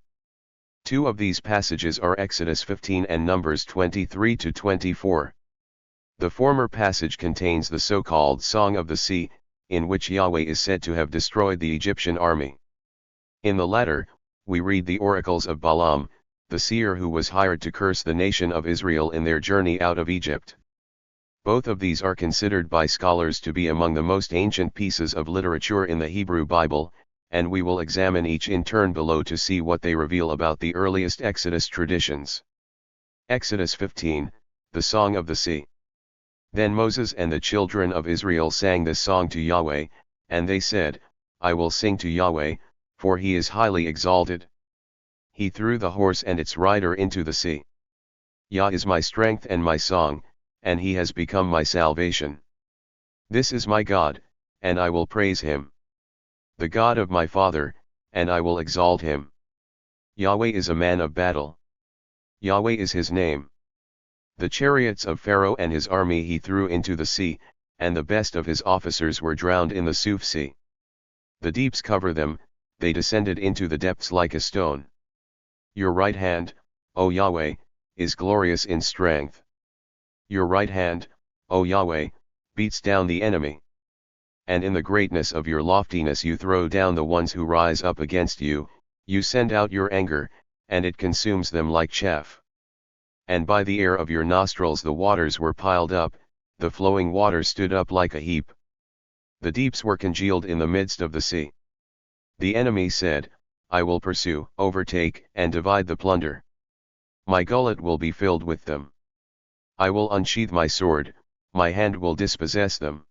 Two of these passages are Exodus 15 and Numbers 23-24. The former passage contains the so-called Song of the Sea, in which Yahweh is said to have destroyed the Egyptian army. In the latter, we read the oracles of Balaam, the seer who was hired to curse the nation of Israel in their journey out of Egypt. Both of these are considered by scholars to be among the most ancient pieces of literature in the Hebrew Bible, and we will examine each in turn below to see what they reveal about the earliest Exodus traditions. Exodus 15, the Song of the Sea. Then Moses and the children of Israel sang this song to Yahweh, and they said, I will sing to Yahweh, for he is highly exalted. He threw the horse and its rider into the sea. Yah is my strength and my song, and he has become my salvation. This is my God, and I will praise him. The God of my father, and I will exalt him. Yahweh is a man of battle. Yahweh is his name. The chariots of Pharaoh and his army he threw into the sea, and the best of his officers were drowned in the Suf Sea. The deeps cover them, they descended into the depths like a stone. Your right hand, O Yahweh, is glorious in strength. Your right hand, O Yahweh, beats down the enemy. And in the greatness of your loftiness you throw down the ones who rise up against you, you send out your anger, and it consumes them like chaff. And by the air of your nostrils the waters were piled up, the flowing waters stood up like a heap. The deeps were congealed in the midst of the sea. The enemy said, I will pursue, overtake, and divide the plunder. My gullet will be filled with them. I will unsheathe my sword, my hand will dispossess them.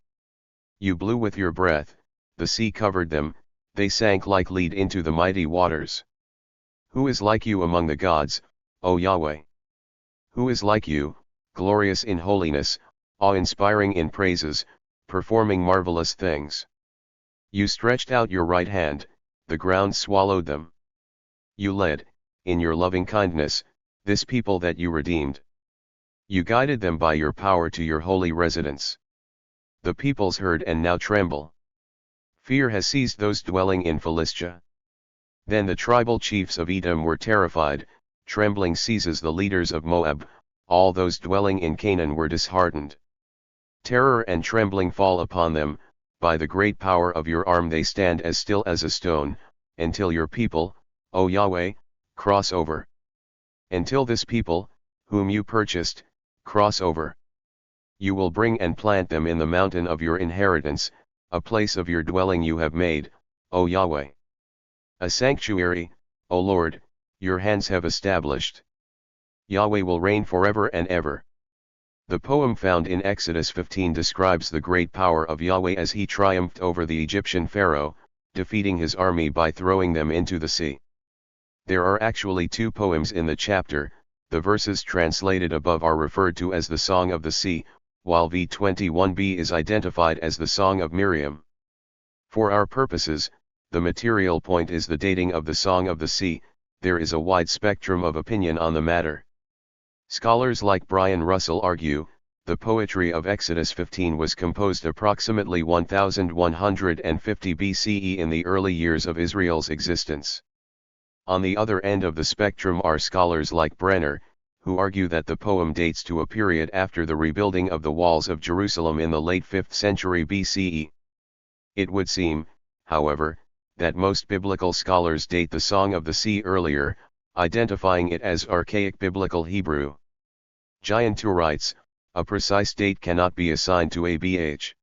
You blew with your breath, the sea covered them, they sank like lead into the mighty waters. Who is like you among the gods, O Yahweh? Who is like you, glorious in holiness, awe-inspiring in praises, performing marvelous things? You stretched out your right hand, the ground swallowed them. You led, in your loving kindness, this people that you redeemed. You guided them by your power to your holy residence. The peoples heard and now tremble. Fear has seized those dwelling in Philistia. Then the tribal chiefs of Edom were terrified, trembling seizes the leaders of Moab, all those dwelling in Canaan were disheartened. Terror and trembling fall upon them, by the great power of your arm they stand as still as a stone, until your people, O Yahweh, cross over. Until this people, whom you purchased, cross over. You will bring and plant them in the mountain of your inheritance, a place of your dwelling you have made, O Yahweh. A sanctuary, O Lord, your hands have established. Yahweh will reign forever and ever. The poem found in Exodus 15 describes the great power of Yahweh as he triumphed over the Egyptian Pharaoh, defeating his army by throwing them into the sea. There are actually two poems in the chapter. The verses translated above are referred to as the Song of the Sea, while V21b is identified as the Song of Miriam. For our purposes, the material point is the dating of the Song of the Sea. There is a wide spectrum of opinion on the matter. Scholars like Brian Russell argue, the poetry of Exodus 15 was composed approximately 1150 BCE in the early years of Israel's existence. On the other end of the spectrum are scholars like Brenner, who argue that the poem dates to a period after the rebuilding of the walls of Jerusalem in the late 5th century BCE. It would seem, however, that most biblical scholars date the Song of the Sea earlier, identifying it as archaic biblical Hebrew. Giantou writes, a precise date cannot be assigned to ABH.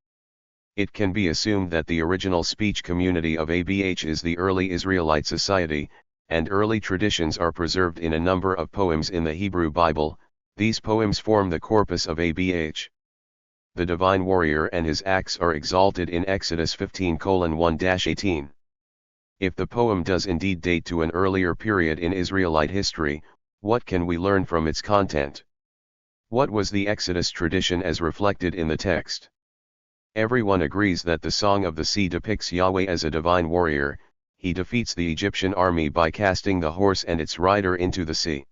It can be assumed that the original speech community of ABH is the early Israelite society, and early traditions are preserved in a number of poems in the Hebrew Bible. These poems form the corpus of ABH. The divine warrior and his acts are exalted in Exodus 15:1-18. If the poem does indeed date to an earlier period in Israelite history, what can we learn from its content? What was the Exodus tradition as reflected in the text? Everyone agrees that the Song of the Sea depicts Yahweh as a divine warrior. He defeats the Egyptian army by casting the horse and its rider into the sea.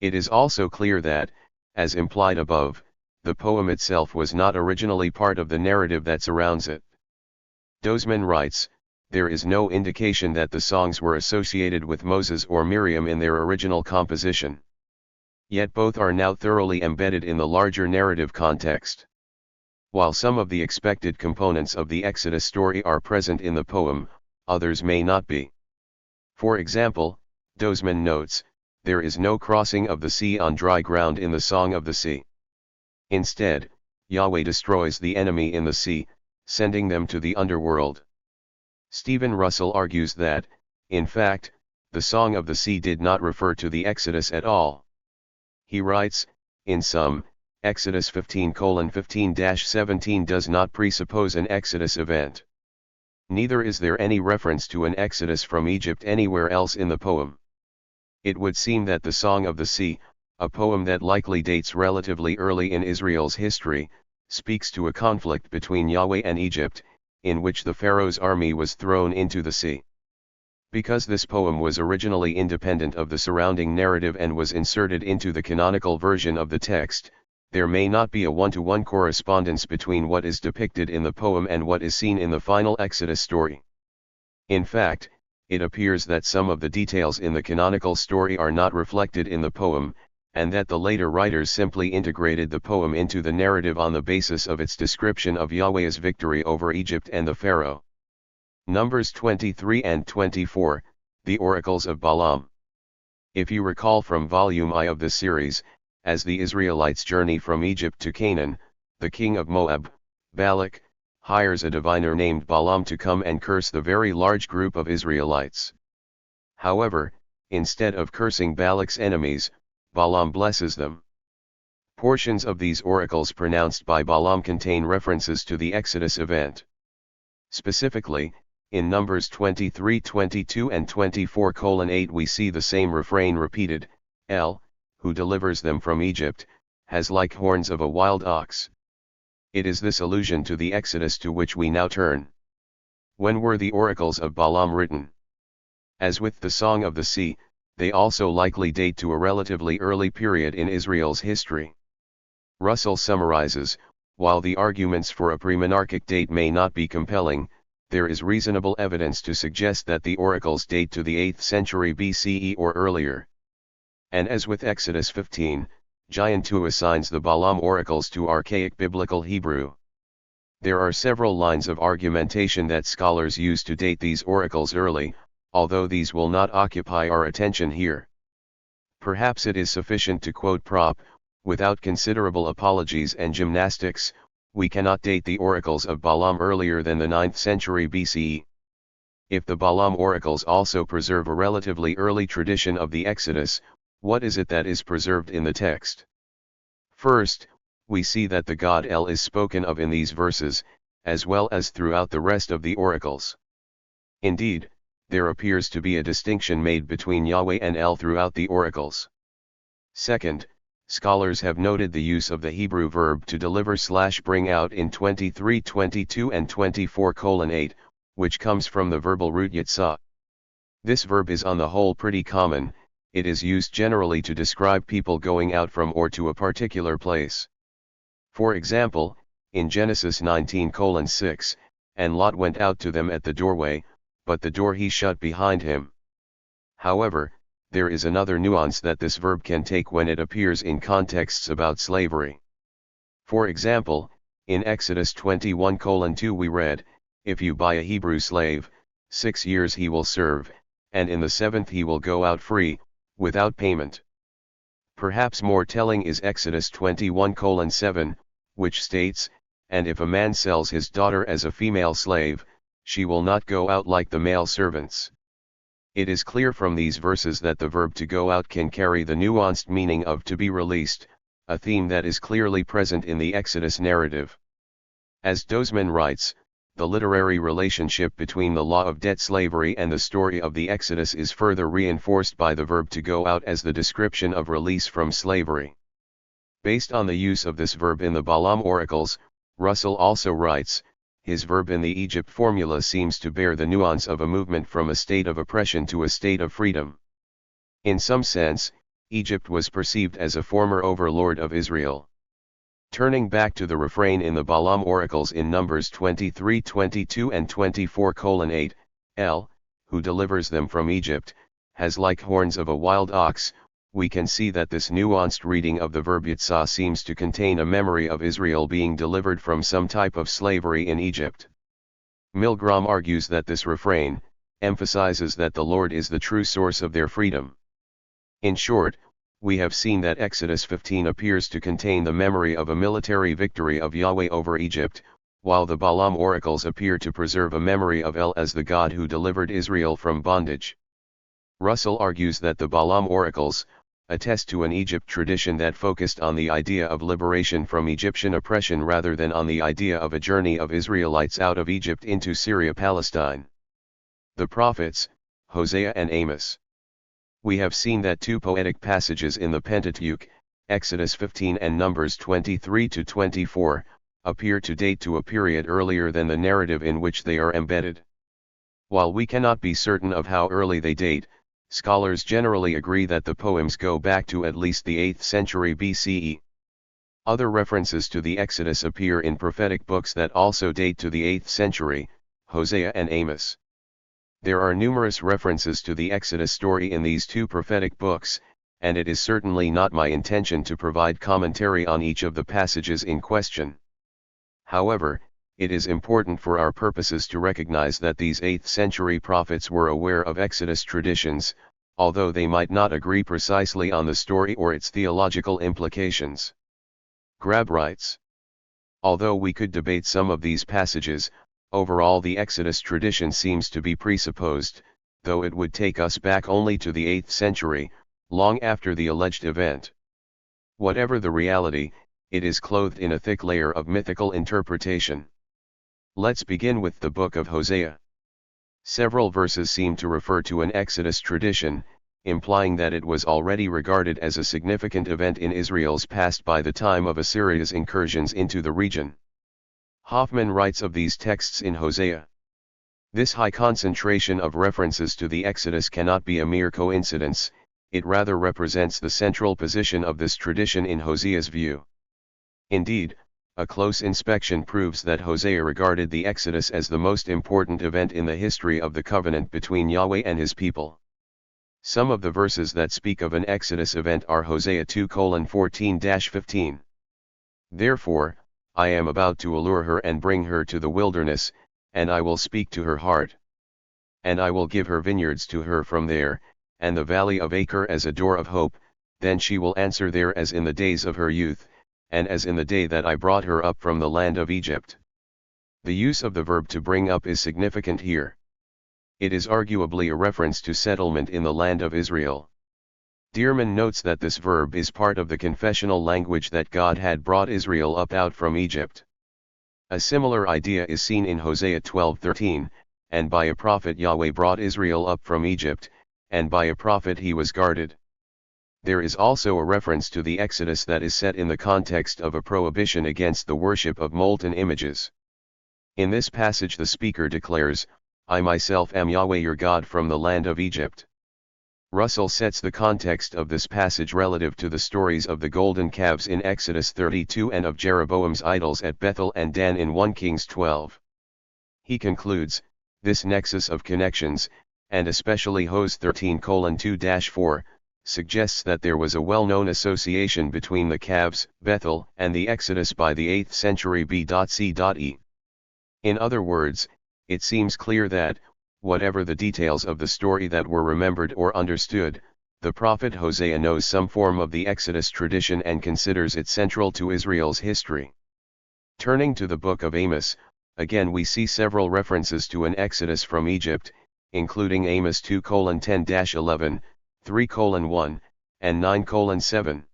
It is also clear that, as implied above, the poem itself was not originally part of the narrative that surrounds it. Dozman writes, there is no indication that the songs were associated with Moses or Miriam in their original composition. Yet both are now thoroughly embedded in the larger narrative context. While some of the expected components of the Exodus story are present in the poem, others may not be. For example, Dozman notes, there is no crossing of the sea on dry ground in the Song of the Sea. Instead, Yahweh destroys the enemy in the sea, sending them to the underworld. Stephen Russell argues that, in fact, the Song of the Sea did not refer to the Exodus at all. He writes, in sum, Exodus 15:15-17 does not presuppose an Exodus event. Neither is there any reference to an Exodus from Egypt anywhere else in the poem. It would seem that the Song of the Sea, a poem that likely dates relatively early in Israel's history, speaks to a conflict between Yahweh and Egypt, in which the Pharaoh's army was thrown into the sea. Because this poem was originally independent of the surrounding narrative and was inserted into the canonical version of the text, there may not be a one-to-one correspondence between what is depicted in the poem and what is seen in the final Exodus story. In fact, it appears that some of the details in the canonical story are not reflected in the poem, and that the later writers simply integrated the poem into the narrative on the basis of its description of Yahweh's victory over Egypt and the Pharaoh. Numbers 23 and 24, The Oracles of Balaam. If you recall from Volume I of this series, as the Israelites journey from Egypt to Canaan, the king of Moab, Balak, hires a diviner named Balaam to come and curse the very large group of Israelites. However, instead of cursing Balak's enemies, Balaam blesses them. Portions of these oracles pronounced by Balaam contain references to the Exodus event. Specifically, in Numbers 23:22 and 24:8 we see the same refrain repeated, El, who delivers them from Egypt, has like horns of a wild ox. It is this allusion to the Exodus to which we now turn. When were the oracles of Balaam written? As with the Song of the Sea, they also likely date to a relatively early period in Israel's history. Russell summarizes, while the arguments for a pre-monarchic date may not be compelling, there is reasonable evidence to suggest that the oracles date to the 8th century BCE or earlier. And as with Exodus 15, Giant 2 assigns the Balaam oracles to archaic biblical Hebrew. There are several lines of argumentation that scholars use to date these oracles early, although these will not occupy our attention here. Perhaps it is sufficient to quote Prop, without considerable apologies and gymnastics, we cannot date the oracles of Balaam earlier than the 9th century BCE. If the Balaam oracles also preserve a relatively early tradition of the Exodus, what is it that is preserved in the text? First, we see that the god El is spoken of in these verses, as well as throughout the rest of the oracles. Indeed, there appears to be a distinction made between Yahweh and El throughout the oracles. Second, scholars have noted the use of the Hebrew verb to deliver/bring out in 23:22 and 24:8, which comes from the verbal root yitzah. This verb is on the whole pretty common. It is used generally to describe people going out from or to a particular place. For example, in Genesis 19:6, and Lot went out to them at the doorway, but the door he shut behind him. However, there is another nuance that this verb can take when it appears in contexts about slavery. For example, in Exodus 21:2 we read, If you buy a Hebrew slave, 6 years he will serve, and in the 7th he will go out free, without payment. Perhaps more telling is Exodus 21:7, which states, And if a man sells his daughter as a female slave, she will not go out like the male servants. It is clear from these verses that the verb to go out can carry the nuanced meaning of to be released, a theme that is clearly present in the Exodus narrative. As Dozman writes, the literary relationship between the law of debt slavery and the story of the Exodus is further reinforced by the verb to go out as the description of release from slavery. Based on the use of this verb in the Balaam oracles, Russell also writes, his verb in the Egypt formula seems to bear the nuance of a movement from a state of oppression to a state of freedom. In some sense, Egypt was perceived as a former overlord of Israel. Turning back to the refrain in the Balaam oracles in Numbers 23:22 and 24:8, El, who delivers them from Egypt, has like horns of a wild ox, we can see that this nuanced reading of the verb yitzah seems to contain a memory of Israel being delivered from some type of slavery in Egypt. Milgram argues that this refrain emphasizes that the Lord is the true source of their freedom. In short, we have seen that Exodus 15 appears to contain the memory of a military victory of Yahweh over Egypt, while the Balaam oracles appear to preserve a memory of El as the God who delivered Israel from bondage. Russell argues that the Balaam oracles attest to an Egypt tradition that focused on the idea of liberation from Egyptian oppression rather than on the idea of a journey of Israelites out of Egypt into Syria-Palestine. The prophets, Hosea and Amos. We have seen that two poetic passages in the Pentateuch, Exodus 15 and Numbers 23 to 24, appear to date to a period earlier than the narrative in which they are embedded. While we cannot be certain of how early they date, scholars generally agree that the poems go back to at least the 8th century BCE. Other references to the Exodus appear in prophetic books that also date to the 8th century, Hosea and Amos. There are numerous references to the Exodus story in these two prophetic books, and it is certainly not my intention to provide commentary on each of the passages in question. However, it is important for our purposes to recognize that these 8th century prophets were aware of Exodus traditions, although they might not agree precisely on the story or its theological implications. Grab writes, although we could debate some of these passages, overall the Exodus tradition seems to be presupposed, though it would take us back only to the 8th century, long after the alleged event. Whatever the reality, it is clothed in a thick layer of mythical interpretation. Let's begin with the book of Hosea. Several verses seem to refer to an Exodus tradition, implying that it was already regarded as a significant event in Israel's past by the time of Assyria's incursions into the region. Hoffman writes of these texts in Hosea. This high concentration of references to the Exodus cannot be a mere coincidence, it rather represents the central position of this tradition in Hosea's view. Indeed, a close inspection proves that Hosea regarded the Exodus as the most important event in the history of the covenant between Yahweh and his people. Some of the verses that speak of an Exodus event are Hosea 2:14-15. Therefore, I am about to allure her and bring her to the wilderness, and I will speak to her heart. And I will give her vineyards to her from there, and the valley of Achor as a door of hope, then she will answer there as in the days of her youth, and as in the day that I brought her up from the land of Egypt. The use of the verb to bring up is significant here. It is arguably a reference to settlement in the land of Israel. Dearman notes that this verb is part of the confessional language that God had brought Israel up out from Egypt. A similar idea is seen in Hosea 12:13, and by a prophet Yahweh brought Israel up from Egypt, and by a prophet he was guarded. There is also a reference to the Exodus that is set in the context of a prohibition against the worship of molten images. In this passage the speaker declares, I myself am Yahweh your God from the land of Egypt. Russell sets the context of this passage relative to the stories of the golden calves in Exodus 32 and of Jeroboam's idols at Bethel and Dan in 1 Kings 12. He concludes, this nexus of connections, and especially Hos 13:2-4, suggests that there was a well-known association between the calves, Bethel, and the Exodus by the 8th century B.C.E. In other words, it seems clear that, whatever the details of the story that were remembered or understood, the prophet Hosea knows some form of the Exodus tradition and considers it central to Israel's history. Turning to the book of Amos, again we see several references to an Exodus from Egypt, including Amos 2:10-11, 3:1, and 9:7.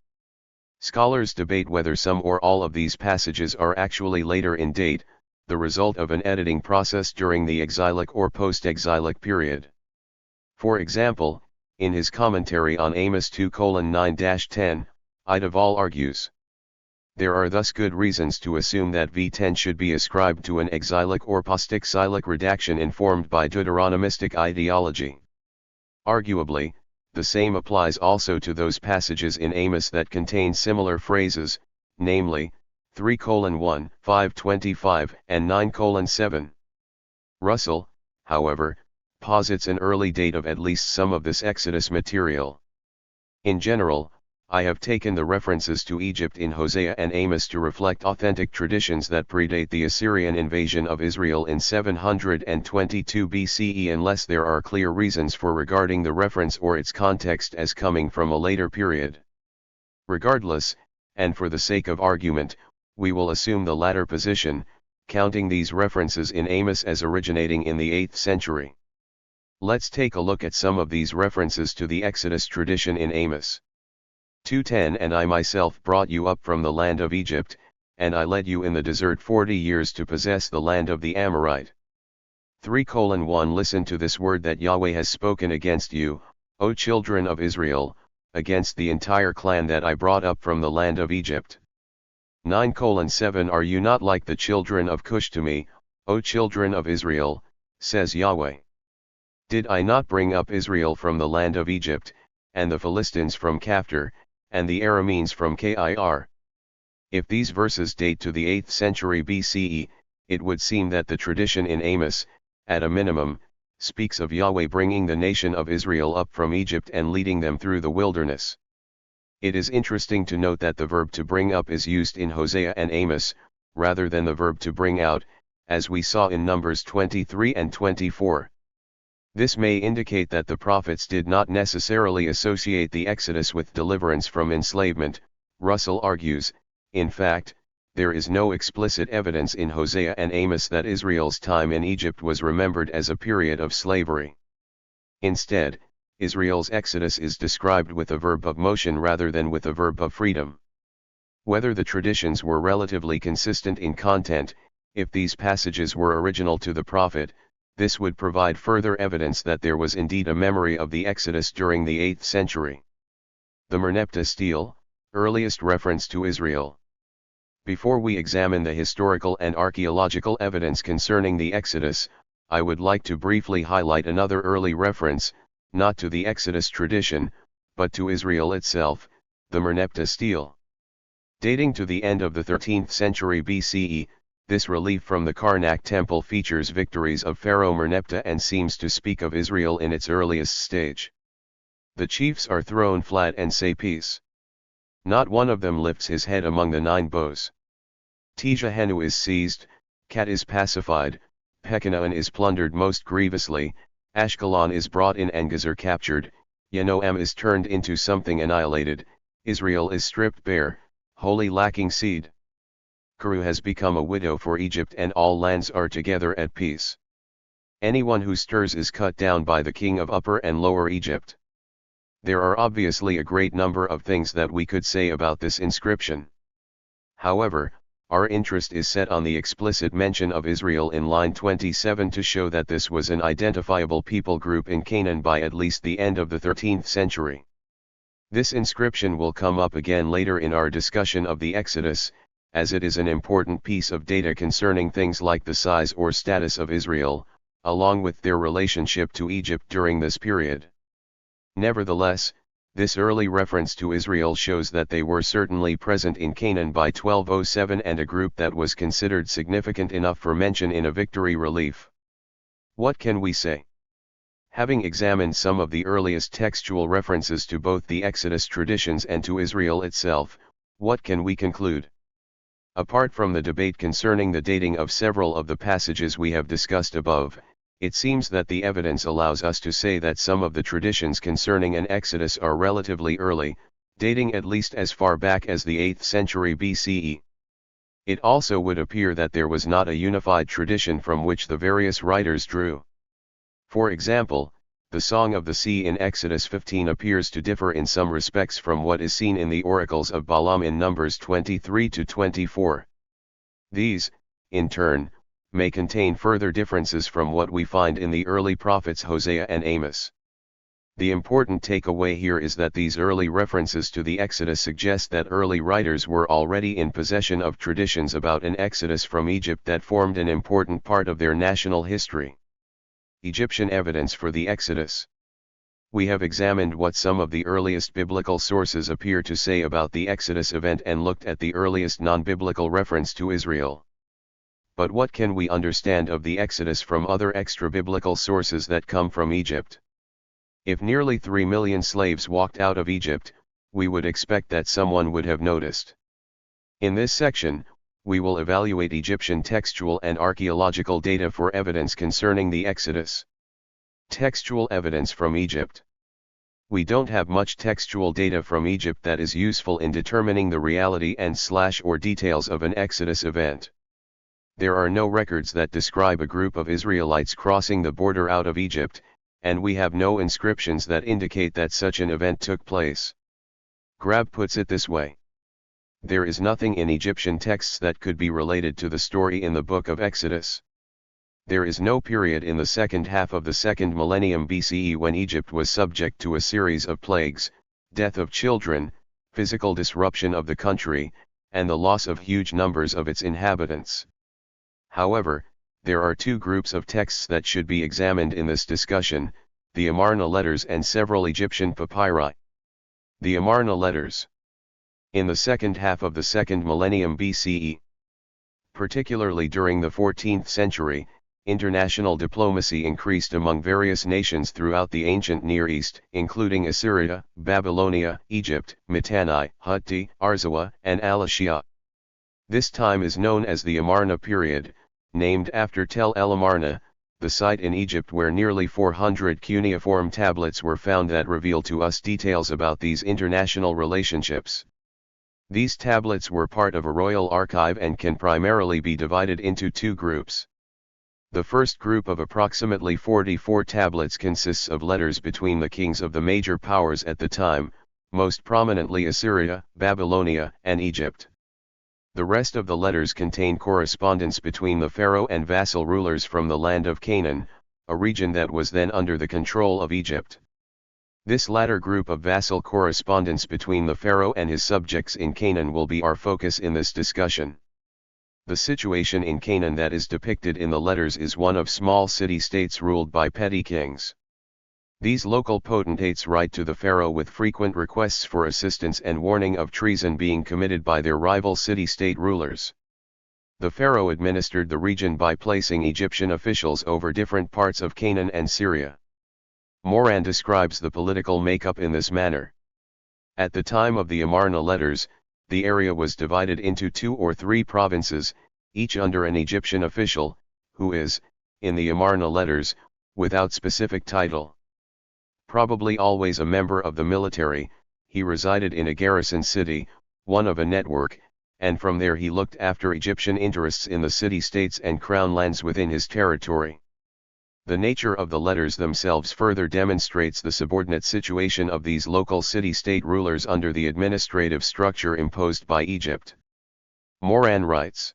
Scholars debate whether some or all of these passages are actually later in date, the result of an editing process during the exilic or post-exilic period. For example, in his commentary on Amos 2:9-10, Idavall argues, there are thus good reasons to assume that V10 should be ascribed to an exilic or post-exilic redaction informed by Deuteronomistic ideology. Arguably, the same applies also to those passages in Amos that contain similar phrases, namely, 3:1, 5:25, and 9:7. Russell, however, posits an early date of at least some of this Exodus material. In general, I have taken the references to Egypt in Hosea and Amos to reflect authentic traditions that predate the Assyrian invasion of Israel in 722 BCE unless there are clear reasons for regarding the reference or its context as coming from a later period. Regardless, and for the sake of argument, we will assume the latter position, counting these references in Amos as originating in the 8th century. Let's take a look at some of these references to the Exodus tradition in Amos 2:10. And I myself brought you up from the land of Egypt, and I led you in the desert 40 years to possess the land of the Amorite. 3:1 Listen to this word that Yahweh has spoken against you, O children of Israel, against the entire clan that I brought up from the land of Egypt. 9:7 Are you not like the children of Cush to me, O children of Israel, says Yahweh? Did I not bring up Israel from the land of Egypt, and the Philistines from Caphtor, and the Arameans from Kir? If these verses date to the 8th century BCE, it would seem that the tradition in Amos, at a minimum, speaks of Yahweh bringing the nation of Israel up from Egypt and leading them through the wilderness. It is interesting to note that the verb to bring up is used in Hosea and Amos, rather than the verb to bring out, as we saw in Numbers 23 and 24. This may indicate that the prophets did not necessarily associate the Exodus with deliverance from enslavement. Russell argues, in fact, there is no explicit evidence in Hosea and Amos that Israel's time in Egypt was remembered as a period of slavery. Instead, Israel's exodus is described with a verb of motion rather than with a verb of freedom. Whether the traditions were relatively consistent in content, if these passages were original to the prophet, this would provide further evidence that there was indeed a memory of the Exodus during the 8th century. The Merneptah stele, earliest reference to Israel. Before we examine the historical and archaeological evidence concerning the Exodus, I would like to briefly highlight another early reference, not to the Exodus tradition, but to Israel itself, the Merneptah stele. Dating to the end of the 13th century BCE, this relief from the Karnak temple features victories of Pharaoh Merneptah and seems to speak of Israel in its earliest stage. The chiefs are thrown flat and say peace. Not one of them lifts his head among the 9 bows. Tejahenu is seized, Kat is pacified, Pekanaan is plundered most grievously, Ashkelon is brought in and Gezer captured, Yenoam is turned into something annihilated, Israel is stripped bare, wholly lacking seed. Kuru has become a widow for Egypt and all lands are together at peace. Anyone who stirs is cut down by the king of Upper and Lower Egypt. There are obviously a great number of things that we could say about this inscription. However, our interest is set on the explicit mention of Israel in line 27 to show that this was an identifiable people group in Canaan by at least the end of the 13th century. This inscription will come up again later in our discussion of the Exodus, as it is an important piece of data concerning things like the size or status of Israel, along with their relationship to Egypt during this period. Nevertheless, this early reference to Israel shows that they were certainly present in Canaan by 1207 and a group that was considered significant enough for mention in a victory relief. What can we say? Having examined some of the earliest textual references to both the Exodus traditions and to Israel itself, what can we conclude? Apart from the debate concerning the dating of several of the passages we have discussed above, it seems that the evidence allows us to say that some of the traditions concerning an Exodus are relatively early, dating at least as far back as the 8th century BCE. It also would appear that there was not a unified tradition from which the various writers drew. For example, the Song of the Sea in Exodus 15 appears to differ in some respects from what is seen in the oracles of Balaam in Numbers 23 to 24. These, in turn, may contain further differences from what we find in the early prophets Hosea and Amos. The important takeaway here is that these early references to the Exodus suggest that early writers were already in possession of traditions about an Exodus from Egypt that formed an important part of their national history. Egyptian evidence for the Exodus. We have examined what some of the earliest biblical sources appear to say about the Exodus event and looked at the earliest non-biblical reference to Israel. But what can we understand of the Exodus from other extra-biblical sources that come from Egypt? If nearly 3 million slaves walked out of Egypt, we would expect that someone would have noticed. In this section, we will evaluate Egyptian textual and archaeological data for evidence concerning the Exodus. Textual evidence from Egypt. We don't have much textual data from Egypt that is useful in determining the reality and/or details of an Exodus event. There are no records that describe a group of Israelites crossing the border out of Egypt, and we have no inscriptions that indicate that such an event took place. Grab puts it this way. There is nothing in Egyptian texts that could be related to the story in the book of Exodus. There is no period in the second half of the second millennium BCE when Egypt was subject to a series of plagues, death of children, physical disruption of the country, and the loss of huge numbers of its inhabitants. However, there are two groups of texts that should be examined in this discussion, the Amarna letters and several Egyptian papyri. The Amarna letters. In the second half of the second millennium BCE, particularly during the 14th century, international diplomacy increased among various nations throughout the ancient Near East, including Assyria, Babylonia, Egypt, Mitanni, Hutti, Arzawa, and Al-Ashia. This time is known as the Amarna period, named after Tel El Amarna, the site in Egypt where nearly 400 cuneiform tablets were found that reveal to us details about these international relationships. These tablets were part of a royal archive and can primarily be divided into two groups. The first group of approximately 44 tablets consists of letters between the kings of the major powers at the time, most prominently Assyria, Babylonia, and Egypt. The rest of the letters contain correspondence between the pharaoh and vassal rulers from the land of Canaan, a region that was then under the control of Egypt. This latter group of vassal correspondence between the pharaoh and his subjects in Canaan will be our focus in this discussion. The situation in Canaan that is depicted in the letters is one of small city-states ruled by petty kings. These local potentates write to the pharaoh with frequent requests for assistance and warning of treason being committed by their rival city-state rulers. The pharaoh administered the region by placing Egyptian officials over different parts of Canaan and Syria. Moran describes the political makeup in this manner. At the time of the Amarna letters, the area was divided into 2 or 3 provinces, each under an Egyptian official, who is, in the Amarna letters, without specific title. Probably always a member of the military, he resided in a garrison city, one of a network, and from there he looked after Egyptian interests in the city-states and crown lands within his territory. The nature of the letters themselves further demonstrates the subordinate situation of these local city-state rulers under the administrative structure imposed by Egypt. Moran writes,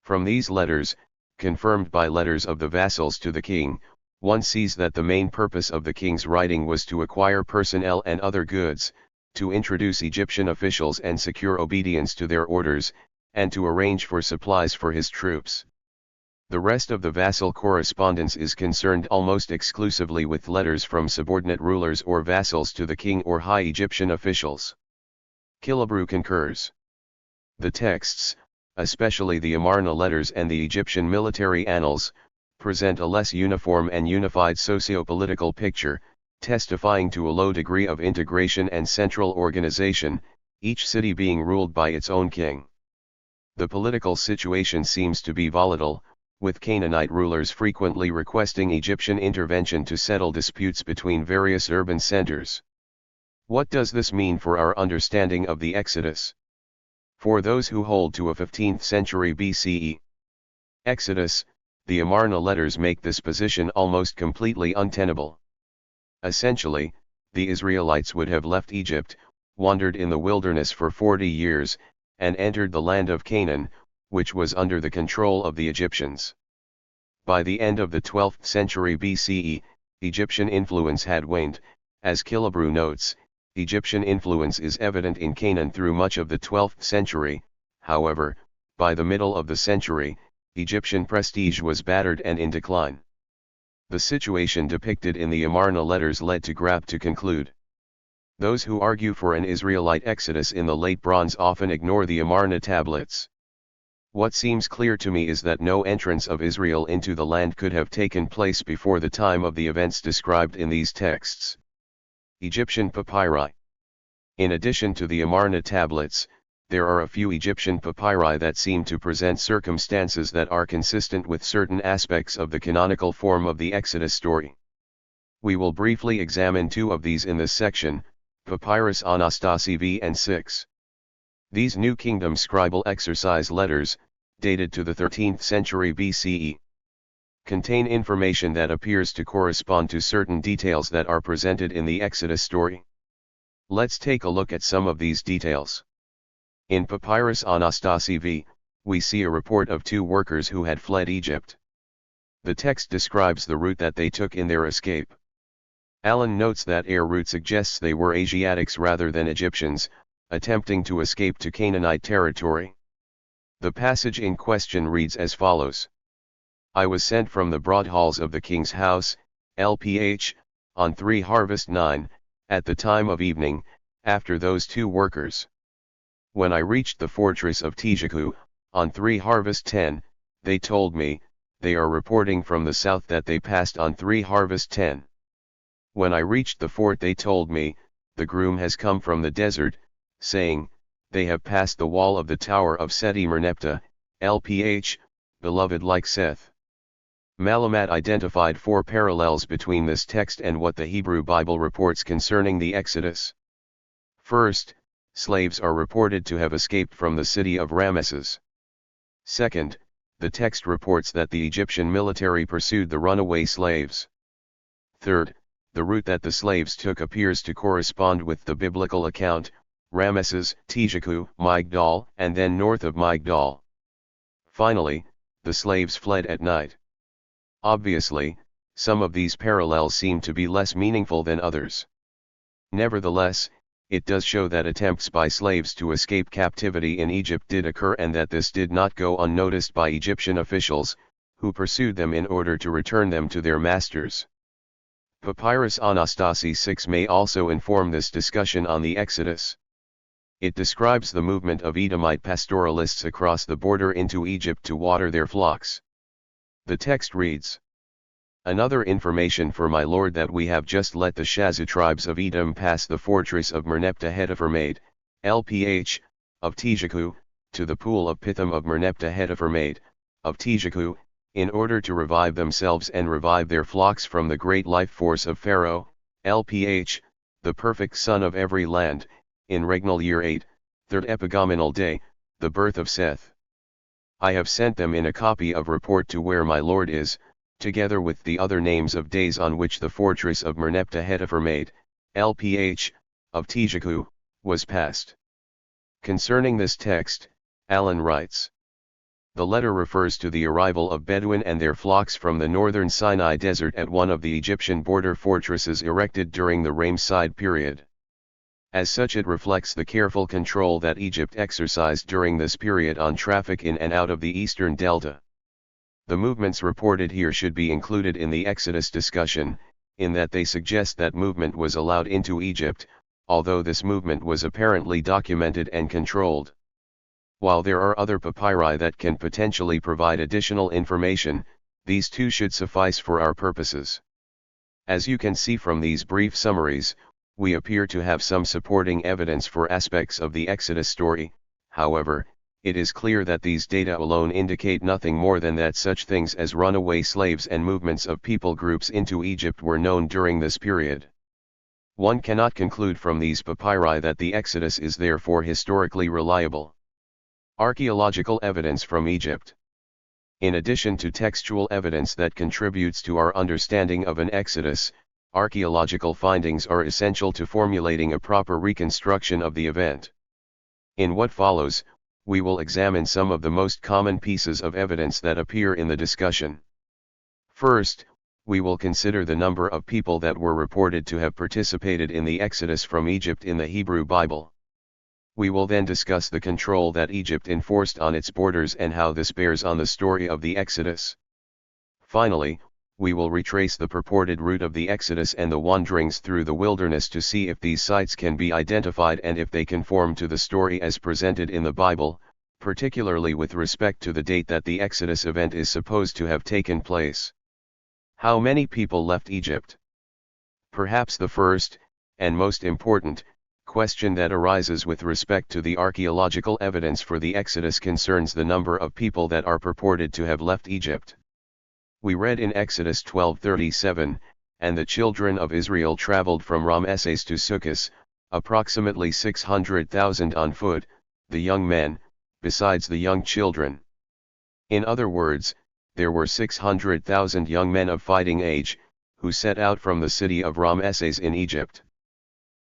"From these letters, confirmed by letters of the vassals to the king, one sees that the main purpose of the king's writing was to acquire personnel and other goods, to introduce Egyptian officials and secure obedience to their orders, and to arrange for supplies for his troops. The rest of the vassal correspondence is concerned almost exclusively with letters from subordinate rulers or vassals to the king or high Egyptian officials." Killebrew concurs. The texts, especially the Amarna letters and the Egyptian military annals, present a less uniform and unified socio-political picture, testifying to a low degree of integration and central organization, each city being ruled by its own king. The political situation seems to be volatile, with Canaanite rulers frequently requesting Egyptian intervention to settle disputes between various urban centers. What does this mean for our understanding of the Exodus? For those who hold to a 15th century BCE Exodus, the Amarna letters make this position almost completely untenable. Essentially, the Israelites would have left Egypt, wandered in the wilderness for 40 years, and entered the land of Canaan, which was under the control of the Egyptians. By the end of the 12th century BCE, Egyptian influence had waned. As Killebrew notes, Egyptian influence is evident in Canaan through much of the 12th century. However, by the middle of the century, Egyptian prestige was battered and in decline. The situation depicted in the Amarna letters led to Grab to conclude, "Those who argue for an Israelite exodus in the Late Bronze often ignore the Amarna tablets. What seems clear to me is that no entrance of Israel into the land could have taken place before the time of the events described in these texts." Egyptian papyri. In addition to the Amarna tablets, there are a few Egyptian papyri that seem to present circumstances that are consistent with certain aspects of the canonical form of the Exodus story. We will briefly examine two of these in this section, Papyrus Anastasi V and 6. These New Kingdom scribal exercise letters, dated to the 13th century BCE, contain information that appears to correspond to certain details that are presented in the Exodus story. Let's take a look at some of these details. In Papyrus Anastasi V, we see a report of two workers who had fled Egypt. The text describes the route that they took in their escape. Allen notes that their route suggests they were Asiatics rather than Egyptians, attempting to escape to Canaanite territory. The passage in question reads as follows. I was sent from the broad halls of the king's house, LPH, on 3 Harvest 9, at the time of evening, after those two workers. When I reached the fortress of Tijaku, on 3 Harvest 10, they told me, they are reporting from the south that they passed on 3 Harvest 10. When I reached the fort they told me, the groom has come from the desert, saying, they have passed the wall of the tower of Seti Merneptah, LPH, beloved like Seth. Malamat identified 4 parallels between this text and what the Hebrew Bible reports concerning the Exodus. First, slaves are reported to have escaped from the city of Ramesses. Second, the text reports that the Egyptian military pursued the runaway slaves. Third, the route that the slaves took appears to correspond with the biblical account, Ramesses, Tijaku, Migdal, and then north of Migdal. Finally, the slaves fled at night. Obviously, some of these parallels seem to be less meaningful than others. Nevertheless, it does show that attempts by slaves to escape captivity in Egypt did occur and that this did not go unnoticed by Egyptian officials, who pursued them in order to return them to their masters. Papyrus Anastasi 6 may also inform this discussion on the Exodus. It describes the movement of Edomite pastoralists across the border into Egypt to water their flocks. The text reads, another information for my lord that we have just let the Shazu tribes of Edom pass the fortress of Merneptah Hetephermaid, LPH, of Tijaku, to the pool of Pithom of Merneptah Hetephermaid, of Tijaku, in order to revive themselves and revive their flocks from the great life force of Pharaoh, LPH, the perfect son of every land, in regnal year 8, 3rd epigomenal day, the birth of Seth. I have sent them in a copy of report to where my lord is, together with the other names of days on which the fortress of Merneptah Hetephermaid, LPH, of Tijaku, was passed. Concerning this text, Allen writes, the letter refers to the arrival of Bedouin and their flocks from the northern Sinai desert at one of the Egyptian border fortresses erected during the Ramesside period. As such, it reflects the careful control that Egypt exercised during this period on traffic in and out of the eastern delta. The movements reported here should be included in the Exodus discussion, in that they suggest that movement was allowed into Egypt, although this movement was apparently documented and controlled. While there are other papyri that can potentially provide additional information, these two should suffice for our purposes. As you can see from these brief summaries, we appear to have some supporting evidence for aspects of the Exodus story. However, it is clear that these data alone indicate nothing more than that such things as runaway slaves and movements of people groups into Egypt were known during this period. One cannot conclude from these papyri that the Exodus is therefore historically reliable. Archaeological evidence from Egypt. In addition to textual evidence that contributes to our understanding of an Exodus, archaeological findings are essential to formulating a proper reconstruction of the event. In what follows, we will examine some of the most common pieces of evidence that appear in the discussion. First, we will consider the number of people that were reported to have participated in the Exodus from Egypt in the Hebrew Bible. We will then discuss the control that Egypt enforced on its borders and how this bears on the story of the Exodus. Finally, we will retrace the purported route of the Exodus and the wanderings through the wilderness to see if these sites can be identified and if they conform to the story as presented in the Bible, particularly with respect to the date that the Exodus event is supposed to have taken place. How many people left Egypt? Perhaps the first, and most important, question that arises with respect to the archaeological evidence for the Exodus concerns the number of people that are purported to have left Egypt. We read in Exodus 12:37, and the children of Israel traveled from Ramesses to Sukkot, approximately 600,000 on foot, the young men, besides the young children. In other words, there were 600,000 young men of fighting age, who set out from the city of Ramesses in Egypt.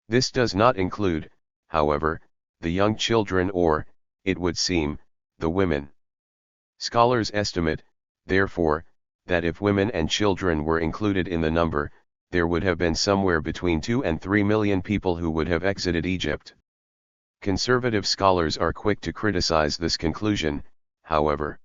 This does not include, however, the young children or, it would seem, the women. Scholars estimate, therefore, that if women and children were included in the number, there would have been somewhere between 2 and 3 million people who would have exited Egypt. Conservative scholars are quick to criticize this conclusion, however.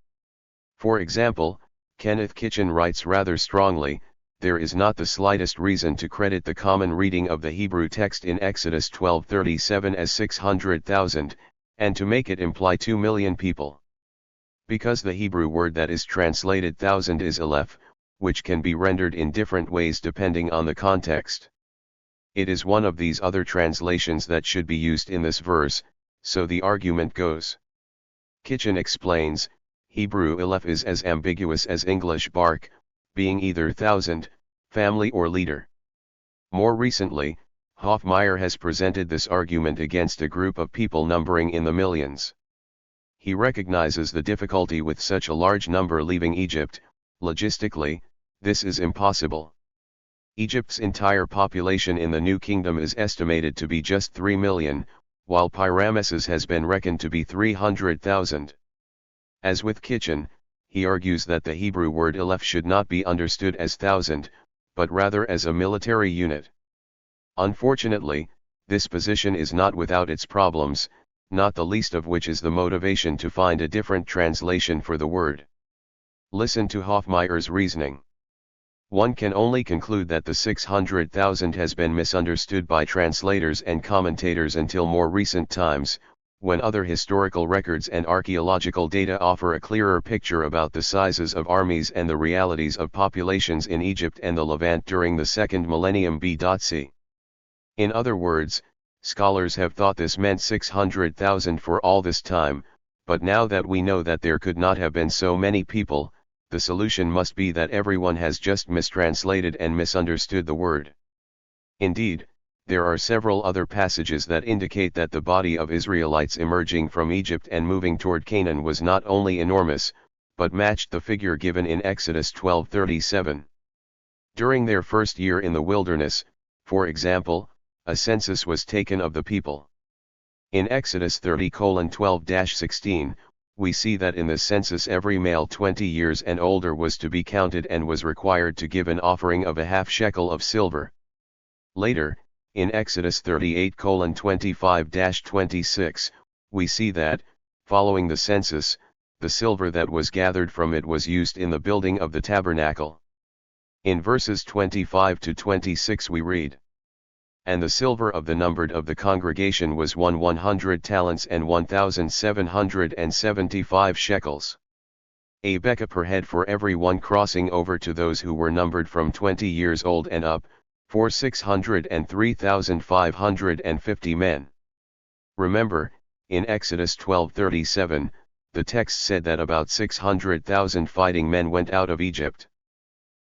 For example, Kenneth Kitchen writes rather strongly, there is not the slightest reason to credit the common reading of the Hebrew text in Exodus 12:37 as 600,000, and to make it imply 2 million people. Because the Hebrew word that is translated thousand is aleph, which can be rendered in different ways depending on the context. It is one of these other translations that should be used in this verse, so the argument goes. Kitchen explains, Hebrew aleph is as ambiguous as English bark, being either thousand, family or leader. More recently, Hofmeyr has presented this argument against a group of people numbering in the millions. He recognizes the difficulty with such a large number leaving Egypt. Logistically, this is impossible. Egypt's entire population in the New Kingdom is estimated to be just 3 million, while Pyramesses has been reckoned to be 300,000. As with Kitchen, he argues that the Hebrew word aleph should not be understood as thousand, but rather as a military unit. Unfortunately, this position is not without its problems, not the least of which is the motivation to find a different translation for the word. Listen to Hofmeyr's reasoning. One can only conclude that the 600,000 has been misunderstood by translators and commentators until more recent times, when other historical records and archaeological data offer a clearer picture about the sizes of armies and the realities of populations in Egypt and the Levant during the second millennium BC. In other words, scholars have thought this meant 600,000 for all this time, but now that we know that there could not have been so many people, the solution must be that everyone has just mistranslated and misunderstood the word. Indeed, there are several other passages that indicate that the body of Israelites emerging from Egypt and moving toward Canaan was not only enormous, but matched the figure given in Exodus 12:37. During their first year in the wilderness, for example, a census was taken of the people. In Exodus 30:12-16, we see that in the census every male 20 years and older was to be counted and was required to give an offering of a half shekel of silver. Later, in Exodus 38:25-26, we see that, following the census, the silver that was gathered from it was used in the building of the tabernacle. In verses 25 to 26 we read, "And the silver of the numbered of the congregation was 100 talents and 1,775 shekels. A bekah per head for every one crossing over to those who were numbered from 20 years old and up, for 603,550 men." Remember, in Exodus 12:37, the text said that about 600,000 fighting men went out of Egypt.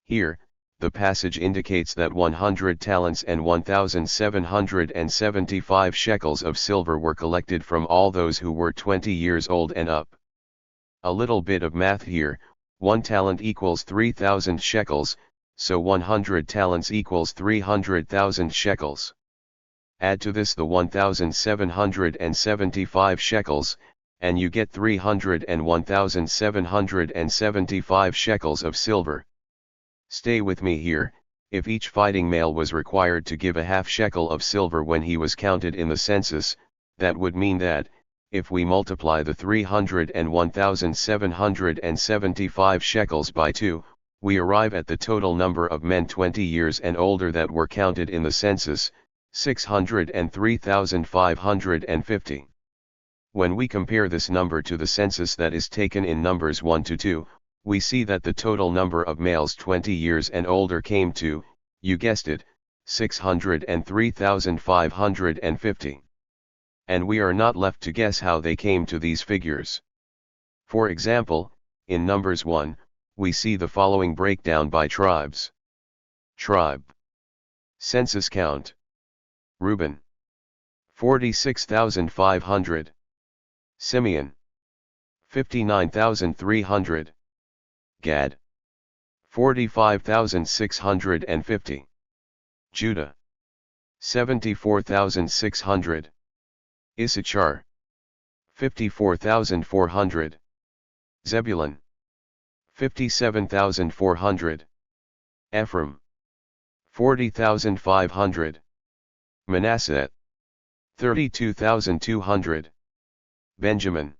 Here, the passage indicates that 100 talents and 1,775 shekels of silver were collected from all those who were 20 years old and up. A little bit of math here, 1 talent equals 3,000 shekels, so 100 talents equals 300,000 shekels. Add to this the 1,775 shekels, and you get 301,775 shekels of silver. Stay with me here. If each fighting male was required to give a half shekel of silver when he was counted in the census, that would mean that, if we multiply the 301,775 shekels by 2, we arrive at the total number of men 20 years and older that were counted in the census, 603,550. When we compare this number to the census that is taken in Numbers 1-2, we see that the total number of males 20 years and older came to, you guessed it, 603,550. And we are not left to guess how they came to these figures. For example, in Numbers 1, we see the following breakdown by tribes. Tribe Census count. Reuben, 46,500. Simeon, 59,300. Gad, 45,650. Judah, 74,600. Issachar, 54,400. Zebulun, 57,400. Ephraim, 40,500. Manasseh, 32,200. Benjamin,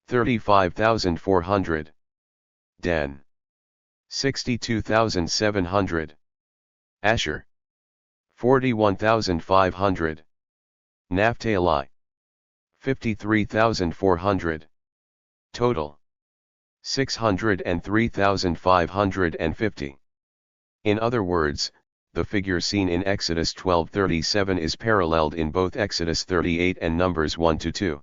35,400. Dan, 62,700. Asher, 41,500. Naphtali, 53,400. Total, 603,550. In other words, the figure seen in Exodus 12:37 is paralleled in both Exodus 38 and Numbers 1-2.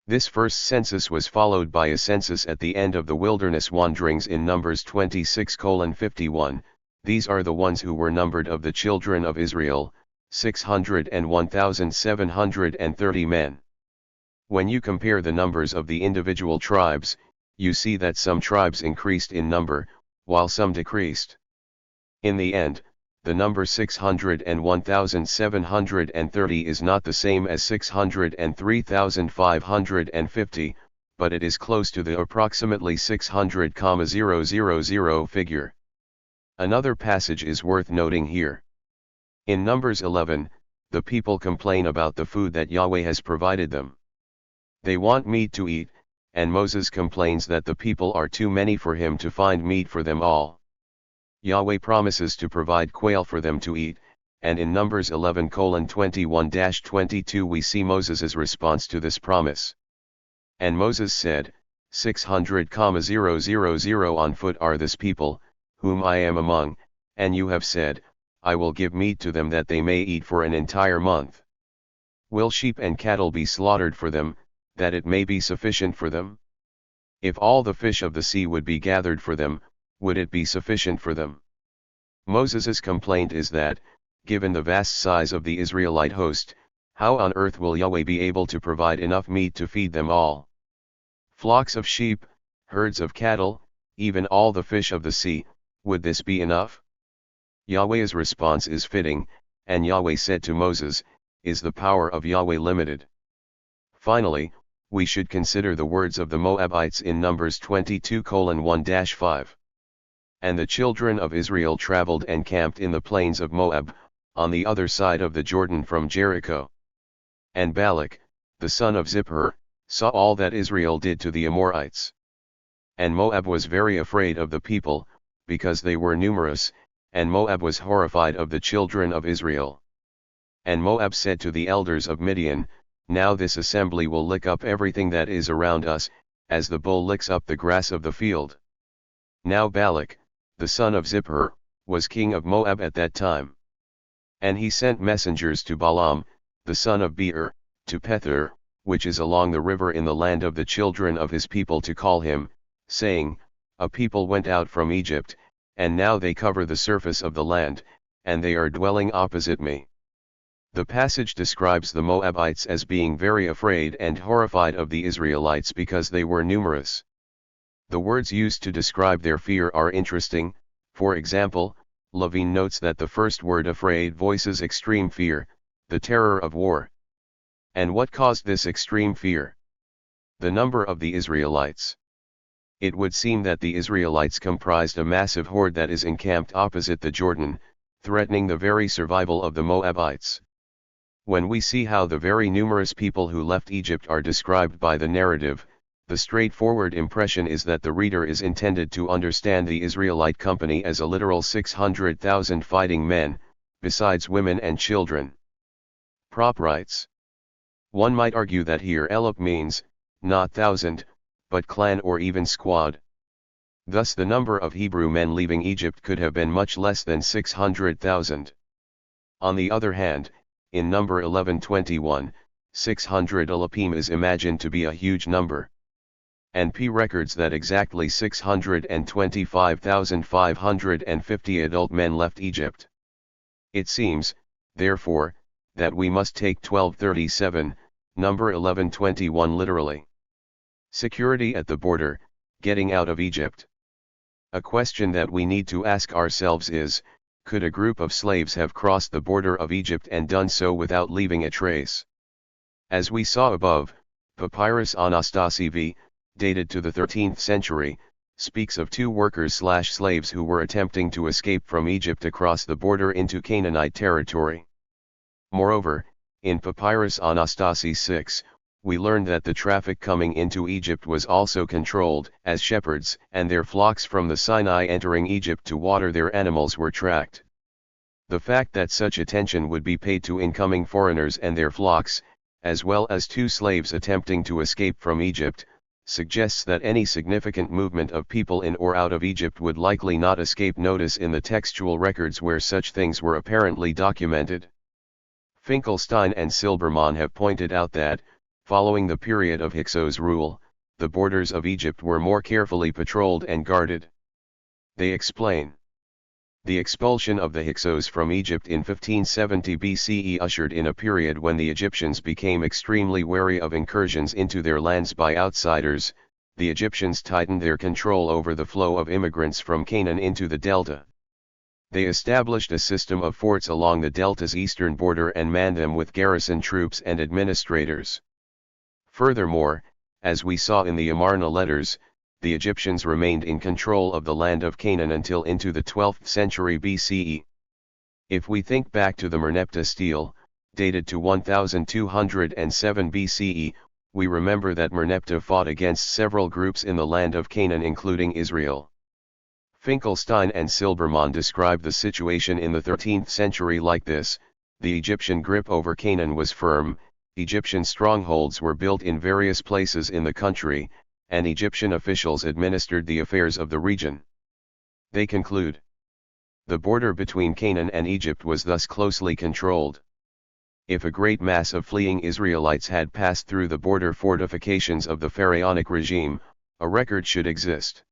This first census was followed by a census at the end of the wilderness wanderings in Numbers 26:51. These are the ones who were numbered of the children of Israel, 601,730 men. When you compare the numbers of the individual tribes, you see that some tribes increased in number, while some decreased. In the end, the number 601,730 is not the same as 603,550, but it is close to the approximately 600,000 figure. Another passage is worth noting here. In Numbers 11, the people complain about the food that Yahweh has provided them. They want meat to eat, and Moses complains that the people are too many for him to find meat for them all. Yahweh promises to provide quail for them to eat, and in Numbers 11:21-22 we see Moses' response to this promise. And Moses said, 600,000 on foot are this people, whom I am among, and you have said, I will give meat to them that they may eat for an entire month. Will sheep and cattle be slaughtered for them, that it may be sufficient for them? If all the fish of the sea would be gathered for them, would it be sufficient for them? Moses' complaint is that, given the vast size of the Israelite host, how on earth will Yahweh be able to provide enough meat to feed them all? Flocks of sheep, herds of cattle, even all the fish of the sea, would this be enough? Yahweh's response is fitting, and Yahweh said to Moses, is the power of Yahweh limited? Finally, we should consider the words of the Moabites in Numbers 22:1-5. And the children of Israel traveled and camped in the plains of Moab, on the other side of the Jordan from Jericho. And Balak, the son of Zippor, saw all that Israel did to the Amorites. And Moab was very afraid of the people, because they were numerous, and Moab was horrified of the children of Israel. And Moab said to the elders of Midian, now this assembly will lick up everything that is around us, as the bull licks up the grass of the field. Now Balak, the son of Zippor, was king of Moab at that time. And he sent messengers to Balaam, the son of Beor, to Pethor, which is along the river in the land of the children of his people, to call him, saying, a people went out from Egypt, and now they cover the surface of the land, and they are dwelling opposite me. The passage describes the Moabites as being very afraid and horrified of the Israelites because they were numerous. The words used to describe their fear are interesting. For example, Levine notes that the first word afraid voices extreme fear, the terror of war. And what caused this extreme fear? The number of the Israelites. It would seem that the Israelites comprised a massive horde that is encamped opposite the Jordan, threatening the very survival of the Moabites. When we see how the very numerous people who left Egypt are described by the narrative, the straightforward impression is that the reader is intended to understand the Israelite company as a literal 600,000 fighting men, besides women and children. Prop writes. One might argue that here elop means, not thousand, but clan or even squad. Thus the number of Hebrew men leaving Egypt could have been much less than 600,000. On the other hand, in number 11:21, 600 elapim is imagined to be a huge number. And P records that exactly 625,550 adult men left Egypt. It seems, therefore, that we must take 1237, number 1121 literally. Security at the border, getting out of Egypt. A question that we need to ask ourselves is, could a group of slaves have crossed the border of Egypt and done so without leaving a trace? As we saw above, Papyrus Anastasi v, dated to the 13th century, speaks of two workers/slaves who were attempting to escape from Egypt across the border into Canaanite territory. Moreover, in Papyrus Anastasi 6, we learned that the traffic coming into Egypt was also controlled, as shepherds and their flocks from the Sinai entering Egypt to water their animals were tracked. The fact that such attention would be paid to incoming foreigners and their flocks, as well as two slaves attempting to escape from Egypt, suggests that any significant movement of people in or out of Egypt would likely not escape notice in the textual records where such things were apparently documented. Finkelstein and Silbermann have pointed out that, following the period of Hyksos rule, the borders of Egypt were more carefully patrolled and guarded. They explain. The expulsion of the Hyksos from Egypt in 1570 BCE ushered in a period when the Egyptians became extremely wary of incursions into their lands by outsiders. The Egyptians tightened their control over the flow of immigrants from Canaan into the delta. They established a system of forts along the delta's eastern border and manned them with garrison troops and administrators. Furthermore, as we saw in the Amarna letters, the Egyptians remained in control of the land of Canaan until into the 12th century BCE. If we think back to the Merneptah stele, dated to 1207 BCE, we remember that Merneptah fought against several groups in the land of Canaan including Israel. Finkelstein and Silbermann describe the situation in the 13th century like this: the Egyptian grip over Canaan was firm, Egyptian strongholds were built in various places in the country, and Egyptian officials administered the affairs of the region. They conclude. The border between Canaan and Egypt was thus closely controlled. If a great mass of fleeing Israelites had passed through the border fortifications of the pharaonic regime, a record should exist.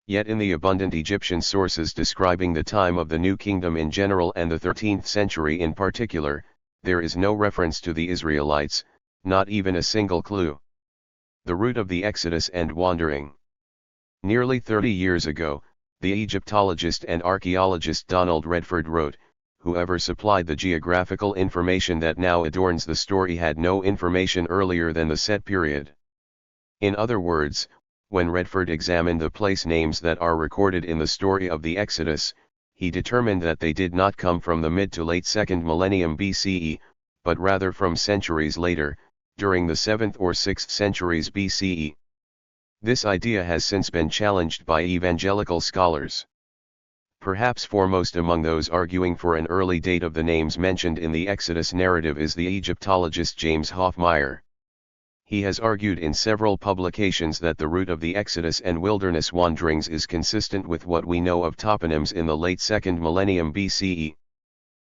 Yet in the abundant Egyptian sources describing the time of the New Kingdom in general and the 13th century in particular, there is no reference to the Israelites, not even a single clue. The route of the Exodus and wandering. Nearly 30 years ago, the Egyptologist and archaeologist Donald Redford wrote, "Whoever supplied the geographical information that now adorns the story had no information earlier than the set period." In other words, when Redford examined the place names that are recorded in the story of the Exodus, he determined that they did not come from the mid to late 2nd millennium BCE, but rather from centuries later, during the 7th or 6th centuries BCE. This idea has since been challenged by evangelical scholars. Perhaps foremost among those arguing for an early date of the names mentioned in the Exodus narrative is the Egyptologist James Hoffmeyer. He has argued in several publications that the route of the Exodus and wilderness wanderings is consistent with what we know of toponyms in the late 2nd millennium BCE.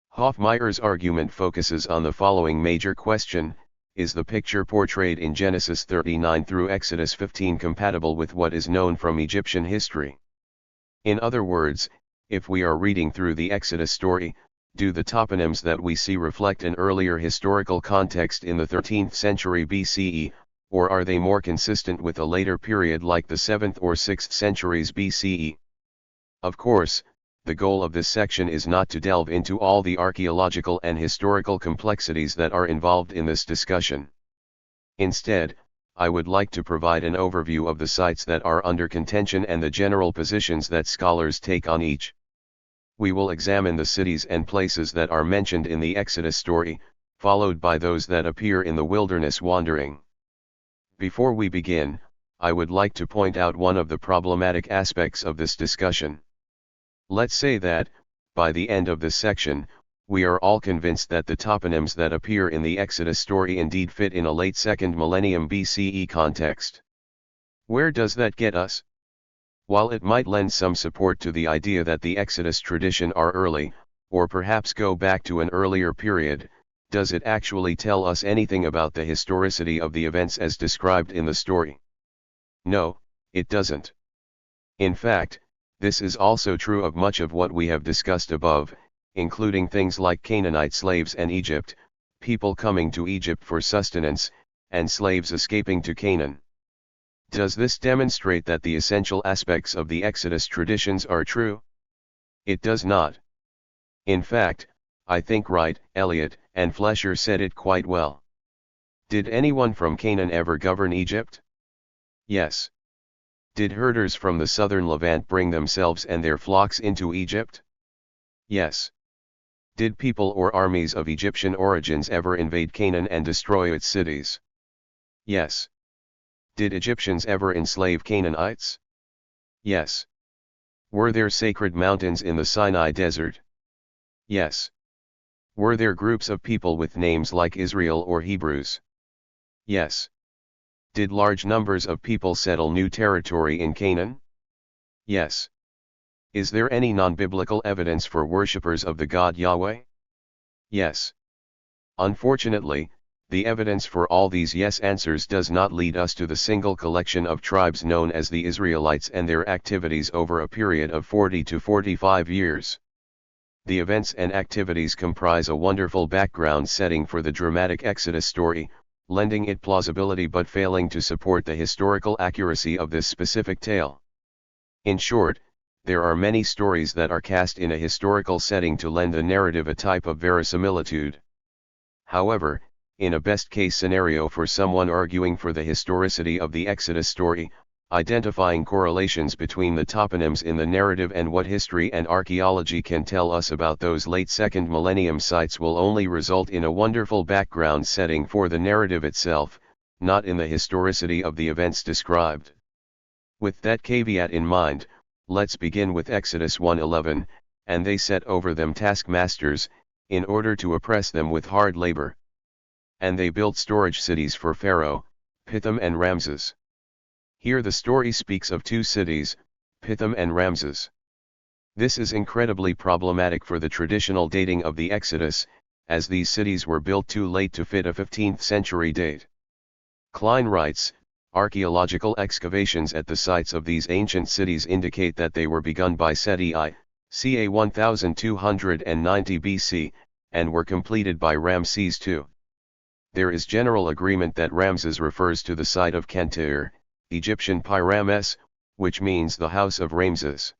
Hoffmeyer's argument focuses on the following major question: is the picture portrayed in Genesis 39 through Exodus 15 compatible with what is known from Egyptian history? In other words, if we are reading through the Exodus story, do the toponyms that we see reflect an earlier historical context in the 13th century BCE, or are they more consistent with a later period like the 7th or 6th centuries BCE? Of course, the goal of this section is not to delve into all the archaeological and historical complexities that are involved in this discussion. Instead, I would like to provide an overview of the sites that are under contention and the general positions that scholars take on each. We will examine the cities and places that are mentioned in the Exodus story, followed by those that appear in the wilderness wandering. Before we begin, I would like to point out one of the problematic aspects of this discussion. Let's say that, by the end of this section, we are all convinced that the toponyms that appear in the Exodus story indeed fit in a late 2nd millennium BCE context. Where does that get us? While it might lend some support to the idea that the Exodus tradition are early, or perhaps go back to an earlier period, does it actually tell us anything about the historicity of the events as described in the story? No, it doesn't. In fact, this is also true of much of what we have discussed above, including things like Canaanite slaves and Egypt, people coming to Egypt for sustenance, and slaves escaping to Canaan. Does this demonstrate that the essential aspects of the Exodus traditions are true? It does not. In fact, I think Wright, Eliot, and Flesher said it quite well. Did anyone from Canaan ever govern Egypt? Yes. Did herders from the southern Levant bring themselves and their flocks into Egypt? Yes. Did people or armies of Egyptian origins ever invade Canaan and destroy its cities? Yes. Did Egyptians ever enslave Canaanites? Yes. Were there sacred mountains in the Sinai desert? Yes. Were there groups of people with names like Israel or Hebrews? Yes. Did large numbers of people settle new territory in Canaan? Yes. Is there any non-biblical evidence for worshippers of the God Yahweh? Yes. Unfortunately, the evidence for all these yes answers does not lead us to the single collection of tribes known as the Israelites and their activities over a period of 40 to 45 years. The events and activities comprise a wonderful background setting for the dramatic Exodus story, lending it plausibility but failing to support the historical accuracy of this specific tale. In short, there are many stories that are cast in a historical setting to lend the narrative a type of verisimilitude. However, in a best-case scenario for someone arguing for the historicity of the Exodus story, identifying correlations between the toponyms in the narrative and what history and archaeology can tell us about those late second millennium sites will only result in a wonderful background setting for the narrative itself, not in the historicity of the events described. With that caveat in mind, let's begin with Exodus 1:11, and they set over them taskmasters, in order to oppress them with hard labor. And they built storage cities for Pharaoh, Pithom and Ramses. Here the story speaks of two cities, Pithom and Ramses. This is incredibly problematic for the traditional dating of the Exodus, as these cities were built too late to fit a 15th century date. Klein writes, archaeological excavations at the sites of these ancient cities indicate that they were begun by Seti I, ca 1290 BC, and were completed by Ramses II. There is general agreement that Ramses refers to the site of Kantir, Egyptian Pi-Rames, which means the house of Ramses.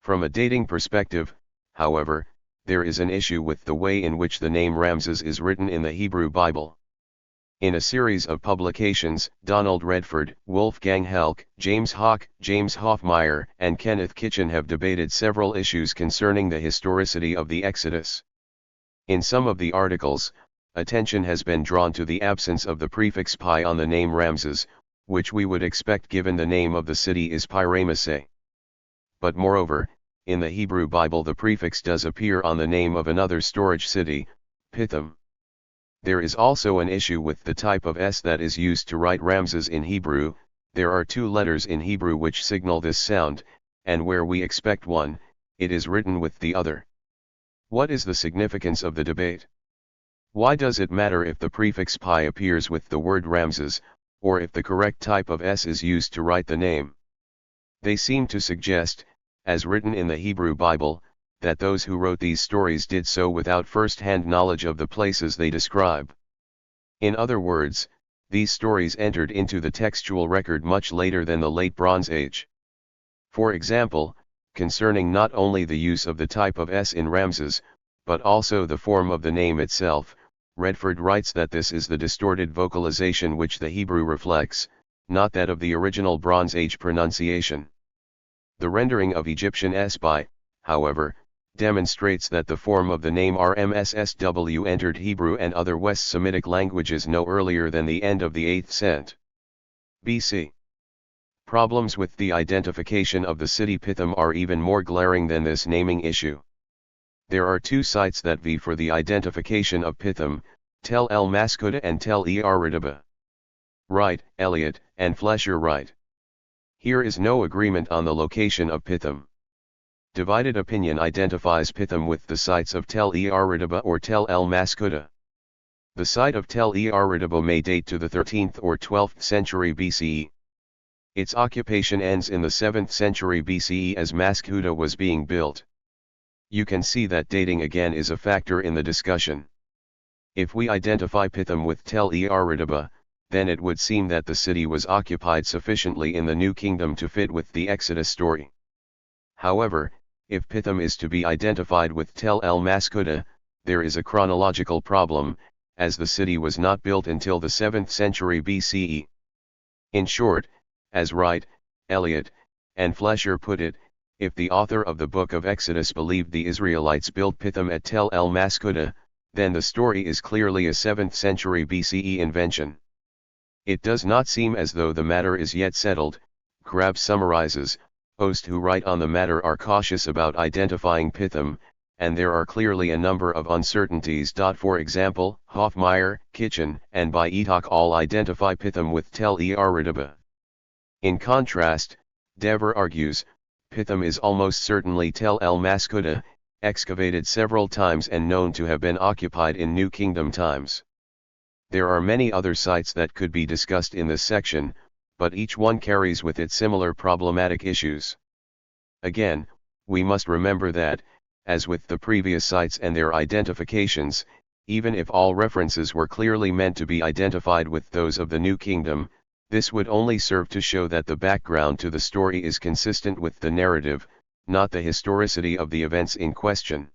From a dating perspective, however, there is an issue with the way in which the name Ramses is written in the Hebrew Bible. In a series of publications, Donald Redford, Wolfgang Helk, James Hawk, James Hoffmeyer, and Kenneth Kitchen have debated several issues concerning the historicity of the Exodus. In some of the articles, attention has been drawn to the absence of the prefix pi on the name Ramses, which we would expect given the name of the city is Pi-Ramesses. But moreover, in the Hebrew Bible the prefix does appear on the name of another storage city, Pithom. There is also an issue with the type of S that is used to write Ramses in Hebrew. There are two letters in Hebrew which signal this sound, and where we expect one, it is written with the other. What is the significance of the debate? Why does it matter if the prefix pi appears with the word Ramses, or if the correct type of S is used to write the name? They seem to suggest, as written in the Hebrew Bible, that those who wrote these stories did so without first-hand knowledge of the places they describe. In other words, these stories entered into the textual record much later than the Late Bronze Age. For example, concerning not only the use of the type of S in Ramses, but also the form of the name itself, Redford writes that this is the distorted vocalization which the Hebrew reflects, not that of the original Bronze Age pronunciation. The rendering of Egyptian S by, however, demonstrates that the form of the name Rmssw entered Hebrew and other West Semitic languages no earlier than the end of the 8th cent. BC. Problems with the identification of the city Pithom are even more glaring than this naming issue. There are two sites that vie for the identification of Pithom, Tel El Maskuta and Tel Ridaba. Wright, Eliot, and Flesher write. Here is no agreement on the location of Pithom. Divided opinion identifies Pithom with the sites of Tel Ridaba or Tel El Maskuta. The site of Tel Ridaba may date to the 13th or 12th century BCE. Its occupation ends in the 7th century BCE as Maskuta was being built. You can see that dating again is a factor in the discussion. If we identify Pithom with Tel-e-Aridaba, then it would seem that the city was occupied sufficiently in the New Kingdom to fit with the Exodus story. However, if Pithom is to be identified with Tel-el-Maskuda, there is a chronological problem, as the city was not built until the 7th century BCE. In short, as Wright, Eliot, and Flesher put it, if the author of the Book of Exodus believed the Israelites built Pithom at Tel-el-Maskuda, then the story is clearly a 7th century BCE invention. It does not seem as though the matter is yet settled. Grab summarizes, hosts who write on the matter are cautious about identifying Pithom, and there are clearly a number of uncertainties. For example, Hoffmeyer, Kitchen, and Baitak all identify Pithom with Tel-e-Aridaba. In contrast, Dever argues, Pithom is almost certainly Tel-el-Maskuda, excavated several times and known to have been occupied in New Kingdom times. There are many other sites that could be discussed in this section, but each one carries with it similar problematic issues. Again, we must remember that, as with the previous sites and their identifications, even if all references were clearly meant to be identified with those of the New Kingdom, this would only serve to show that the background to the story is consistent with the narrative, not the historicity of the events in question.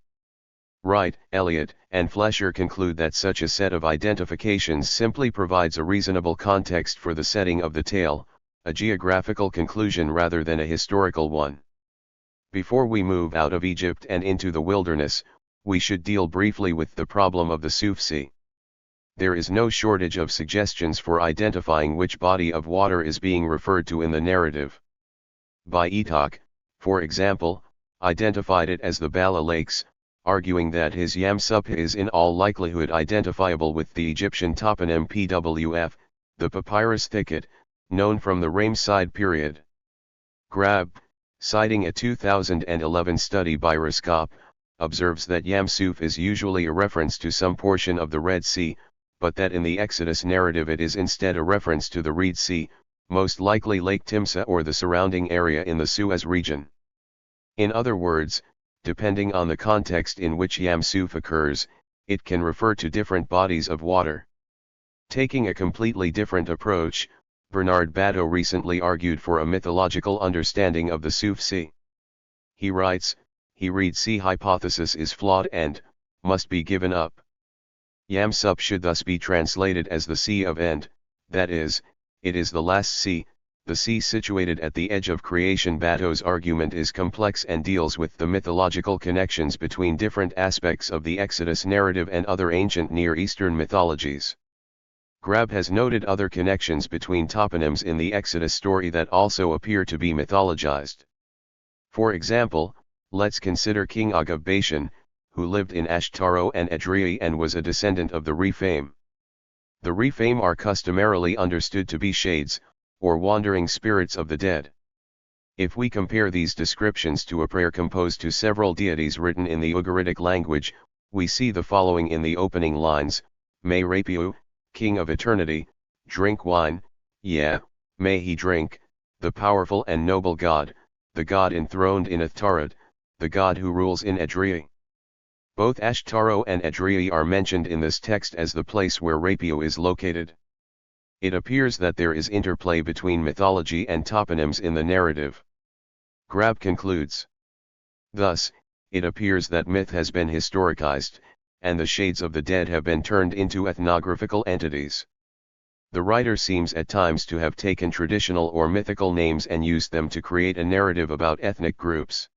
Wright, Eliot, and Flesher conclude that such a set of identifications simply provides a reasonable context for the setting of the tale, a geographical conclusion rather than a historical one. Before we move out of Egypt and into the wilderness, we should deal briefly with the problem of the Sufsi. There is no shortage of suggestions for identifying which body of water is being referred to in the narrative. Baitak, for example, identified it as the Bala Lakes, arguing that his Yam-Suf is in all likelihood identifiable with the Egyptian toponym Pwf, the papyrus thicket, known from the Ramesside period. Grab, citing a 2011 study by Raskop, observes that Yam-Suf is usually a reference to some portion of the Red Sea, but that in the Exodus narrative it is instead a reference to the Reed Sea, most likely Lake Timsah or the surrounding area in the Suez region. In other words, depending on the context in which Yam-Suf occurs, it can refer to different bodies of water. Taking a completely different approach, Bernard Bateau recently argued for a mythological understanding of the Suf Sea. He writes, "He Reed Sea hypothesis is flawed and must be given up. Yam-Suf should thus be translated as the Sea of End, that is, it is the last sea, the sea situated at the edge of creation." Bateau's argument is complex and deals with the mythological connections between different aspects of the Exodus narrative and other ancient Near Eastern mythologies. Grab has noted other connections between toponyms in the Exodus story that also appear to be mythologized. For example, let's consider King Og of Bashan, who lived in Ashtaro and Edrei and was a descendant of the Rephaim. The Rephaim are customarily understood to be shades, or wandering spirits of the dead. If we compare these descriptions to a prayer composed to several deities written in the Ugaritic language, we see the following in the opening lines: May Rapiu, King of Eternity, drink wine, may he drink, the powerful and noble God, the God enthroned in Athtarad, the God who rules in Edrei. Both Ashtaro and Edrei are mentioned in this text as the place where Rapiu is located. It appears that there is interplay between mythology and toponyms in the narrative. Grab concludes. Thus, it appears that myth has been historicized, and the shades of the dead have been turned into ethnographical entities. The writer seems at times to have taken traditional or mythical names and used them to create a narrative about ethnic groups.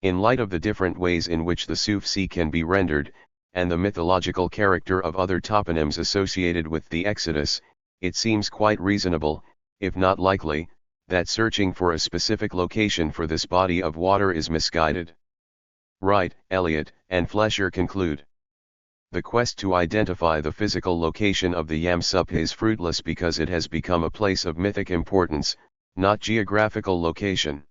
In light of the different ways in which the Sufsi can be rendered, and the mythological character of other toponyms associated with the Exodus, it seems quite reasonable, if not likely, that searching for a specific location for this body of water is misguided. Wright, Eliot, and Flesher conclude. The quest to identify the physical location of the Yam-Suf is fruitless because it has become a place of mythic importance, not geographical location.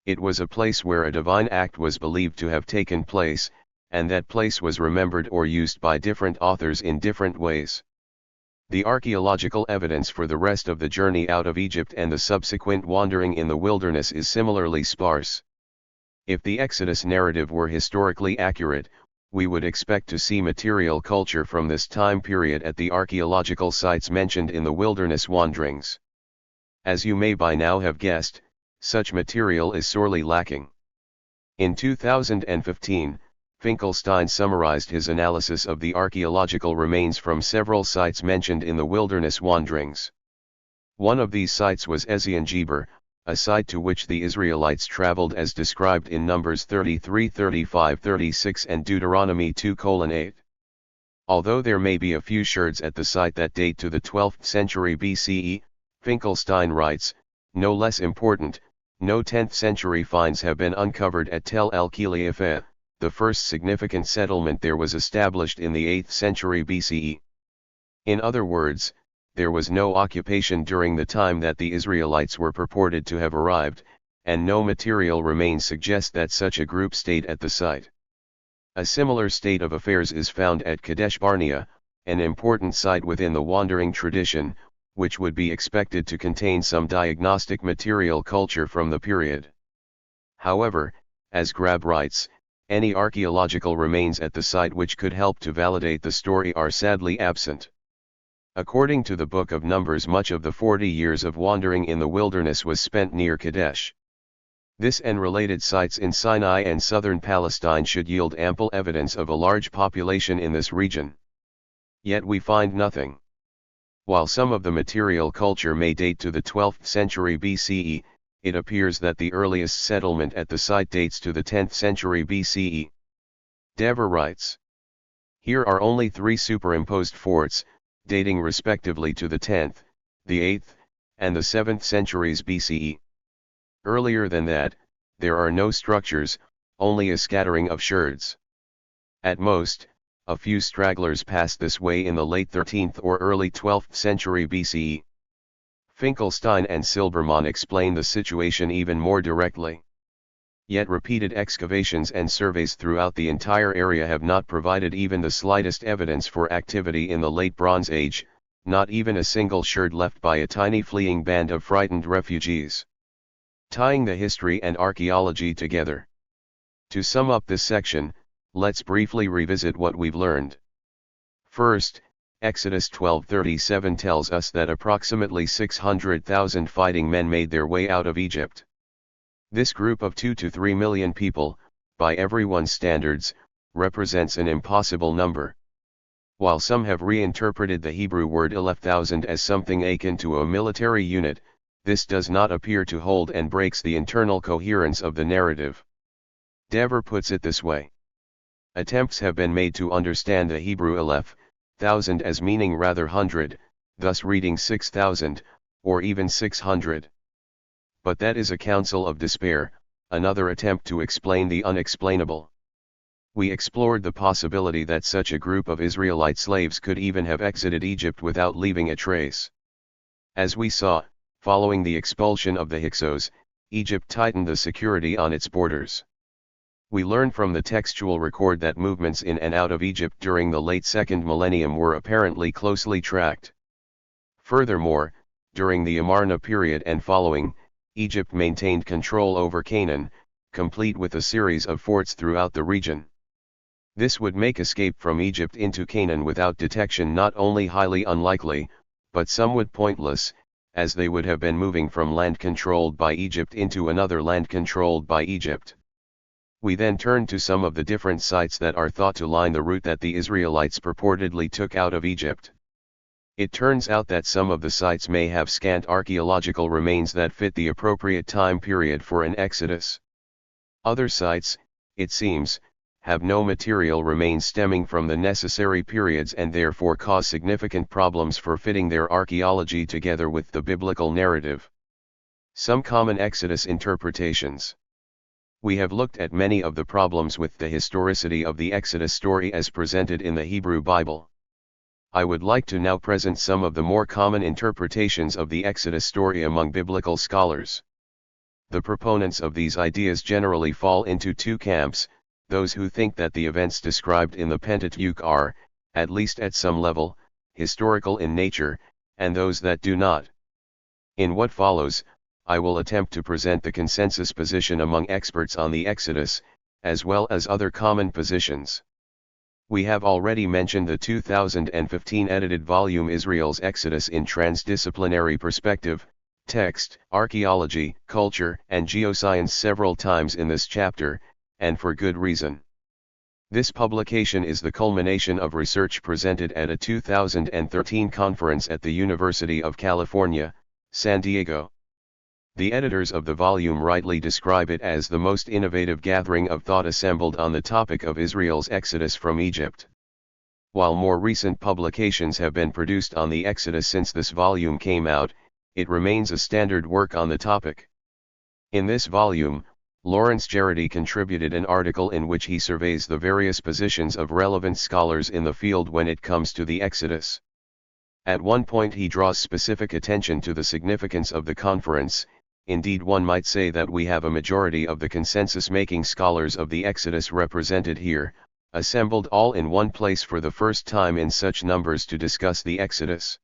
It was a place where a divine act was believed to have taken place, and that place was remembered or used by different authors in different ways. The archaeological evidence for the rest of the journey out of Egypt and the subsequent wandering in the wilderness is similarly sparse. If the Exodus narrative were historically accurate, we would expect to see material culture from this time period at the archaeological sites mentioned in the wilderness wanderings. As you may by now have guessed, such material is sorely lacking. In 2015, Finkelstein summarized his analysis of the archaeological remains from several sites mentioned in the wilderness wanderings. One of these sites was Ezion-Geber, a site to which the Israelites traveled as described in Numbers 33, 35, 36 and Deuteronomy 2:8. Although there may be a few sherds at the site that date to the 12th century BCE, Finkelstein writes, no less important, no 10th century finds have been uncovered at Tel el-Khiliafeh. The first significant settlement there was established in the 8th century BCE. In other words, there was no occupation during the time that the Israelites were purported to have arrived, and no material remains suggest that such a group stayed at the site. A similar state of affairs is found at Kadesh Barnea, an important site within the wandering tradition, which would be expected to contain some diagnostic material culture from the period. However, as Grab writes, any archaeological remains at the site which could help to validate the story are sadly absent. According to the Book of Numbers, much of the 40 years of wandering in the wilderness was spent near Kadesh. This and related sites in Sinai and southern Palestine should yield ample evidence of a large population in this region. Yet we find nothing. While some of the material culture may date to the 12th century BCE, it appears that the earliest settlement at the site dates to the 10th century BCE. Dever writes, here are only 3 superimposed forts, dating respectively to the 10th, the 8th, and the 7th centuries BCE. Earlier than that, there are no structures, only a scattering of sherds. At most, a few stragglers passed this way in the late 13th or early 12th century BCE. Finkelstein and Silbermann explain the situation even more directly. Yet repeated excavations and surveys throughout the entire area have not provided even the slightest evidence for activity in the Late Bronze Age, not even a single sherd left by a tiny fleeing band of frightened refugees. Tying the history and archaeology together. To sum up this section, let's briefly revisit what we've learned. First, Exodus 12:37 tells us that approximately 600,000 fighting men made their way out of Egypt. This group of 2 to 3 million people, by everyone's standards, represents an impossible number. While some have reinterpreted the Hebrew word 11,000 as something akin to a military unit, this does not appear to hold and breaks the internal coherence of the narrative. Dever puts it this way. Attempts have been made to understand the Hebrew 11,000 as meaning rather 100, thus reading 6,000, or even 600. But that is a counsel of despair, another attempt to explain the unexplainable. We explored the possibility that such a group of Israelite slaves could even have exited Egypt without leaving a trace. As we saw, following the expulsion of the Hyksos, Egypt tightened the security on its borders. We learn from the textual record that movements in and out of Egypt during the late 2nd millennium were apparently closely tracked. Furthermore, during the Amarna period and following, Egypt maintained control over Canaan, complete with a series of forts throughout the region. This would make escape from Egypt into Canaan without detection not only highly unlikely, but somewhat pointless, as they would have been moving from land controlled by Egypt into another land controlled by Egypt. We then turn to some of the different sites that are thought to line the route that the Israelites purportedly took out of Egypt. It turns out that some of the sites may have scant archaeological remains that fit the appropriate time period for an exodus. Other sites, it seems, have no material remains stemming from the necessary periods and therefore cause significant problems for fitting their archaeology together with the biblical narrative. Some common exodus interpretations. We have looked at many of the problems with the historicity of the Exodus story as presented in the Hebrew Bible. I would like to now present some of the more common interpretations of the Exodus story among biblical scholars. The proponents of these ideas generally fall into 2 camps, those who think that the events described in the Pentateuch are, at least at some level, historical in nature, and those that do not. In what follows, I will attempt to present the consensus position among experts on the Exodus, as well as other common positions. We have already mentioned the 2015 edited volume Israel's Exodus in Transdisciplinary Perspective, Text, Archaeology, Culture, and Geoscience several times in this chapter, and for good reason. This publication is the culmination of research presented at a 2013 conference at the University of California, San Diego. The editors of the volume rightly describe it as the most innovative gathering of thought assembled on the topic of Israel's exodus from Egypt. While more recent publications have been produced on the Exodus since this volume came out, it remains a standard work on the topic. In this volume, Lawrence Jarity contributed an article in which he surveys the various positions of relevant scholars in the field when it comes to the Exodus. At one point he draws specific attention to the significance of the conference. Indeed, one might say that we have a majority of the consensus-making scholars of the Exodus represented here, assembled all in one place for the first time in such numbers to discuss the Exodus.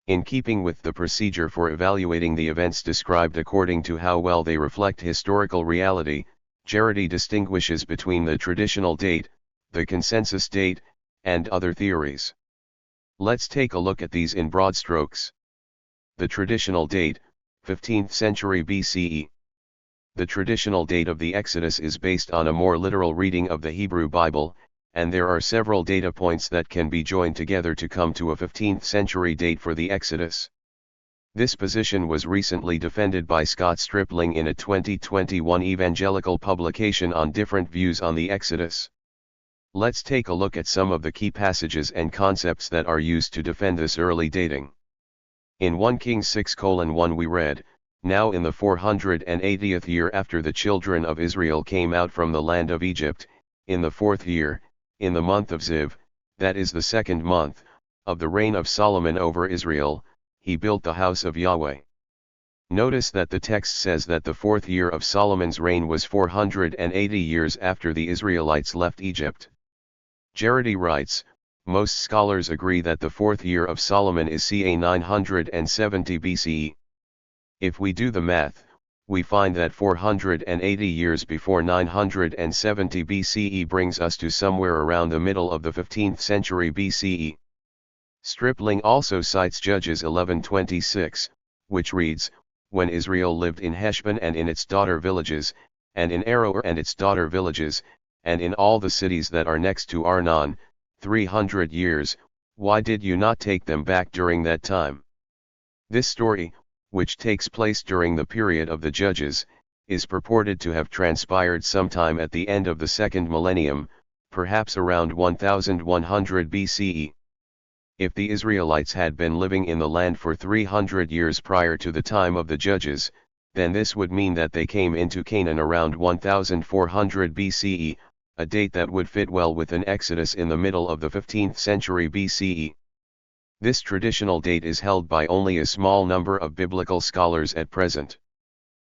In keeping with the procedure for evaluating the events described according to how well they reflect historical reality, Jarity distinguishes between the traditional date, the consensus date, and other theories. Let's take a look at these in broad strokes. The traditional date, 15th century BCE. The traditional date of the Exodus is based on a more literal reading of the Hebrew Bible, and there are several data points that can be joined together to come to a 15th century date for the Exodus. This position was recently defended by Scott Stripling in a 2021 evangelical publication on different views on the Exodus. Let's take a look at some of the key passages and concepts that are used to defend this early dating. In 1 Kings 6:1 we read, "Now in the 480th year after the children of Israel came out from the land of Egypt, in the 4th year, in the month of Ziv, that is the 2nd month, of the reign of Solomon over Israel, he built the house of Yahweh." Notice that the text says that the 4th year of Solomon's reign was 480 years after the Israelites left Egypt. Jarity writes, "Most scholars agree that the 4th year of Solomon is ca 970 BCE. If we do the math, we find that 480 years before 970 BCE brings us to somewhere around the middle of the 15th century BCE. Stripling also cites Judges 11:26, which reads, "When Israel lived in Heshbon and in its daughter villages, and in Aroer and its daughter villages, and in all the cities that are next to Arnon, 300 years, why did you not take them back during that time?" This story, which takes place during the period of the Judges, is purported to have transpired sometime at the end of the 2nd millennium, perhaps around 1100 BCE. If the Israelites had been living in the land for 300 years prior to the time of the Judges, then this would mean that they came into Canaan around 1400 BCE, a date that would fit well with an exodus in the middle of the 15th century BCE. This traditional date is held by only a small number of biblical scholars at present.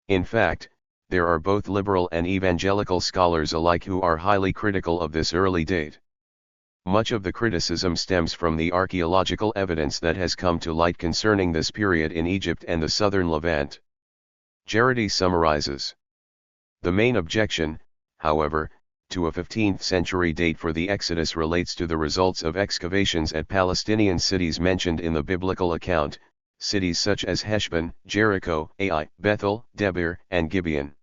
In fact, there are both liberal and evangelical scholars alike who are highly critical of this early date. Much of the criticism stems from the archaeological evidence that has come to light concerning this period in Egypt and the southern Levant. Jarity summarizes. The main objection, however, to a 15th century date for the Exodus relates to the results of excavations at Palestinian cities mentioned in the biblical account, cities such as Heshbon, Jericho, Ai, Bethel, Debir, and Gibeon.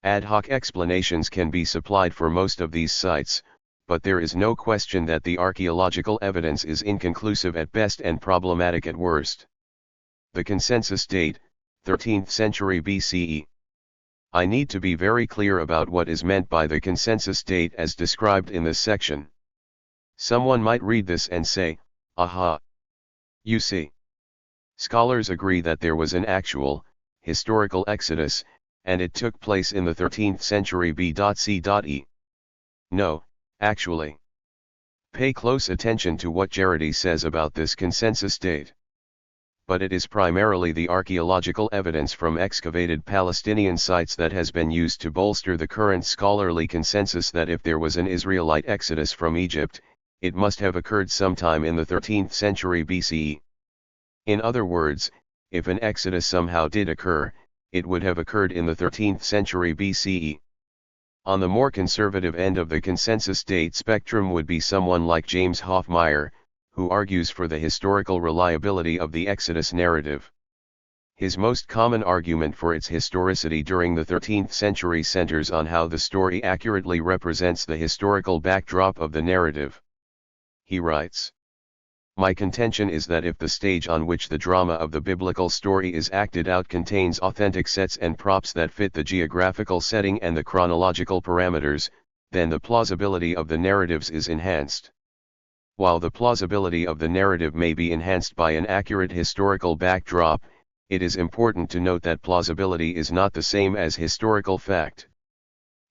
Ad hoc explanations can be supplied for most of these sites, but there is no question that the archaeological evidence is inconclusive at best and problematic at worst. The consensus date, 13th century BCE. I need to be very clear about what is meant by the consensus date as described in this section. Someone might read this and say, aha! You see. Scholars agree that there was an actual, historical exodus, and it took place in the 13th century B.C.E. No, actually. Pay close attention to what Jarity says about this consensus date. But it is primarily the archaeological evidence from excavated Palestinian sites that has been used to bolster the current scholarly consensus that if there was an Israelite exodus from Egypt, it must have occurred sometime in the 13th century BCE. In other words, if an exodus somehow did occur, it would have occurred in the 13th century BCE. On the more conservative end of the consensus date spectrum would be someone like James Hoffmeyer, who argues for the historical reliability of the Exodus narrative. His most common argument for its historicity during the 13th century centers on how the story accurately represents the historical backdrop of the narrative. He writes, "My contention is that if the stage on which the drama of the biblical story is acted out contains authentic sets and props that fit the geographical setting and the chronological parameters, then the plausibility of the narratives is enhanced. While the plausibility of the narrative may be enhanced by an accurate historical backdrop, it is important to note that plausibility is not the same as historical fact.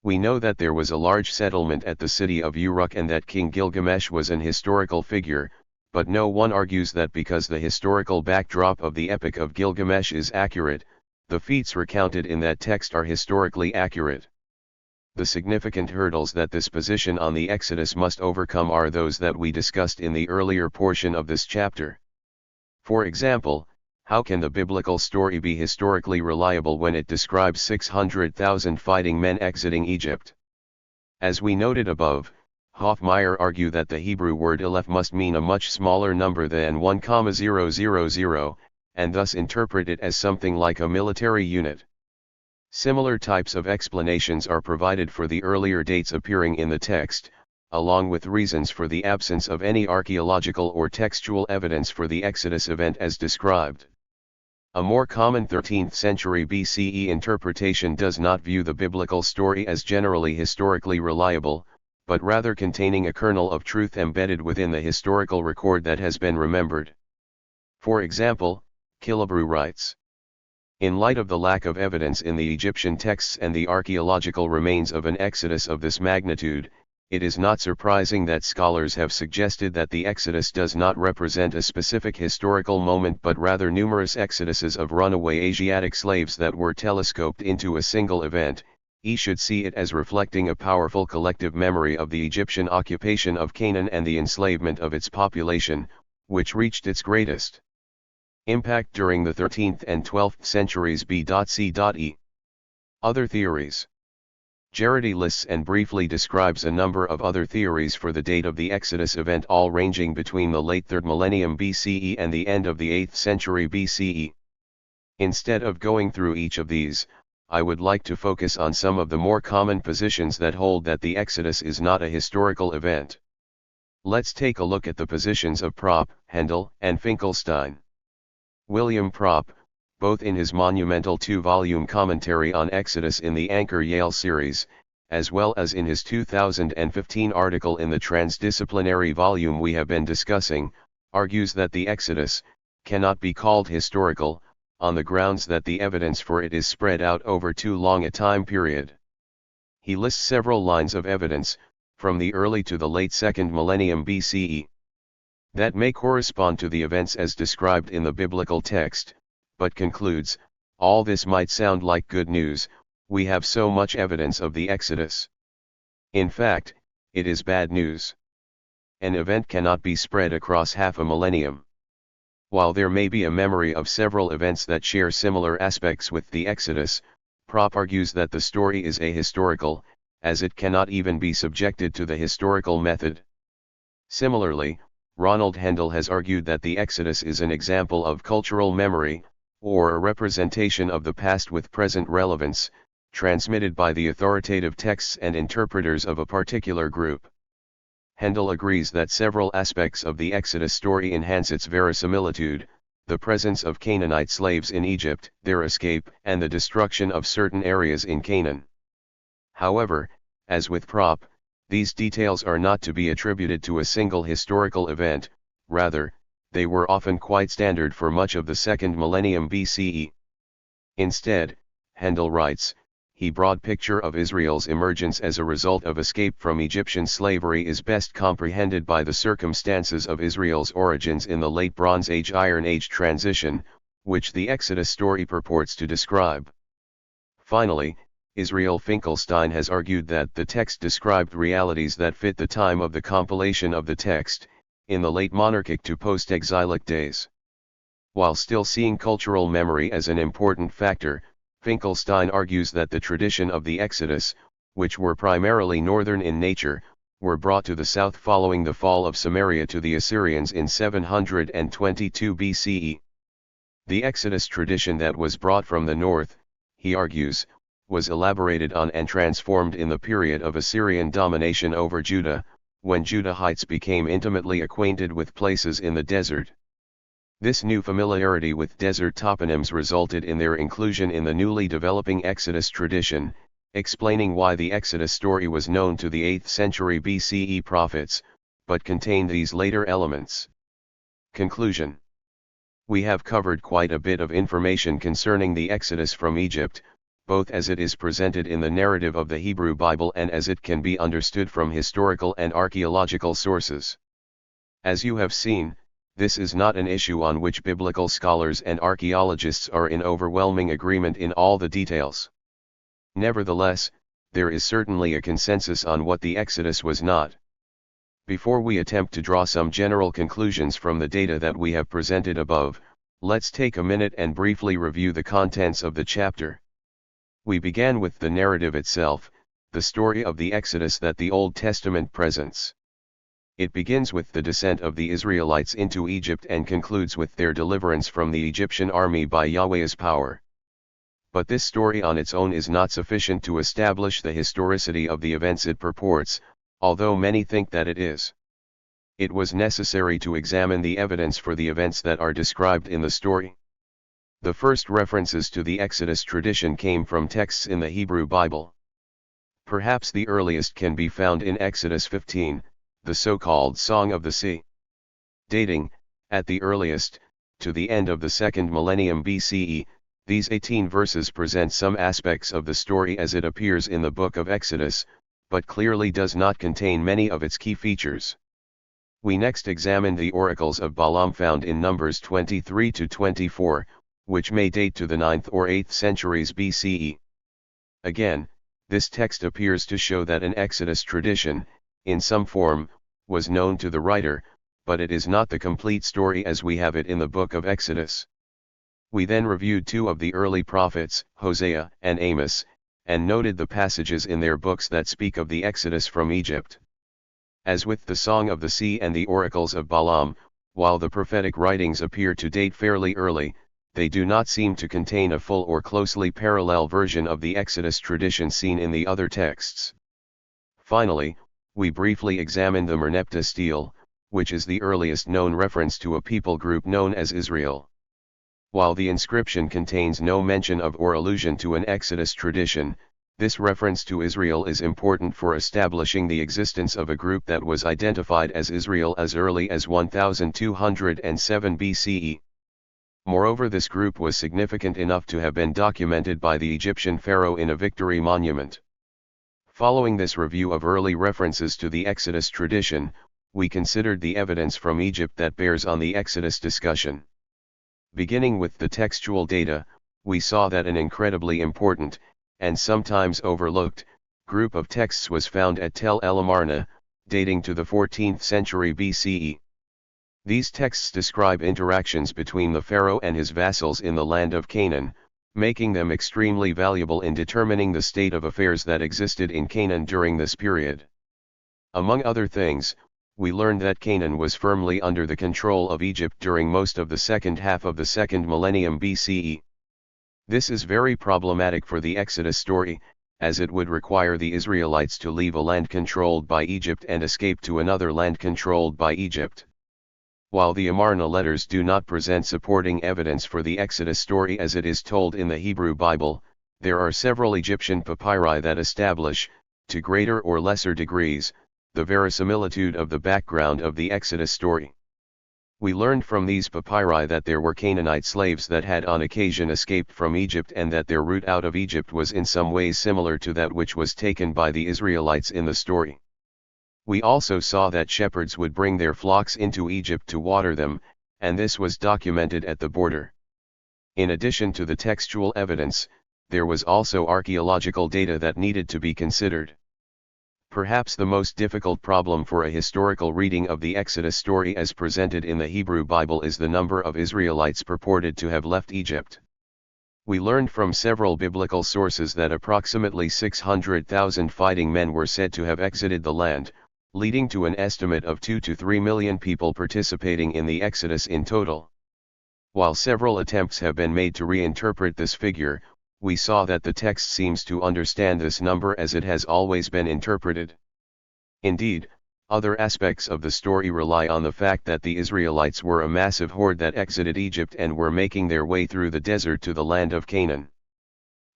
We know that there was a large settlement at the city of Uruk and that King Gilgamesh was an historical figure, but no one argues that because the historical backdrop of the Epic of Gilgamesh is accurate, the feats recounted in that text are historically accurate. The significant hurdles that this position on the Exodus must overcome are those that we discussed in the earlier portion of this chapter. For example, how can the biblical story be historically reliable when it describes 600,000 fighting men exiting Egypt? As we noted above, Hoffmeyer argued that the Hebrew word Aleph must mean a much smaller number than 1,000, and thus interpret it as something like a military unit. Similar types of explanations are provided for the earlier dates appearing in the text, along with reasons for the absence of any archaeological or textual evidence for the Exodus event as described. A more common 13th century BCE interpretation does not view the biblical story as generally historically reliable, but rather containing a kernel of truth embedded within the historical record that has been remembered. For example, Killebrew writes, "In light of the lack of evidence in the Egyptian texts and the archaeological remains of an exodus of this magnitude, it is not surprising that scholars have suggested that the Exodus does not represent a specific historical moment but rather numerous exoduses of runaway Asiatic slaves that were telescoped into a single event. He should see it as reflecting a powerful collective memory of the Egyptian occupation of Canaan and the enslavement of its population, which reached its greatest impact during the 13th and 12th centuries B.C.E. Other theories. Jarity lists and briefly describes a number of other theories for the date of the Exodus event, all ranging between the late 3rd millennium BCE and the end of the 8th century BCE. Instead of going through each of these, I would like to focus on some of the more common positions that hold that the Exodus is not a historical event. Let's take a look at the positions of Propp, Handel, and Finkelstein. William Propp, both in his monumental 2-volume commentary on Exodus in the Anchor Yale series, as well as in his 2015 article in the transdisciplinary volume we have been discussing, argues that the Exodus cannot be called historical, on the grounds that the evidence for it is spread out over too long a time period. He lists several lines of evidence, from the early to the late 2nd millennium BCE, that may correspond to the events as described in the biblical text, but concludes, all this might sound like good news, we have so much evidence of the Exodus. In fact, it is bad news. An event cannot be spread across half a millennium. While there may be a memory of several events that share similar aspects with the Exodus, Propp argues that the story is ahistorical, as it cannot even be subjected to the historical method. Similarly, Ronald Handel has argued that the Exodus is an example of cultural memory, or a representation of the past with present relevance, transmitted by the authoritative texts and interpreters of a particular group. Handel agrees that several aspects of the Exodus story enhance its verisimilitude: the presence of Canaanite slaves in Egypt, their escape, and the destruction of certain areas in Canaan. However, as with Propp, these details are not to be attributed to a single historical event, rather, they were often quite standard for much of the 2nd millennium BCE. Instead, Handel writes, "The broad picture of Israel's emergence as a result of escape from Egyptian slavery is best comprehended by the circumstances of Israel's origins in the Late Bronze Age-Iron Age transition, which the Exodus story purports to describe." Finally, Israel Finkelstein has argued that the text described realities that fit the time of the compilation of the text, in the late monarchic to post-exilic days. While still seeing cultural memory as an important factor, Finkelstein argues that the tradition of the Exodus, which were primarily northern in nature, were brought to the south following the fall of Samaria to the Assyrians in 722 BCE. The Exodus tradition that was brought from the north, he argues, was elaborated on and transformed in the period of Assyrian domination over Judah, when Judahites became intimately acquainted with places in the desert. This new familiarity with desert toponyms resulted in their inclusion in the newly developing Exodus tradition, explaining why the Exodus story was known to the 8th century BCE prophets, but contained these later elements. Conclusion. We have covered quite a bit of information concerning the Exodus from Egypt, both as it is presented in the narrative of the Hebrew Bible and as it can be understood from historical and archaeological sources. As you have seen, this is not an issue on which biblical scholars and archaeologists are in overwhelming agreement in all the details. Nevertheless, there is certainly a consensus on what the Exodus was not. Before we attempt to draw some general conclusions from the data that we have presented above, let's take a minute and briefly review the contents of the chapter. We began with the narrative itself, the story of the Exodus that the Old Testament presents. It begins with the descent of the Israelites into Egypt and concludes with their deliverance from the Egyptian army by Yahweh's power. But this story on its own is not sufficient to establish the historicity of the events it purports, although many think that it is. It was necessary to examine the evidence for the events that are described in the story. The first references to the Exodus tradition came from texts in the Hebrew Bible. Perhaps the earliest can be found in Exodus 15, the so-called Song of the Sea. Dating, at the earliest, to the end of the second millennium BCE, these 18 verses present some aspects of the story as it appears in the book of Exodus, but clearly does not contain many of its key features. We next examined the oracles of Balaam found in Numbers 23 to 24, which may date to the 9th or 8th centuries BCE. Again, this text appears to show that an Exodus tradition, in some form, was known to the writer, but it is not the complete story as we have it in the book of Exodus. We then reviewed two of the early prophets, Hosea and Amos, and noted the passages in their books that speak of the Exodus from Egypt. As with the Song of the Sea and the oracles of Balaam, while the prophetic writings appear to date fairly early, they do not seem to contain a full or closely parallel version of the Exodus tradition seen in the other texts. Finally, we briefly examined the Merneptah stele, which is the earliest known reference to a people group known as Israel. While the inscription contains no mention of or allusion to an Exodus tradition, this reference to Israel is important for establishing the existence of a group that was identified as Israel as early as 1207 BCE. Moreover, this group was significant enough to have been documented by the Egyptian pharaoh in a victory monument. Following this review of early references to the Exodus tradition, we considered the evidence from Egypt that bears on the Exodus discussion. Beginning with the textual data, we saw that an incredibly important, and sometimes overlooked, group of texts was found at Tel El Amarna, dating to the 14th century BCE. These texts describe interactions between the pharaoh and his vassals in the land of Canaan, making them extremely valuable in determining the state of affairs that existed in Canaan during this period. Among other things, we learned that Canaan was firmly under the control of Egypt during most of the second half of the second millennium BCE. This is very problematic for the Exodus story, as it would require the Israelites to leave a land controlled by Egypt and escape to another land controlled by Egypt. While the Amarna letters do not present supporting evidence for the Exodus story as it is told in the Hebrew Bible, there are several Egyptian papyri that establish, to greater or lesser degrees, the verisimilitude of the background of the Exodus story. We learned from these papyri that there were Canaanite slaves that had on occasion escaped from Egypt and that their route out of Egypt was in some ways similar to that which was taken by the Israelites in the story. We also saw that shepherds would bring their flocks into Egypt to water them, and this was documented at the border. In addition to the textual evidence, there was also archaeological data that needed to be considered. Perhaps the most difficult problem for a historical reading of the Exodus story as presented in the Hebrew Bible is the number of Israelites purported to have left Egypt. We learned from several biblical sources that approximately 600,000 fighting men were said to have exited the land, leading to an estimate of 2 to 3 million people participating in the Exodus in total. While several attempts have been made to reinterpret this figure, we saw that the text seems to understand this number as it has always been interpreted. Indeed, other aspects of the story rely on the fact that the Israelites were a massive horde that exited Egypt and were making their way through the desert to the land of Canaan.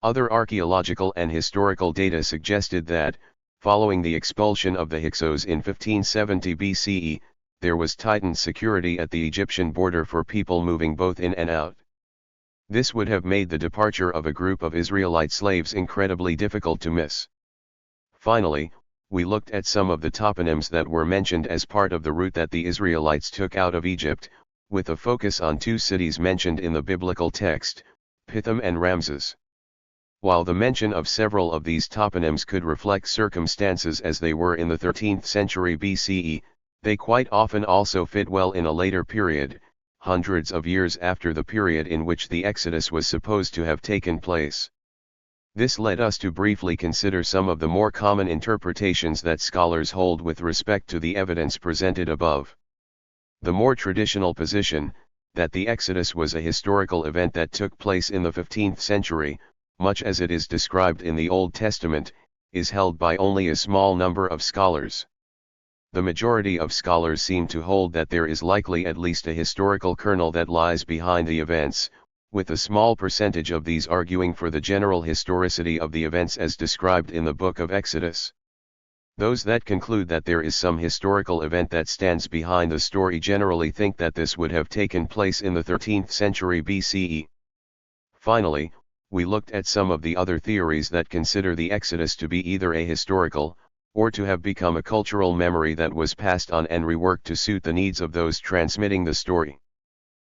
Other archaeological and historical data suggested that, following the expulsion of the Hyksos in 1570 BCE, there was tightened security at the Egyptian border for people moving both in and out. This would have made the departure of a group of Israelite slaves incredibly difficult to miss. Finally, we looked at some of the toponyms that were mentioned as part of the route that the Israelites took out of Egypt, with a focus on two cities mentioned in the biblical text, Pithom and Ramses. While the mention of several of these toponyms could reflect circumstances as they were in the 13th century BCE, they quite often also fit well in a later period, hundreds of years after the period in which the Exodus was supposed to have taken place. This led us to briefly consider some of the more common interpretations that scholars hold with respect to the evidence presented above. The more traditional position, that the Exodus was a historical event that took place in the 15th century, much as it is described in the Old Testament, is held by only a small number of scholars. The majority of scholars seem to hold that there is likely at least a historical kernel that lies behind the events, with a small percentage of these arguing for the general historicity of the events as described in the book of Exodus. Those that conclude that there is some historical event that stands behind the story generally think that this would have taken place in the 13th century BCE. Finally, we looked at some of the other theories that consider the Exodus to be either ahistorical, or to have become a cultural memory that was passed on and reworked to suit the needs of those transmitting the story.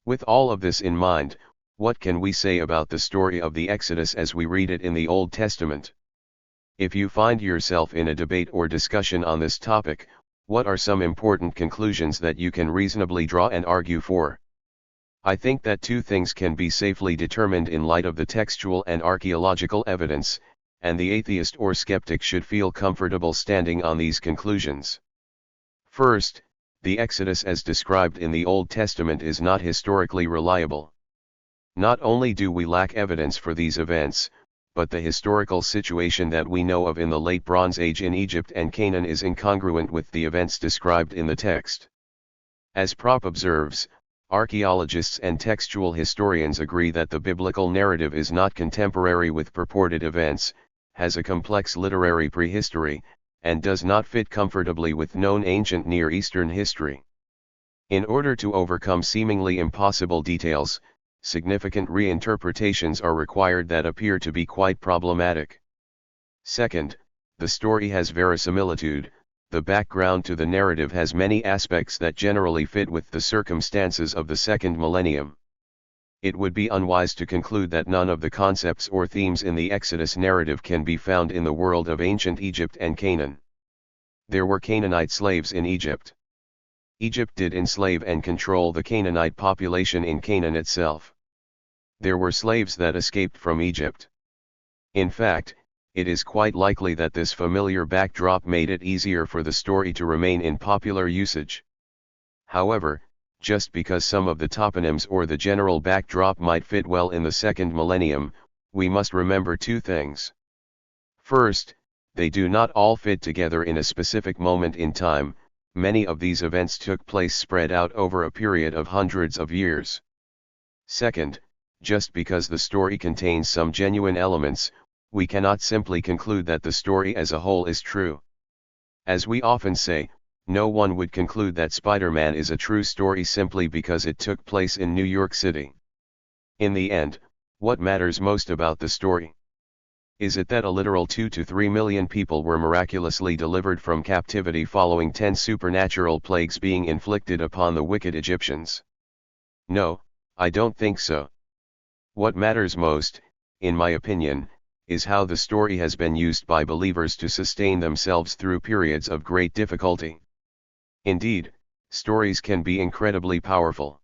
With all of this in mind, what can we say about the story of the Exodus as we read it in the Old Testament? If you find yourself in a debate or discussion on this topic, what are some important conclusions that you can reasonably draw and argue for? I think that two things can be safely determined in light of the textual and archaeological evidence, and the atheist or skeptic should feel comfortable standing on these conclusions. First, the Exodus as described in the Old Testament is not historically reliable. Not only do we lack evidence for these events, but the historical situation that we know of in the Late Bronze Age in Egypt and Canaan is incongruent with the events described in the text. As Prop observes, archaeologists and textual historians agree that the biblical narrative is not contemporary with purported events, has a complex literary prehistory, and does not fit comfortably with known ancient Near Eastern history. In order to overcome seemingly impossible details, significant reinterpretations are required that appear to be quite problematic. Second, the story has verisimilitude. The background to the narrative has many aspects that generally fit with the circumstances of the second millennium. It would be unwise to conclude that none of the concepts or themes in the Exodus narrative can be found in the world of ancient Egypt and Canaan. There were Canaanite slaves in Egypt. Egypt did enslave and control the Canaanite population in Canaan itself. There were slaves that escaped from Egypt. In fact, it is quite likely that this familiar backdrop made it easier for the story to remain in popular usage. However, just because some of the toponyms or the general backdrop might fit well in the second millennium, we must remember two things. First, they do not all fit together in a specific moment in time. Many of these events took place spread out over a period of hundreds of years. Second, just because the story contains some genuine elements, we cannot simply conclude that the story as a whole is true. As we often say, no one would conclude that Spider-Man is a true story simply because it took place in New York City. In the end, what matters most about the story? Is it that a literal 2 to 3 million people were miraculously delivered from captivity following 10 supernatural plagues being inflicted upon the wicked Egyptians? No, I don't think so. What matters most, in my opinion, is how the story has been used by believers to sustain themselves through periods of great difficulty. Indeed, stories can be incredibly powerful.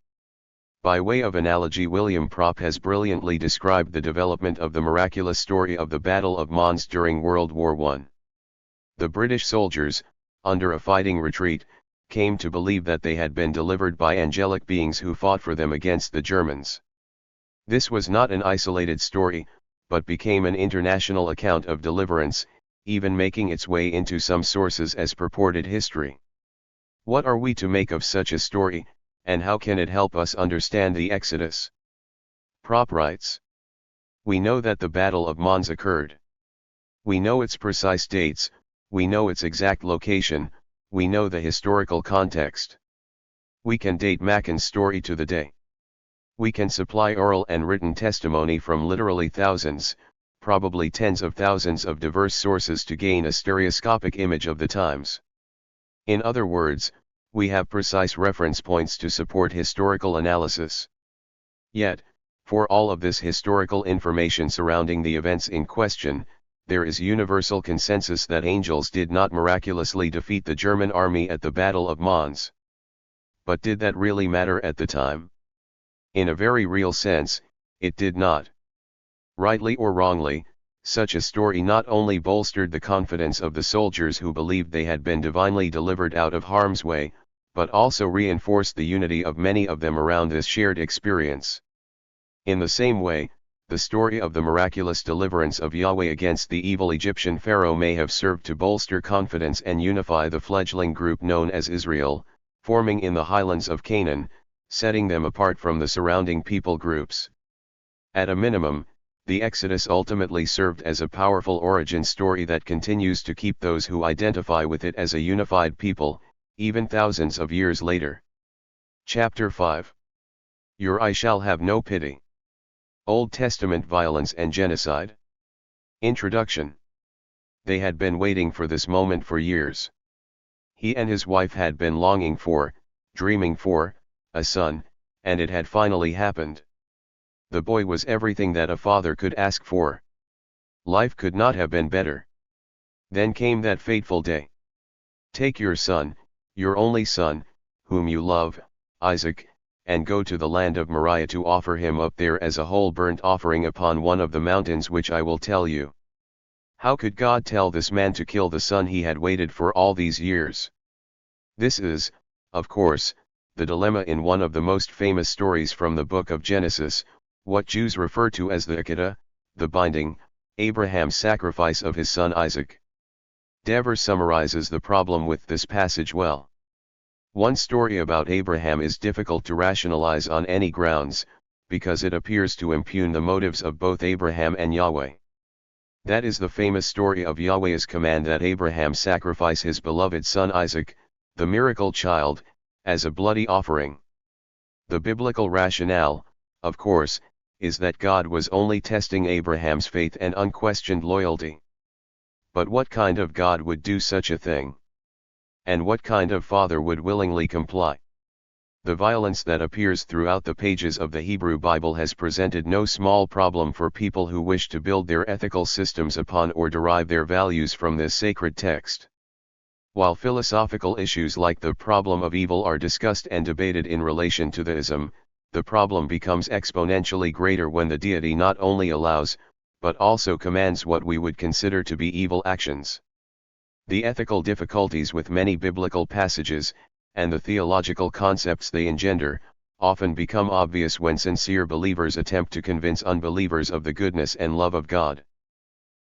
By way of analogy, William Propp has brilliantly described the development of the miraculous story of the Battle of Mons during World War I. The British soldiers, under a fighting retreat, came to believe that they had been delivered by angelic beings who fought for them against the Germans. This was not an isolated story, but became an international account of deliverance, even making its way into some sources as purported history. What are we to make of such a story, and how can it help us understand the Exodus? Propp writes, "We know that the Battle of Mons occurred. We know its precise dates, we know its exact location, we know the historical context. We can date Macon's story to the day. We can supply oral and written testimony from literally thousands, probably tens of thousands of diverse sources to gain a stereoscopic image of the times. In other words, we have precise reference points to support historical analysis. Yet, for all of this historical information surrounding the events in question, there is universal consensus that angels did not miraculously defeat the German army at the Battle of Mons. But did that really matter at the time? In a very real sense, it did not. Rightly or wrongly, such a story not only bolstered the confidence of the soldiers who believed they had been divinely delivered out of harm's way, but also reinforced the unity of many of them around this shared experience. In the same way, the story of the miraculous deliverance of Yahweh against the evil Egyptian pharaoh may have served to bolster confidence and unify the fledgling group known as Israel, forming in the highlands of Canaan, setting them apart from the surrounding people groups. At a minimum, the Exodus ultimately served as a powerful origin story that continues to keep those who identify with it as a unified people, even thousands of years later. Chapter 5. Your eye shall have no pity. Old Testament violence and genocide. Introduction. They had been waiting for this moment for years. He and his wife had been longing for, dreaming for, a son, and it had finally happened. The boy was everything that a father could ask for. Life could not have been better. Then came that fateful day. Take your son, your only son, whom you love, Isaac, and go to the land of Moriah to offer him up there as a whole burnt offering upon one of the mountains which I will tell you. How could God tell this man to kill the son he had waited for all these years? This is, of course, the dilemma in one of the most famous stories from the book of Genesis, what Jews refer to as the Akedah, the binding, Abraham's sacrifice of his son Isaac. Dever summarizes the problem with this passage well. One story about Abraham is difficult to rationalize on any grounds, because it appears to impugn the motives of both Abraham and Yahweh. That is the famous story of Yahweh's command that Abraham sacrifice his beloved son Isaac, the miracle child, as a bloody offering. The biblical rationale, of course, is that God was only testing Abraham's faith and unquestioned loyalty. But what kind of God would do such a thing? And what kind of father would willingly comply? The violence that appears throughout the pages of the Hebrew Bible has presented no small problem for people who wish to build their ethical systems upon or derive their values from this sacred text. While philosophical issues like the problem of evil are discussed and debated in relation to theism, the problem becomes exponentially greater when the deity not only allows, but also commands what we would consider to be evil actions. The ethical difficulties with many biblical passages, and the theological concepts they engender, often become obvious when sincere believers attempt to convince unbelievers of the goodness and love of God.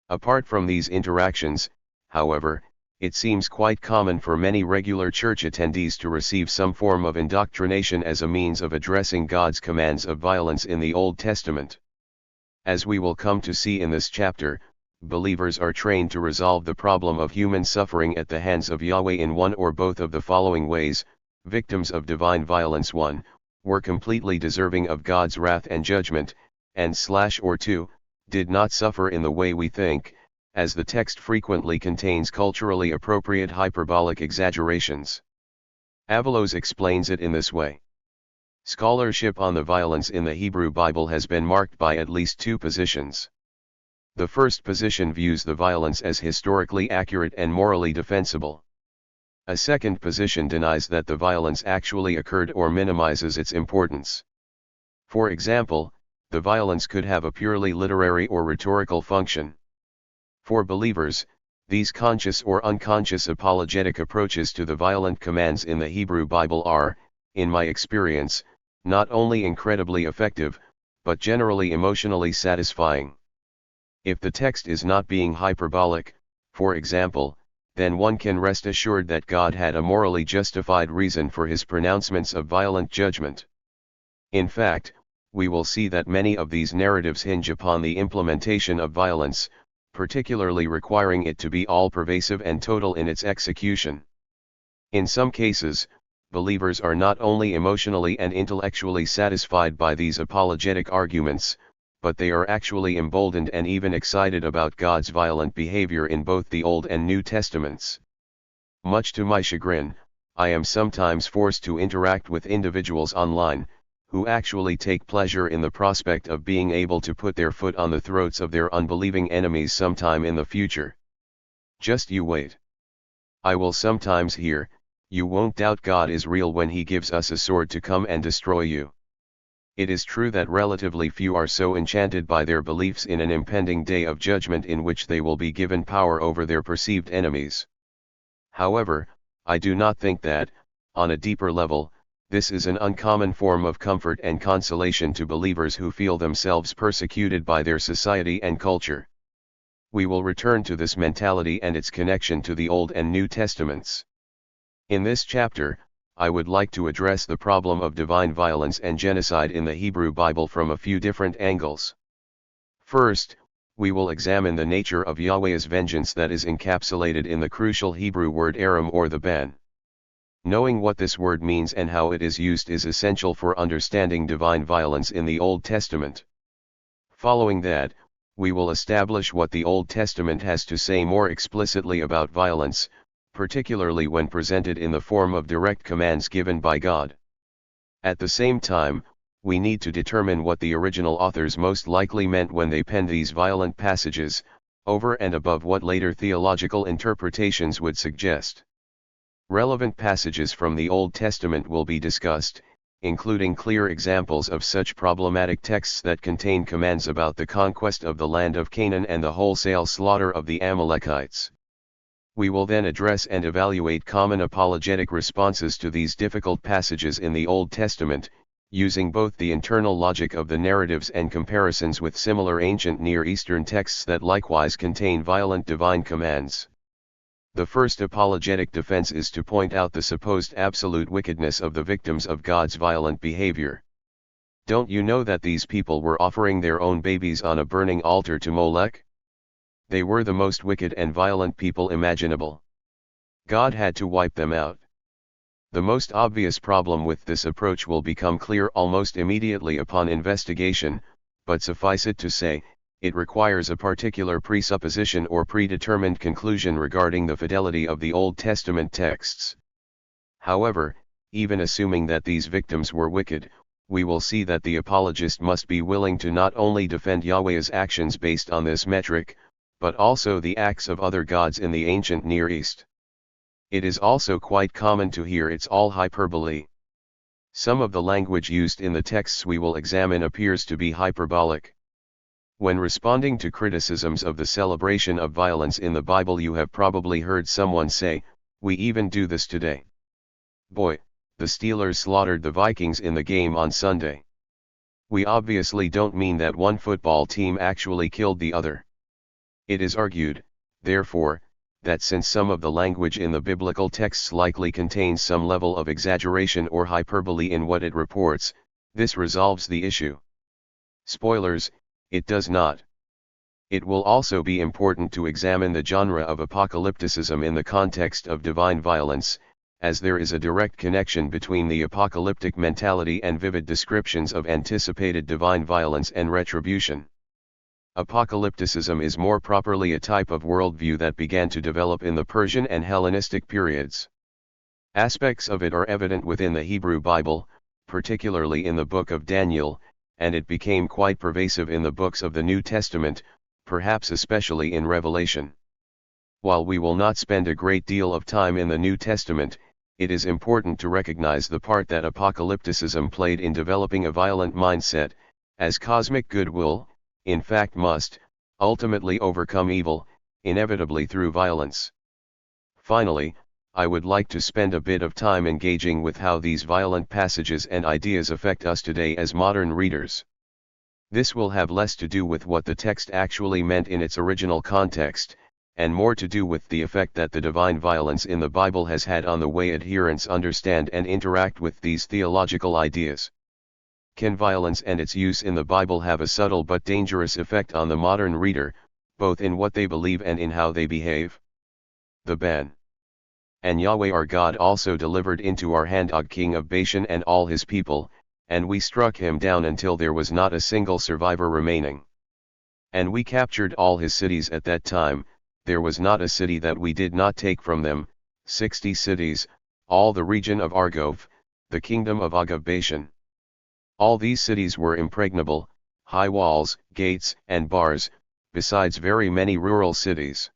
Apart from these interactions, however, it seems quite common for many regular church attendees to receive some form of indoctrination as a means of addressing God's commands of violence in the Old Testament. As we will come to see in this chapter, believers are trained to resolve the problem of human suffering at the hands of Yahweh in one or both of the following ways. Victims of divine violence 1, were completely deserving of God's wrath and judgment, and or 2, did not suffer in the way we think, as the text frequently contains culturally appropriate hyperbolic exaggerations. Avalos explains it in this way. Scholarship on the violence in the Hebrew Bible has been marked by at least two positions. The first position views the violence as historically accurate and morally defensible. A second position denies that the violence actually occurred or minimizes its importance. For example, the violence could have a purely literary or rhetorical function. For believers, these conscious or unconscious apologetic approaches to the violent commands in the Hebrew Bible are, in my experience, not only incredibly effective, but generally emotionally satisfying. If the text is not being hyperbolic, for example, then one can rest assured that God had a morally justified reason for his pronouncements of violent judgment. In fact, we will see that many of these narratives hinge upon the implementation of violence, particularly requiring it to be all-pervasive and total in its execution. In some cases, believers are not only emotionally and intellectually satisfied by these apologetic arguments, but they are actually emboldened and even excited about God's violent behavior in both the Old and New Testaments. Much to my chagrin, I am sometimes forced to interact with individuals online, who actually take pleasure in the prospect of being able to put their foot on the throats of their unbelieving enemies sometime in the future. Just you wait. I will sometimes hear, "You won't doubt God is real when he gives us a sword to come and destroy you." It is true that relatively few are so enchanted by their beliefs in an impending day of judgment in which they will be given power over their perceived enemies. However, I do not think that, on a deeper level, this is an uncommon form of comfort and consolation to believers who feel themselves persecuted by their society and culture. We will return to this mentality and its connection to the Old and New Testaments. In this chapter, I would like to address the problem of divine violence and genocide in the Hebrew Bible from a few different angles. First, we will examine the nature of Yahweh's vengeance that is encapsulated in the crucial Hebrew word aram or the ban. Knowing what this word means and how it is used is essential for understanding divine violence in the Old Testament. Following that, we will establish what the Old Testament has to say more explicitly about violence, particularly when presented in the form of direct commands given by God. At the same time, we need to determine what the original authors most likely meant when they penned these violent passages, over and above what later theological interpretations would suggest. Relevant passages from the Old Testament will be discussed, including clear examples of such problematic texts that contain commands about the conquest of the land of Canaan and the wholesale slaughter of the Amalekites. We will then address and evaluate common apologetic responses to these difficult passages in the Old Testament, using both the internal logic of the narratives and comparisons with similar ancient Near Eastern texts that likewise contain violent divine commands. The first apologetic defense is to point out the supposed absolute wickedness of the victims of God's violent behavior. Don't you know that these people were offering their own babies on a burning altar to Molech? They were the most wicked and violent people imaginable. God had to wipe them out. The most obvious problem with this approach will become clear almost immediately upon investigation, but suffice it to say, it requires a particular presupposition or predetermined conclusion regarding the fidelity of the Old Testament texts. However, even assuming that these victims were wicked, we will see that the apologist must be willing to not only defend Yahweh's actions based on this metric, but also the acts of other gods in the ancient Near East. It is also quite common to hear it's all hyperbole. Some of the language used in the texts we will examine appears to be hyperbolic. When responding to criticisms of the celebration of violence in the Bible, you have probably heard someone say, "We even do this today. Boy, the Steelers slaughtered the Vikings in the game on Sunday." We obviously don't mean that one football team actually killed the other. It is argued, therefore, that since some of the language in the biblical texts likely contains some level of exaggeration or hyperbole in what it reports, this resolves the issue. Spoilers, it does not. It will also be important to examine the genre of apocalypticism in the context of divine violence, as there is a direct connection between the apocalyptic mentality and vivid descriptions of anticipated divine violence and retribution. Apocalypticism is more properly a type of worldview that began to develop in the Persian and Hellenistic periods. Aspects of it are evident within the Hebrew Bible, particularly in the book of Daniel, and it became quite pervasive in the books of the New Testament, perhaps especially in Revelation. While we will not spend a great deal of time in the New Testament, it is important to recognize the part that apocalypticism played in developing a violent mindset, as cosmic good will, in fact must, ultimately overcome evil, inevitably through violence. Finally, I would like to spend a bit of time engaging with how these violent passages and ideas affect us today as modern readers. This will have less to do with what the text actually meant in its original context, and more to do with the effect that the divine violence in the Bible has had on the way adherents understand and interact with these theological ideas. Can violence and its use in the Bible have a subtle but dangerous effect on the modern reader, both in what they believe and in how they behave? The ban. And Yahweh our God also delivered into our hand Og king of Bashan and all his people, and we struck him down until there was not a single survivor remaining. And we captured all his cities at that time, there was not a city that we did not take from them, 60 cities, all the region of Argob, the kingdom of Og of Bashan. All these cities were impregnable, high walls, gates, and bars, besides very many rural cities.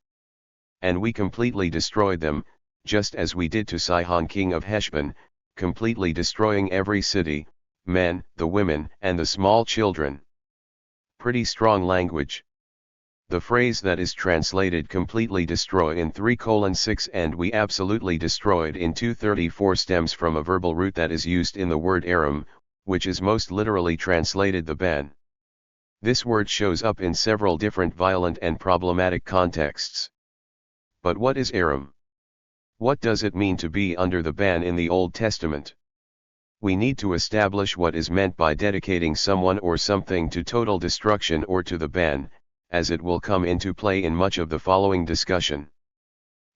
And we completely destroyed them, just as we did to Sihon king of Heshbon, completely destroying every city, men, the women, and the small children. Pretty strong language. The phrase that is translated completely destroy in 3:6 and we absolutely destroyed in 2:34 stems from a verbal root that is used in the word aram, which is most literally translated the ban. This word shows up in several different violent and problematic contexts. But what is aram? What does it mean to be under the ban in the Old Testament? We need to establish what is meant by dedicating someone or something to total destruction or to the ban, as it will come into play in much of the following discussion.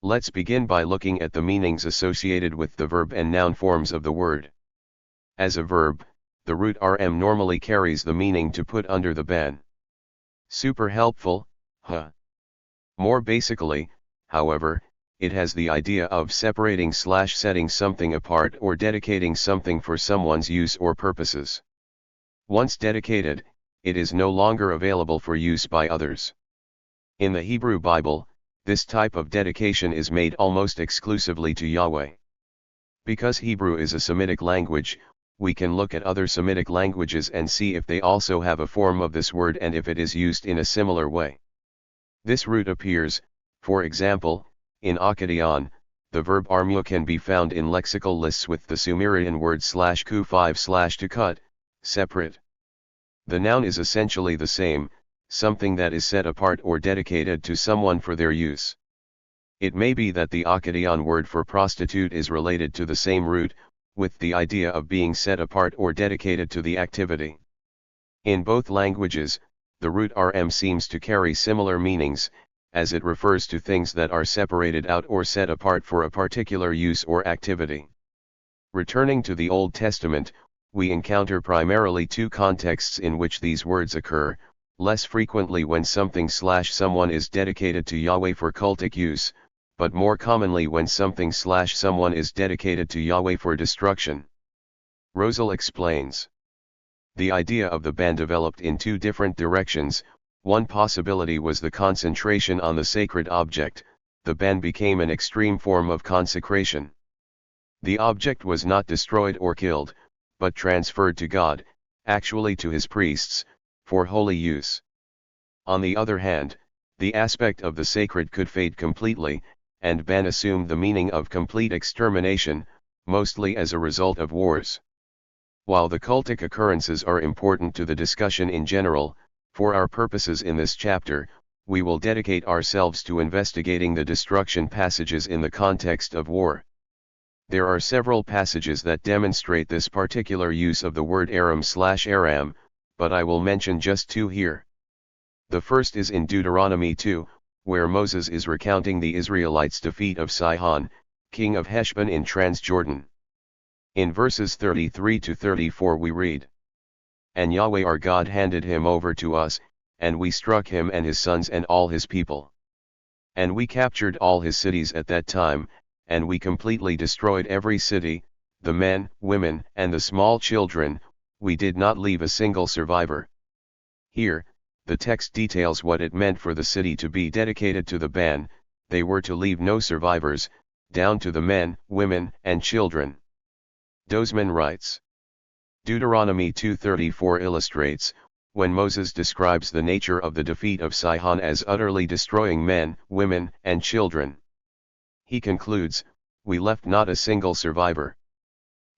Let's begin by looking at the meanings associated with the verb and noun forms of the word. As a verb, the root rm normally carries the meaning to put under the ban. Super helpful, huh? More basically, however, it has the idea of separating/setting something apart or dedicating something for someone's use or purposes. Once dedicated, it is no longer available for use by others. In the Hebrew Bible, this type of dedication is made almost exclusively to Yahweh. Because Hebrew is a Semitic language, we can look at other Semitic languages and see if they also have a form of this word and if it is used in a similar way. This root appears, for example, in Akkadian. The verb armu can be found in lexical lists with the Sumerian word /ku5/ to cut, separate. The noun is essentially the same, something that is set apart or dedicated to someone for their use. It may be that the Akkadian word for prostitute is related to the same root, with the idea of being set apart or dedicated to the activity. In both languages, the root rm seems to carry similar meanings, as it refers to things that are separated out or set apart for a particular use or activity. Returning to the Old Testament, we encounter primarily two contexts in which these words occur, less frequently when something/someone is dedicated to Yahweh for cultic use, but more commonly when something/someone is dedicated to Yahweh for destruction. Rosal explains. The idea of the ban developed in two different directions. One possibility was the concentration on the sacred object. The ban became an extreme form of consecration. The object was not destroyed or killed, but transferred to God, actually to his priests, for holy use. On the other hand, the aspect of the sacred could fade completely, and ban assumed the meaning of complete extermination, mostly as a result of wars. While the cultic occurrences are important to the discussion in general, for our purposes in this chapter, we will dedicate ourselves to investigating the destruction passages in the context of war. There are several passages that demonstrate this particular use of the word aram/aram, but I will mention just two here. The first is in Deuteronomy 2, where Moses is recounting the Israelites' defeat of Sihon, king of Heshbon in Transjordan. In verses 33 to 34 we read, "And Yahweh our God handed him over to us, and we struck him and his sons and all his people. And we captured all his cities at that time, and we completely destroyed every city, the men, women, and the small children, we did not leave a single survivor." Here, the text details what it meant for the city to be dedicated to the ban. They were to leave no survivors, down to the men, women, and children. Dozman writes. Deuteronomy 2:34 illustrates, when Moses describes the nature of the defeat of Sihon as utterly destroying men, women, and children. He concludes, "We left not a single survivor."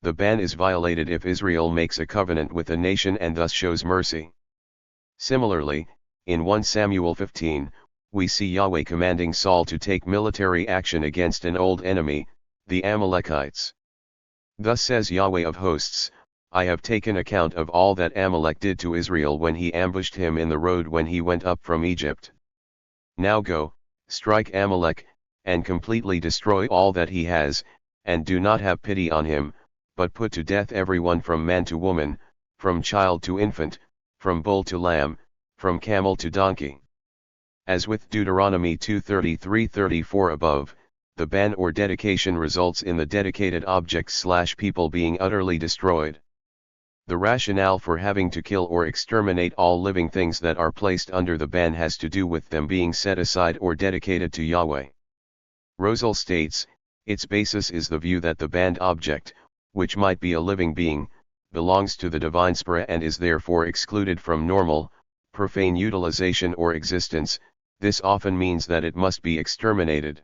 The ban is violated if Israel makes a covenant with a nation and thus shows mercy. Similarly, in 1 Samuel 15, we see Yahweh commanding Saul to take military action against an old enemy, the Amalekites. Thus says Yahweh of hosts, "I have taken account of all that Amalek did to Israel when he ambushed him in the road when he went up from Egypt. Now go, strike Amalek, and completely destroy all that he has, and do not have pity on him, but put to death everyone from man to woman, from child to infant, from bull to lamb, from camel to donkey." As with Deuteronomy 2:33-34 above, the ban or dedication results in the dedicated objects/people being utterly destroyed. The rationale for having to kill or exterminate all living things that are placed under the ban has to do with them being set aside or dedicated to Yahweh. Rosal states, its basis is the view that the banned object, which might be a living being, belongs to the divine spirit and is therefore excluded from normal, profane utilization or existence. This often means that it must be exterminated.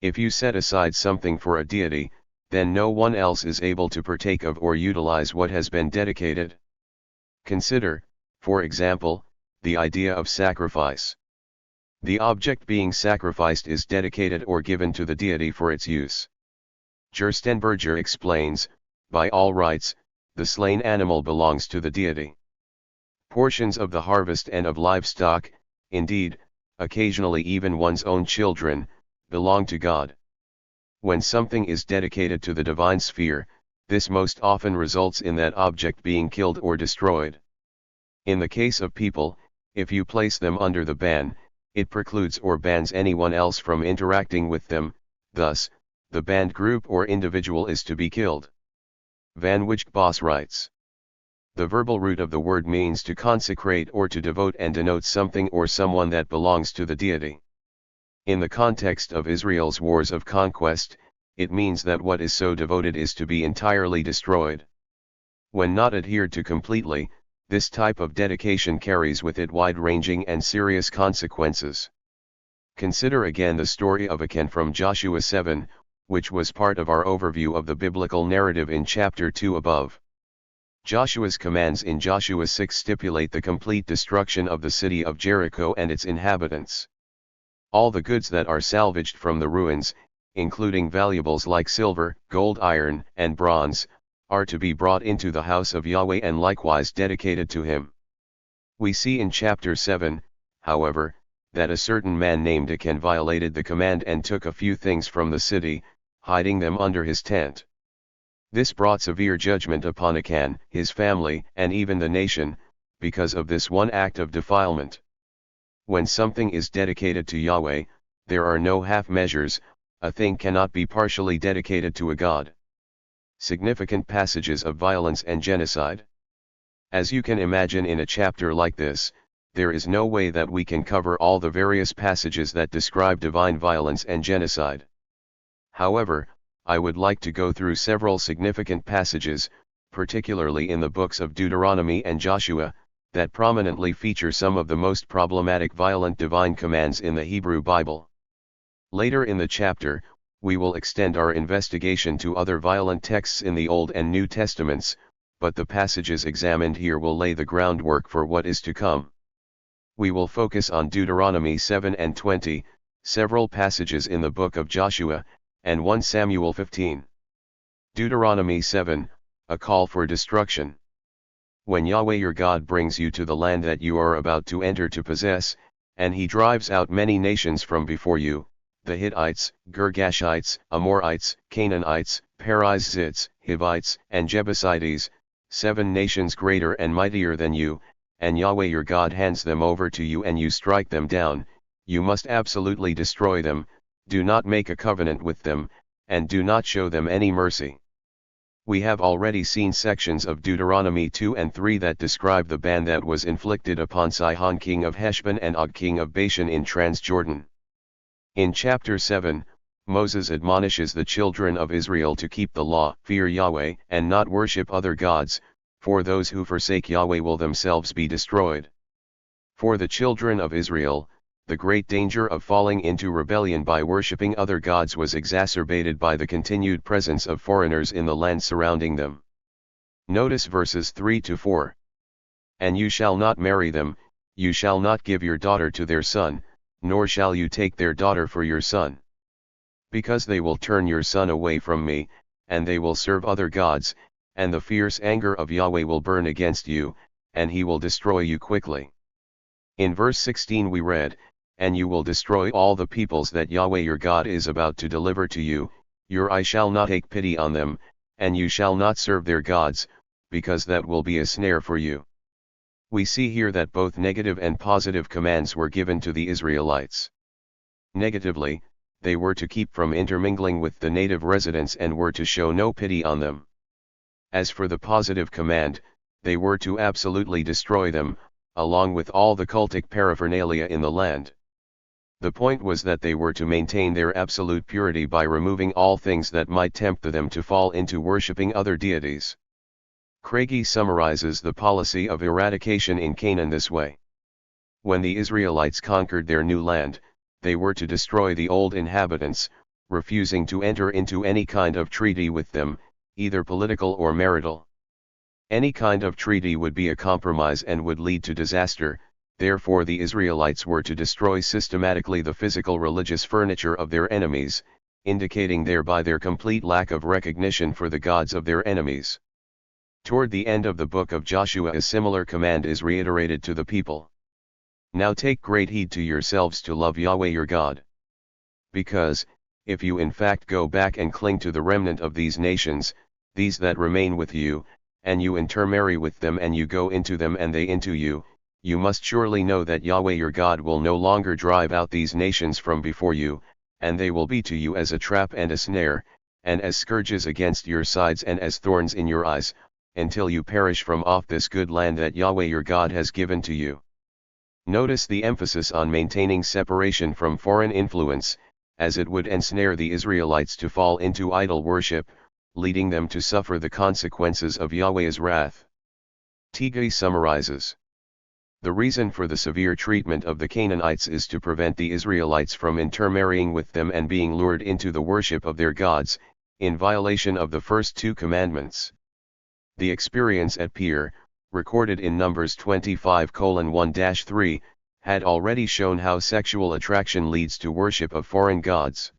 If you set aside something for a deity, then no one else is able to partake of or utilize what has been dedicated. Consider, for example, the idea of sacrifice. The object being sacrificed is dedicated or given to the deity for its use. Gerstenberger explains, by all rights, the slain animal belongs to the deity. Portions of the harvest and of livestock, indeed, occasionally even one's own children, belong to God. When something is dedicated to the divine sphere, this most often results in that object being killed or destroyed. In the case of people, if you place them under the ban, it precludes or bans anyone else from interacting with them, thus, the banned group or individual is to be killed. Van Wijkbos writes. The verbal root of the word means to consecrate or to devote and denotes something or someone that belongs to the deity. In the context of Israel's wars of conquest, it means that what is so devoted is to be entirely destroyed. When not adhered to completely, this type of dedication carries with it wide-ranging and serious consequences. Consider again the story of Achan from Joshua 7, which was part of our overview of the biblical narrative in chapter 2 above. Joshua's commands in Joshua 6 stipulate the complete destruction of the city of Jericho and its inhabitants. All the goods that are salvaged from the ruins, including valuables like silver, gold, iron, and bronze, are to be brought into the house of Yahweh and likewise dedicated to him. We see in chapter 7, however, that a certain man named Achan violated the command and took a few things from the city, hiding them under his tent. This brought severe judgment upon Achan, his family, and even the nation, because of this one act of defilement. When something is dedicated to Yahweh, there are no half measures. A thing cannot be partially dedicated to a god. Significant passages of violence and genocide. As you can imagine, in a chapter like this, there is no way that we can cover all the various passages that describe divine violence and genocide. However, I would like to go through several significant passages, particularly in the books of Deuteronomy and Joshua, that prominently feature some of the most problematic violent divine commands in the Hebrew Bible. Later in the chapter, we will extend our investigation to other violent texts in the Old and New Testaments, but the passages examined here will lay the groundwork for what is to come. We will focus on Deuteronomy 7 and 20, several passages in the book of Joshua, and 1 Samuel 15. Deuteronomy 7, a call for destruction. When Yahweh your God brings you to the land that you are about to enter to possess, and he drives out many nations from before you, the Hittites, Girgashites, Amorites, Canaanites, Perizzites, Hivites, and Jebusites, 7 nations greater and mightier than you, and Yahweh your God hands them over to you and you strike them down, you must absolutely destroy them, do not make a covenant with them, and do not show them any mercy. We have already seen sections of Deuteronomy 2 and 3 that describe the ban that was inflicted upon Sihon king of Heshbon and Og king of Bashan in Transjordan. In chapter 7, Moses admonishes the children of Israel to keep the law, fear Yahweh, and not worship other gods, for those who forsake Yahweh will themselves be destroyed. For the children of Israel, the great danger of falling into rebellion by worshipping other gods was exacerbated by the continued presence of foreigners in the land surrounding them. Notice verses 3 to 4. And you shall not marry them, you shall not give your daughter to their son, nor shall you take their daughter for your son. Because they will turn your son away from me, and they will serve other gods, and the fierce anger of Yahweh will burn against you, and he will destroy you quickly. In verse 16 we read, and you will destroy all the peoples that Yahweh your God is about to deliver to you, your eye shall not take pity on them, and you shall not serve their gods, because that will be a snare for you. We see here that both negative and positive commands were given to the Israelites. Negatively, they were to keep from intermingling with the native residents and were to show no pity on them. As for the positive command, they were to absolutely destroy them, along with all the cultic paraphernalia in the land. The point was that they were to maintain their absolute purity by removing all things that might tempt them to fall into worshipping other deities. Craigie summarizes the policy of eradication in Canaan this way. When the Israelites conquered their new land, they were to destroy the old inhabitants, refusing to enter into any kind of treaty with them, either political or marital. Any kind of treaty would be a compromise and would lead to disaster. Therefore the Israelites were to destroy systematically the physical religious furniture of their enemies, indicating thereby their complete lack of recognition for the gods of their enemies. Toward the end of the book of Joshua a similar command is reiterated to the people. Now take great heed to yourselves to love Yahweh your God. Because, if you in fact go back and cling to the remnant of these nations, these that remain with you, and you intermarry with them and you go into them and they into you, you must surely know that Yahweh your God will no longer drive out these nations from before you, and they will be to you as a trap and a snare, and as scourges against your sides and as thorns in your eyes, until you perish from off this good land that Yahweh your God has given to you. Notice the emphasis on maintaining separation from foreign influence, as it would ensnare the Israelites to fall into idol worship, leading them to suffer the consequences of Yahweh's wrath. Tigay summarizes. The reason for the severe treatment of the Canaanites is to prevent the Israelites from intermarrying with them and being lured into the worship of their gods, in violation of the first two commandments. The experience at Peor, recorded in Numbers 25:1-3, had already shown how sexual attraction leads to worship of foreign gods.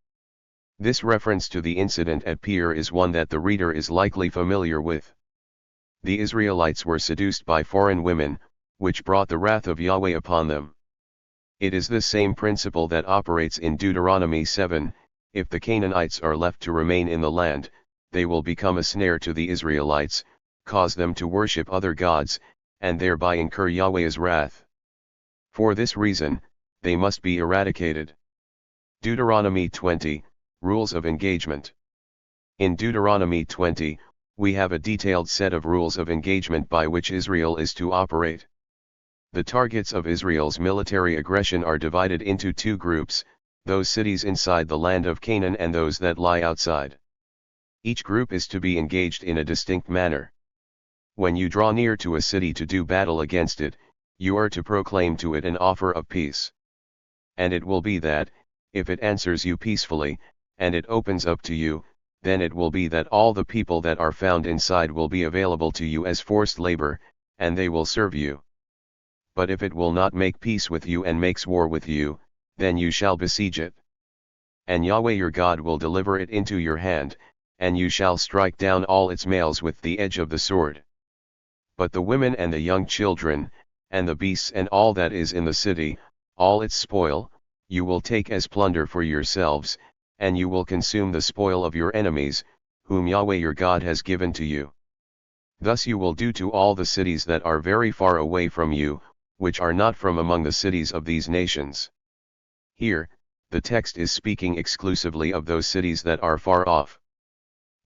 This reference to the incident at Peor is one that the reader is likely familiar with. The Israelites were seduced by foreign women, which brought the wrath of Yahweh upon them. It is this same principle that operates in Deuteronomy 7, if the Canaanites are left to remain in the land, they will become a snare to the Israelites, cause them to worship other gods, and thereby incur Yahweh's wrath. For this reason, they must be eradicated. Deuteronomy 20, Rules of Engagement. In Deuteronomy 20, we have a detailed set of rules of engagement by which Israel is to operate. The targets of Israel's military aggression are divided into two groups, those cities inside the land of Canaan and those that lie outside. Each group is to be engaged in a distinct manner. When you draw near to a city to do battle against it, you are to proclaim to it an offer of peace. And it will be that, if it answers you peacefully, and it opens up to you, then it will be that all the people that are found inside will be available to you as forced labor, and they will serve you. But if it will not make peace with you and makes war with you, then you shall besiege it. And Yahweh your God will deliver it into your hand, and you shall strike down all its males with the edge of the sword. But the women and the young children, and the beasts and all that is in the city, all its spoil, you will take as plunder for yourselves, and you will consume the spoil of your enemies, whom Yahweh your God has given to you. Thus you will do to all the cities that are very far away from you, which are not from among the cities of these nations. Here, the text is speaking exclusively of those cities that are far off.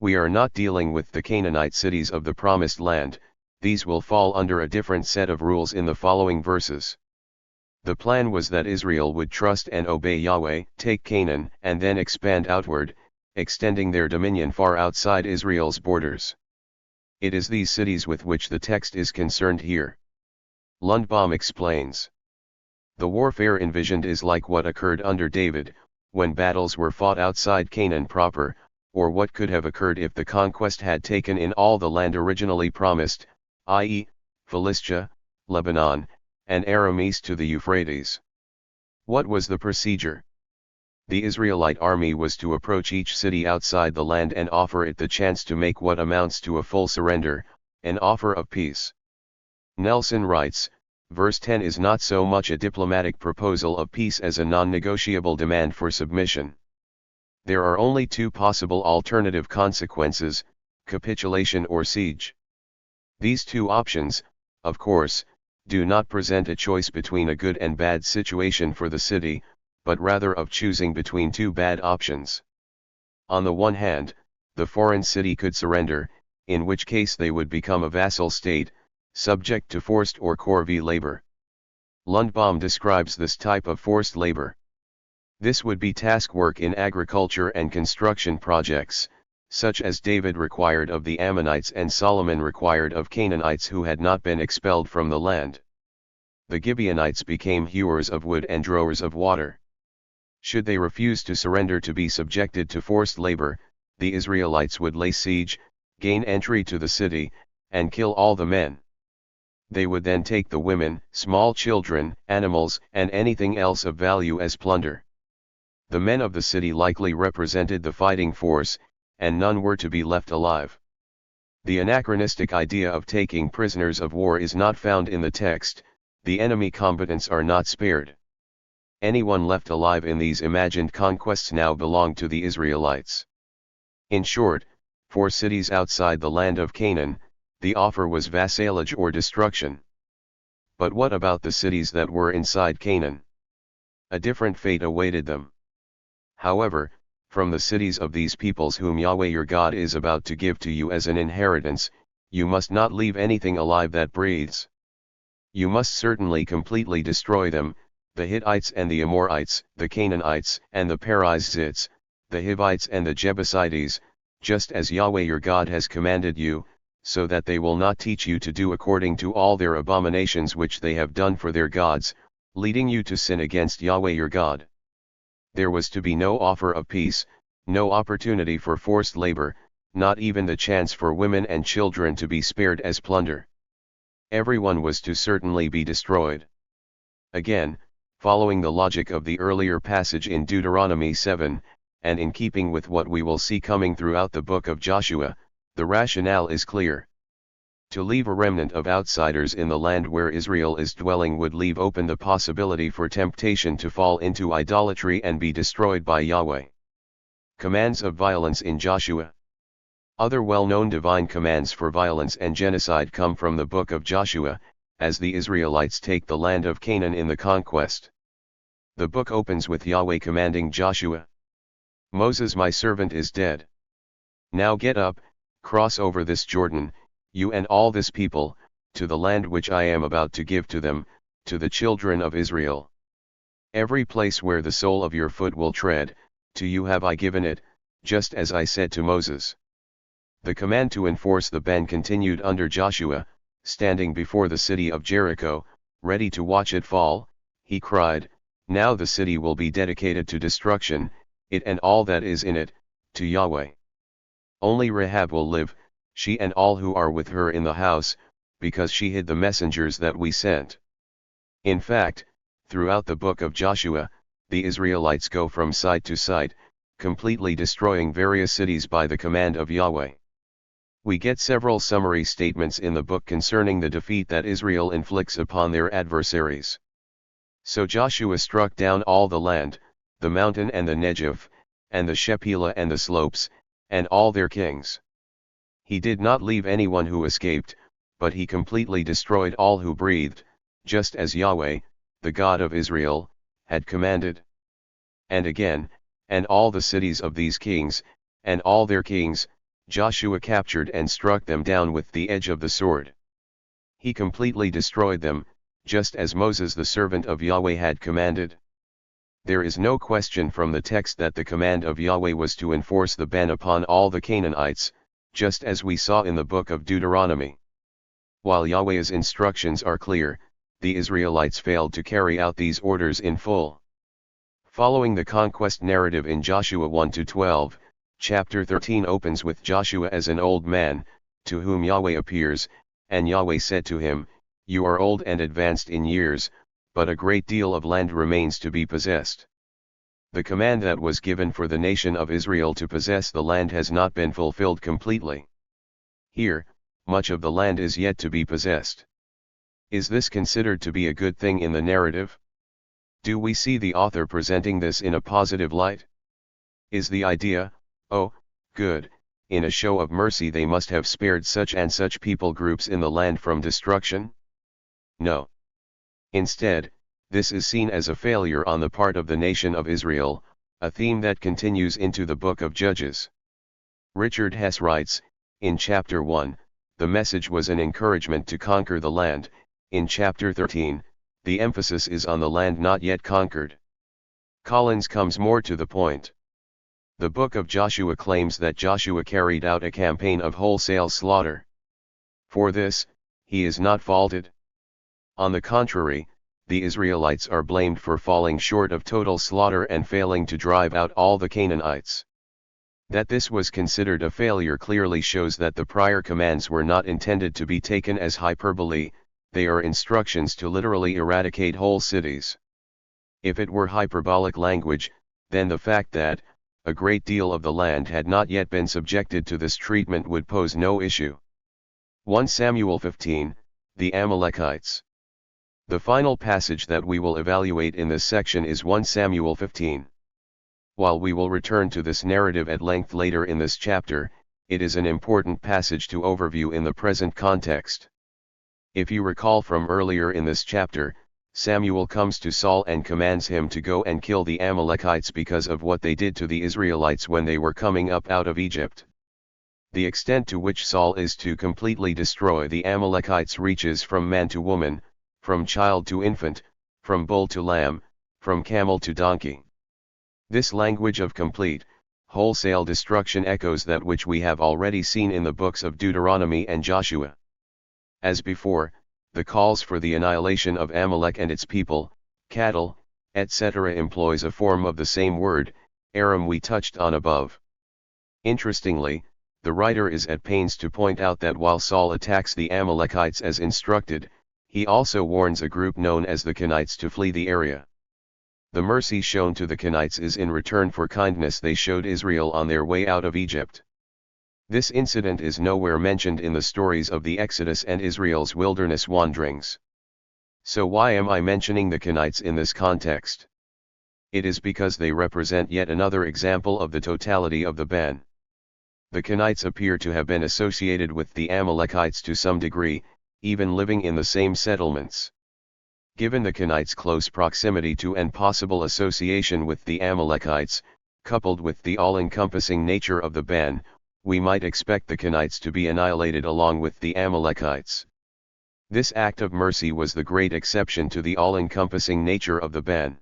We are not dealing with the Canaanite cities of the Promised Land, these will fall under a different set of rules in the following verses. The plan was that Israel would trust and obey Yahweh, take Canaan, and then expand outward, extending their dominion far outside Israel's borders. It is these cities with which the text is concerned here. Lundbaum explains. The warfare envisioned is like what occurred under David, when battles were fought outside Canaan proper, or what could have occurred if the conquest had taken in all the land originally promised, i.e., Philistia, Lebanon, and Aram east to the Euphrates. What was the procedure? The Israelite army was to approach each city outside the land and offer it the chance to make what amounts to a full surrender, an offer of peace. Nelson writes, verse 10 is not so much a diplomatic proposal of peace as a non-negotiable demand for submission. There are only two possible alternative consequences, capitulation or siege. These two options, of course, do not present a choice between a good and bad situation for the city, but rather of choosing between two bad options. On the one hand, the foreign city could surrender, in which case they would become a vassal state, subject to forced or corvée labor. Lundbaum describes this type of forced labor. This would be task work in agriculture and construction projects, such as David required of the Ammonites and Solomon required of Canaanites who had not been expelled from the land. The Gibeonites became hewers of wood and drawers of water. Should they refuse to surrender to be subjected to forced labor, the Israelites would lay siege, gain entry to the city, and kill all the men. They would then take the women, small children, animals, and anything else of value as plunder. The men of the city likely represented the fighting force, and none were to be left alive. The anachronistic idea of taking prisoners of war is not found in the text, the enemy combatants are not spared. Anyone left alive in these imagined conquests now belonged to the Israelites. In short, for cities outside the land of Canaan, the offer was vassalage or destruction. But what about the cities that were inside Canaan? A different fate awaited them. However, from the cities of these peoples whom Yahweh your God is about to give to you as an inheritance, you must not leave anything alive that breathes. You must certainly completely destroy them, the Hittites and the Amorites, the Canaanites and the Perizzites, the Hivites and the Jebusites, just as Yahweh your God has commanded you, so that they will not teach you to do according to all their abominations which they have done for their gods, leading you to sin against Yahweh your God. There was to be no offer of peace, no opportunity for forced labor, not even the chance for women and children to be spared as plunder. Everyone was to certainly be destroyed. Again, following the logic of the earlier passage in Deuteronomy 7, and in keeping with what we will see coming throughout the book of Joshua, the rationale is clear. To leave a remnant of outsiders in the land where Israel is dwelling would leave open the possibility for temptation to fall into idolatry and be destroyed by Yahweh. Commands of violence in Joshua. Other well-known divine commands for violence and genocide come from the book of Joshua, as the Israelites take the land of Canaan in the conquest. The book opens with Yahweh commanding Joshua, "Moses my servant is dead. Now get up, cross over this Jordan, you and all this people, to the land which I am about to give to them, to the children of Israel. Every place where the sole of your foot will tread, to you have I given it, just as I said to Moses." The command to enforce the ban continued under Joshua, standing before the city of Jericho, ready to watch it fall. He cried, "Now the city will be dedicated to destruction, it and all that is in it, to Yahweh. Only Rahab will live, she and all who are with her in the house, because she hid the messengers that we sent." In fact, throughout the book of Joshua, the Israelites go from site to site, completely destroying various cities by the command of Yahweh. We get several summary statements in the book concerning the defeat that Israel inflicts upon their adversaries. So Joshua struck down all the land, the mountain and the Negev, and the Shephelah and the slopes, and all their kings. He did not leave anyone who escaped, but he completely destroyed all who breathed, just as Yahweh, the God of Israel, had commanded. And again, "And all the cities of these kings, and all their kings, Joshua captured and struck them down with the edge of the sword. He completely destroyed them, just as Moses the servant of Yahweh had commanded. There is no question from the text that the command of Yahweh was to enforce the ban upon all the Canaanites, just as we saw in the book of Deuteronomy. While Yahweh's instructions are clear, the Israelites failed to carry out these orders in full. Following the conquest narrative in Joshua 1-12, chapter 13 opens with Joshua as an old man, to whom Yahweh appears, and Yahweh said to him, "You are old and advanced in years, but a great deal of land remains to be possessed." The command that was given for the nation of Israel to possess the land has not been fulfilled completely. Here, much of the land is yet to be possessed. Is this considered to be a good thing in the narrative? Do we see the author presenting this in a positive light? Is the idea, "Oh, good, in a show of mercy they must have spared such and such people groups in the land from destruction"? No. Instead, this is seen as a failure on the part of the nation of Israel, a theme that continues into the book of Judges. Richard Hess writes, in chapter 1, the message was an encouragement to conquer the land. In chapter 13, the emphasis is on the land not yet conquered. Collins comes more to the point. The book of Joshua claims that Joshua carried out a campaign of wholesale slaughter. For this, he is not faulted. On the contrary, the Israelites are blamed for falling short of total slaughter and failing to drive out all the Canaanites. That this was considered a failure clearly shows that the prior commands were not intended to be taken as hyperbole, they are instructions to literally eradicate whole cities. If it were hyperbolic language, then the fact that a great deal of the land had not yet been subjected to this treatment would pose no issue. 1 Samuel 15, the Amalekites. The final passage that we will evaluate in this section is 1 Samuel 15. While we will return to this narrative at length later in this chapter, it is an important passage to overview in the present context. If you recall from earlier in this chapter, Samuel comes to Saul and commands him to go and kill the Amalekites because of what they did to the Israelites when they were coming up out of Egypt. The extent to which Saul is to completely destroy the Amalekites reaches from man to woman, from child to infant, from bull to lamb, from camel to donkey. This language of complete, wholesale destruction echoes that which we have already seen in the books of Deuteronomy and Joshua. As before, the calls for the annihilation of Amalek and its people, cattle, etc. employs a form of the same word, Aram we touched on above. Interestingly, the writer is at pains to point out that while Saul attacks the Amalekites as instructed, he also warns a group known as the Kenites to flee the area. The mercy shown to the Kenites is in return for kindness they showed Israel on their way out of Egypt. This incident is nowhere mentioned in the stories of the Exodus and Israel's wilderness wanderings. So why am I mentioning the Kenites in this context? It is because they represent yet another example of the totality of the ban. The Kenites appear to have been associated with the Amalekites to some degree, even living in the same settlements. Given the Kenites' close proximity to and possible association with the Amalekites, coupled with the all-encompassing nature of the ban, we might expect the Kenites to be annihilated along with the Amalekites. This act of mercy was the great exception to the all-encompassing nature of the ban.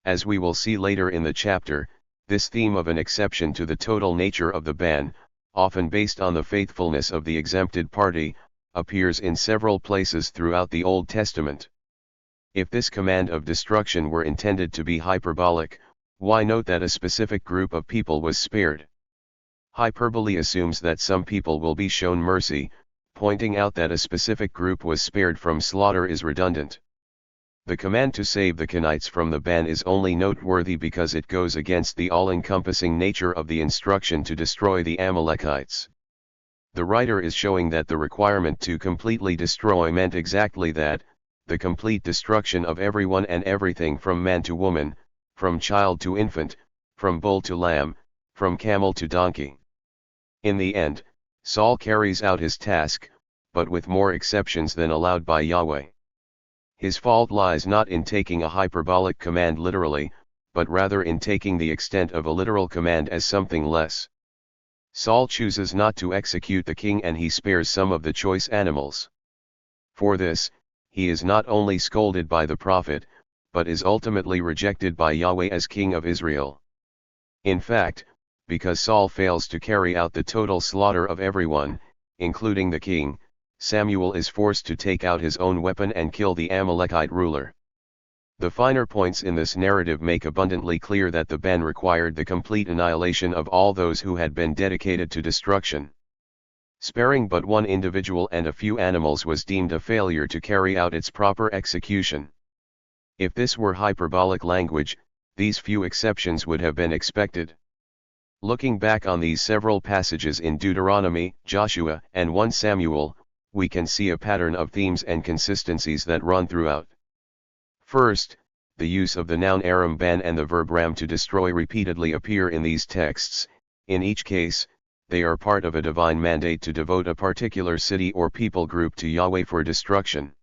As we will see later in the chapter, this theme of an exception to the total nature of the ban, often based on the faithfulness of the exempted party, appears in several places throughout the Old Testament. If this command of destruction were intended to be hyperbolic, why note that a specific group of people was spared? Hyperbole assumes that some people will be shown mercy, pointing out that a specific group was spared from slaughter is redundant. The command to save the Kenites from the ban is only noteworthy because it goes against the all-encompassing nature of the instruction to destroy the Amalekites. The writer is showing that the requirement to completely destroy meant exactly that, the complete destruction of everyone and everything from man to woman, from child to infant, from bull to lamb, from camel to donkey. In the end, Saul carries out his task, but with more exceptions than allowed by Yahweh. His fault lies not in taking a hyperbolic command literally, but rather in taking the extent of a literal command as something less. Saul chooses not to execute the king and he spares some of the choice animals. For this, he is not only scolded by the prophet, but is ultimately rejected by Yahweh as king of Israel. In fact, because Saul fails to carry out the total slaughter of everyone, including the king, Samuel is forced to take out his own weapon and kill the Amalekite ruler. The finer points in this narrative make abundantly clear that the ban required the complete annihilation of all those who had been dedicated to destruction. Sparing but one individual and a few animals was deemed a failure to carry out its proper execution. If this were hyperbolic language, these few exceptions would have been expected. Looking back on these several passages in Deuteronomy, Joshua, and 1 Samuel, we can see a pattern of themes and consistencies that run throughout. First, the use of the noun aram ban and the verb ram to destroy repeatedly appear in these texts. In each case, they are part of a divine mandate to devote a particular city or people group to Yahweh for destruction.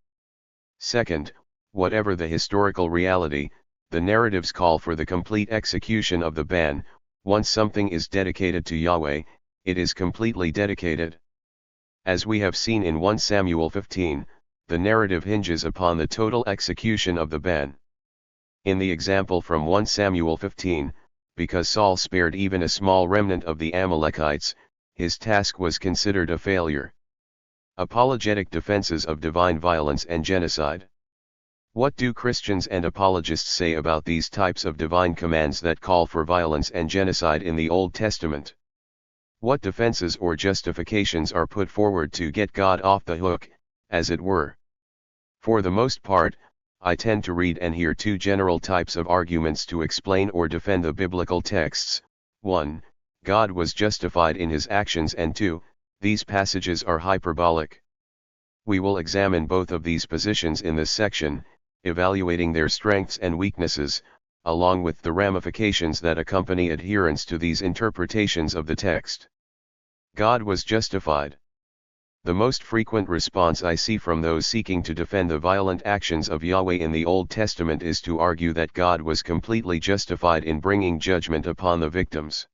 Second, whatever the historical reality, the narratives call for the complete execution of the ban. Once something is dedicated to Yahweh, it is completely dedicated. As we have seen in 1 Samuel 15, the narrative hinges upon the total execution of the ban. In the example from 1 Samuel 15, because Saul spared even a small remnant of the Amalekites, his task was considered a failure. Apologetic defenses of divine violence and genocide. What do Christians and apologists say about these types of divine commands that call for violence and genocide in the Old Testament? What defenses or justifications are put forward to get God off the hook, as it were? For the most part, I tend to read and hear two general types of arguments to explain or defend the biblical texts. 1. God was justified in his actions, and 2. These passages are hyperbolic. We will examine both of these positions in this section, evaluating their strengths and weaknesses, along with the ramifications that accompany adherence to these interpretations of the text. God was justified. The most frequent response I see from those seeking to defend the violent actions of Yahweh in the Old Testament is to argue that God was completely justified in bringing judgment upon the victims.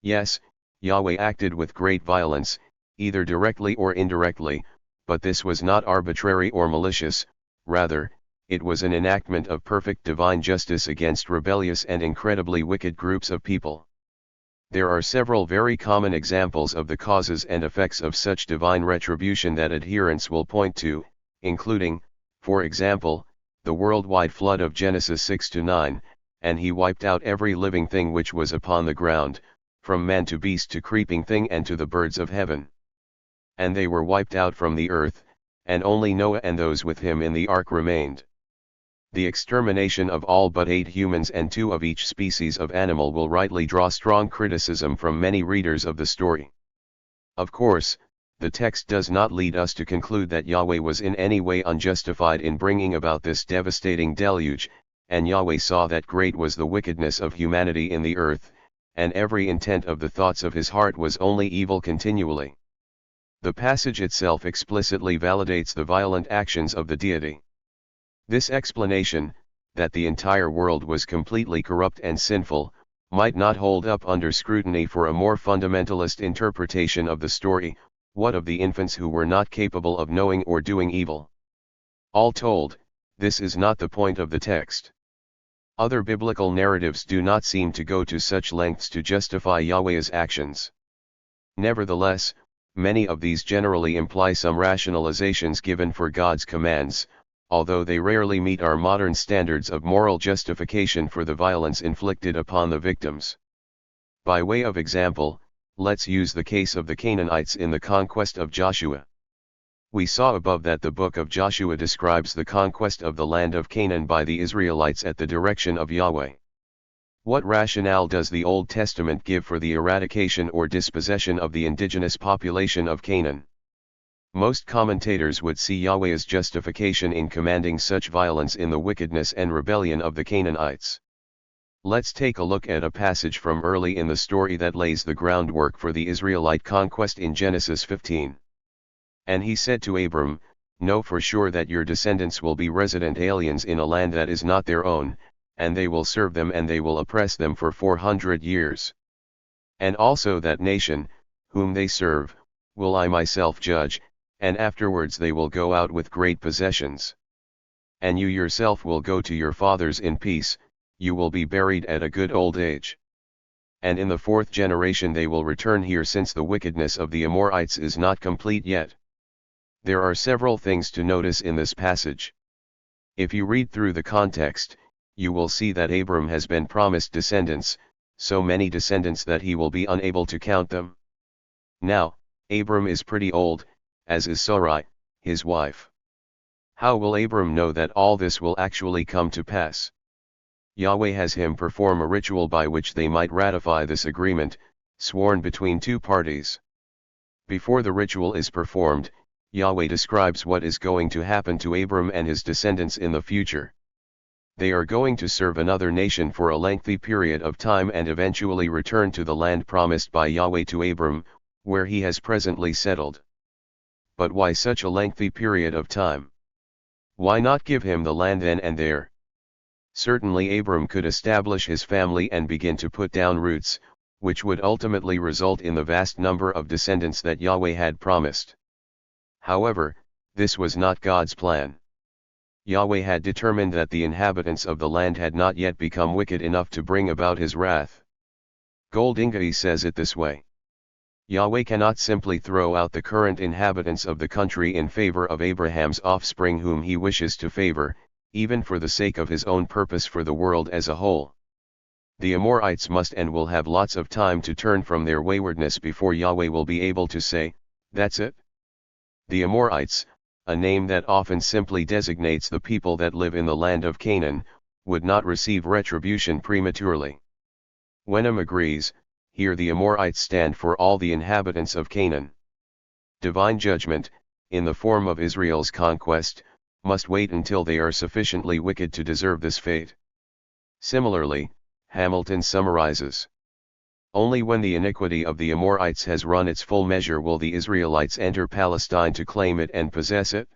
Yes, Yahweh acted with great violence, either directly or indirectly, but this was not arbitrary or malicious. Rather, it was an enactment of perfect divine justice against rebellious and incredibly wicked groups of people. There are several very common examples of the causes and effects of such divine retribution that adherents will point to, including, for example, the worldwide flood of Genesis 6-9, and he wiped out every living thing which was upon the ground, from man to beast to creeping thing and to the birds of heaven. And they were wiped out from the earth, and only Noah and those with him in the ark remained. The extermination of all but 8 humans and 2 of each species of animal will rightly draw strong criticism from many readers of the story. Of course, the text does not lead us to conclude that Yahweh was in any way unjustified in bringing about this devastating deluge, and Yahweh saw that great was the wickedness of humanity in the earth, and every intent of the thoughts of his heart was only evil continually. The passage itself explicitly validates the violent actions of the deity. This explanation, that the entire world was completely corrupt and sinful, might not hold up under scrutiny for a more fundamentalist interpretation of the story. What of the infants who were not capable of knowing or doing evil? All told, this is not the point of the text. Other biblical narratives do not seem to go to such lengths to justify Yahweh's actions. Nevertheless, many of these generally imply some rationalizations given for God's commands, although they rarely meet our modern standards of moral justification for the violence inflicted upon the victims. By way of example, let's use the case of the Canaanites in the conquest of Joshua. We saw above that the book of Joshua describes the conquest of the land of Canaan by the Israelites at the direction of Yahweh. What rationale does the Old Testament give for the eradication or dispossession of the indigenous population of Canaan? Most commentators would see Yahweh's justification in commanding such violence in the wickedness and rebellion of the Canaanites. Let's take a look at a passage from early in the story that lays the groundwork for the Israelite conquest in Genesis 15. And he said to Abram, "Know for sure that your descendants will be resident aliens in a land that is not their own, and they will serve them and they will oppress them for 400 years. And also that nation, whom they serve, will I myself judge, and afterwards they will go out with great possessions. And you yourself will go to your fathers in peace, you will be buried at a good old age. And in the fourth generation they will return here, since the wickedness of the Amorites is not complete yet. There are several things to notice in this passage. If you read through the context, you will see that Abram has been promised descendants, so many descendants that he will be unable to count them. Now, Abram is pretty old, as is Sarai, his wife. How will Abram know that all this will actually come to pass? Yahweh has him perform a ritual by which they might ratify this agreement, sworn between two parties. Before the ritual is performed, Yahweh describes what is going to happen to Abram and his descendants in the future. They are going to serve another nation for a lengthy period of time and eventually return to the land promised by Yahweh to Abram, where he has presently settled. But why such a lengthy period of time? Why not give him the land then and there? Certainly Abram could establish his family and begin to put down roots, which would ultimately result in the vast number of descendants that Yahweh had promised. However, this was not God's plan. Yahweh had determined that the inhabitants of the land had not yet become wicked enough to bring about his wrath. Goldingay says it this way: Yahweh cannot simply throw out the current inhabitants of the country in favor of Abraham's offspring whom he wishes to favor, even for the sake of his own purpose for the world as a whole. The Amorites must and will have lots of time to turn from their waywardness before Yahweh will be able to say, "That's it." The Amorites, a name that often simply designates the people that live in the land of Canaan, would not receive retribution prematurely. Wenham agrees, here the Amorites stand for all the inhabitants of Canaan. Divine judgment, in the form of Israel's conquest, must wait until they are sufficiently wicked to deserve this fate. Similarly, Hamilton summarizes: only when the iniquity of the Amorites has run its full measure will the Israelites enter Palestine to claim it and possess it.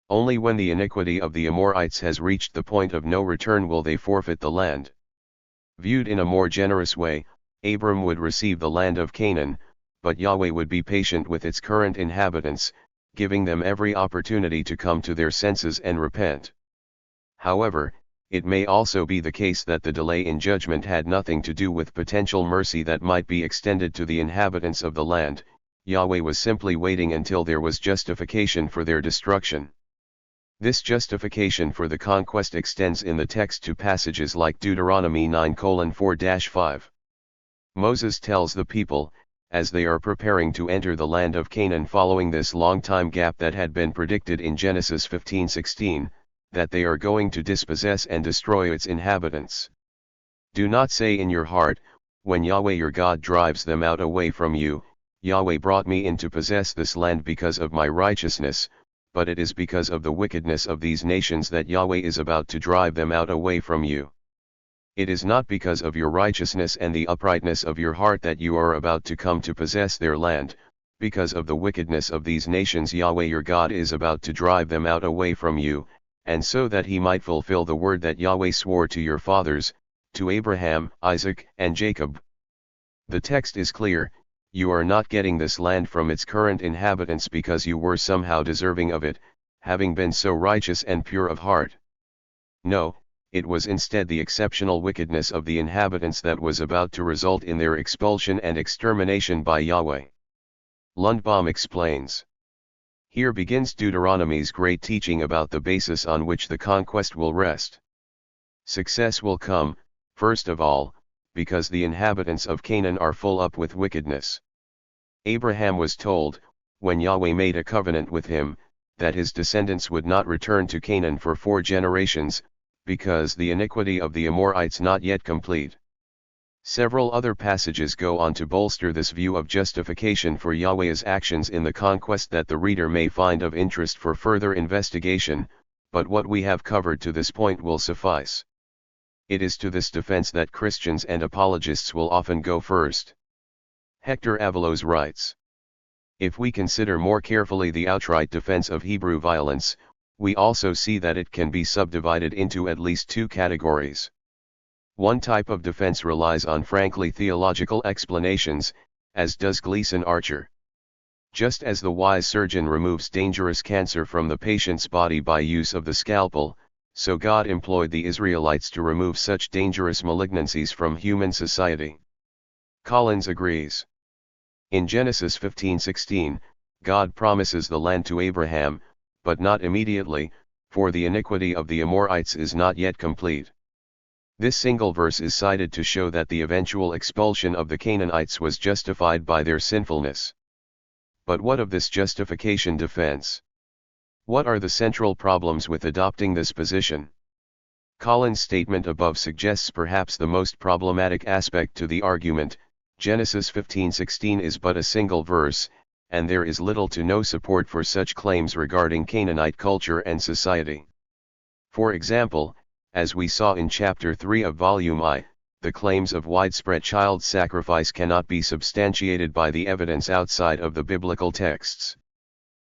Only when the iniquity of the Amorites has reached the point of no return will they forfeit the land. Viewed in a more generous way, Abram would receive the land of Canaan, but Yahweh would be patient with its current inhabitants, giving them every opportunity to come to their senses and repent. However, it may also be the case that the delay in judgment had nothing to do with potential mercy that might be extended to the inhabitants of the land. Yahweh was simply waiting until there was justification for their destruction. This justification for the conquest extends in the text to passages like Deuteronomy 9:4-5. Moses tells the people, as they are preparing to enter the land of Canaan following this long time gap that had been predicted in Genesis 15:16, that they are going to dispossess and destroy its inhabitants. Do not say in your heart, when Yahweh your God drives them out away from you, Yahweh brought me in to possess this land because of my righteousness, but it is because of the wickedness of these nations that Yahweh is about to drive them out away from you. It is not because of your righteousness and the uprightness of your heart that you are about to come to possess their land. Because of the wickedness of these nations Yahweh your God is about to drive them out away from you, and so that he might fulfill the word that Yahweh swore to your fathers, to Abraham, Isaac, and Jacob. The text is clear: you are not getting this land from its current inhabitants because you were somehow deserving of it, having been so righteous and pure of heart. No, it was instead the exceptional wickedness of the inhabitants that was about to result in their expulsion and extermination by Yahweh. Lundbaum explains. Here begins Deuteronomy's great teaching about the basis on which the conquest will rest. Success will come, first of all, because the inhabitants of Canaan are full up with wickedness. Abraham was told, when Yahweh made a covenant with him, that his descendants would not return to Canaan for 4 generations, because the iniquity of the Amorites not yet complete. Several other passages go on to bolster this view of justification for Yahweh's actions in the conquest that the reader may find of interest for further investigation, but what we have covered to this point will suffice. It is to this defense that Christians and apologists will often go first. Hector Avalos writes: if we consider more carefully the outright defense of Hebrew violence, we also see that it can be subdivided into at least 2 categories. One type of defense relies on frankly theological explanations, as does Gleason Archer. Just as the wise surgeon removes dangerous cancer from the patient's body by use of the scalpel, so God employed the Israelites to remove such dangerous malignancies from human society. Collins agrees. In Genesis 15:16, God promises the land to Abraham, but not immediately, for the iniquity of the Amorites is not yet complete. This single verse is cited to show that the eventual expulsion of the Canaanites was justified by their sinfulness. But what of this justification defense? What are the central problems with adopting this position? Collins' statement above suggests perhaps the most problematic aspect to the argument. Genesis 15:16 is but a single verse, and there is little to no support for such claims regarding Canaanite culture and society. For example, as we saw in Chapter 3 of Volume I, the claims of widespread child sacrifice cannot be substantiated by the evidence outside of the biblical texts.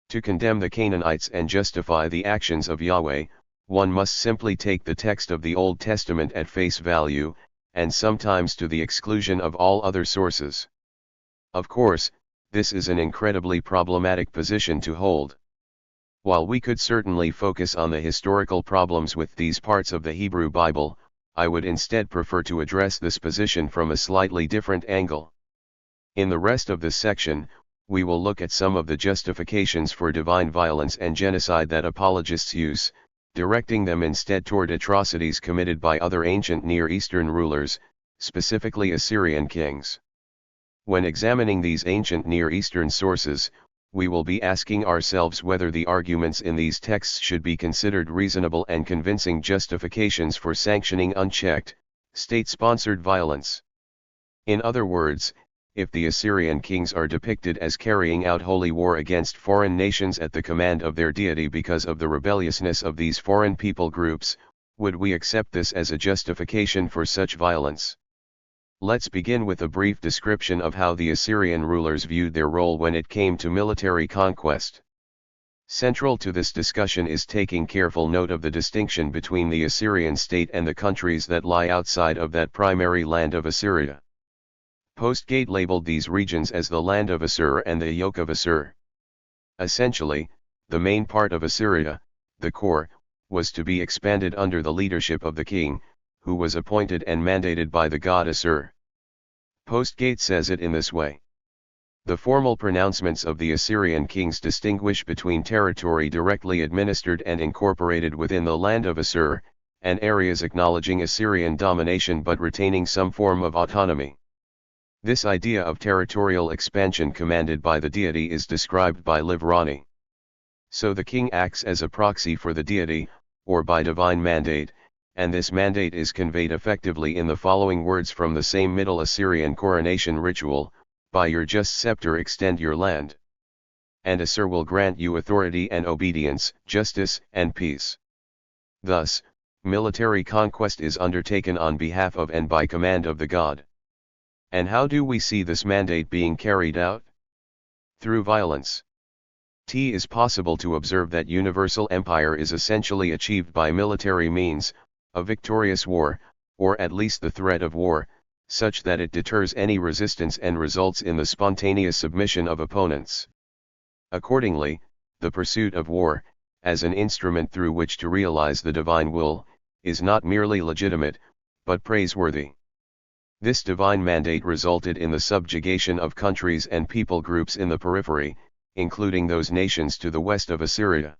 To condemn the Canaanites and justify the actions of Yahweh, one must simply take the text of the Old Testament at face value, and sometimes to the exclusion of all other sources. Of course, this is an incredibly problematic position to hold. While we could certainly focus on the historical problems with these parts of the Hebrew Bible, I would instead prefer to address this position from a slightly different angle. In the rest of this section, we will look at some of the justifications for divine violence and genocide that apologists use, directing them instead toward atrocities committed by other ancient Near Eastern rulers, specifically Assyrian kings. When examining these ancient Near Eastern sources, we will be asking ourselves whether the arguments in these texts should be considered reasonable and convincing justifications for sanctioning unchecked, state-sponsored violence. In other words, if the Assyrian kings are depicted as carrying out holy war against foreign nations at the command of their deity because of the rebelliousness of these foreign people groups, would we accept this as a justification for such violence? Let's begin with a brief description of how the Assyrian rulers viewed their role when it came to military conquest. Central to this discussion is taking careful note of the distinction between the Assyrian state and the countries that lie outside of that primary land of Assyria. Postgate labeled these regions as the land of Assur and the yoke of Assur. Essentially, the main part of Assyria, the core, was to be expanded under the leadership of the king, who was appointed and mandated by the god Assur. Postgate says it in this way. The formal pronouncements of the Assyrian kings distinguish between territory directly administered and incorporated within the land of Assur, and areas acknowledging Assyrian domination but retaining some form of autonomy. This idea of territorial expansion commanded by the deity is described by Livrani. So the king acts as a proxy for the deity, or by divine mandate, and this mandate is conveyed effectively in the following words from the same Middle Assyrian coronation ritual: by your just scepter extend your land. And Assur will grant you authority and obedience, justice and peace. Thus, military conquest is undertaken on behalf of and by command of the god. And how do we see this mandate being carried out? Through violence. It is possible to observe that universal empire is essentially achieved by military means, a victorious war, or at least the threat of war, such that it deters any resistance and results in the spontaneous submission of opponents. Accordingly, the pursuit of war, as an instrument through which to realize the divine will, is not merely legitimate, but praiseworthy. This divine mandate resulted in the subjugation of countries and people groups in the periphery, including those nations to the west of Assyria.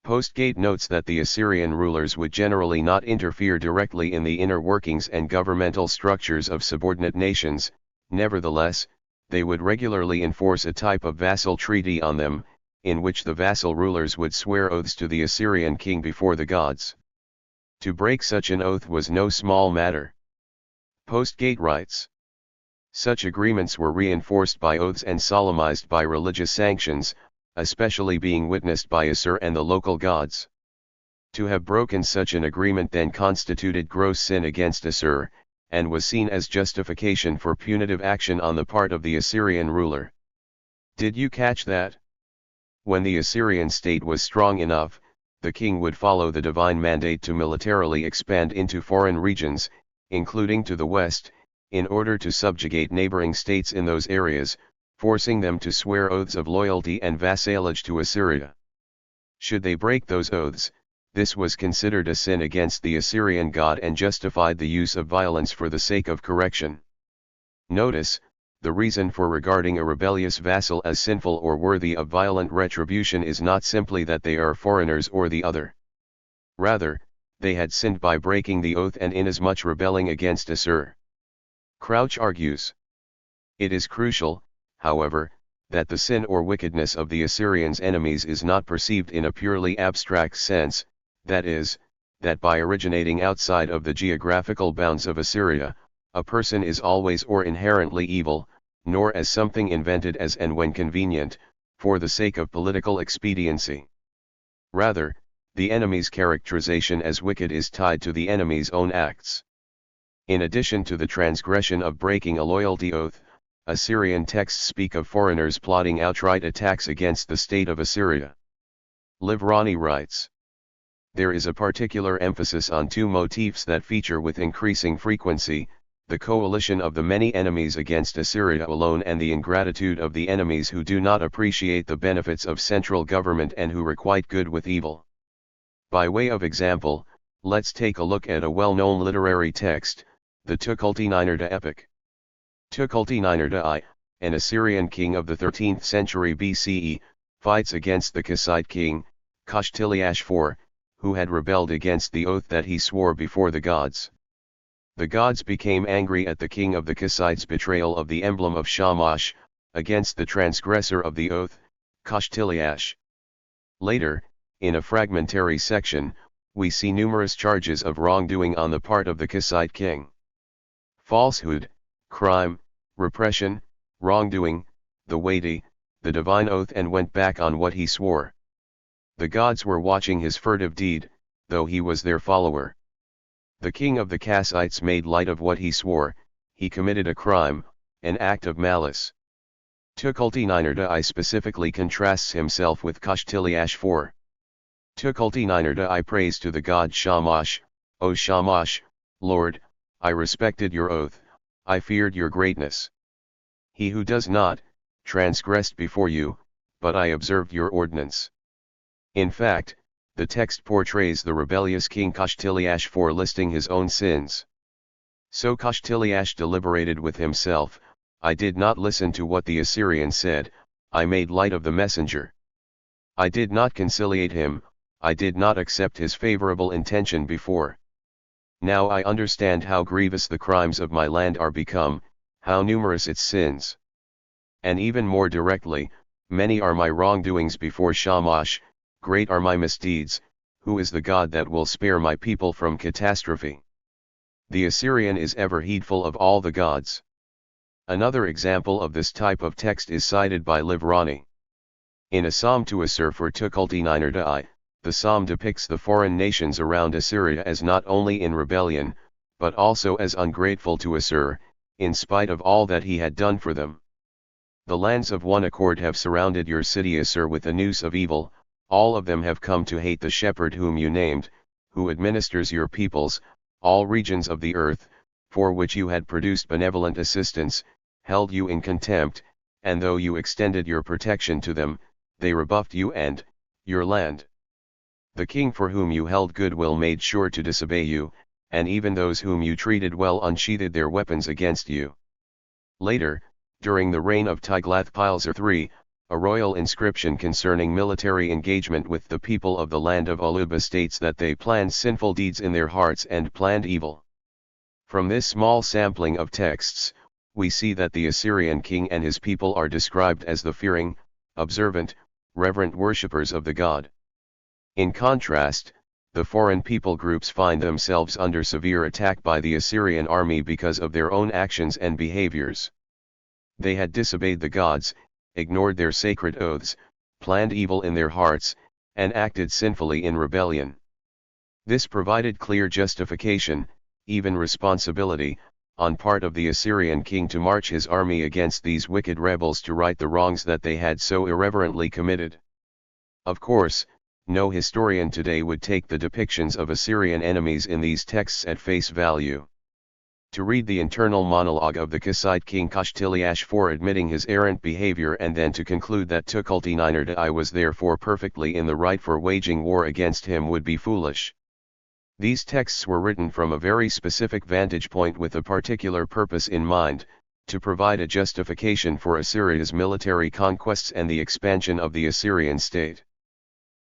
Postgate notes that the Assyrian rulers would generally not interfere directly in the inner workings and governmental structures of subordinate nations. Nevertheless, they would regularly enforce a type of vassal treaty on them, in which the vassal rulers would swear oaths to the Assyrian king before the gods. To break such an oath was no small matter. Postgate writes, such agreements were reinforced by oaths and solemnized by religious sanctions, especially being witnessed by Assur and the local gods. To have broken such an agreement then constituted gross sin against Assur, and was seen as justification for punitive action on the part of the Assyrian ruler. Did you catch that? When the Assyrian state was strong enough, the king would follow the divine mandate to militarily expand into foreign regions, including to the west, in order to subjugate neighboring states in those areas, forcing them to swear oaths of loyalty and vassalage to Assyria. Should they break those oaths, this was considered a sin against the Assyrian god and justified the use of violence for the sake of correction. Notice, the reason for regarding a rebellious vassal as sinful or worthy of violent retribution is not simply that they are foreigners or the other. Rather, they had sinned by breaking the oath and inasmuch rebelling against Assur. Crouch argues. It is crucial, however, that the sin or wickedness of the Assyrians' enemies is not perceived in a purely abstract sense, that is, that by originating outside of the geographical bounds of Assyria, a person is always or inherently evil, nor as something invented as and when convenient, for the sake of political expediency. Rather, the enemy's characterization as wicked is tied to the enemy's own acts. In addition to the transgression of breaking a loyalty oath, Assyrian texts speak of foreigners plotting outright attacks against the state of Assyria. Livrani writes, "There is a particular emphasis on two motifs that feature with increasing frequency, the coalition of the many enemies against Assyria alone and the ingratitude of the enemies who do not appreciate the benefits of central government and who requite good with evil. By way of example, let's take a look at a well-known literary text, the Tukulti-Ninurta epic. Tukulti-Ninurta I, an Assyrian king of the 13th century BCE, fights against the Kassite king, Kashtiliash IV, who had rebelled against the oath that he swore before the gods. The gods became angry at the king of the Kassites' betrayal of the emblem of Shamash, against the transgressor of the oath, Kashtiliash. Later, in a fragmentary section, we see numerous charges of wrongdoing on the part of the Kassite king. Falsehood, crime, repression, wrongdoing, the weighty, the divine oath, and went back on what he swore. The gods were watching his furtive deed, though he was their follower. The king of the Kassites made light of what he swore, he committed a crime, an act of malice. Tukulti-Ninurta I specifically contrasts himself with Kashtiliash IV. Tukulti-Ninurta I prays to the god Shamash, O Shamash, Lord, I respected your oath, I feared your greatness. He who does not, transgressed before you, but I observed your ordinance. In fact, the text portrays the rebellious king Kashtiliash IV listing his own sins. So Kashtiliash deliberated with himself, I did not listen to what the Assyrian said, I made light of the messenger. I did not conciliate him, I did not accept his favorable intention before. Now I understand how grievous the crimes of my land are become, how numerous its sins. And even more directly, many are my wrongdoings before Shamash, great are my misdeeds, who is the God that will spare my people from catastrophe? The Assyrian is ever heedful of all the gods. Another example of this type of text is cited by Livrani. In a psalm to Assur for Tukulti-Ninurta I, the psalm depicts the foreign nations around Assyria as not only in rebellion, but also as ungrateful to Assur, in spite of all that he had done for them. The lands of one accord have surrounded your city Assur with a noose of evil, all of them have come to hate the shepherd whom you named, who administers your peoples, all regions of the earth, for which you had produced benevolent assistance, held you in contempt, and though you extended your protection to them, they rebuffed you and your land. The king for whom you held goodwill made sure to disobey you, and even those whom you treated well unsheathed their weapons against you. Later, during the reign of Tiglath-Pileser III, a royal inscription concerning military engagement with the people of the land of Aluba states that they planned sinful deeds in their hearts and planned evil. From this small sampling of texts, we see that the Assyrian king and his people are described as the fearing, observant, reverent worshippers of the god. In contrast, the foreign people groups find themselves under severe attack by the Assyrian army because of their own actions and behaviors. They had disobeyed the gods, ignored their sacred oaths, planned evil in their hearts, and acted sinfully in rebellion. This provided clear justification, even responsibility, on part of the Assyrian king to march his army against these wicked rebels to right the wrongs that they had so irreverently committed. Of course, no historian today would take the depictions of Assyrian enemies in these texts at face value. To read the internal monologue of the Kassite king Kashtiliash for admitting his errant behavior and then to conclude that Tukulti-Ninerd I was therefore perfectly in the right for waging war against him would be foolish. These texts were written from a very specific vantage point with a particular purpose in mind, to provide a justification for Assyria's military conquests and the expansion of the Assyrian state.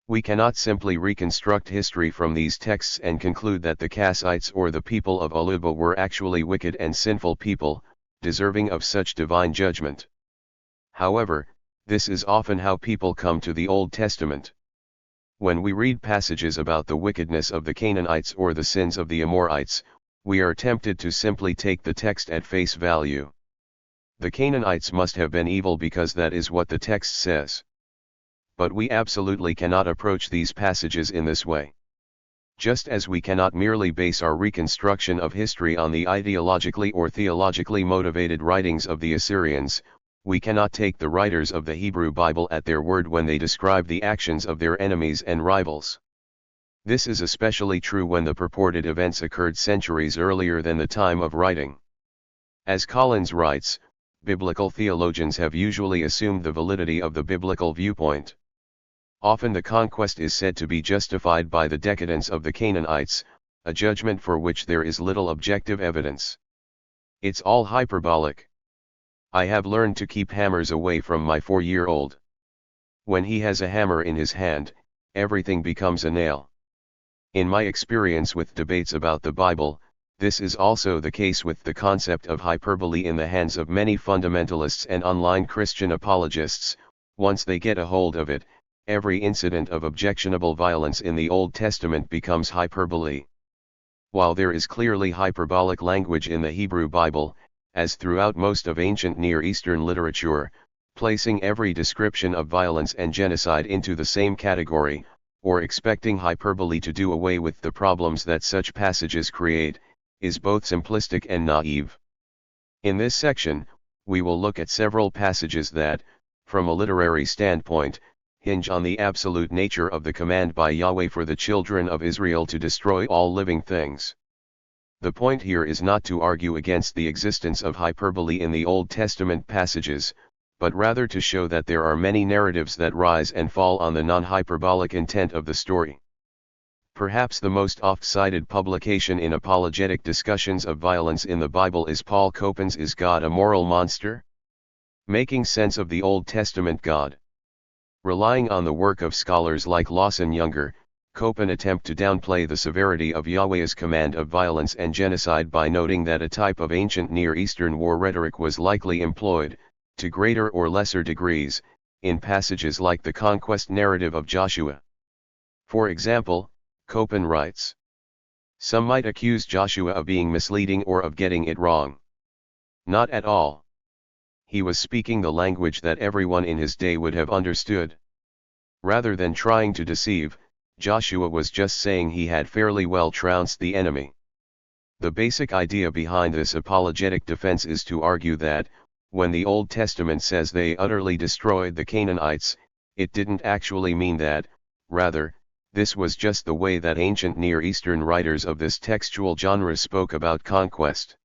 We cannot simply reconstruct history from these texts and conclude that the Kassites or the people of Aluba were actually wicked and sinful people, deserving of such divine judgment. However, this is often how people come to the Old Testament. When we read passages about the wickedness of the Canaanites or the sins of the Amorites, we are tempted to simply take the text at face value. The Canaanites must have been evil because that is what the text says. But we absolutely cannot approach these passages in this way. Just as we cannot merely base our reconstruction of history on the ideologically or theologically motivated writings of the Assyrians, we cannot take the writers of the Hebrew Bible at their word when they describe the actions of their enemies and rivals. This is especially true when the purported events occurred centuries earlier than the time of writing. As Collins writes, biblical theologians have usually assumed the validity of the biblical viewpoint. Often the conquest is said to be justified by the decadence of the Canaanites, a judgment for which there is little objective evidence. It's all hyperbolic. I have learned to keep hammers away from my 4-year-old. When he has a hammer in his hand, everything becomes a nail. In my experience with debates about the Bible, this is also the case with the concept of hyperbole in the hands of many fundamentalists and online Christian apologists. Once they get a hold of it, every incident of objectionable violence in the Old Testament becomes hyperbole. While there is clearly hyperbolic language in the Hebrew Bible, as throughout most of ancient Near Eastern literature, placing every description of violence and genocide into the same category, or expecting hyperbole to do away with the problems that such passages create, is both simplistic and naive. In this section, we will look at several passages that, from a literary standpoint, hinge on the absolute nature of the command by Yahweh for the children of Israel to destroy all living things. The point here is not to argue against the existence of hyperbole in the Old Testament passages, but rather to show that there are many narratives that rise and fall on the non-hyperbolic intent of the story. Perhaps the most oft-cited publication in apologetic discussions of violence in the Bible is Paul Copan's Is God a Moral Monster? Making Sense of the Old Testament God. Relying on the work of scholars like Lawson Younger, Copan attempt to downplay the severity of Yahweh's command of violence and genocide by noting that a type of ancient Near Eastern war rhetoric was likely employed, to greater or lesser degrees, in passages like the conquest narrative of Joshua. For example, Copan writes, "Some might accuse Joshua of being misleading or of getting it wrong. Not at all. He was speaking the language that everyone in his day would have understood. Rather than trying to deceive, Joshua was just saying he had fairly well trounced the enemy." The basic idea behind this apologetic defense is to argue that, when the Old Testament says they utterly destroyed the Canaanites, it didn't actually mean that. Rather, this was just the way that ancient Near Eastern writers of this textual genre spoke about conquest.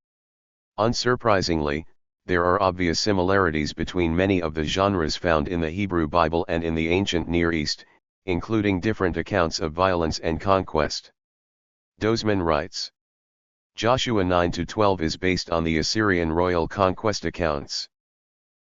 Unsurprisingly, there are obvious similarities between many of the genres found in the Hebrew Bible and in the ancient Near East, including different accounts of violence and conquest. Dozman writes, Joshua 9-12 is based on the Assyrian royal conquest accounts.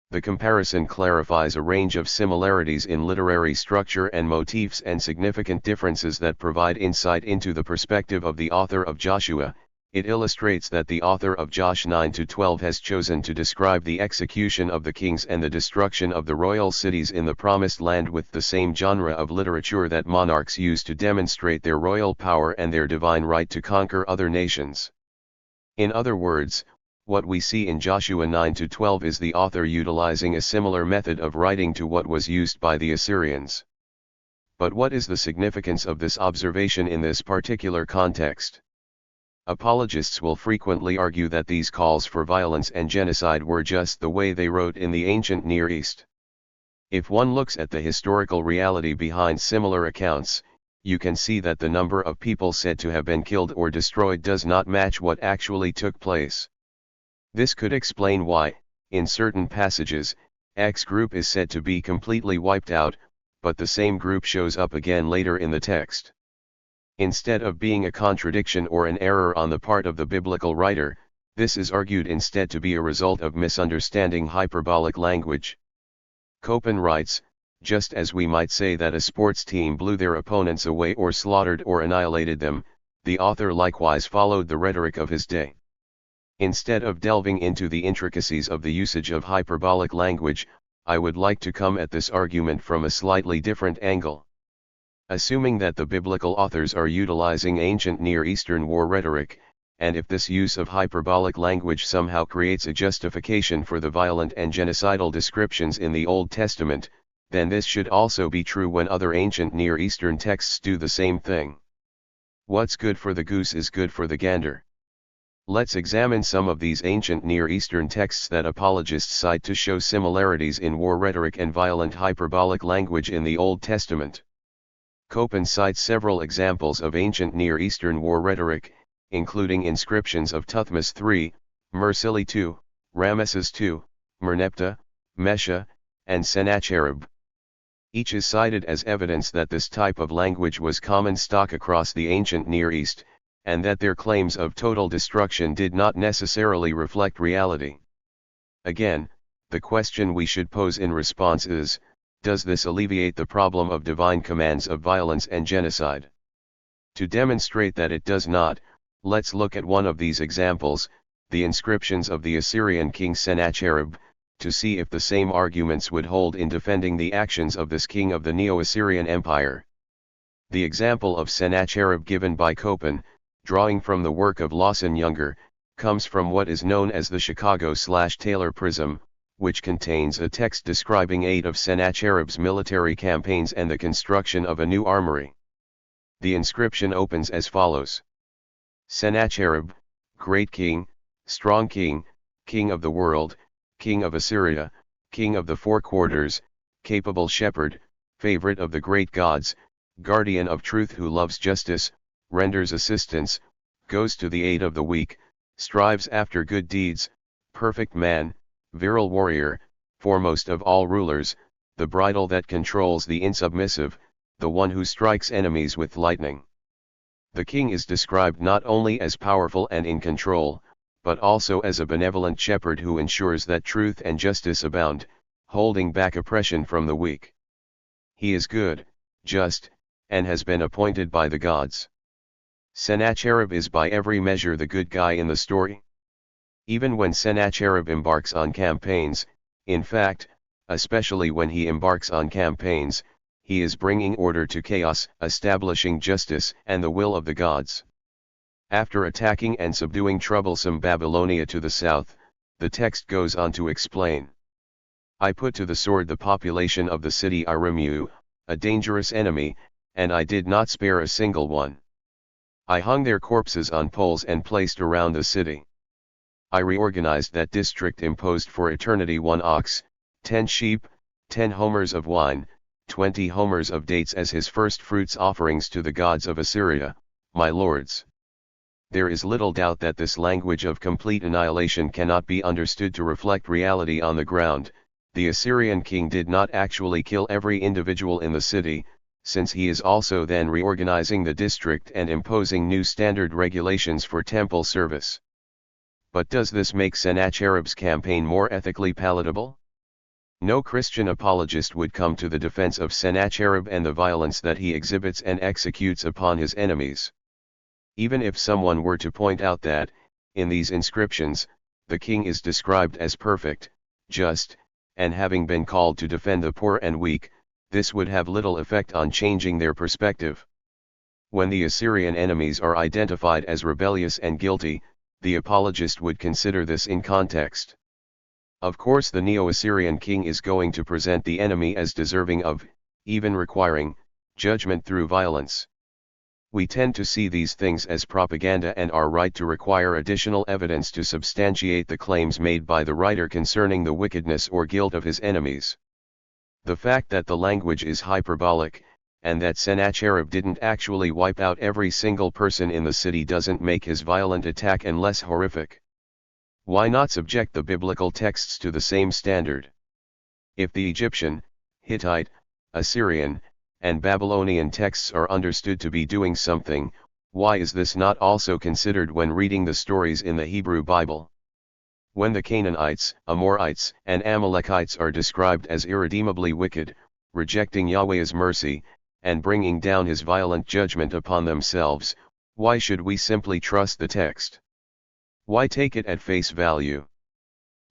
The comparison clarifies a range of similarities in literary structure and motifs and significant differences that provide insight into the perspective of the author of Joshua. It illustrates that the author of Josh 9-12 has chosen to describe the execution of the kings and the destruction of the royal cities in the Promised Land with the same genre of literature that monarchs use to demonstrate their royal power and their divine right to conquer other nations. In other words, what we see in Joshua 9-12 is the author utilizing a similar method of writing to what was used by the Assyrians. But what is the significance of this observation in this particular context? Apologists will frequently argue that these calls for violence and genocide were just the way they wrote in the ancient Near East. If one looks at the historical reality behind similar accounts, you can see that the number of people said to have been killed or destroyed does not match what actually took place. This could explain why, in certain passages, X group is said to be completely wiped out, but the same group shows up again later in the text. Instead of being a contradiction or an error on the part of the biblical writer, this is argued instead to be a result of misunderstanding hyperbolic language. Copen writes, just as we might say that a sports team blew their opponents away or slaughtered or annihilated them, the author likewise followed the rhetoric of his day. Instead of delving into the intricacies of the usage of hyperbolic language, I would like to come at this argument from a slightly different angle. Assuming that the biblical authors are utilizing ancient Near Eastern war rhetoric, and if this use of hyperbolic language somehow creates a justification for the violent and genocidal descriptions in the Old Testament, then this should also be true when other ancient Near Eastern texts do the same thing. What's good for the goose is good for the gander. Let's examine some of these ancient Near Eastern texts that apologists cite to show similarities in war rhetoric and violent hyperbolic language in the Old Testament. Copen cites several examples of ancient Near Eastern war rhetoric, including inscriptions of Tuthmas III, Mursili II, Ramesses II, Merneptah, Mesha, and Sennacherib. Each is cited as evidence that this type of language was common stock across the ancient Near East, and that their claims of total destruction did not necessarily reflect reality. Again, the question we should pose in response is, does this alleviate the problem of divine commands of violence and genocide? To demonstrate that it does not, let's look at one of these examples, the inscriptions of the Assyrian king Sennacherib, to see if the same arguments would hold in defending the actions of this king of the Neo-Assyrian Empire. The example of Sennacherib given by Copen, drawing from the work of Lawson Younger, comes from what is known as the Chicago/Taylor Prism, which contains a text describing 8 of Sennacherib's military campaigns and the construction of a new armory. The inscription opens as follows. Sennacherib, great king, strong king, king of the world, king of Assyria, king of the four quarters, capable shepherd, favorite of the great gods, guardian of truth who loves justice, renders assistance, goes to the aid of the weak, strives after good deeds, perfect man, virile warrior, foremost of all rulers, the bridle that controls the insubmissive, the one who strikes enemies with lightning. The king is described not only as powerful and in control, but also as a benevolent shepherd who ensures that truth and justice abound, holding back oppression from the weak. He is good, just, and has been appointed by the gods. Sennacherib is by every measure the good guy in the story. Even when Sennacherib embarks on campaigns, in fact, especially when he embarks on campaigns, he is bringing order to chaos, establishing justice and the will of the gods. After attacking and subduing troublesome Babylonia to the south, the text goes on to explain. I put to the sword the population of the city Arimu, a dangerous enemy, and I did not spare a single one. I hung their corpses on poles and placed around the city. I reorganized that district, imposed for eternity 1 ox, 10 sheep, 10 homers of wine, 20 homers of dates as his first fruits offerings to the gods of Assyria, my lords. There is little doubt that this language of complete annihilation cannot be understood to reflect reality on the ground. The Assyrian king did not actually kill every individual in the city, since he is also then reorganizing the district and imposing new standard regulations for temple service. But does this make Sennacherib's campaign more ethically palatable? No Christian apologist would come to the defense of Sennacherib and the violence that he exhibits and executes upon his enemies. Even if someone were to point out that, in these inscriptions, the king is described as perfect, just, and having been called to defend the poor and weak, this would have little effect on changing their perspective. When the Assyrian enemies are identified as rebellious and guilty, the apologist would consider this in context. Of course, the Neo-Assyrian king is going to present the enemy as deserving of, even requiring, judgment through violence. We tend to see these things as propaganda and are right to require additional evidence to substantiate the claims made by the writer concerning the wickedness or guilt of his enemies. The fact that the language is hyperbolic, and that Sennacherib didn't actually wipe out every single person in the city doesn't make his violent attack any less horrific. Why not subject the biblical texts to the same standard? If the Egyptian, Hittite, Assyrian, and Babylonian texts are understood to be doing something, why is this not also considered when reading the stories in the Hebrew Bible? When the Canaanites, Amorites, and Amalekites are described as irredeemably wicked, rejecting Yahweh's mercy, and bringing down his violent judgment upon themselves, why should we simply trust the text? Why take it at face value?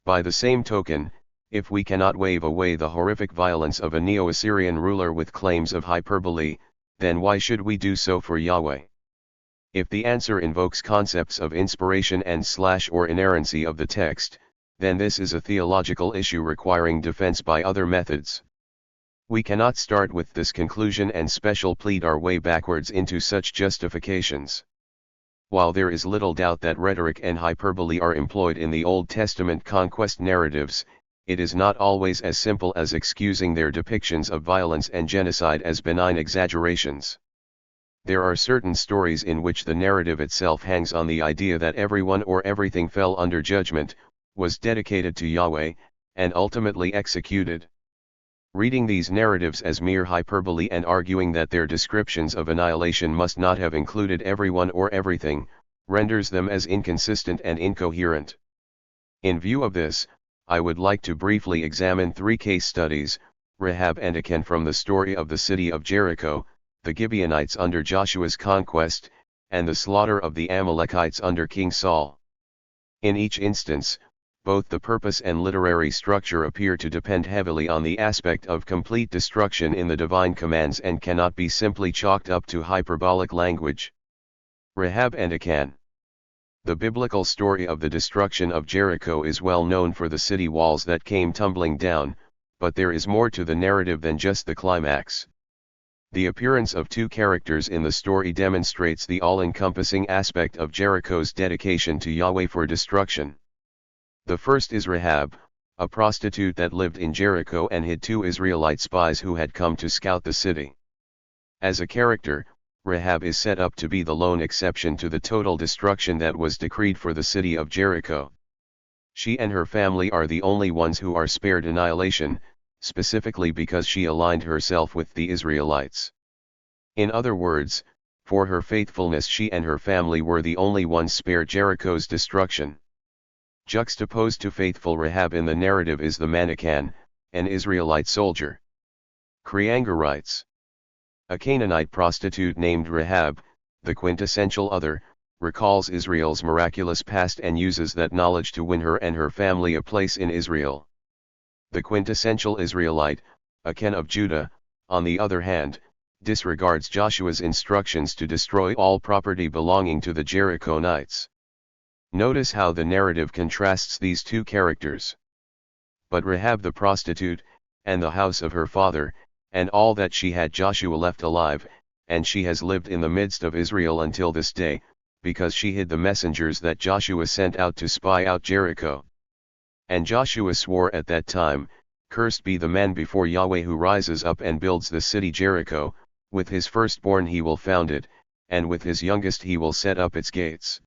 By the same token, if we cannot wave away the horrific violence of a Neo-Assyrian ruler with claims of hyperbole, then why should we do so for Yahweh? If the answer invokes concepts of inspiration and/or inerrancy of the text, then this is a theological issue requiring defense by other methods. We cannot start with this conclusion and special plead our way backwards into such justifications. While there is little doubt that rhetoric and hyperbole are employed in the Old Testament conquest narratives, it is not always as simple as excusing their depictions of violence and genocide as benign exaggerations. There are certain stories in which the narrative itself hangs on the idea that everyone or everything fell under judgment, was dedicated to Yahweh, and ultimately executed. Reading these narratives as mere hyperbole and arguing that their descriptions of annihilation must not have included everyone or everything, renders them as inconsistent and incoherent. In view of this, I would like to briefly examine 3 case studies, Rahab and Achan from the story of the city of Jericho, the Gibeonites under Joshua's conquest, and the slaughter of the Amalekites under King Saul. In each instance, both the purpose and literary structure appear to depend heavily on the aspect of complete destruction in the divine commands and cannot be simply chalked up to hyperbolic language. Rahab and Achan. The biblical story of the destruction of Jericho is well known for the city walls that came tumbling down, but there is more to the narrative than just the climax. The appearance of 2 characters in the story demonstrates the all-encompassing aspect of Jericho's dedication to Yahweh for destruction. The first is Rahab, a prostitute that lived in Jericho and hid 2 Israelite spies who had come to scout the city. As a character, Rahab is set up to be the lone exception to the total destruction that was decreed for the city of Jericho. She and her family are the only ones who are spared annihilation, specifically because she aligned herself with the Israelites. In other words, for her faithfulness she and her family were the only ones spared Jericho's destruction. Juxtaposed to faithful Rahab in the narrative is the man Achan, an Israelite soldier. Krianger writes, a Canaanite prostitute named Rahab, the quintessential other, recalls Israel's miraculous past and uses that knowledge to win her and her family a place in Israel. The quintessential Israelite, Achan of Judah, on the other hand, disregards Joshua's instructions to destroy all property belonging to the Jerichonites. Notice how the narrative contrasts these 2 characters. But Rahab the prostitute, and the house of her father, and all that she had Joshua left alive, and she has lived in the midst of Israel until this day, because she hid the messengers that Joshua sent out to spy out Jericho. And Joshua swore at that time, cursed be the man before Yahweh who rises up and builds the city Jericho, with his firstborn he will found it, and with his youngest he will set up its gates.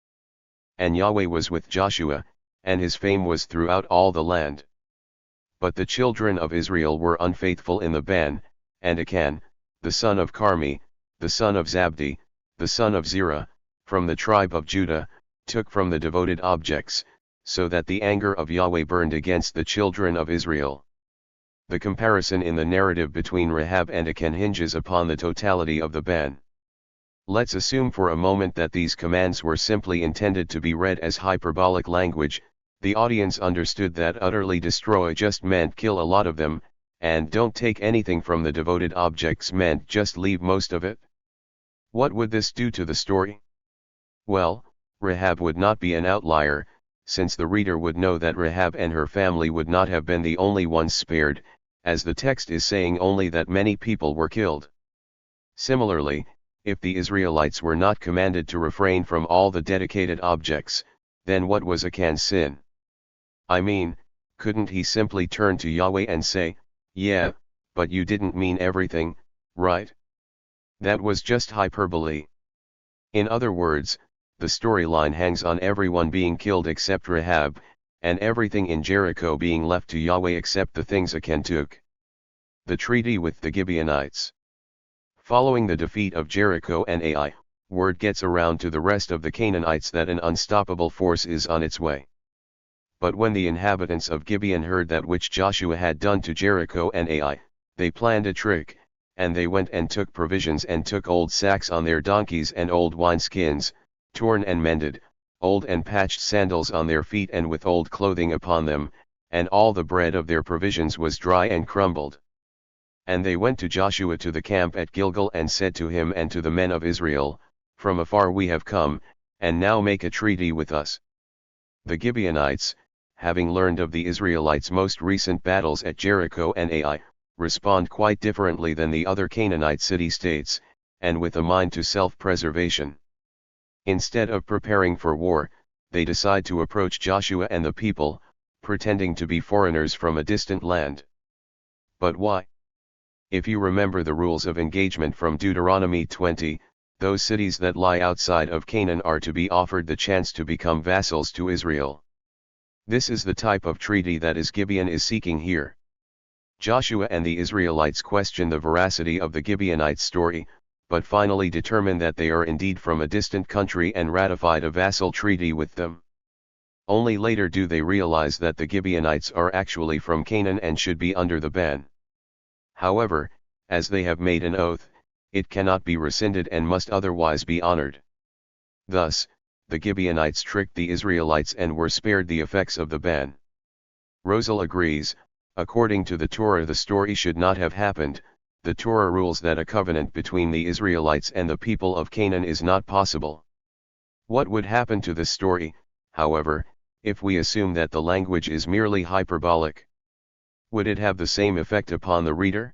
And Yahweh was with Joshua, and his fame was throughout all the land. But the children of Israel were unfaithful in the ban, and Achan, the son of Carmi, the son of Zabdi, the son of Zerah, from the tribe of Judah, took from the devoted objects, so that the anger of Yahweh burned against the children of Israel. The comparison in the narrative between Rahab and Achan hinges upon the totality of the ban. Let's assume for a moment that these commands were simply intended to be read as hyperbolic language. The audience understood that utterly destroy just meant kill a lot of them, and don't take anything from the devoted objects meant just leave most of it. What would this do to the story? Well, Rahab would not be an outlier, since the reader would know that Rahab and her family would not have been the only ones spared, as the text is saying only that many people were killed. Similarly, if the Israelites were not commanded to refrain from all the dedicated objects, then what was Achan's sin? I mean, couldn't he simply turn to Yahweh and say, yeah, but you didn't mean everything, right? That was just hyperbole. In other words, the storyline hangs on everyone being killed except Rahab, and everything in Jericho being left to Yahweh except the things Achan took. The treaty with the Gibeonites. Following the defeat of Jericho and Ai, word gets around to the rest of the Canaanites that an unstoppable force is on its way. But when the inhabitants of Gibeon heard that which Joshua had done to Jericho and Ai, they planned a trick, and they went and took provisions and took old sacks on their donkeys and old wineskins, torn and mended, old and patched sandals on their feet and with old clothing upon them, and all the bread of their provisions was dry and crumbled. And they went to Joshua to the camp at Gilgal and said to him and to the men of Israel, From afar we have come, and now make a treaty with us. The Gibeonites, having learned of the Israelites' most recent battles at Jericho and Ai, respond quite differently than the other Canaanite city-states, and with a mind to self-preservation. Instead of preparing for war, they decide to approach Joshua and the people, pretending to be foreigners from a distant land. But why? If you remember the rules of engagement from Deuteronomy 20, those cities that lie outside of Canaan are to be offered the chance to become vassals to Israel. This is the type of treaty that Gibeon is seeking here. Joshua and the Israelites question the veracity of the Gibeonites' story, but finally determine that they are indeed from a distant country and ratified a vassal treaty with them. Only later do they realize that the Gibeonites are actually from Canaan and should be under the ban. However, as they have made an oath, it cannot be rescinded and must otherwise be honored. Thus, the Gibeonites tricked the Israelites and were spared the effects of the ban. Rosal agrees. According to the Torah, the story should not have happened. The Torah rules that a covenant between the Israelites and the people of Canaan is not possible. What would happen to this story, however, if we assume that the language is merely hyperbolic? Would it have the same effect upon the reader?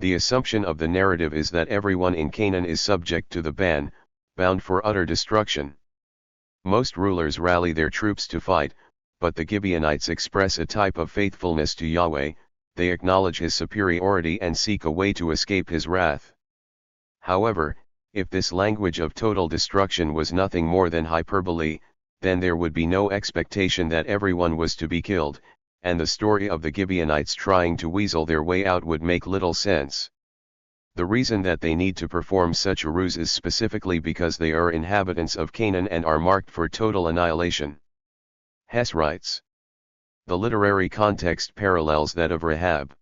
The assumption of the narrative is that everyone in Canaan is subject to the ban, bound for utter destruction. Most rulers rally their troops to fight, but the Gibeonites express a type of faithfulness to Yahweh. They acknowledge his superiority and seek a way to escape his wrath. However, if this language of total destruction was nothing more than hyperbole, then there would be no expectation that everyone was to be killed, and the story of the Gibeonites trying to weasel their way out would make little sense. The reason that they need to perform such a ruse is specifically because they are inhabitants of Canaan and are marked for total annihilation. Hess writes. The literary context parallels that of Rahab.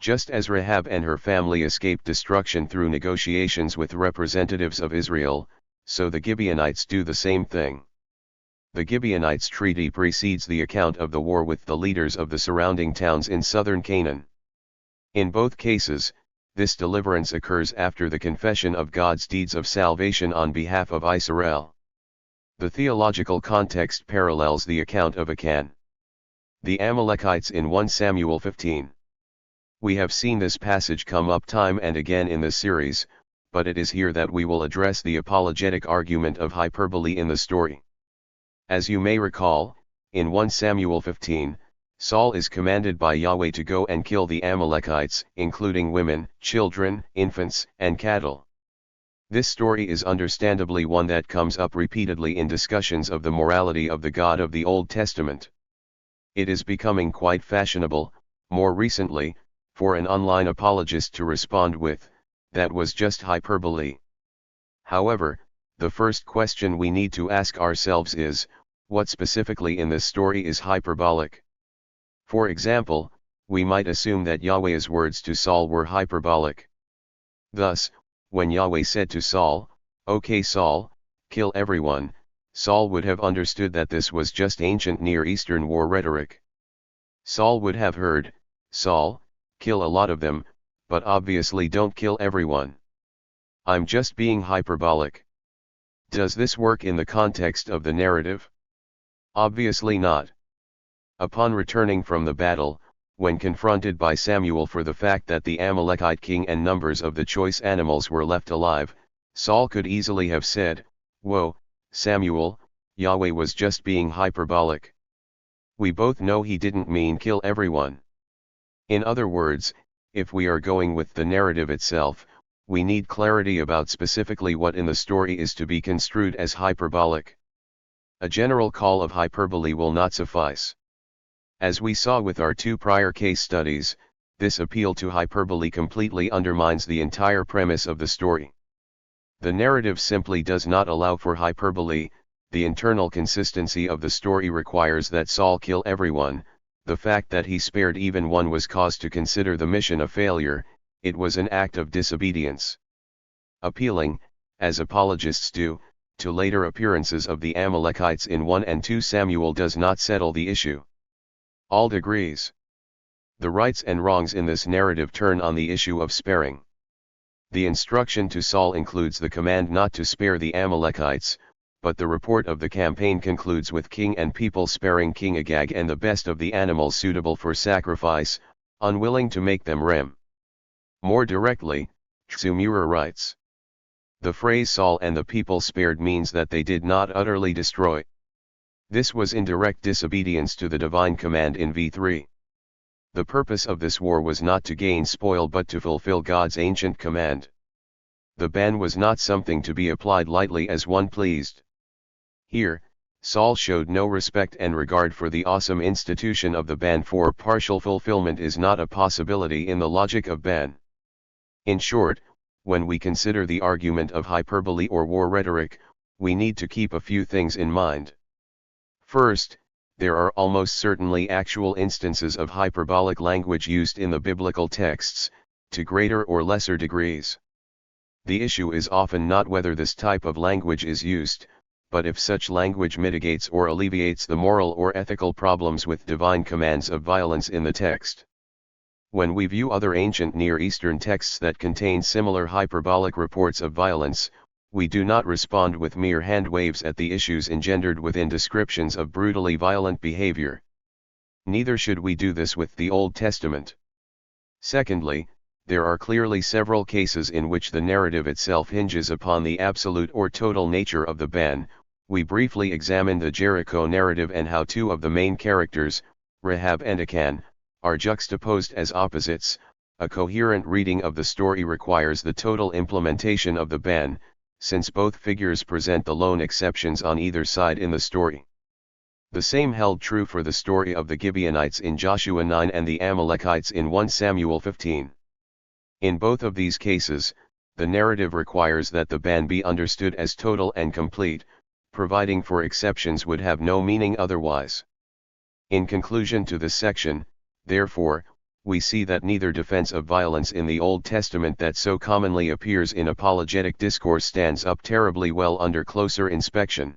Just as Rahab and her family escaped destruction through negotiations with representatives of Israel, so the Gibeonites do the same thing. The Gibeonites' treaty precedes the account of the war with the leaders of the surrounding towns in southern Canaan. In both cases, this deliverance occurs after the confession of God's deeds of salvation on behalf of Israel. The theological context parallels the account of Achan. The Amalekites in 1 Samuel 15. We have seen this passage come up time and again in this series, but it is here that we will address the apologetic argument of hyperbole in the story. As you may recall, in 1 Samuel 15, Saul is commanded by Yahweh to go and kill the Amalekites, including women, children, infants, and cattle. This story is understandably one that comes up repeatedly in discussions of the morality of the God of the Old Testament. It is becoming quite fashionable, more recently, for an online apologist to respond with, "That was just hyperbole." However, the first question we need to ask ourselves is, what specifically in this story is hyperbolic? For example, we might assume that Yahweh's words to Saul were hyperbolic. Thus, when Yahweh said to Saul, "Okay Saul, kill everyone," Saul would have understood that this was just ancient Near Eastern war rhetoric. Saul would have heard, "Saul, kill a lot of them, but obviously don't kill everyone. I'm just being hyperbolic." Does this work in the context of the narrative? Obviously not. Upon returning from the battle, when confronted by Samuel for the fact that the Amalekite king and numbers of the choice animals were left alive, Saul could easily have said, "Whoa, Samuel, Yahweh was just being hyperbolic. We both know he didn't mean kill everyone." In other words, if we are going with the narrative itself, we need clarity about specifically what in the story is to be construed as hyperbolic. A general call of hyperbole will not suffice. As we saw with our two prior case studies, this appeal to hyperbole completely undermines the entire premise of the story. The narrative simply does not allow for hyperbole. The internal consistency of the story requires that Saul kill everyone. The fact that he spared even one was cause to consider the mission a failure. It was an act of disobedience. Appealing, as apologists do, to later appearances of the Amalekites in 1 and 2 Samuel does not settle the issue. Ald agrees. The rights and wrongs in this narrative turn on the issue of sparing. The instruction to Saul includes the command not to spare the Amalekites, but the report of the campaign concludes with king and people sparing King Agag and the best of the animals suitable for sacrifice, unwilling to make them rem. More directly, Tsumura writes. The phrase Saul and the people spared means that they did not utterly destroy. This was in direct disobedience to the divine command in v3. The purpose of this war was not to gain spoil but to fulfill God's ancient command. The ban was not something to be applied lightly as one pleased. Here, Saul showed no respect and regard for the awesome institution of the ban, for partial fulfillment is not a possibility in the logic of ban. In short, when we consider the argument of hyperbole or war rhetoric, we need to keep a few things in mind. First, there are almost certainly actual instances of hyperbolic language used in the biblical texts, to greater or lesser degrees. The issue is often not whether this type of language is used, but if such language mitigates or alleviates the moral or ethical problems with divine commands of violence in the text. When we view other ancient Near Eastern texts that contain similar hyperbolic reports of violence, we do not respond with mere hand waves at the issues engendered within descriptions of brutally violent behavior. Neither should we do this with the Old Testament. Secondly, there are clearly several cases in which the narrative itself hinges upon the absolute or total nature of the ban. We briefly examined the Jericho narrative and how two of the main characters, Rahab and Achan, are juxtaposed as opposites. A coherent reading of the story requires the total implementation of the ban, since both figures present the lone exceptions on either side in the story. The same held true for the story of the Gibeonites in Joshua 9 and the Amalekites in 1 Samuel 15. In both of these cases, the narrative requires that the ban be understood as total and complete. Providing for exceptions would have no meaning otherwise. In conclusion to this section, therefore, we see that neither defense of violence in the Old Testament that so commonly appears in apologetic discourse stands up terribly well under closer inspection.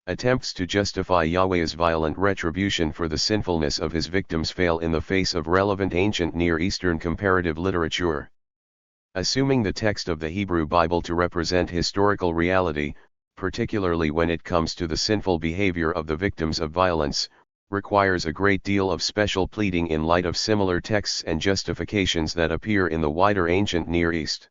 Attempts to justify Yahweh's violent retribution for the sinfulness of his victims fail in the face of relevant ancient Near Eastern comparative literature. Assuming the text of the Hebrew Bible to represent historical reality, particularly when it comes to the sinful behavior of the victims of violence, requires a great deal of special pleading in light of similar texts and justifications that appear in the wider ancient Near East.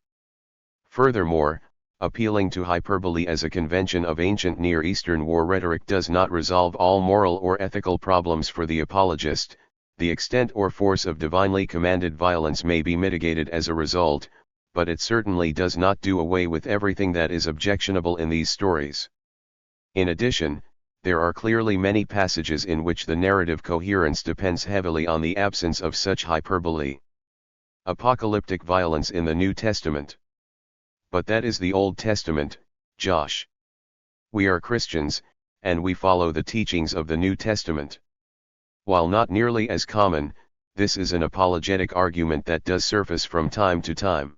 Furthermore, appealing to hyperbole as a convention of ancient Near Eastern war rhetoric does not resolve all moral or ethical problems for the apologist. The extent or force of divinely commanded violence may be mitigated as a result, but it certainly does not do away with everything that is objectionable in these stories. In addition, there are clearly many passages in which the narrative coherence depends heavily on the absence of such hyperbole. Apocalyptic violence in the New Testament. But that is the Old Testament, Josh. We are Christians, and we follow the teachings of the New Testament. While not nearly as common, this is an apologetic argument that does surface from time to time.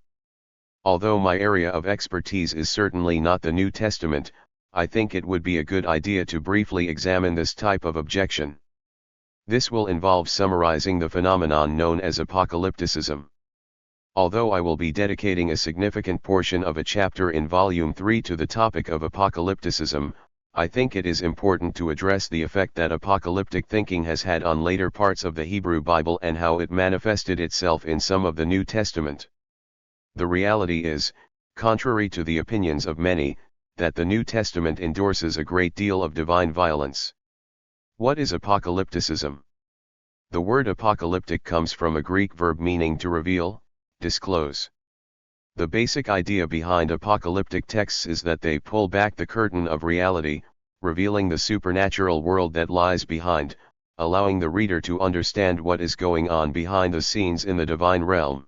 Although my area of expertise is certainly not the New Testament, I think it would be a good idea to briefly examine this type of objection. This will involve summarizing the phenomenon known as apocalypticism. Although I will be dedicating a significant portion of a chapter in Volume 3 to the topic of apocalypticism, I think it is important to address the effect that apocalyptic thinking has had on later parts of the Hebrew Bible and how it manifested itself in some of the New Testament. The reality is, contrary to the opinions of many, that the New Testament endorses a great deal of divine violence. What is apocalypticism? The word apocalyptic comes from a Greek verb meaning to reveal, disclose. The basic idea behind apocalyptic texts is that they pull back the curtain of reality, revealing the supernatural world that lies behind, allowing the reader to understand what is going on behind the scenes in the divine realm.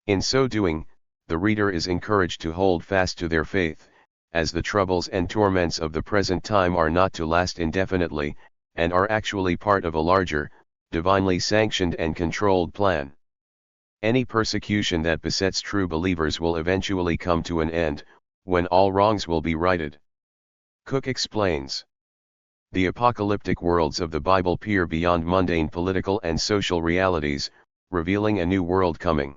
In so doing, the reader is encouraged to hold fast to their faith, as the troubles and torments of the present time are not to last indefinitely, and are actually part of a larger, divinely sanctioned and controlled plan. Any persecution that besets true believers will eventually come to an end, when all wrongs will be righted. Cook explains. The apocalyptic worlds of the Bible peer beyond mundane political and social realities, revealing a new world coming.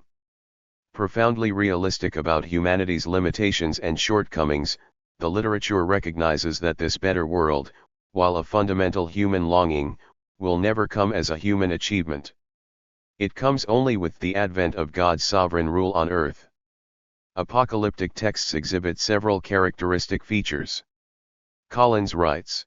Profoundly realistic about humanity's limitations and shortcomings, the literature recognizes that this better world, while a fundamental human longing, will never come as a human achievement. It comes only with the advent of God's sovereign rule on earth. Apocalyptic texts exhibit several characteristic features. Collins writes.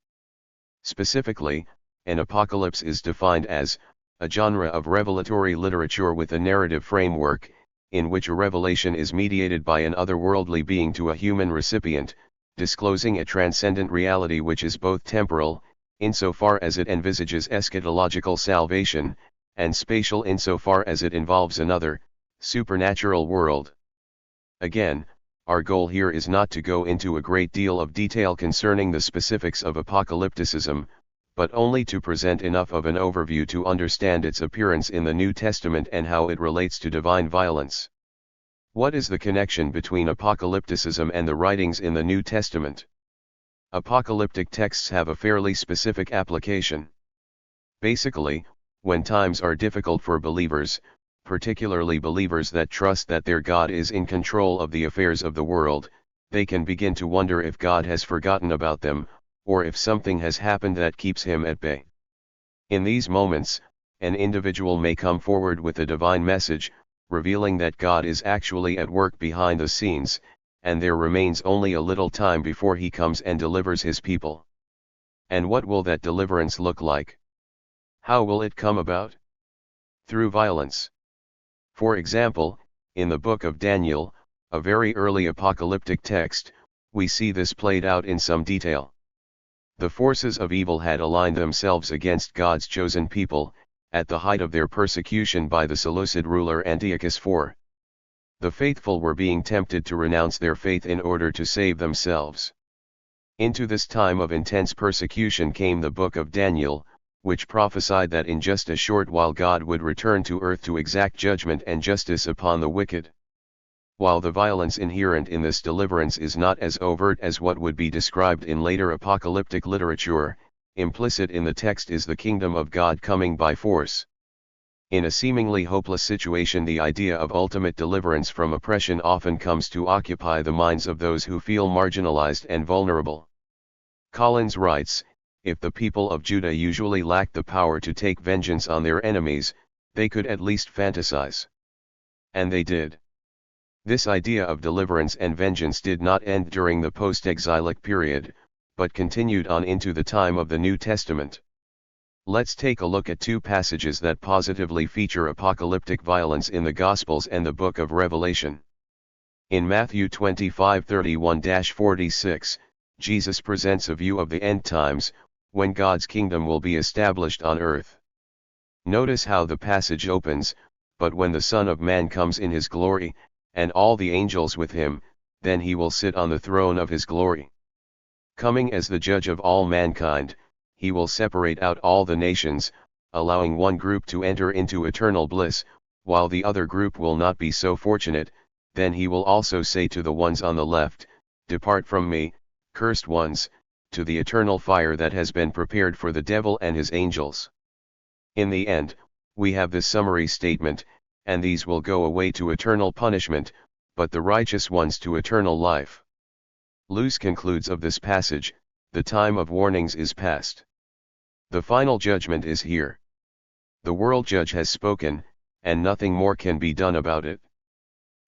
Specifically, an apocalypse is defined as a genre of revelatory literature with a narrative framework, in which a revelation is mediated by an otherworldly being to a human recipient, disclosing a transcendent reality which is both temporal, insofar as it envisages eschatological salvation, and spatial insofar as it involves another, supernatural world. Again, our goal here is not to go into a great deal of detail concerning the specifics of apocalypticism, but only to present enough of an overview to understand its appearance in the New Testament and how it relates to divine violence. What is the connection between apocalypticism and the writings in the New Testament? Apocalyptic texts have a fairly specific application. Basically, when times are difficult for believers, particularly believers that trust that their God is in control of the affairs of the world, they can begin to wonder if God has forgotten about them, or if something has happened that keeps him at bay. In these moments, an individual may come forward with a divine message, revealing that God is actually at work behind the scenes, and there remains only a little time before he comes and delivers his people. And what will that deliverance look like? How will it come about? Through violence. For example, in the book of Daniel, a very early apocalyptic text, we see this played out in some detail. The forces of evil had aligned themselves against God's chosen people, at the height of their persecution by the Seleucid ruler Antiochus IV. The faithful were being tempted to renounce their faith in order to save themselves. Into this time of intense persecution came the book of Daniel, which prophesied that in just a short while God would return to earth to exact judgment and justice upon the wicked. While the violence inherent in this deliverance is not as overt as what would be described in later apocalyptic literature, implicit in the text is the kingdom of God coming by force. In a seemingly hopeless situation, the idea of ultimate deliverance from oppression often comes to occupy the minds of those who feel marginalized and vulnerable. Collins writes, if the people of Judah usually lacked the power to take vengeance on their enemies, they could at least fantasize. And they did. This idea of deliverance and vengeance did not end during the post-exilic period, but continued on into the time of the New Testament. Let's take a look at two passages that positively feature apocalyptic violence in the Gospels and the book of Revelation. In Matthew 25:31-46, Jesus presents a view of the end times, when God's kingdom will be established on earth. Notice how the passage opens, "But when the Son of Man comes in his glory, and all the angels with him, then he will sit on the throne of his glory. Coming as the judge of all mankind, he will separate out all the nations, allowing one group to enter into eternal bliss, while the other group will not be so fortunate. Then he will also say to the ones on the left, 'Depart from me, cursed ones, to the eternal fire that has been prepared for the devil and his angels.'" In the end, we have this summary statement, "And these will go away to eternal punishment, but the righteous ones to eternal life." Lewis concludes of this passage, "The time of warnings is past. The final judgment is here. The world judge has spoken, and nothing more can be done about it."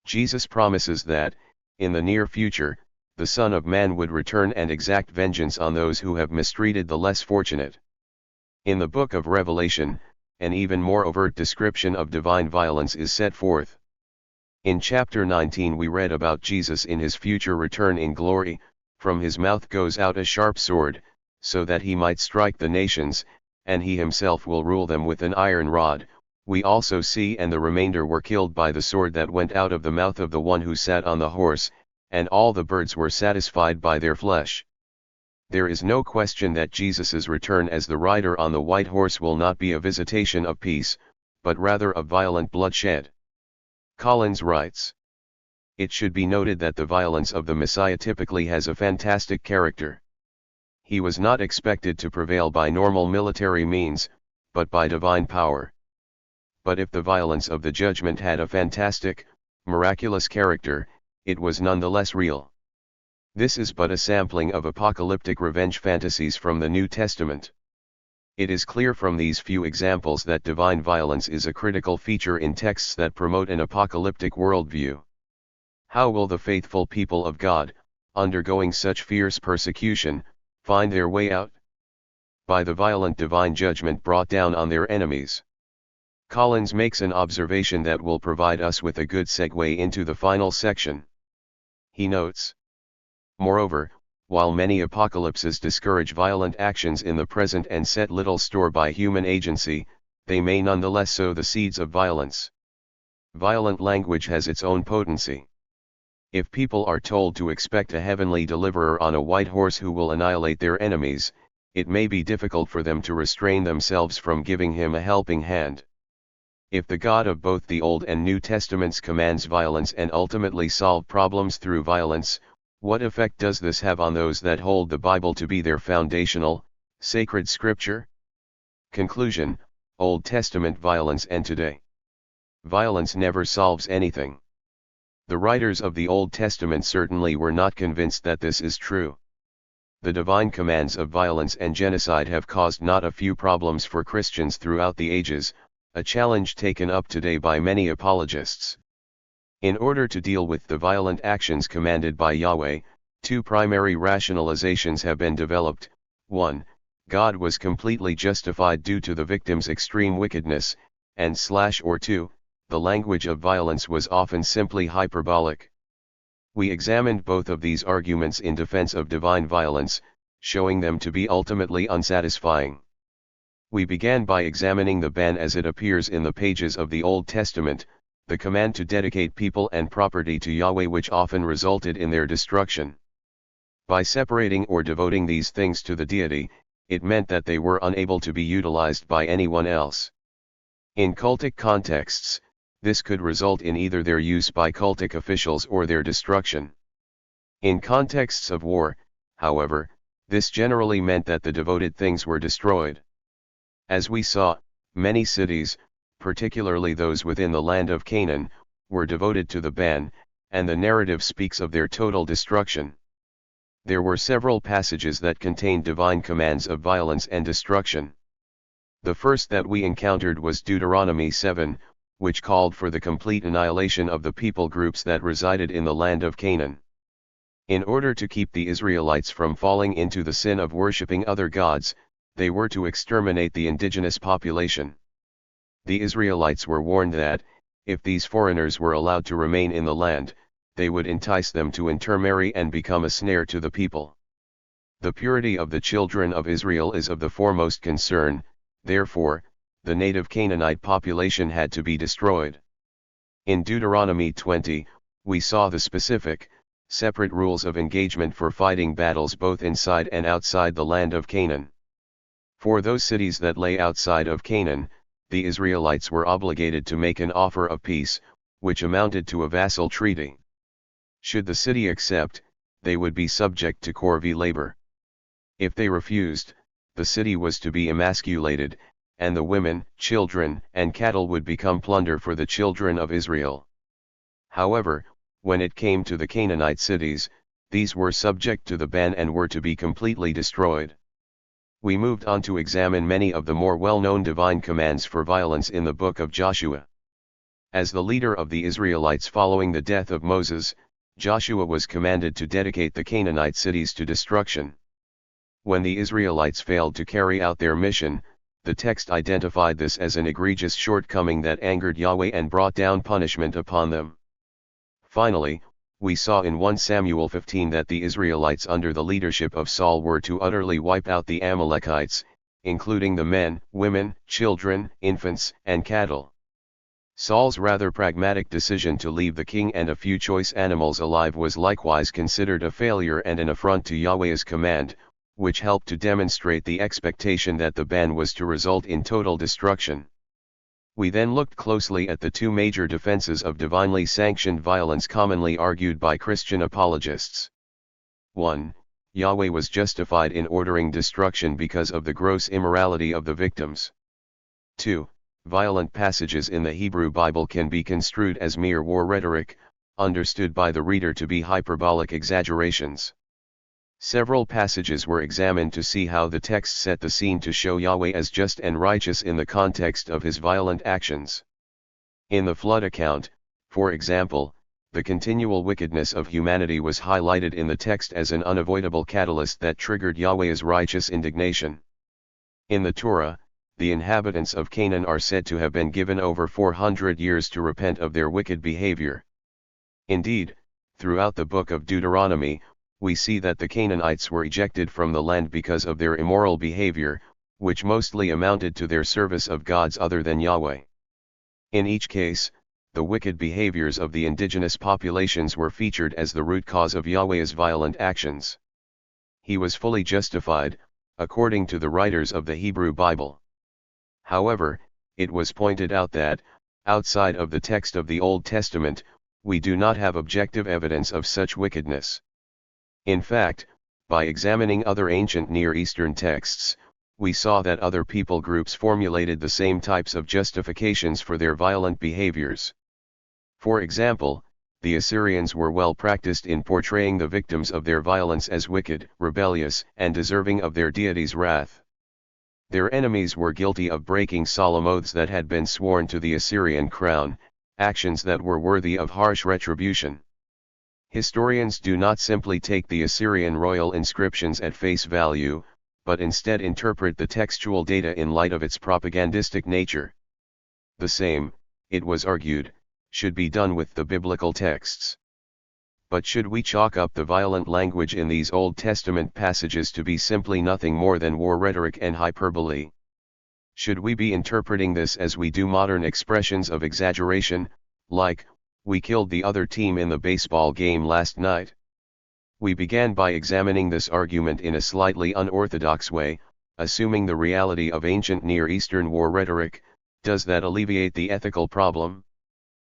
Jesus promises that, in the near future, the Son of Man would return and exact vengeance on those who have mistreated the less fortunate. In the book of Revelation, an even more overt description of divine violence is set forth. In chapter 19 we read about Jesus in his future return in glory. From his mouth goes out a sharp sword, so that he might strike the nations, and he himself will rule them with an iron rod. We also see, and the remainder were killed by the sword that went out of the mouth of the one who sat on the horse, and all the birds were satisfied by their flesh. There is no question that Jesus's return as the rider on the white horse will not be a visitation of peace, but rather of violent bloodshed. Collins writes, "It should be noted that the violence of the Messiah typically has a fantastic character. He was not expected to prevail by normal military means, but by divine power. But if the violence of the judgment had a fantastic, miraculous character, it was nonetheless real." This is but a sampling of apocalyptic revenge fantasies from the New Testament. It is clear from these few examples that divine violence is a critical feature in texts that promote an apocalyptic worldview. How will the faithful people of God, undergoing such fierce persecution, find their way out? By the violent divine judgment brought down on their enemies. Collins makes an observation that will provide us with a good segue into the final section. He notes, "Moreover, while many apocalypses discourage violent actions in the present and set little store by human agency, they may nonetheless sow the seeds of violence. Violent language has its own potency. If people are told to expect a heavenly deliverer on a white horse who will annihilate their enemies, it may be difficult for them to restrain themselves from giving him a helping hand. If the God of both the Old and New Testaments commands violence and ultimately solve problems through violence, what effect does this have on those that hold the Bible to be their foundational, sacred scripture?" Conclusion: Old Testament violence and today. Violence never solves anything. The writers of the Old Testament certainly were not convinced that this is true. The divine commands of violence and genocide have caused not a few problems for Christians throughout the ages, a challenge taken up today by many apologists. In order to deal with the violent actions commanded by Yahweh, two primary rationalizations have been developed. 1. God was completely justified due to the victim's extreme wickedness, and or 2. The language of violence was often simply hyperbolic. We examined both of these arguments in defense of divine violence, showing them to be ultimately unsatisfying. We began by examining the ban as it appears in the pages of the Old Testament, the command to dedicate people and property to Yahweh, which often resulted in their destruction. By separating or devoting these things to the deity, it meant that they were unable to be utilized by anyone else. In cultic contexts, this could result in either their use by cultic officials or their destruction. In contexts of war, however, this generally meant that the devoted things were destroyed. As we saw, many cities, particularly those within the land of Canaan, were devoted to the ban, and the narrative speaks of their total destruction. There were several passages that contained divine commands of violence and destruction. The first that we encountered was Deuteronomy 7, which called for the complete annihilation of the people groups that resided in the land of Canaan. In order to keep the Israelites from falling into the sin of worshipping other gods, they were to exterminate the indigenous population. The Israelites were warned that, if these foreigners were allowed to remain in the land, they would entice them to intermarry and become a snare to the people. The purity of the children of Israel is of the foremost concern, therefore, the native Canaanite population had to be destroyed. In Deuteronomy 20, we saw the specific, separate rules of engagement for fighting battles both inside and outside the land of Canaan. For those cities that lay outside of Canaan, the Israelites were obligated to make an offer of peace, which amounted to a vassal treaty. Should the city accept, they would be subject to corvée labor. If they refused, the city was to be emasculated, and the women, children, and cattle would become plunder for the children of Israel. However, when it came to the Canaanite cities, these were subject to the ban and were to be completely destroyed. We moved on to examine many of the more well-known divine commands for violence in the book of Joshua. As the leader of the Israelites following the death of Moses, Joshua was commanded to dedicate the Canaanite cities to destruction. When the Israelites failed to carry out their mission, the text identified this as an egregious shortcoming that angered Yahweh and brought down punishment upon them. Finally, we saw in 1 Samuel 15 that the Israelites under the leadership of Saul were to utterly wipe out the Amalekites, including the men, women, children, infants, and cattle. Saul's rather pragmatic decision to leave the king and a few choice animals alive was likewise considered a failure and an affront to Yahweh's command, which helped to demonstrate the expectation that the ban was to result in total destruction. We then looked closely at the two major defenses of divinely sanctioned violence commonly argued by Christian apologists. 1. Yahweh was justified in ordering destruction because of the gross immorality of the victims. 2. Violent passages in the Hebrew Bible can be construed as mere war rhetoric, understood by the reader to be hyperbolic exaggerations. Several passages were examined to see how the text set the scene to show Yahweh as just and righteous in the context of his violent actions. In the flood account, for example, the continual wickedness of humanity was highlighted in the text as an unavoidable catalyst that triggered Yahweh's righteous indignation. In the Torah, the inhabitants of Canaan are said to have been given over 400 years to repent of their wicked behavior. Indeed, throughout the book of Deuteronomy, we see that the Canaanites were ejected from the land because of their immoral behavior, which mostly amounted to their service of gods other than Yahweh. In each case, the wicked behaviors of the indigenous populations were featured as the root cause of Yahweh's violent actions. He was fully justified, according to the writers of the Hebrew Bible. However, it was pointed out that, outside of the text of the Old Testament, we do not have objective evidence of such wickedness. In fact, by examining other ancient Near Eastern texts, we saw that other people groups formulated the same types of justifications for their violent behaviors. For example, the Assyrians were well practiced in portraying the victims of their violence as wicked, rebellious, and deserving of their deity's wrath. Their enemies were guilty of breaking solemn oaths that had been sworn to the Assyrian crown, actions that were worthy of harsh retribution. Historians do not simply take the Assyrian royal inscriptions at face value, but instead interpret the textual data in light of its propagandistic nature. The same, it was argued, should be done with the biblical texts. But should we chalk up the violent language in these Old Testament passages to be simply nothing more than war rhetoric and hyperbole? Should we be interpreting this as we do modern expressions of exaggeration, like, "We killed the other team in the baseball game last night"? We began by examining this argument in a slightly unorthodox way, assuming the reality of ancient Near Eastern war rhetoric. Does that alleviate the ethical problem?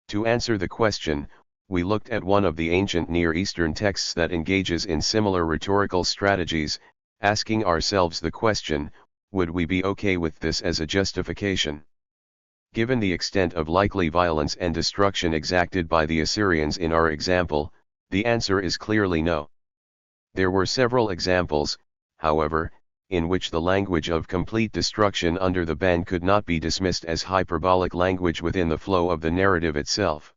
To answer the question, we looked at one of the ancient Near Eastern texts that engages in similar rhetorical strategies, asking ourselves the question, would we be okay with this as a justification? Given the extent of likely violence and destruction exacted by the Assyrians in our example, the answer is clearly no. There were several examples, however, in which the language of complete destruction under the ban could not be dismissed as hyperbolic language within the flow of the narrative itself.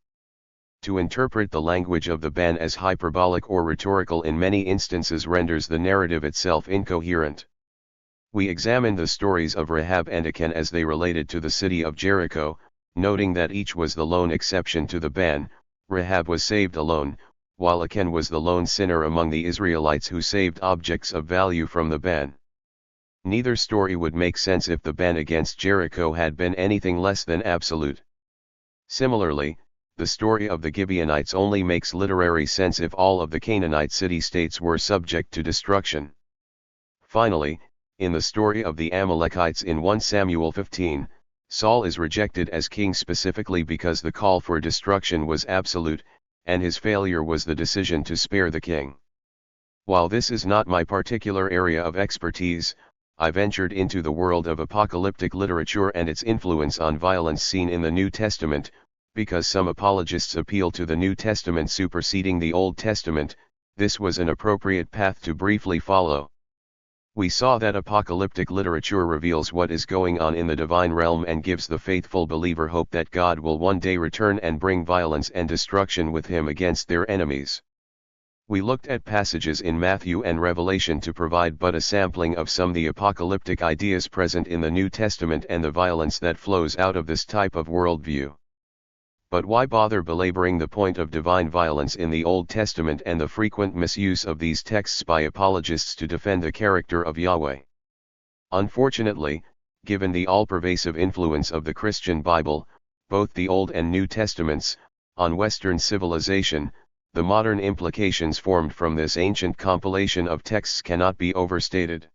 To interpret the language of the ban as hyperbolic or rhetorical in many instances renders the narrative itself incoherent. We examined the stories of Rahab and Achan as they related to the city of Jericho, noting that each was the lone exception to the ban. Rahab was saved alone, while Achan was the lone sinner among the Israelites who saved objects of value from the ban. Neither story would make sense if the ban against Jericho had been anything less than absolute. Similarly, the story of the Gibeonites only makes literary sense if all of the Canaanite city-states were subject to destruction. Finally, in the story of the Amalekites in 1 Samuel 15, Saul is rejected as king specifically because the call for destruction was absolute, and his failure was the decision to spare the king. While this is not my particular area of expertise, I ventured into the world of apocalyptic literature and its influence on violence seen in the New Testament, because some apologists appeal to the New Testament superseding the Old Testament. This was an appropriate path to briefly follow. We saw that apocalyptic literature reveals what is going on in the divine realm and gives the faithful believer hope that God will one day return and bring violence and destruction with him against their enemies. We looked at passages in Matthew and Revelation to provide but a sampling of some of the apocalyptic ideas present in the New Testament and the violence that flows out of this type of worldview. But why bother belaboring the point of divine violence in the Old Testament and the frequent misuse of these texts by apologists to defend the character of Yahweh? Unfortunately, given the all-pervasive influence of the Christian Bible, both the Old and New Testaments, on Western civilization, the modern implications formed from this ancient compilation of texts cannot be overstated.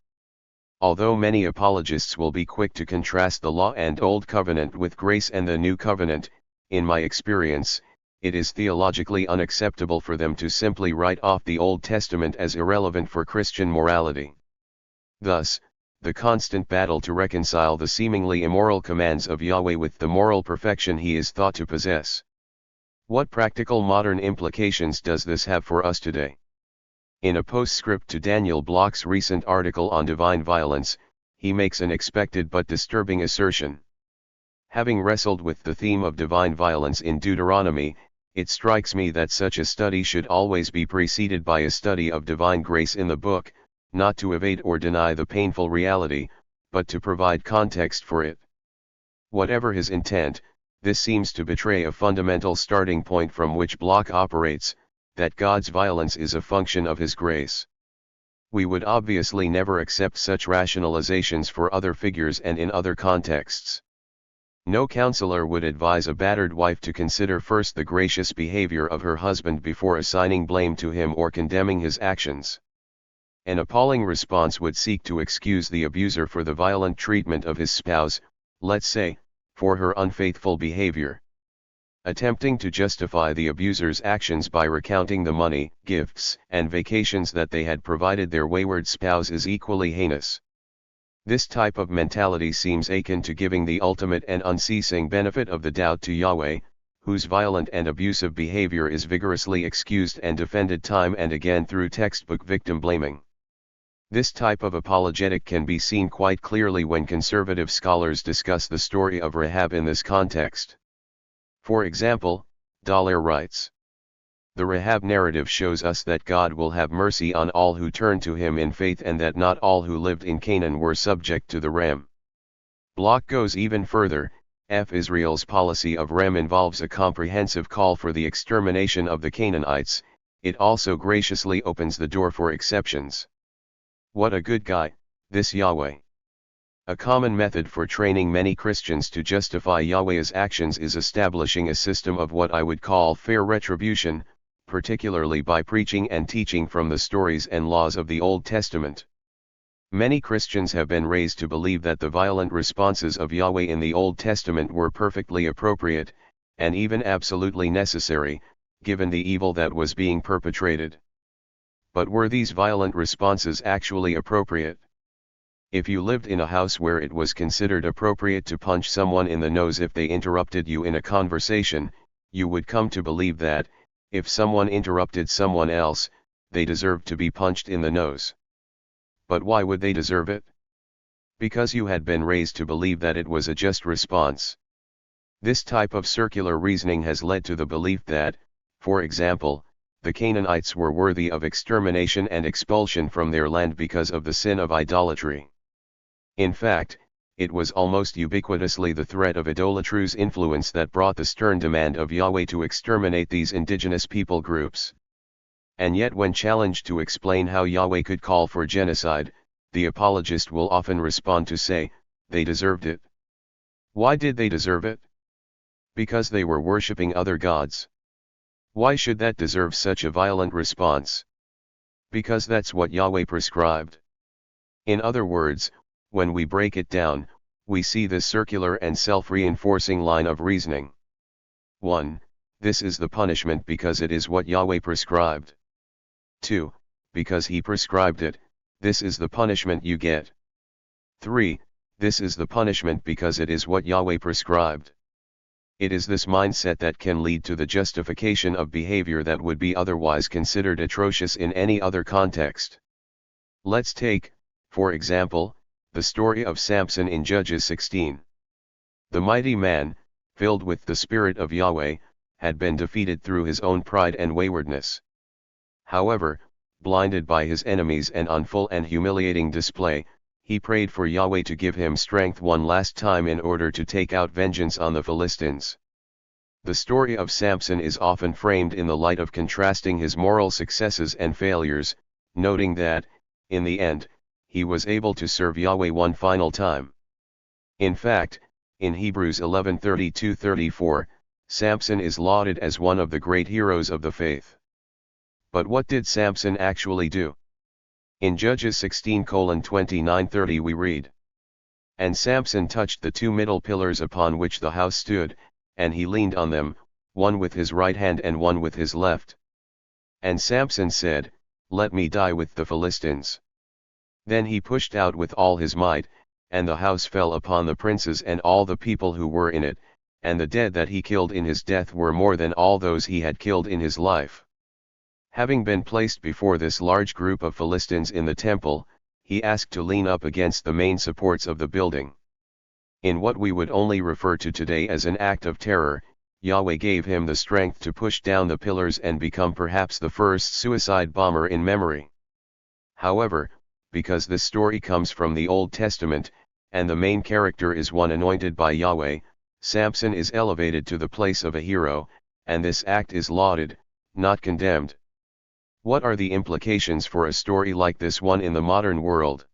Although many apologists will be quick to contrast the Law and Old Covenant with grace and the New Covenant, in my experience, it is theologically unacceptable for them to simply write off the Old Testament as irrelevant for Christian morality. Thus, the constant battle to reconcile the seemingly immoral commands of Yahweh with the moral perfection he is thought to possess. What practical modern implications does this have for us today? In a postscript to Daniel Block's recent article on divine violence, he makes an expected but disturbing assertion. Having wrestled with the theme of divine violence in Deuteronomy, it strikes me that such a study should always be preceded by a study of divine grace in the book, not to evade or deny the painful reality, but to provide context for it. Whatever his intent, this seems to betray a fundamental starting point from which Block operates, that God's violence is a function of his grace. We would obviously never accept such rationalizations for other figures and in other contexts. No counselor would advise a battered wife to consider first the gracious behavior of her husband before assigning blame to him or condemning his actions. An appalling response would seek to excuse the abuser for the violent treatment of his spouse, let's say, for her unfaithful behavior. Attempting to justify the abuser's actions by recounting the money, gifts, and vacations that they had provided their wayward spouse is equally heinous. This type of mentality seems akin to giving the ultimate and unceasing benefit of the doubt to Yahweh, whose violent and abusive behavior is vigorously excused and defended time and again through textbook victim blaming. This type of apologetic can be seen quite clearly when conservative scholars discuss the story of Rahab in this context. For example, Dallaire writes, "The Rahab narrative shows us that God will have mercy on all who turn to him in faith and that not all who lived in Canaan were subject to the Ram." Block goes even further. Israel's policy of Ram involves a comprehensive call for the extermination of the Canaanites. It also graciously opens the door for exceptions. What a good guy, this Yahweh. A common method for training many Christians to justify Yahweh's actions is establishing a system of what I would call fair retribution, particularly by preaching and teaching from the stories and laws of the Old Testament. Many Christians have been raised to believe that the violent responses of Yahweh in the Old Testament were perfectly appropriate, and even absolutely necessary, given the evil that was being perpetrated. But were these violent responses actually appropriate? If you lived in a house where it was considered appropriate to punch someone in the nose if they interrupted you in a conversation, you would come to believe that, if someone interrupted someone else, they deserved to be punched in the nose. But why would they deserve it? Because you had been raised to believe that it was a just response. This type of circular reasoning has led to the belief that, for example, the Canaanites were worthy of extermination and expulsion from their land because of the sin of idolatry. In fact, it was almost ubiquitously the threat of idolatrous influence that brought the stern demand of Yahweh to exterminate these indigenous people groups. And yet when challenged to explain how Yahweh could call for genocide, the apologist will often respond to say, they deserved it. Why did they deserve it? Because they were worshipping other gods. Why should that deserve such a violent response? Because that's what Yahweh prescribed. In other words, when we break it down, we see this circular and self-reinforcing line of reasoning. 1. This is the punishment because it is what Yahweh prescribed. 2. Because he prescribed it, this is the punishment you get. 3. This is the punishment because it is what Yahweh prescribed. It is this mindset that can lead to the justification of behavior that would be otherwise considered atrocious in any other context. Let's take, for example, the story of Samson in Judges 16. The mighty man, filled with the Spirit of Yahweh, had been defeated through his own pride and waywardness. However, blinded by his enemies and on full and humiliating display, he prayed for Yahweh to give him strength one last time in order to take out vengeance on the Philistines. The story of Samson is often framed in the light of contrasting his moral successes and failures, noting that, in the end, he was able to serve Yahweh one final time. In fact, in Hebrews 11:32-34, Samson is lauded as one of the great heroes of the faith. But what did Samson actually do? In Judges 16:29-30 we read, "And Samson touched the two middle pillars upon which the house stood, and he leaned on them, one with his right hand and one with his left. And Samson said, Let me die with the Philistines. Then he pushed out with all his might, and the house fell upon the princes and all the people who were in it, and the dead that he killed in his death were more than all those he had killed in his life." Having been placed before this large group of Philistines in the temple, he asked to lean up against the main supports of the building. In what we would only refer to today as an act of terror, Yahweh gave him the strength to push down the pillars and become perhaps the first suicide bomber in memory. However, because this story comes from the Old Testament, and the main character is one anointed by Yahweh, Samson is elevated to the place of a hero, and this act is lauded, not condemned. What are the implications for a story like this one in the modern world?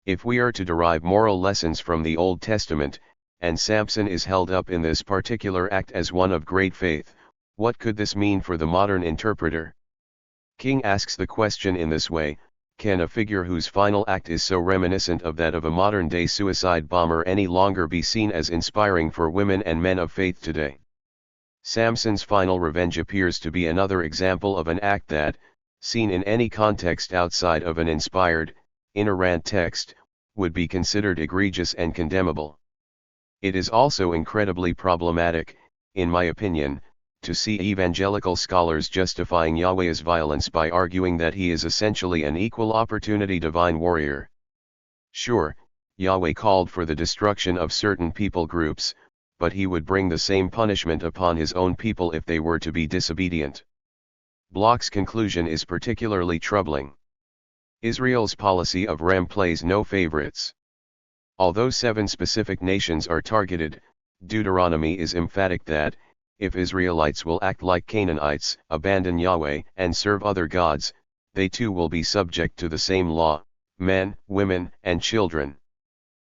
If we are to derive moral lessons from the Old Testament, and Samson is held up in this particular act as one of great faith, what could this mean for the modern interpreter? King asks the question in this way: can a figure whose final act is so reminiscent of that of a modern-day suicide bomber any longer be seen as inspiring for women and men of faith today? Samson's final revenge appears to be another example of an act that, seen in any context outside of an inspired, inerrant text, would be considered egregious and condemnable. It is also incredibly problematic, in my opinion, to see evangelical scholars justifying Yahweh's violence by arguing that he is essentially an equal opportunity divine warrior. Sure, Yahweh called for the destruction of certain people groups, but he would bring the same punishment upon his own people if they were to be disobedient. Bloch's conclusion is particularly troubling. Israel's policy of plays no favorites. Although 7 specific nations are targeted, Deuteronomy is emphatic that, if Israelites will act like Canaanites, abandon Yahweh, and serve other gods, they too will be subject to the same law, men, women, and children.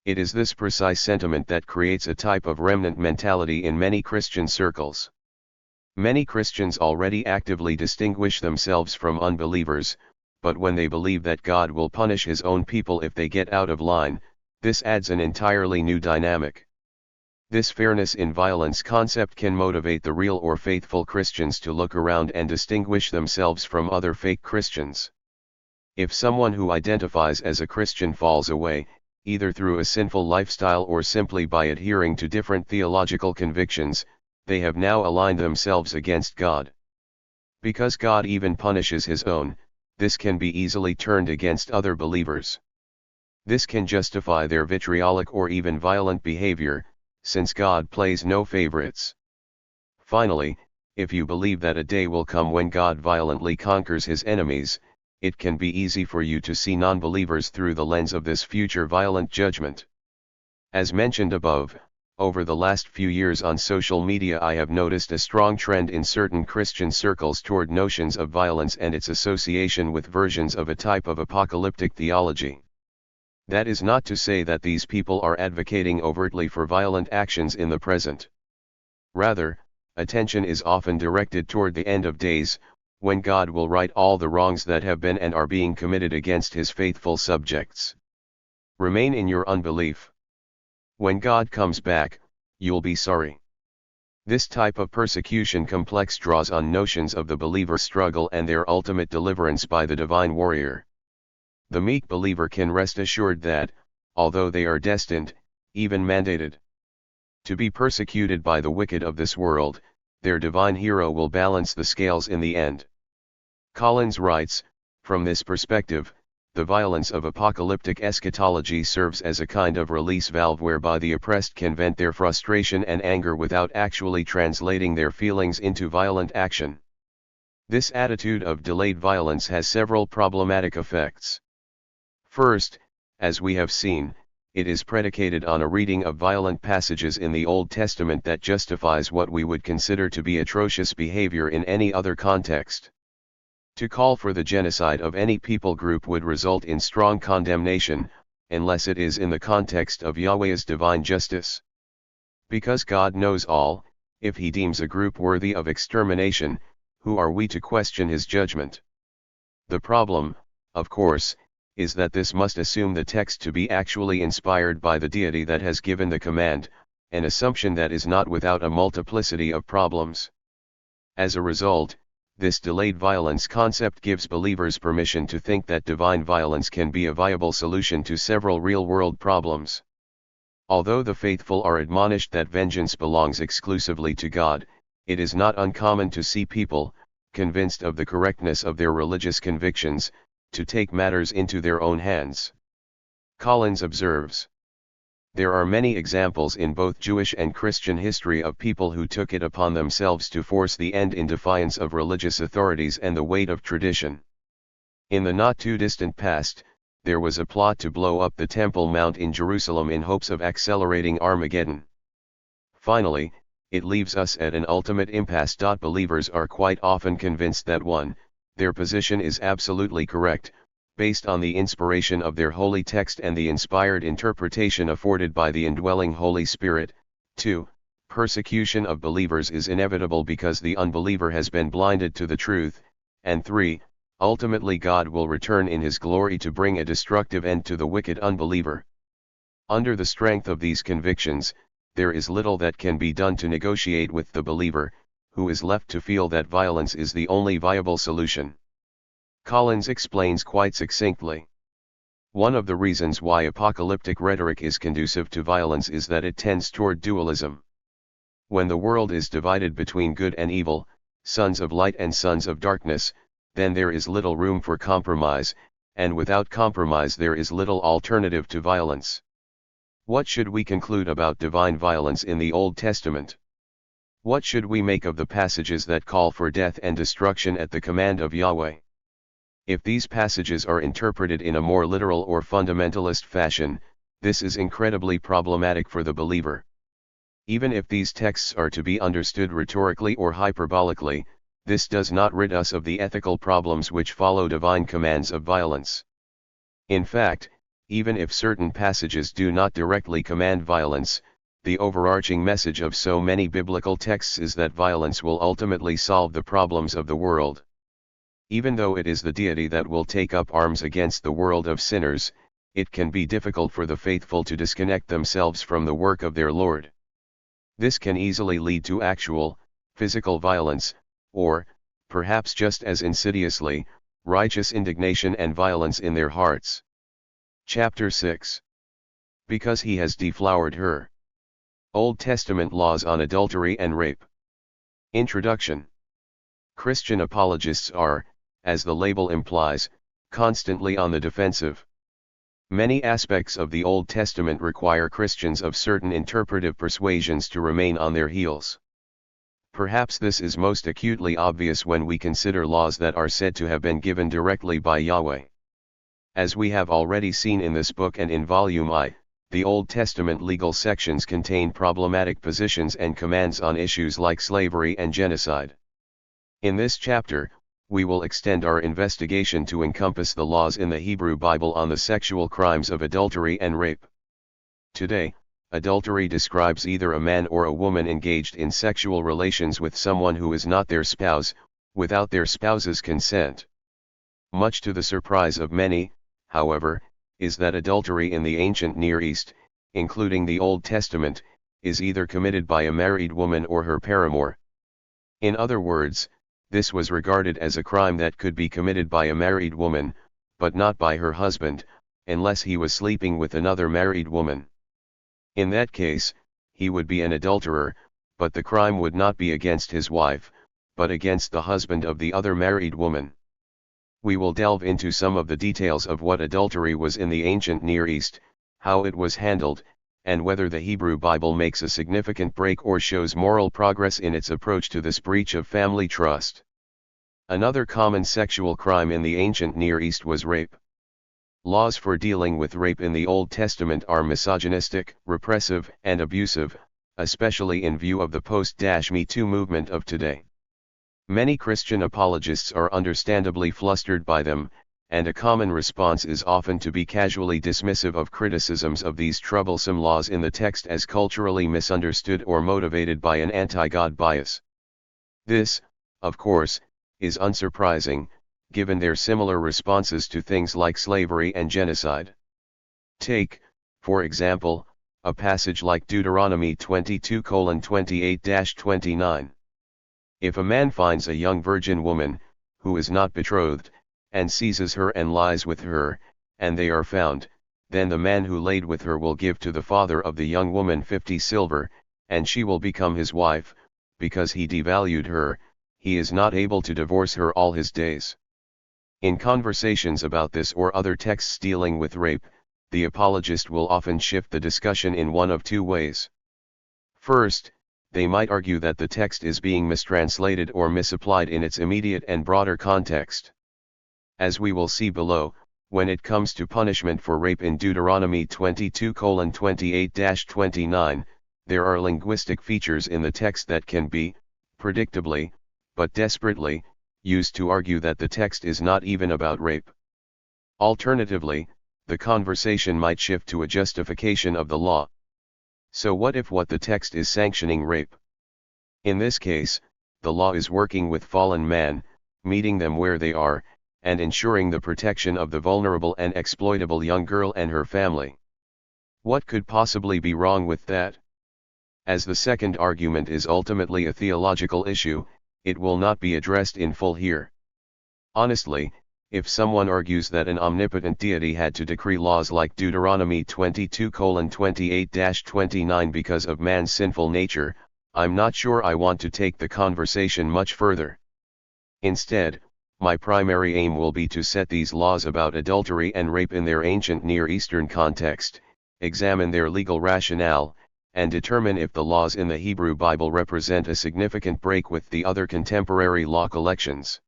It is this precise sentiment that creates a type of remnant mentality in many Christian circles. Many Christians already actively distinguish themselves from unbelievers, but when they believe that God will punish his own people if they get out of line, this adds an entirely new dynamic. This fairness in violence concept can motivate the real or faithful Christians to look around and distinguish themselves from other fake Christians. If someone who identifies as a Christian falls away, either through a sinful lifestyle or simply by adhering to different theological convictions, they have now aligned themselves against God. Because God even punishes his own, this can be easily turned against other believers. This can justify their vitriolic or even violent behavior, since God plays no favorites. Finally, if you believe that a day will come when God violently conquers his enemies, it can be easy for you to see non-believers through the lens of this future violent judgment. As mentioned above, over the last few years on social media I have noticed a strong trend in certain Christian circles toward notions of violence and its association with versions of a type of apocalyptic theology. That is not to say that these people are advocating overtly for violent actions in the present. Rather, attention is often directed toward the end of days, when God will right all the wrongs that have been and are being committed against his faithful subjects. Remain in your unbelief. When God comes back, you'll be sorry. This type of persecution complex draws on notions of the believer's struggle and their ultimate deliverance by the divine warrior. The meek believer can rest assured that, although they are destined, even mandated, to be persecuted by the wicked of this world, their divine hero will balance the scales in the end. Collins writes, from this perspective, the violence of apocalyptic eschatology serves as a kind of release valve whereby the oppressed can vent their frustration and anger without actually translating their feelings into violent action. This attitude of delayed violence has several problematic effects. First, as we have seen, it is predicated on a reading of violent passages in the Old Testament that justifies what we would consider to be atrocious behavior in any other context. To call for the genocide of any people group would result in strong condemnation, unless it is in the context of Yahweh's divine justice. Because God knows all, if he deems a group worthy of extermination, who are we to question his judgment? The problem, of course, is that this must assume the text to be actually inspired by the deity that has given the command, an assumption that is not without a multiplicity of problems. As a result, this delayed violence concept gives believers permission to think that divine violence can be a viable solution to several real-world problems. Although the faithful are admonished that vengeance belongs exclusively to God, it is not uncommon to see people, convinced of the correctness of their religious convictions, to take matters into their own hands. Collins observes, "There are many examples in both Jewish and Christian history of people who took it upon themselves to force the end in defiance of religious authorities and the weight of tradition. In the not-too-distant past, there was a plot to blow up the Temple Mount in Jerusalem in hopes of accelerating Armageddon. Finally, it leaves us at an ultimate impasse. Believers are quite often convinced that 1. Their position is absolutely correct, based on the inspiration of their holy text and the inspired interpretation afforded by the indwelling Holy Spirit. 2. Persecution of believers is inevitable because the unbeliever has been blinded to the truth, and 3. Ultimately God will return in his glory to bring a destructive end to the wicked unbeliever. Under the strength of these convictions, there is little that can be done to negotiate with the believer, who is left to feel that violence is the only viable solution." Collins explains quite succinctly, "One of the reasons why apocalyptic rhetoric is conducive to violence is that it tends toward dualism. When the world is divided between good and evil, sons of light and sons of darkness, then there is little room for compromise, and without compromise there is little alternative to violence. What should we conclude about divine violence in the Old Testament? What should we make of the passages that call for death and destruction at the command of Yahweh? If these passages are interpreted in a more literal or fundamentalist fashion, this is incredibly problematic for the believer. Even if these texts are to be understood rhetorically or hyperbolically, this does not rid us of the ethical problems which follow divine commands of violence. In fact, even if certain passages do not directly command violence, the overarching message of so many biblical texts is that violence will ultimately solve the problems of the world. Even though it is the deity that will take up arms against the world of sinners, it can be difficult for the faithful to disconnect themselves from the work of their Lord. This can easily lead to actual, physical violence, or, perhaps just as insidiously, righteous indignation and violence in their hearts." Chapter 6. Because he has deflowered her. Old Testament laws on adultery and rape. Introduction. Christian apologists are, as the label implies, constantly on the defensive. Many aspects of the Old Testament require Christians of certain interpretive persuasions to remain on their heels. Perhaps this is most acutely obvious when we consider laws that are said to have been given directly by Yahweh. As we have already seen in this book and in Volume I, the Old Testament legal sections contain problematic positions and commands on issues like slavery and genocide. In this chapter, we will extend our investigation to encompass the laws in the Hebrew Bible on the sexual crimes of adultery and rape. Today, adultery describes either a man or a woman engaged in sexual relations with someone who is not their spouse, without their spouse's consent. Much to the surprise of many, however, is that adultery in the ancient Near East, including the Old Testament, is either committed by a married woman or her paramour. In other words, this was regarded as a crime that could be committed by a married woman, but not by her husband, unless he was sleeping with another married woman. In that case, he would be an adulterer, but the crime would not be against his wife, but against the husband of the other married woman. We will delve into some of the details of what adultery was in the ancient Near East, how it was handled, and whether the Hebrew Bible makes a significant break or shows moral progress in its approach to this breach of family trust. Another common sexual crime in the ancient Near East was rape. Laws for dealing with rape in the Old Testament are misogynistic, repressive, and abusive, especially in view of the post-Me Too movement of today. Many Christian apologists are understandably flustered by them, and a common response is often to be casually dismissive of criticisms of these troublesome laws in the text as culturally misunderstood or motivated by an anti-God bias. This, of course, is unsurprising, given their similar responses to things like slavery and genocide. Take, for example, a passage like Deuteronomy 22:28-29. If a man finds a young virgin woman, who is not betrothed, and seizes her and lies with her, and they are found, then the man who laid with her will give to the father of the young woman 50 silver, and she will become his wife, because he devalued her, he is not able to divorce her all his days. In conversations about this or other texts dealing with rape, the apologist will often shift the discussion in one of two ways. First, they might argue that the text is being mistranslated or misapplied in its immediate and broader context. As we will see below, when it comes to punishment for rape in Deuteronomy 22:28-29, there are linguistic features in the text that can be, predictably, but desperately, used to argue that the text is not even about rape. Alternatively, the conversation might shift to a justification of the law. So what if what the text is sanctioning rape? In this case, the law is working with fallen man, meeting them where they are, and ensuring the protection of the vulnerable and exploitable young girl and her family. What could possibly be wrong with that? As the second argument is ultimately a theological issue, it will not be addressed in full here. Honestly, if someone argues that an omnipotent deity had to decree laws like Deuteronomy 22:28-29 because of man's sinful nature, I'm not sure I want to take the conversation much further. Instead, my primary aim will be to set these laws about adultery and rape in their ancient Near Eastern context, examine their legal rationale, and determine if the laws in the Hebrew Bible represent a significant break with the other contemporary law collections.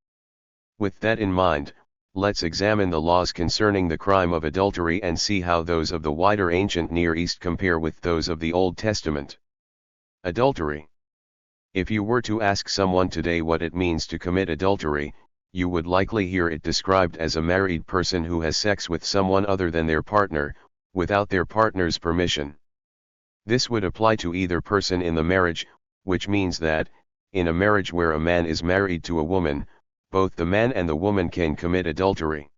With that in mind, let's examine the laws concerning the crime of adultery and see how those of the wider ancient Near East compare with those of the Old Testament. Adultery. If you were to ask someone today what it means to commit adultery, you would likely hear it described as a married person who has sex with someone other than their partner, without their partner's permission. This would apply to either person in the marriage, which means that, in a marriage where a man is married to a woman, both the man and the woman can commit adultery.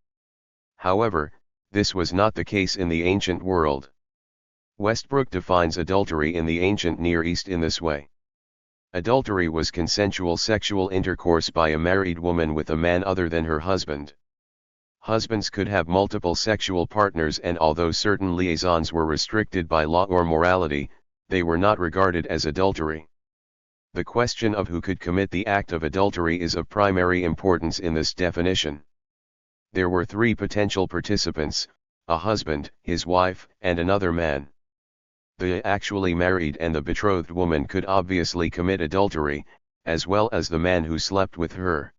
However, this was not the case in the ancient world. Westbrook defines adultery in the ancient Near East in this way. Adultery was consensual sexual intercourse by a married woman with a man other than her husband. Husbands could have multiple sexual partners, and although certain liaisons were restricted by law or morality, they were not regarded as adultery. The question of who could commit the act of adultery is of primary importance in this definition. There were three potential participants: a husband, his wife, and another man. The actually married and the betrothed woman could obviously commit adultery, as well as the man who slept with her.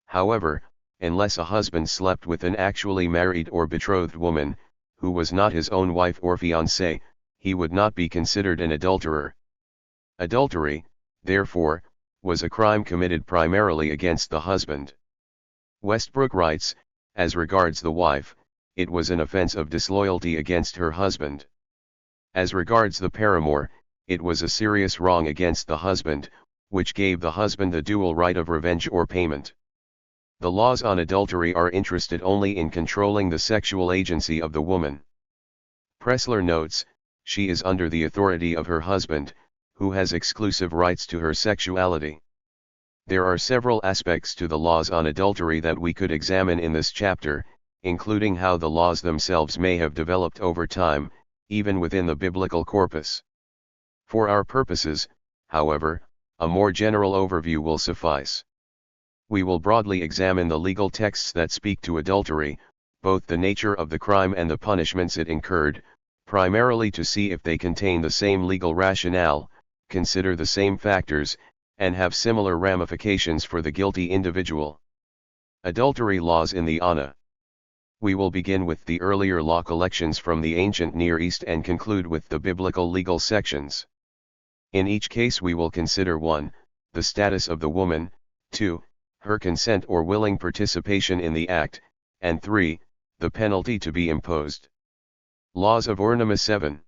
However, unless a husband slept with an actually married or betrothed woman, who was not his own wife or fiancée, he would not be considered an adulterer. Adultery, therefore, was a crime committed primarily against the husband. Westbrook writes, as regards the wife, it was an offense of disloyalty against her husband. As regards the paramour, it was a serious wrong against the husband, which gave the husband the dual right of revenge or payment. The laws on adultery are interested only in controlling the sexual agency of the woman. Pressler notes, she is under the authority of her husband, who has exclusive rights to her sexuality. There are several aspects to the laws on adultery that we could examine in this chapter, including how the laws themselves may have developed over time, even within the biblical corpus. For our purposes, however, a more general overview will suffice. We will broadly examine the legal texts that speak to adultery, both the nature of the crime and the punishments it incurred, primarily to see if they contain the same legal rationale, consider the same factors, and have similar ramifications for the guilty individual. Adultery laws in the Anna. We will begin with the earlier law collections from the ancient Near East and conclude with the biblical legal sections. In each case we will consider 1. The status of the woman, 2. Her consent or willing participation in the act, and 3. The penalty to be imposed. Laws of Ornama 7.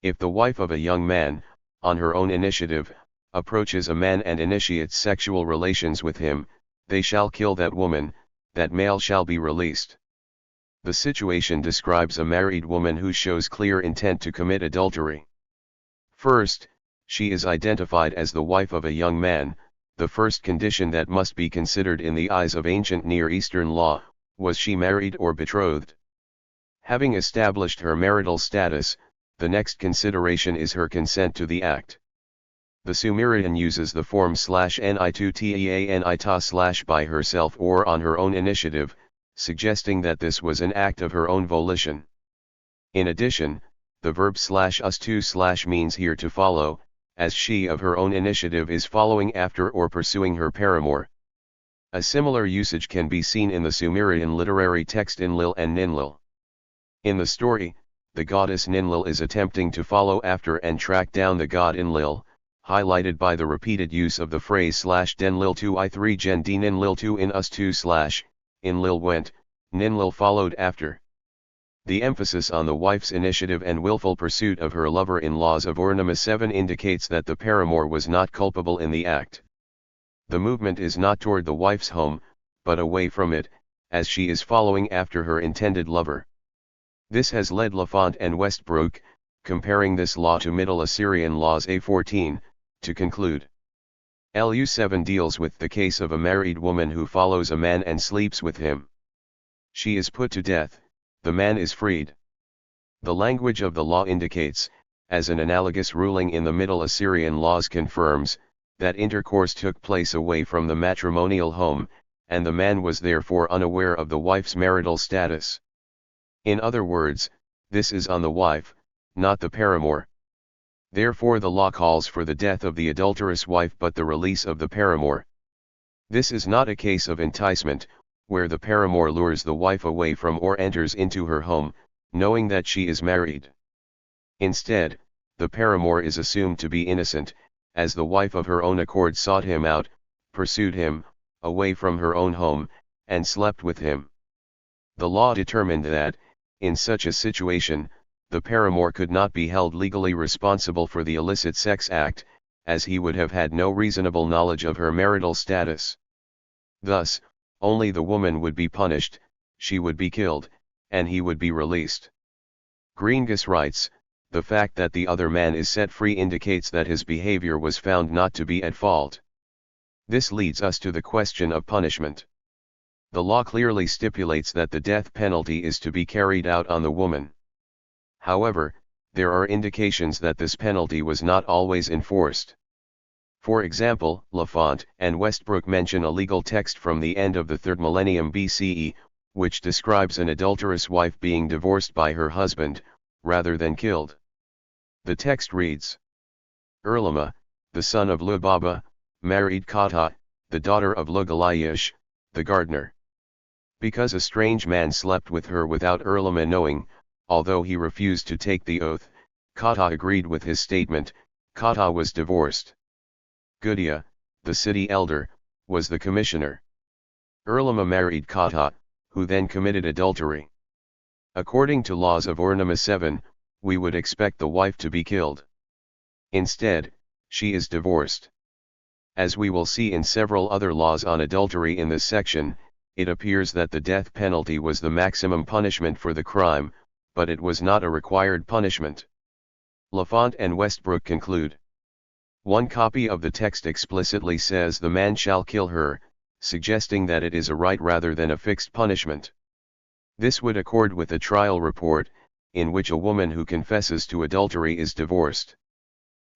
If the wife of a young man, on her own initiative, approaches a man and initiates sexual relations with him, they shall kill that woman, that male shall be released. The situation describes a married woman who shows clear intent to commit adultery. First, she is identified as the wife of a young man. The first condition that must be considered in the eyes of ancient Near Eastern law, was she married or betrothed? Having established her marital status, the next consideration is her consent to the act. The Sumerian uses the form /ni2teani ta/ by herself or on her own initiative, suggesting that this was an act of her own volition. In addition, the verb /us2/ means here to follow, as she of her own initiative is following after or pursuing her paramour. A similar usage can be seen in the Sumerian literary text Enlil and Ninlil. In the story, the goddess Ninlil is attempting to follow after and track down the god Enlil, highlighted by the repeated use of the phrase /denlil2 gen d Ninlil2 in us2/. Enlil went, Ninlil followed after. The emphasis on the wife's initiative and willful pursuit of her lover in Laws of Ornama 7 indicates that the paramour was not culpable in the act. The movement is not toward the wife's home, but away from it, as she is following after her intended lover. This has led Lafont and Westbrook, comparing this law to Middle Assyrian laws A14, to conclude. LU7 deals with the case of a married woman who follows a man and sleeps with him. She is put to death, the man is freed. The language of the law indicates, as an analogous ruling in the Middle Assyrian laws confirms, that intercourse took place away from the matrimonial home, and the man was therefore unaware of the wife's marital status. In other words, this is on the wife, not the paramour. Therefore the law calls for the death of the adulterous wife but the release of the paramour. This is not a case of enticement, where the paramour lures the wife away from or enters into her home, knowing that she is married. Instead, the paramour is assumed to be innocent, as the wife of her own accord sought him out, pursued him, away from her own home, and slept with him. The law determined that, in such a situation, the paramour could not be held legally responsible for the illicit sex act, as he would have had no reasonable knowledge of her marital status. Thus, only the woman would be punished, she would be killed, and he would be released. Greengas writes, the fact that the other man is set free indicates that his behavior was found not to be at fault. This leads us to the question of punishment. The law clearly stipulates that the death penalty is to be carried out on the woman. However, there are indications that this penalty was not always enforced. For example, Lafont and Westbrook mention a legal text from the end of the 3rd millennium BCE, which describes an adulterous wife being divorced by her husband, rather than killed. The text reads, Erlama, the son of Lubaba, married Kata, the daughter of Lugalayish, the gardener. Because a strange man slept with her without Erlama knowing, although he refused to take the oath, Kata agreed with his statement, Kata was divorced. Gudea, the city elder, was the commissioner. Erlama married Kata, who then committed adultery. According to Laws of Ornama 7, we would expect the wife to be killed. Instead, she is divorced. As we will see in several other laws on adultery in this section, it appears that the death penalty was the maximum punishment for the crime, but it was not a required punishment. Lafont and Westbrook conclude. One copy of the text explicitly says the man shall kill her, suggesting that it is a right rather than a fixed punishment. This would accord with a trial report, in which a woman who confesses to adultery is divorced.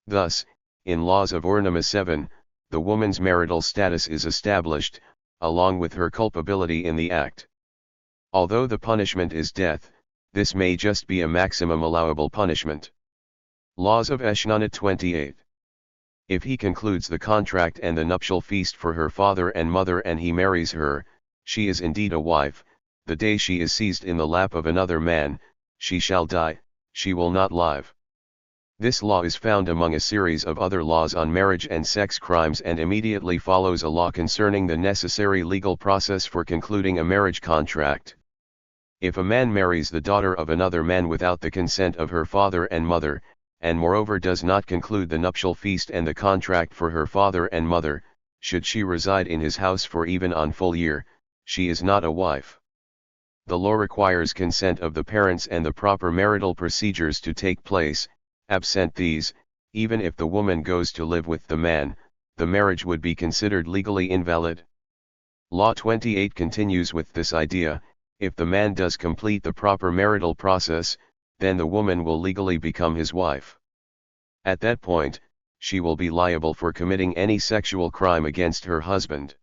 Thus, in Laws of Ornama 7, the woman's marital status is established, along with her culpability in the act. Although the punishment is death, this may just be a maximum allowable punishment. Laws of Eshnunit 28. If he concludes the contract and the nuptial feast for her father and mother and he marries her, she is indeed a wife, the day she is seized in the lap of another man, she shall die, she will not live. This law is found among a series of other laws on marriage and sex crimes and immediately follows a law concerning the necessary legal process for concluding a marriage contract. If a man marries the daughter of another man without the consent of her father and mother, and moreover does not conclude the nuptial feast and the contract for her father and mother, should she reside in his house for even a full year, she is not a wife. The law requires consent of the parents and the proper marital procedures to take place. Absent these, even if the woman goes to live with the man, the marriage would be considered legally invalid. Law 28 continues with this idea: if the man does complete the proper marital process, then the woman will legally become his wife. At that point, she will be liable for committing any sexual crime against her husband.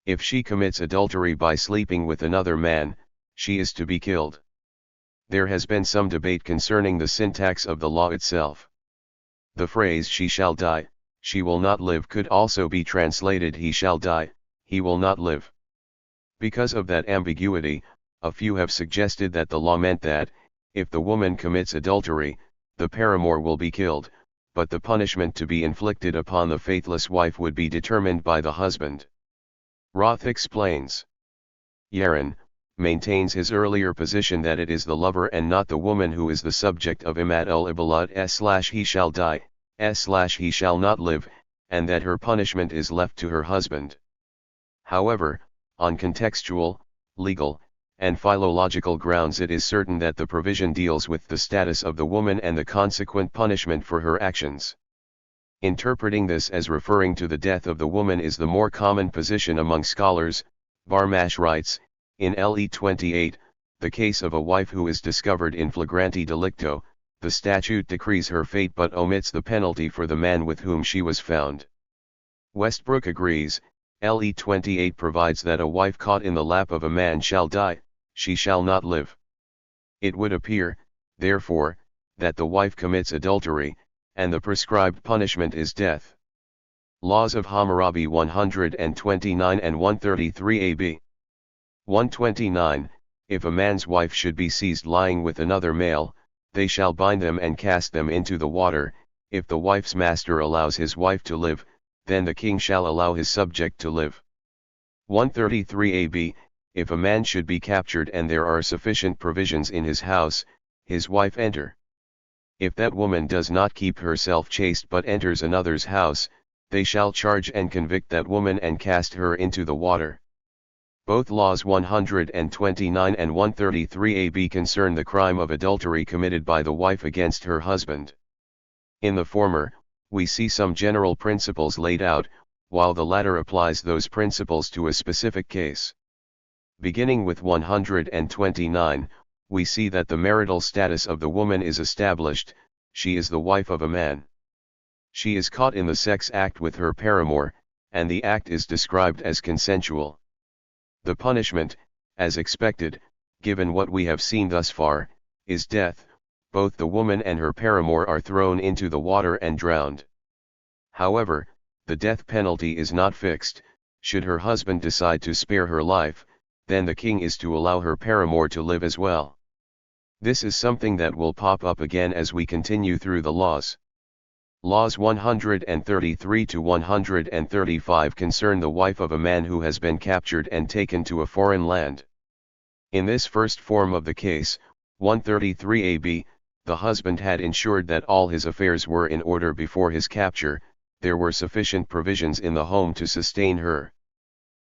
If she commits adultery by sleeping with another man, she is to be killed. There has been some debate concerning the syntax of the law itself. The phrase "she shall die, she will not live" could also be translated "he shall die, he will not live." Because of that ambiguity, a few have suggested that the law meant that, if the woman commits adultery, the paramour will be killed, but the punishment to be inflicted upon the faithless wife would be determined by the husband. Roth explains. Yaron maintains his earlier position that it is the lover and not the woman who is the subject of imat ul ibalat / he shall die / he shall not live, and that her punishment is left to her husband. However, on contextual, legal, and philological grounds it is certain that the provision deals with the status of the woman and the consequent punishment for her actions. Interpreting this as referring to the death of the woman is the more common position among scholars. Barmash writes, in LE 28, the case of a wife who is discovered in flagranti delicto, the statute decrees her fate but omits the penalty for the man with whom she was found. Westbrook agrees, LE 28 provides that a wife caught in the lap of a man shall die, she shall not live. It would appear, therefore, that the wife commits adultery, and the prescribed punishment is death. Laws of Hammurabi 129 and 133 AB. 129, if a man's wife should be seized lying with another male, they shall bind them and cast them into the water. If the wife's master allows his wife to live, then the king shall allow his subject to live. 133 AB, if a man should be captured and there are sufficient provisions in his house, his wife enter. If that woman does not keep herself chaste but enters another's house, they shall charge and convict that woman and cast her into the water. Both laws 129 and 133 AB concern the crime of adultery committed by the wife against her husband. In the former, we see some general principles laid out, while the latter applies those principles to a specific case. Beginning with 129, we see that the marital status of the woman is established: she is the wife of a man. She is caught in the sex act with her paramour, and the act is described as consensual. The punishment, as expected, given what we have seen thus far, is death. Both the woman and her paramour are thrown into the water and drowned. However, the death penalty is not fixed. Should her husband decide to spare her life, then the king is to allow her paramour to live as well. This is something that will pop up again as we continue through the laws. Laws 133 to 135 concern the wife of a man who has been captured and taken to a foreign land. In this first form of the case, 133 AB, the husband had ensured that all his affairs were in order before his capture. There were sufficient provisions in the home to sustain her.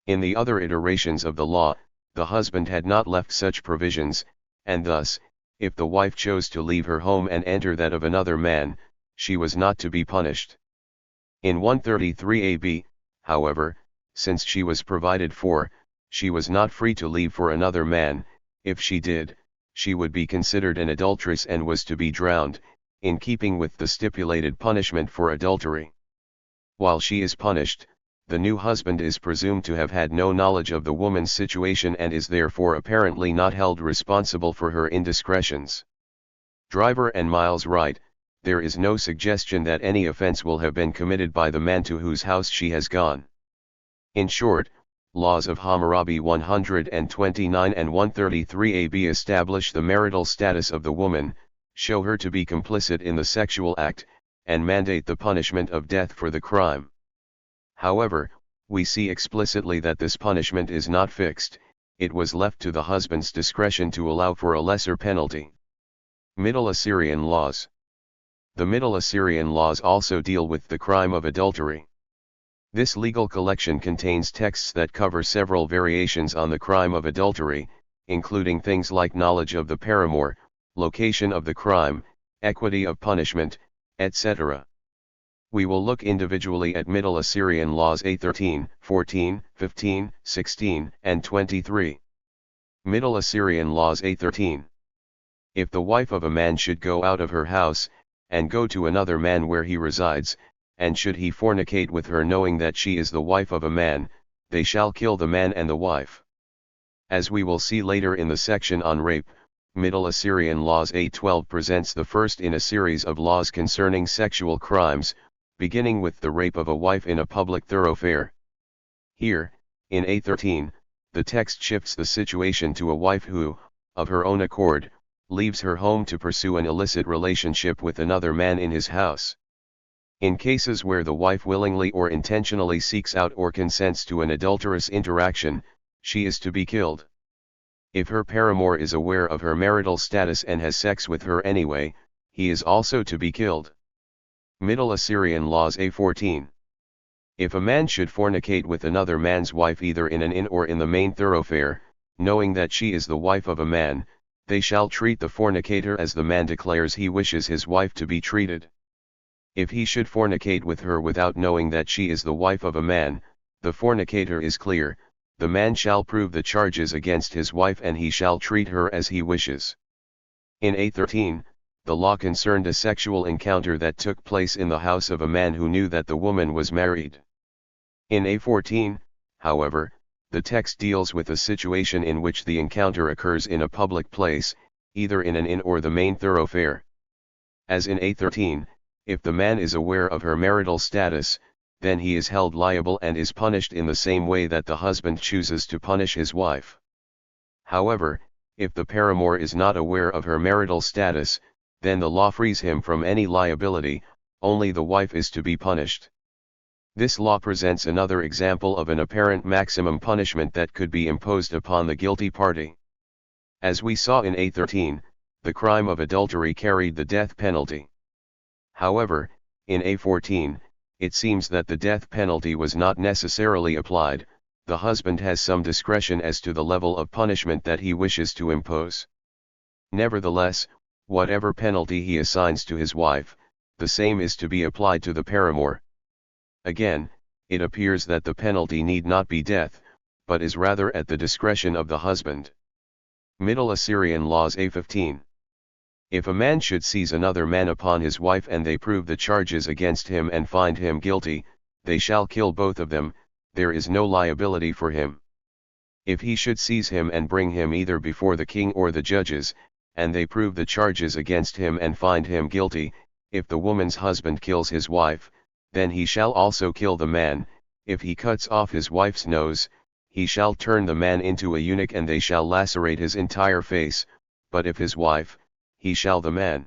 In the other iterations of the law, the husband had not left such provisions, and thus, if the wife chose to leave her home and enter that of another man, she was not to be punished. In 133 AB, however, since she was provided for, she was not free to leave for another man. If she did, she would be considered an adulteress and was to be drowned, in keeping with the stipulated punishment for adultery. While she is punished, the new husband is presumed to have had no knowledge of the woman's situation and is therefore apparently not held responsible for her indiscretions. Driver and Miles write, there is no suggestion that any offense will have been committed by the man to whose house she has gone. In short, Laws of Hammurabi 129 and 133 AB establish the marital status of the woman, show her to be complicit in the sexual act, and mandate the punishment of death for the crime. However, we see explicitly that this punishment is not fixed, it was left to the husband's discretion to allow for a lesser penalty. Middle Assyrian laws. The Middle Assyrian laws also deal with the crime of adultery. This legal collection contains texts that cover several variations on the crime of adultery, including things like knowledge of the paramour, location of the crime, equity of punishment, etc. We will look individually at Middle Assyrian laws A13, 14, 15, 16, and 23. Middle Assyrian laws A13. If the wife of a man should go out of her house, and go to another man where he resides, and should he fornicate with her knowing that she is the wife of a man, they shall kill the man and the wife. As we will see later in the section on rape, Middle Assyrian laws A12 presents the first in a series of laws concerning sexual crimes, beginning with the rape of a wife in a public thoroughfare. Here, in A13, the text shifts the situation to a wife who, of her own accord, leaves her home to pursue an illicit relationship with another man in his house. In cases where the wife willingly or intentionally seeks out or consents to an adulterous interaction, she is to be killed. If her paramour is aware of her marital status and has sex with her anyway, he is also to be killed. Middle Assyrian laws A14. If a man should fornicate with another man's wife either in an inn or in the main thoroughfare, knowing that she is the wife of a man, they shall treat the fornicator as the man declares he wishes his wife to be treated. If he should fornicate with her without knowing that she is the wife of a man, the fornicator is clear, the man shall prove the charges against his wife and he shall treat her as he wishes. In A13, the law concerned a sexual encounter that took place in the house of a man who knew that the woman was married. In A14, however, the text deals with a situation in which the encounter occurs in a public place, either in an inn or the main thoroughfare. As in A13, if the man is aware of her marital status, then he is held liable and is punished in the same way that the husband chooses to punish his wife. However, if the paramour is not aware of her marital status, then the law frees him from any liability, only the wife is to be punished. This law presents another example of an apparent maximum punishment that could be imposed upon the guilty party. As we saw in A13, the crime of adultery carried the death penalty. However, in A14, it seems that the death penalty was not necessarily applied, the husband has some discretion as to the level of punishment that he wishes to impose. Nevertheless, whatever penalty he assigns to his wife, the same is to be applied to the paramour. Again, it appears that the penalty need not be death, but is rather at the discretion of the husband. Middle Assyrian laws A15. If a man should seize another man upon his wife and they prove the charges against him and find him guilty, they shall kill both of them, there is no liability for him. If he should seize him and bring him either before the king or the judges, and they prove the charges against him and find him guilty, if the woman's husband kills his wife, then he shall also kill the man. If he cuts off his wife's nose, he shall turn the man into a eunuch and they shall lacerate his entire face, but if his wife, he shall the man.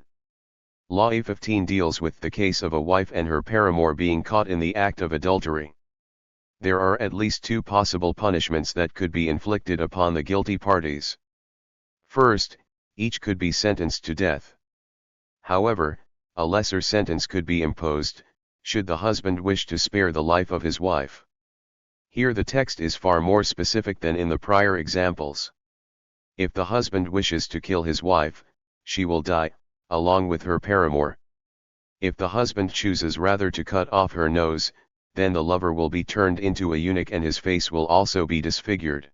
Law A15 deals with the case of a wife and her paramour being caught in the act of adultery. There are at least two possible punishments that could be inflicted upon the guilty parties. First, each could be sentenced to death. However, a lesser sentence could be imposed, should the husband wish to spare the life of his wife. Here the text is far more specific than in the prior examples. If the husband wishes to kill his wife, she will die, along with her paramour. If the husband chooses rather to cut off her nose, then the lover will be turned into a eunuch and his face will also be disfigured.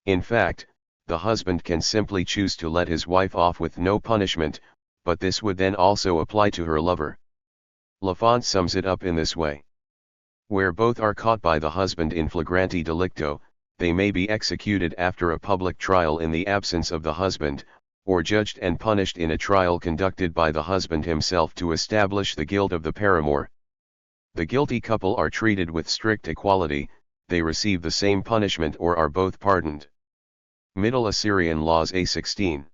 In fact, the husband can simply choose to let his wife off with no punishment, but this would then also apply to her lover. Lafont sums it up in this way. Where both are caught by the husband in flagranti delicto, they may be executed after a public trial in the absence of the husband, or judged and punished in a trial conducted by the husband himself to establish the guilt of the paramour. The guilty couple are treated with strict equality, they receive the same punishment or are both pardoned. Middle Assyrian Laws A16.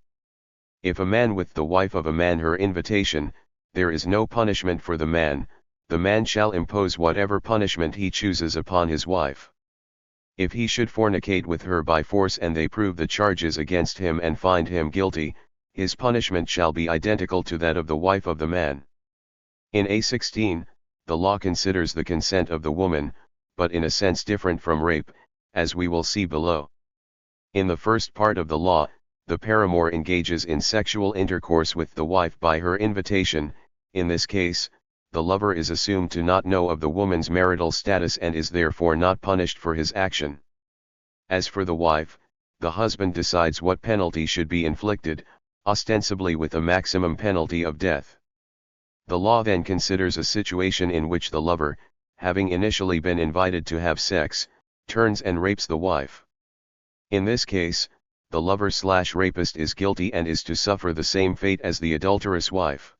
If a man with the wife of a man her invitation, there is no punishment for the man shall impose whatever punishment he chooses upon his wife. If he should fornicate with her by force and they prove the charges against him and find him guilty, his punishment shall be identical to that of the wife of the man. In A16, the law considers the consent of the woman, but in a sense different from rape, as we will see below. In the first part of the law, the paramour engages in sexual intercourse with the wife by her invitation. In this case, the lover is assumed to not know of the woman's marital status and is therefore not punished for his action. As for the wife, the husband decides what penalty should be inflicted, ostensibly with a maximum penalty of death. The law then considers a situation in which the lover, having initially been invited to have sex, turns and rapes the wife. In this case, the lover/rapist is guilty and is to suffer the same fate as the adulterous wife.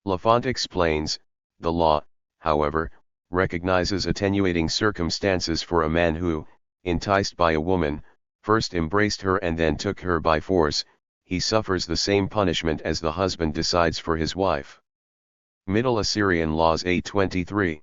Lafont explains, the law, however, recognizes attenuating circumstances for a man who, enticed by a woman, first embraced her and then took her by force. He suffers the same punishment as the husband decides for his wife. Middle Assyrian Laws A23.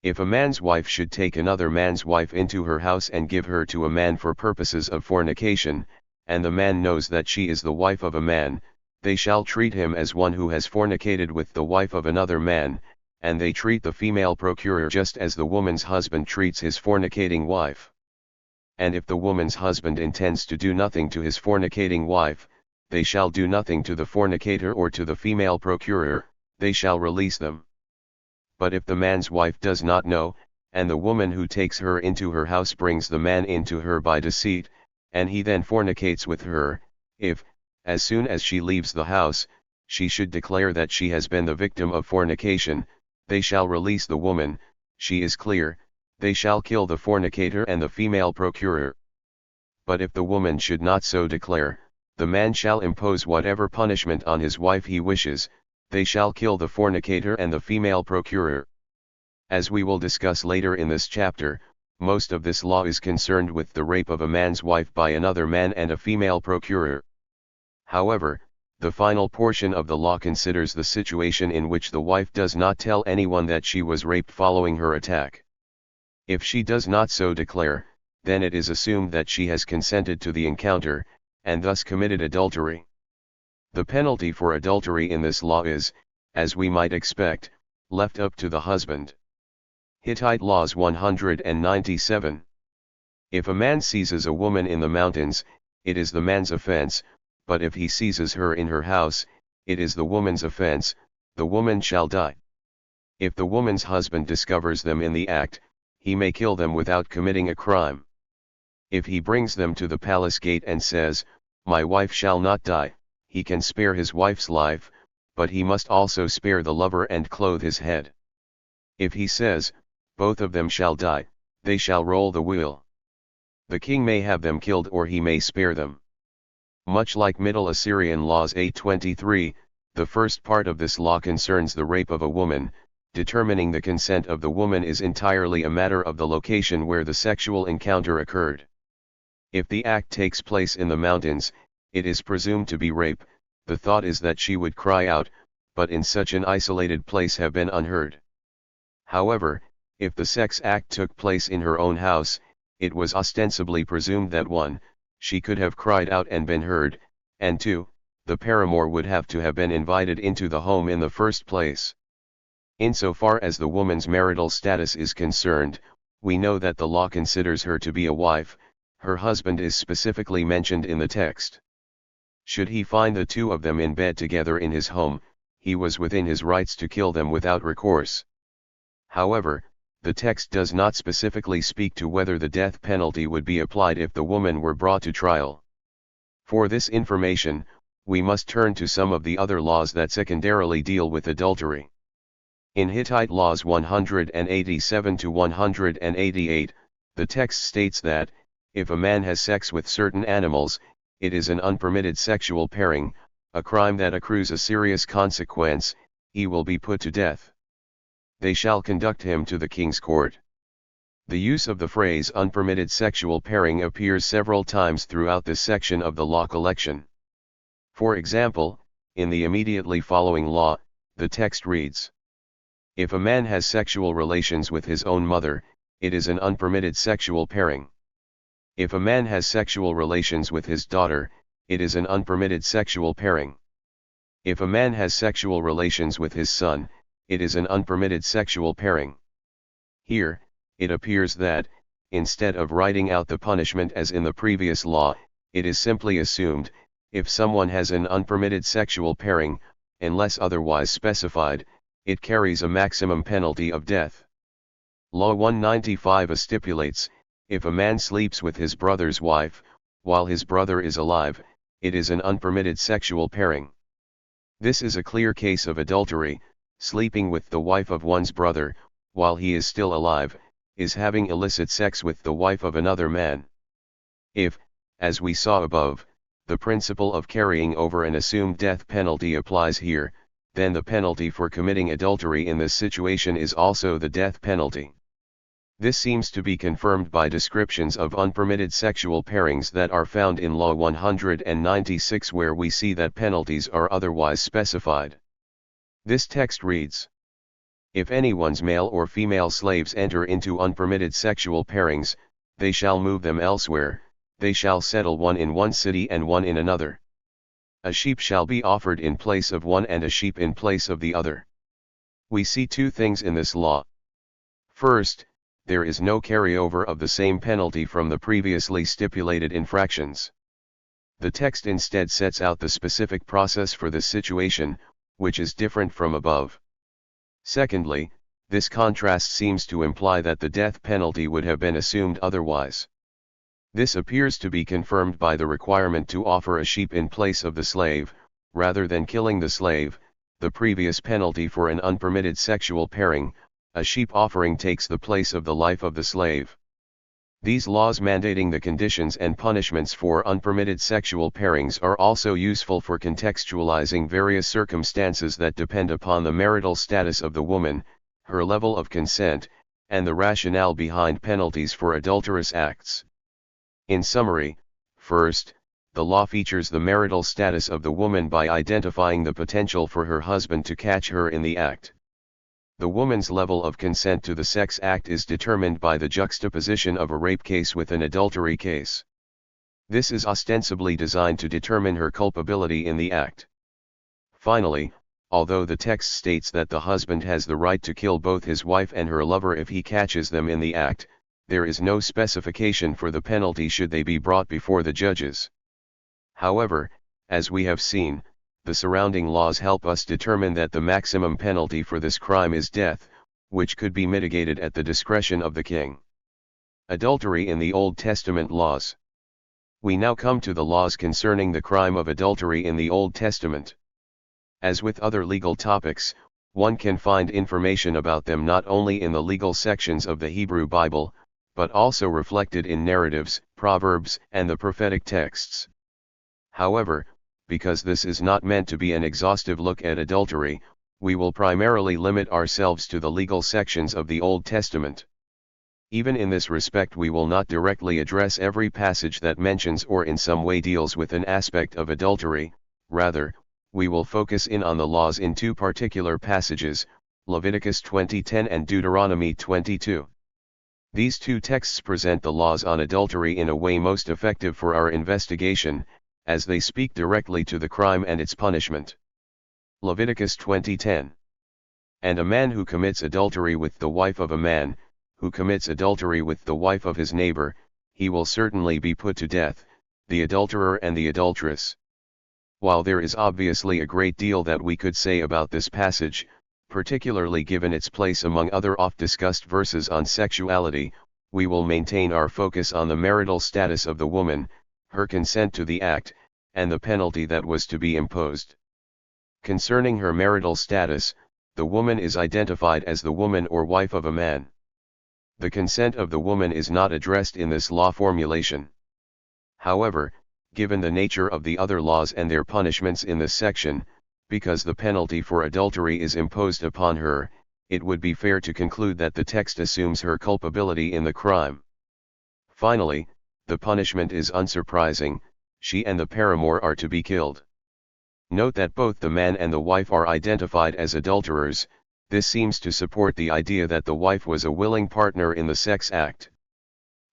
If a man's wife should take another man's wife into her house and give her to a man for purposes of fornication, and the man knows that she is the wife of a man, they shall treat him as one who has fornicated with the wife of another man, and they treat the female procurer just as the woman's husband treats his fornicating wife. And if the woman's husband intends to do nothing to his fornicating wife, they shall do nothing to the fornicator or to the female procurer, they shall release them. But if the man's wife does not know, and the woman who takes her into her house brings the man into her by deceit, and he then fornicates with her, if, as soon as she leaves the house, she should declare that she has been the victim of fornication, they shall release the woman, she is clear, they shall kill the fornicator and the female procurer. But if the woman should not so declare, the man shall impose whatever punishment on his wife he wishes, they shall kill the fornicator and the female procurer. As we will discuss later in this chapter, most of this law is concerned with the rape of a man's wife by another man and a female procurer. However, the final portion of the law considers the situation in which the wife does not tell anyone that she was raped following her attack. If she does not so declare, then it is assumed that she has consented to the encounter, and thus committed adultery. The penalty for adultery in this law is, as we might expect, left up to the husband. Hittite Laws 197. If a man seizes a woman in the mountains, it is the man's offense, but if he seizes her in her house, it is the woman's offense, the woman shall die. If the woman's husband discovers them in the act, he may kill them without committing a crime. If he brings them to the palace gate and says, "My wife shall not die," he can spare his wife's life, but he must also spare the lover and clothe his head. If he says, "Both of them shall die," they shall roll the wheel. The king may have them killed or he may spare them. Much like Middle Assyrian Laws 823, the first part of this law concerns the rape of a woman. Determining the consent of the woman is entirely a matter of the location where the sexual encounter occurred. If the act takes place in the mountains, it is presumed to be rape. The thought is that she would cry out, but in such an isolated place have been unheard. However, if the sex act took place in her own house, it was ostensibly presumed that 1, she could have cried out and been heard, and 2, the paramour would have to have been invited into the home in the first place. Insofar as the woman's marital status is concerned, we know that the law considers her to be a wife. Her husband is specifically mentioned in the text. Should he find the two of them in bed together in his home, he was within his rights to kill them without recourse. However, the text does not specifically speak to whether the death penalty would be applied if the woman were brought to trial. For this information, we must turn to some of the other laws that secondarily deal with adultery. In Hittite Laws 187 to 188, the text states that, if a man has sex with certain animals, it is an unpermitted sexual pairing, a crime that accrues a serious consequence, he will be put to death. They shall conduct him to the king's court. The use of the phrase unpermitted sexual pairing appears several times throughout this section of the law collection. For example, in the immediately following law, the text reads, "If a man has sexual relations with his own mother, it is an unpermitted sexual pairing. If a man has sexual relations with his daughter, it is an unpermitted sexual pairing. If a man has sexual relations with his son, it is an unpermitted sexual pairing." Here, it appears that, instead of writing out the punishment as in the previous law, it is simply assumed, if someone has an unpermitted sexual pairing, unless otherwise specified, it carries a maximum penalty of death. Law 195 stipulates, if a man sleeps with his brother's wife, while his brother is alive, it is an unpermitted sexual pairing. This is a clear case of adultery. Sleeping with the wife of one's brother, while he is still alive, is having illicit sex with the wife of another man. If, as we saw above, the principle of carrying over an assumed death penalty applies here, then the penalty for committing adultery in this situation is also the death penalty. This seems to be confirmed by descriptions of unpermitted sexual pairings that are found in Law 196, where we see that penalties are otherwise specified. This text reads, "If anyone's male or female slaves enter into unpermitted sexual pairings, they shall move them elsewhere, they shall settle one in one city and one in another. A sheep shall be offered in place of one and a sheep in place of the other." We see two things in this law. First, there is no carryover of the same penalty from the previously stipulated infractions. The text instead sets out the specific process for this situation, which is different from above. Secondly, this contrast seems to imply that the death penalty would have been assumed otherwise. This appears to be confirmed by the requirement to offer a sheep in place of the slave, rather than killing the slave, the previous penalty for an unpermitted sexual pairing. A sheep offering takes the place of the life of the slave. These laws mandating the conditions and punishments for unpermitted sexual pairings are also useful for contextualizing various circumstances that depend upon the marital status of the woman, her level of consent, and the rationale behind penalties for adulterous acts. In summary, first, the law features the marital status of the woman by identifying the potential for her husband to catch her in the act. The woman's level of consent to the sex act is determined by the juxtaposition of a rape case with an adultery case. This is ostensibly designed to determine her culpability in the act. Finally, although the text states that the husband has the right to kill both his wife and her lover if he catches them in the act, there is no specification for the penalty should they be brought before the judges. However, as we have seen, the surrounding laws help us determine that the maximum penalty for this crime is death, which could be mitigated at the discretion of the king. Adultery in the Old Testament laws. We now come to the laws concerning the crime of adultery in the Old Testament. As with other legal topics, one can find information about them not only in the legal sections of the Hebrew Bible, but also reflected in narratives, proverbs, and the prophetic texts. However, because this is not meant to be an exhaustive look at adultery, we will primarily limit ourselves to the legal sections of the Old Testament. Even in this respect, we will not directly address every passage that mentions or in some way deals with an aspect of adultery. Rather, we will focus in on the laws in two particular passages, Leviticus 20:10 and Deuteronomy 22. These two texts present the laws on adultery in a way most effective for our investigation, as they speak directly to the crime and its punishment. Leviticus 20:10. And a man who commits adultery with the wife of a man, who commits adultery with the wife of his neighbor, he will certainly be put to death, the adulterer and the adulteress. While there is obviously a great deal that we could say about this passage, particularly given its place among other oft-discussed verses on sexuality, we will maintain our focus on the marital status of the woman, her consent to the act, and the penalty that was to be imposed. Concerning her marital status, the woman is identified as the woman or wife of a man. The consent of the woman is not addressed in this law formulation. However, given the nature of the other laws and their punishments in this section, because the penalty for adultery is imposed upon her, it would be fair to conclude that the text assumes her culpability in the crime. Finally, the punishment is unsurprising, she and the paramour are to be killed. Note that both the man and the wife are identified as adulterers. This seems to support the idea that the wife was a willing partner in the sex act.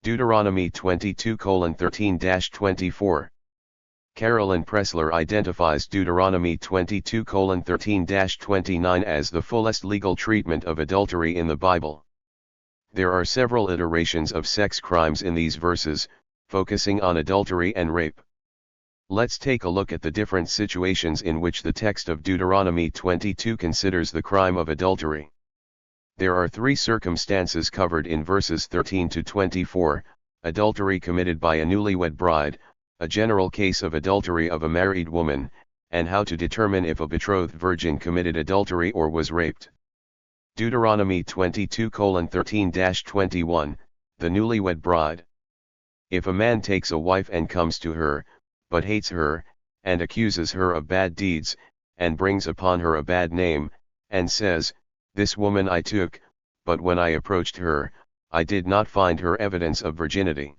Deuteronomy 22:13-24. Carolyn Pressler identifies Deuteronomy 22:13-29 as the fullest legal treatment of adultery in the Bible. There are several iterations of sex crimes in these verses, focusing on adultery and rape. Let's take a look at the different situations in which the text of Deuteronomy 22 considers the crime of adultery. There are three circumstances covered in verses 13 to 24, adultery committed by a newlywed bride, a general case of adultery of a married woman, and how to determine if a betrothed virgin committed adultery or was raped. Deuteronomy 22:13-21, the newlywed bride. If a man takes a wife and comes to her, but hates her, and accuses her of bad deeds, and brings upon her a bad name, and says, "This woman I took, but when I approached her, I did not find her evidence of virginity."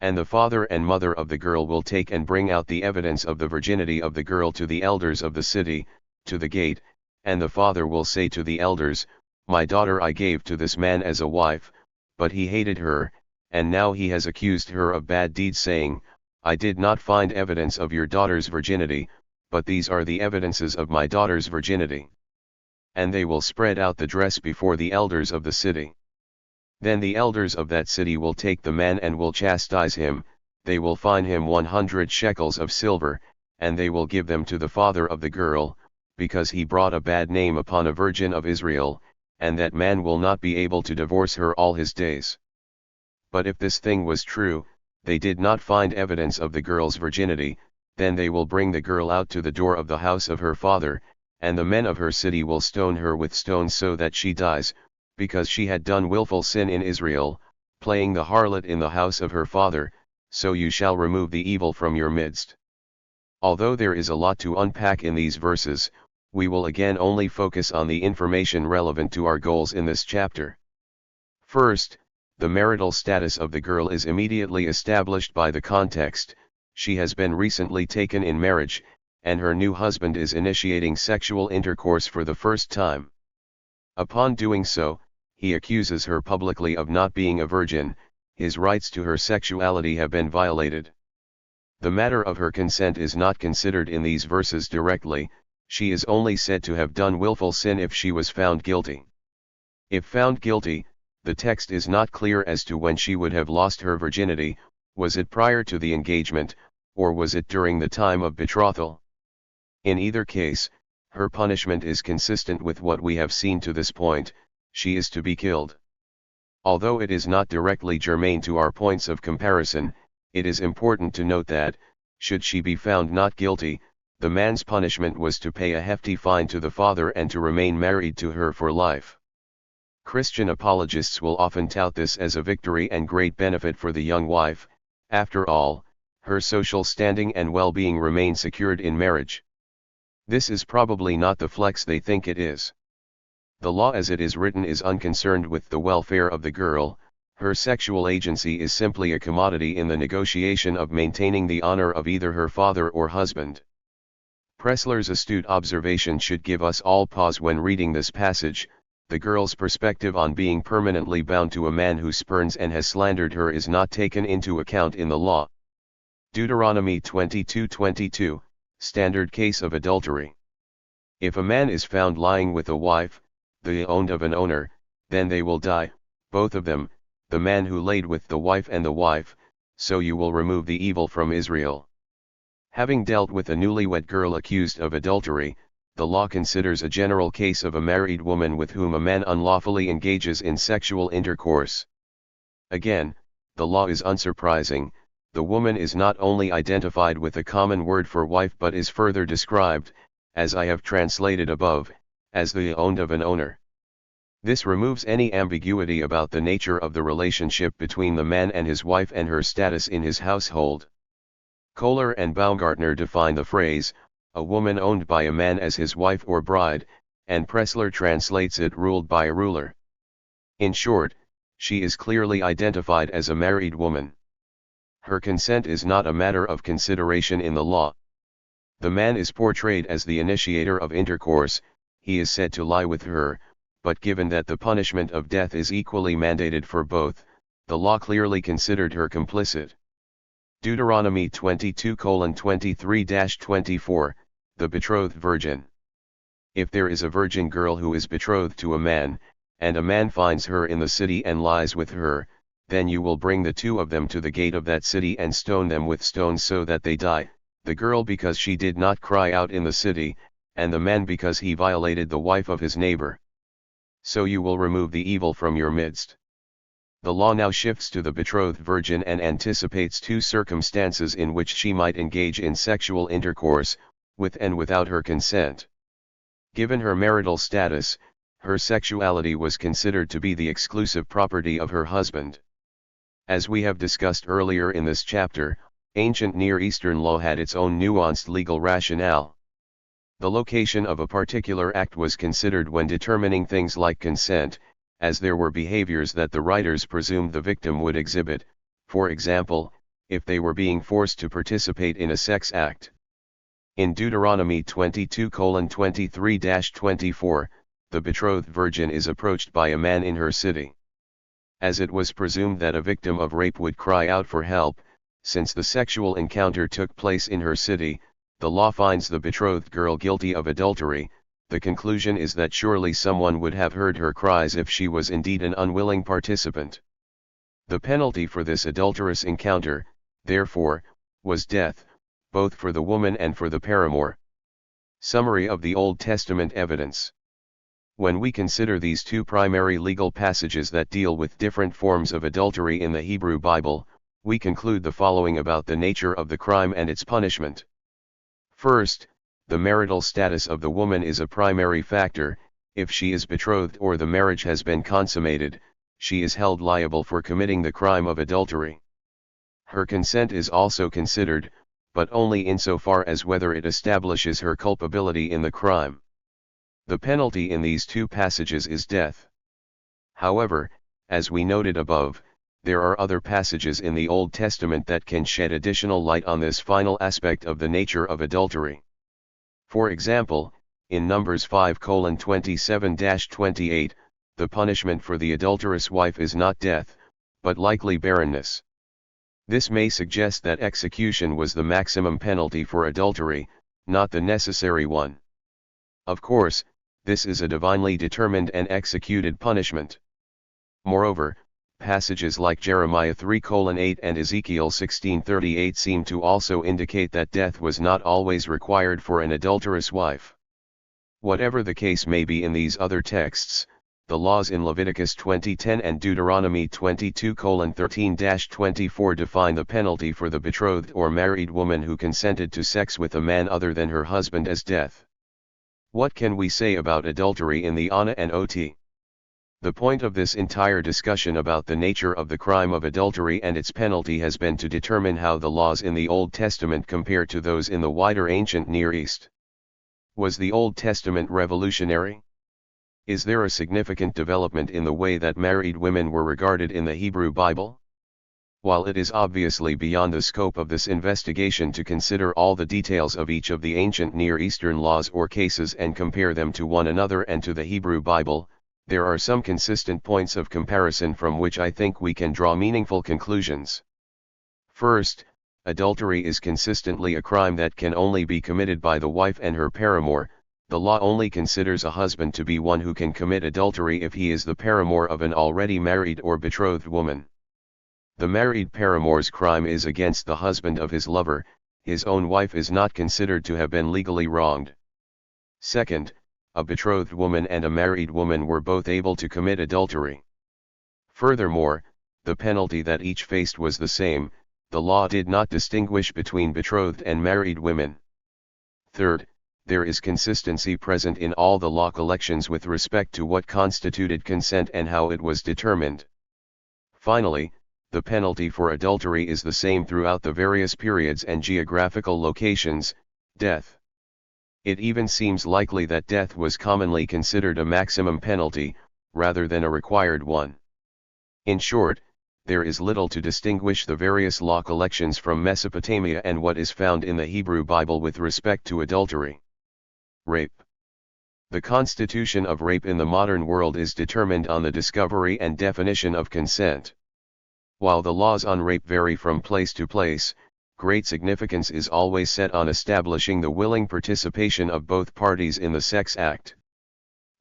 And the father and mother of the girl will take and bring out the evidence of the virginity of the girl to the elders of the city, to the gate, and the father will say to the elders, "My daughter I gave to this man as a wife, but he hated her, and now he has accused her of bad deeds, saying, I did not find evidence of your daughter's virginity, but these are the evidences of my daughter's virginity." And they will spread out the dress before the elders of the city. Then the elders of that city will take the man and will chastise him. They will fine him 100 shekels of silver, and they will give them to the father of the girl, because he brought a bad name upon a virgin of Israel, and that man will not be able to divorce her all his days. But if this thing was true, they did not find evidence of the girl's virginity, then they will bring the girl out to the door of the house of her father, and the men of her city will stone her with stones so that she dies, because she had done willful sin in Israel, playing the harlot in the house of her father. So you shall remove the evil from your midst. Although there is a lot to unpack in these verses, we will again only focus on the information relevant to our goals in this chapter. First, the marital status of the girl is immediately established by the context. She has been recently taken in marriage, and her new husband is initiating sexual intercourse for the first time. Upon doing so, he accuses her publicly of not being a virgin. His rights to her sexuality have been violated. The matter of her consent is not considered in these verses directly. She is only said to have done willful sin if she was found guilty. If found guilty, the text is not clear as to when she would have lost her virginity. Was it prior to the engagement, or was it during the time of betrothal? In either case, her punishment is consistent with what we have seen to this point. She is to be killed. Although it is not directly germane to our points of comparison, it is important to note that, should she be found not guilty, the man's punishment was to pay a hefty fine to the father and to remain married to her for life. Christian apologists will often tout this as a victory and great benefit for the young wife. After all, her social standing and well-being remain secured in marriage. This is probably not the flex they think it is. The law as it is written is unconcerned with the welfare of the girl. Her sexual agency is simply a commodity in the negotiation of maintaining the honor of either her father or husband. Pressler's astute observation should give us all pause when reading this passage. The girl's perspective on being permanently bound to a man who spurns and has slandered her is not taken into account in the law. Deuteronomy 22:22, standard case of adultery. If a man is found lying with a wife, the owned of an owner, then they will die, both of them, the man who laid with the wife and the wife, so you will remove the evil from Israel. Having dealt with a newlywed girl accused of adultery, the law considers a general case of a married woman with whom a man unlawfully engages in sexual intercourse. Again, the law is unsurprising. The woman is not only identified with a common word for wife but is further described, as I have translated above, as the owned of an owner. This removes any ambiguity about the nature of the relationship between the man and his wife and her status in his household. Kohler and Baumgartner define the phrase, a woman owned by a man as his wife or bride, and Pressler translates it ruled by a ruler. In short, she is clearly identified as a married woman. Her consent is not a matter of consideration in the law. The man is portrayed as the initiator of intercourse, he is said to lie with her, but given that the punishment of death is equally mandated for both, the law clearly considered her complicit. Deuteronomy 22:23-24, the betrothed virgin. If there is a virgin girl who is betrothed to a man, and a man finds her in the city and lies with her, then you will bring the two of them to the gate of that city and stone them with stones so that they die, the girl because she did not cry out in the city, and the man because he violated the wife of his neighbor. So you will remove the evil from your midst. The law now shifts to the betrothed virgin and anticipates two circumstances in which she might engage in sexual intercourse, with and without her consent. Given her marital status, her sexuality was considered to be the exclusive property of her husband. As we have discussed earlier in this chapter, ancient Near Eastern law had its own nuanced legal rationale. The location of a particular act was considered when determining things like consent, as there were behaviors that the writers presumed the victim would exhibit, for example, if they were being forced to participate in a sex act. In Deuteronomy 22:23-24, the betrothed virgin is approached by a man in her city. As it was presumed that a victim of rape would cry out for help, since the sexual encounter took place in her city, the law finds the betrothed girl guilty of adultery. The conclusion is that surely someone would have heard her cries if she was indeed an unwilling participant. The penalty for this adulterous encounter, therefore, was death, both for the woman and for the paramour. Summary of the Old Testament evidence. When we consider these two primary legal passages that deal with different forms of adultery in the Hebrew Bible, we conclude the following about the nature of the crime and its punishment. First, the marital status of the woman is a primary factor. If she is betrothed or the marriage has been consummated, she is held liable for committing the crime of adultery. Her consent is also considered, but only insofar as whether it establishes her culpability in the crime. The penalty in these two passages is death. However, as we noted above, there are other passages in the Old Testament that can shed additional light on this final aspect of the nature of adultery. For example, in Numbers 5:27-28, the punishment for the adulterous wife is not death, but likely barrenness. This may suggest that execution was the maximum penalty for adultery, not the necessary one. Of course, this is a divinely determined and executed punishment. Moreover, passages like Jeremiah 3:8 and Ezekiel 16:38 seem to also indicate that death was not always required for an adulterous wife. Whatever the case may be in these other texts, the laws in Leviticus 20:10 and Deuteronomy 22:13-24 define the penalty for the betrothed or married woman who consented to sex with a man other than her husband as death. What can we say about adultery in the Anna and Ot? The point of this entire discussion about the nature of the crime of adultery and its penalty has been to determine how the laws in the Old Testament compare to those in the wider ancient Near East. Was the Old Testament revolutionary? Is there a significant development in the way that married women were regarded in the Hebrew Bible? While it is obviously beyond the scope of this investigation to consider all the details of each of the ancient Near Eastern laws or cases and compare them to one another and to the Hebrew Bible, there are some consistent points of comparison from which I think we can draw meaningful conclusions. First, adultery is consistently a crime that can only be committed by the wife and her paramour. The law only considers a husband to be one who can commit adultery if he is the paramour of an already married or betrothed woman. The married paramour's crime is against the husband of his lover. His own wife is not considered to have been legally wronged. Second, a betrothed woman and a married woman were both able to commit adultery. Furthermore, the penalty that each faced was the same. The law did not distinguish between betrothed and married women. Third, there is consistency present in all the law collections with respect to what constituted consent and how it was determined. Finally, the penalty for adultery is the same throughout the various periods and geographical locations: death. It even seems likely that death was commonly considered a maximum penalty, rather than a required one. In short, there is little to distinguish the various law collections from Mesopotamia and what is found in the Hebrew Bible with respect to adultery. Rape. The constitution of rape in the modern world is determined on the discovery and definition of consent. While the laws on rape vary from place to place, great significance is always set on establishing the willing participation of both parties in the sex act.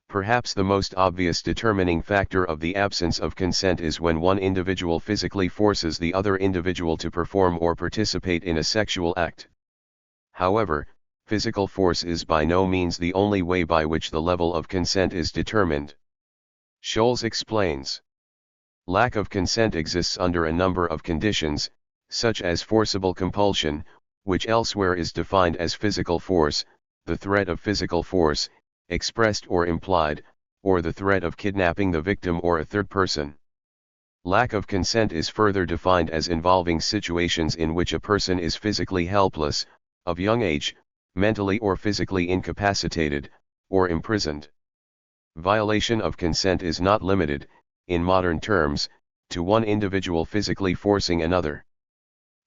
Perhaps the most obvious determining factor of the absence of consent is when one individual physically forces the other individual to perform or participate in a sexual act. However, physical force is by no means the only way by which the level of consent is determined. Scholes explains. Lack of consent exists under a number of conditions, such as forcible compulsion, which elsewhere is defined as physical force, the threat of physical force, expressed or implied, or the threat of kidnapping the victim or a third person. Lack of consent is further defined as involving situations in which a person is physically helpless, of young age, mentally or physically incapacitated, or imprisoned. Violation of consent is not limited, in modern terms, to one individual physically forcing another.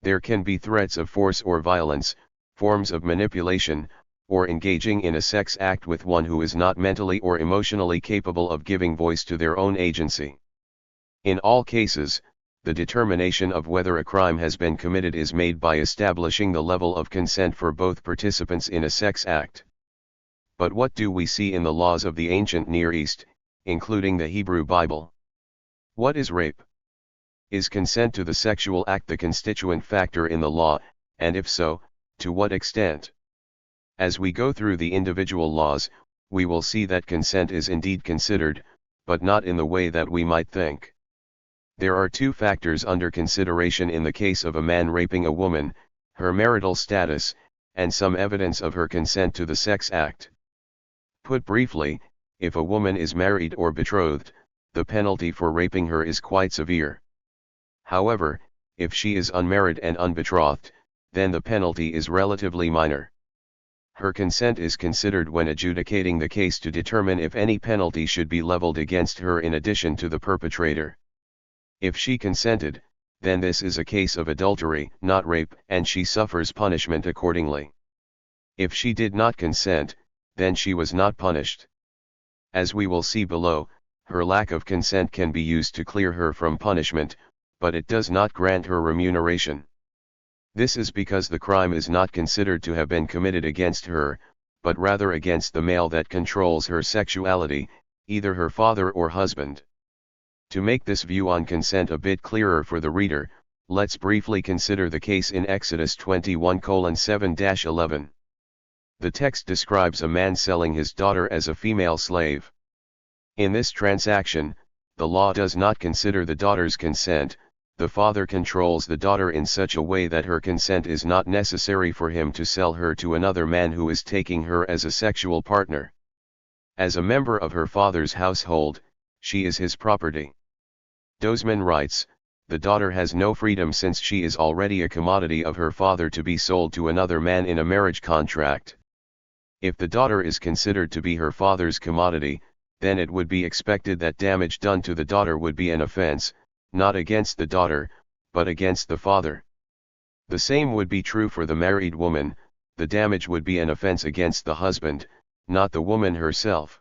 There can be threats of force or violence, forms of manipulation, or engaging in a sex act with one who is not mentally or emotionally capable of giving voice to their own agency. In all cases, the determination of whether a crime has been committed is made by establishing the level of consent for both participants in a sex act. But what do we see in the laws of the ancient Near East, including the Hebrew Bible? What is rape? Is consent to the sexual act the constituent factor in the law, and if so, to what extent? As we go through the individual laws, we will see that consent is indeed considered, but not in the way that we might think. There are two factors under consideration in the case of a man raping a woman: her marital status, and some evidence of her consent to the sex act. Put briefly, if a woman is married or betrothed, the penalty for raping her is quite severe. However, if she is unmarried and unbetrothed, then the penalty is relatively minor. Her consent is considered when adjudicating the case to determine if any penalty should be leveled against her in addition to the perpetrator. If she consented, then this is a case of adultery, not rape, and she suffers punishment accordingly. If she did not consent, then she was not punished. As we will see below, her lack of consent can be used to clear her from punishment, but it does not grant her remuneration. This is because the crime is not considered to have been committed against her, but rather against the male that controls her sexuality, either her father or husband. To make this view on consent a bit clearer for the reader, let's briefly consider the case in Exodus 21:7-11. The text describes a man selling his daughter as a female slave. In this transaction, the law does not consider the daughter's consent. The father controls the daughter in such a way that her consent is not necessary for him to sell her to another man who is taking her as a sexual partner. As a member of her father's household, she is his property. Dozman writes, the daughter has no freedom since she is already a commodity of her father to be sold to another man in a marriage contract. If the daughter is considered to be her father's commodity, then it would be expected that damage done to the daughter would be an offense, not against the daughter, but against the father. The same would be true for the married woman. The damage would be an offense against the husband, not the woman herself.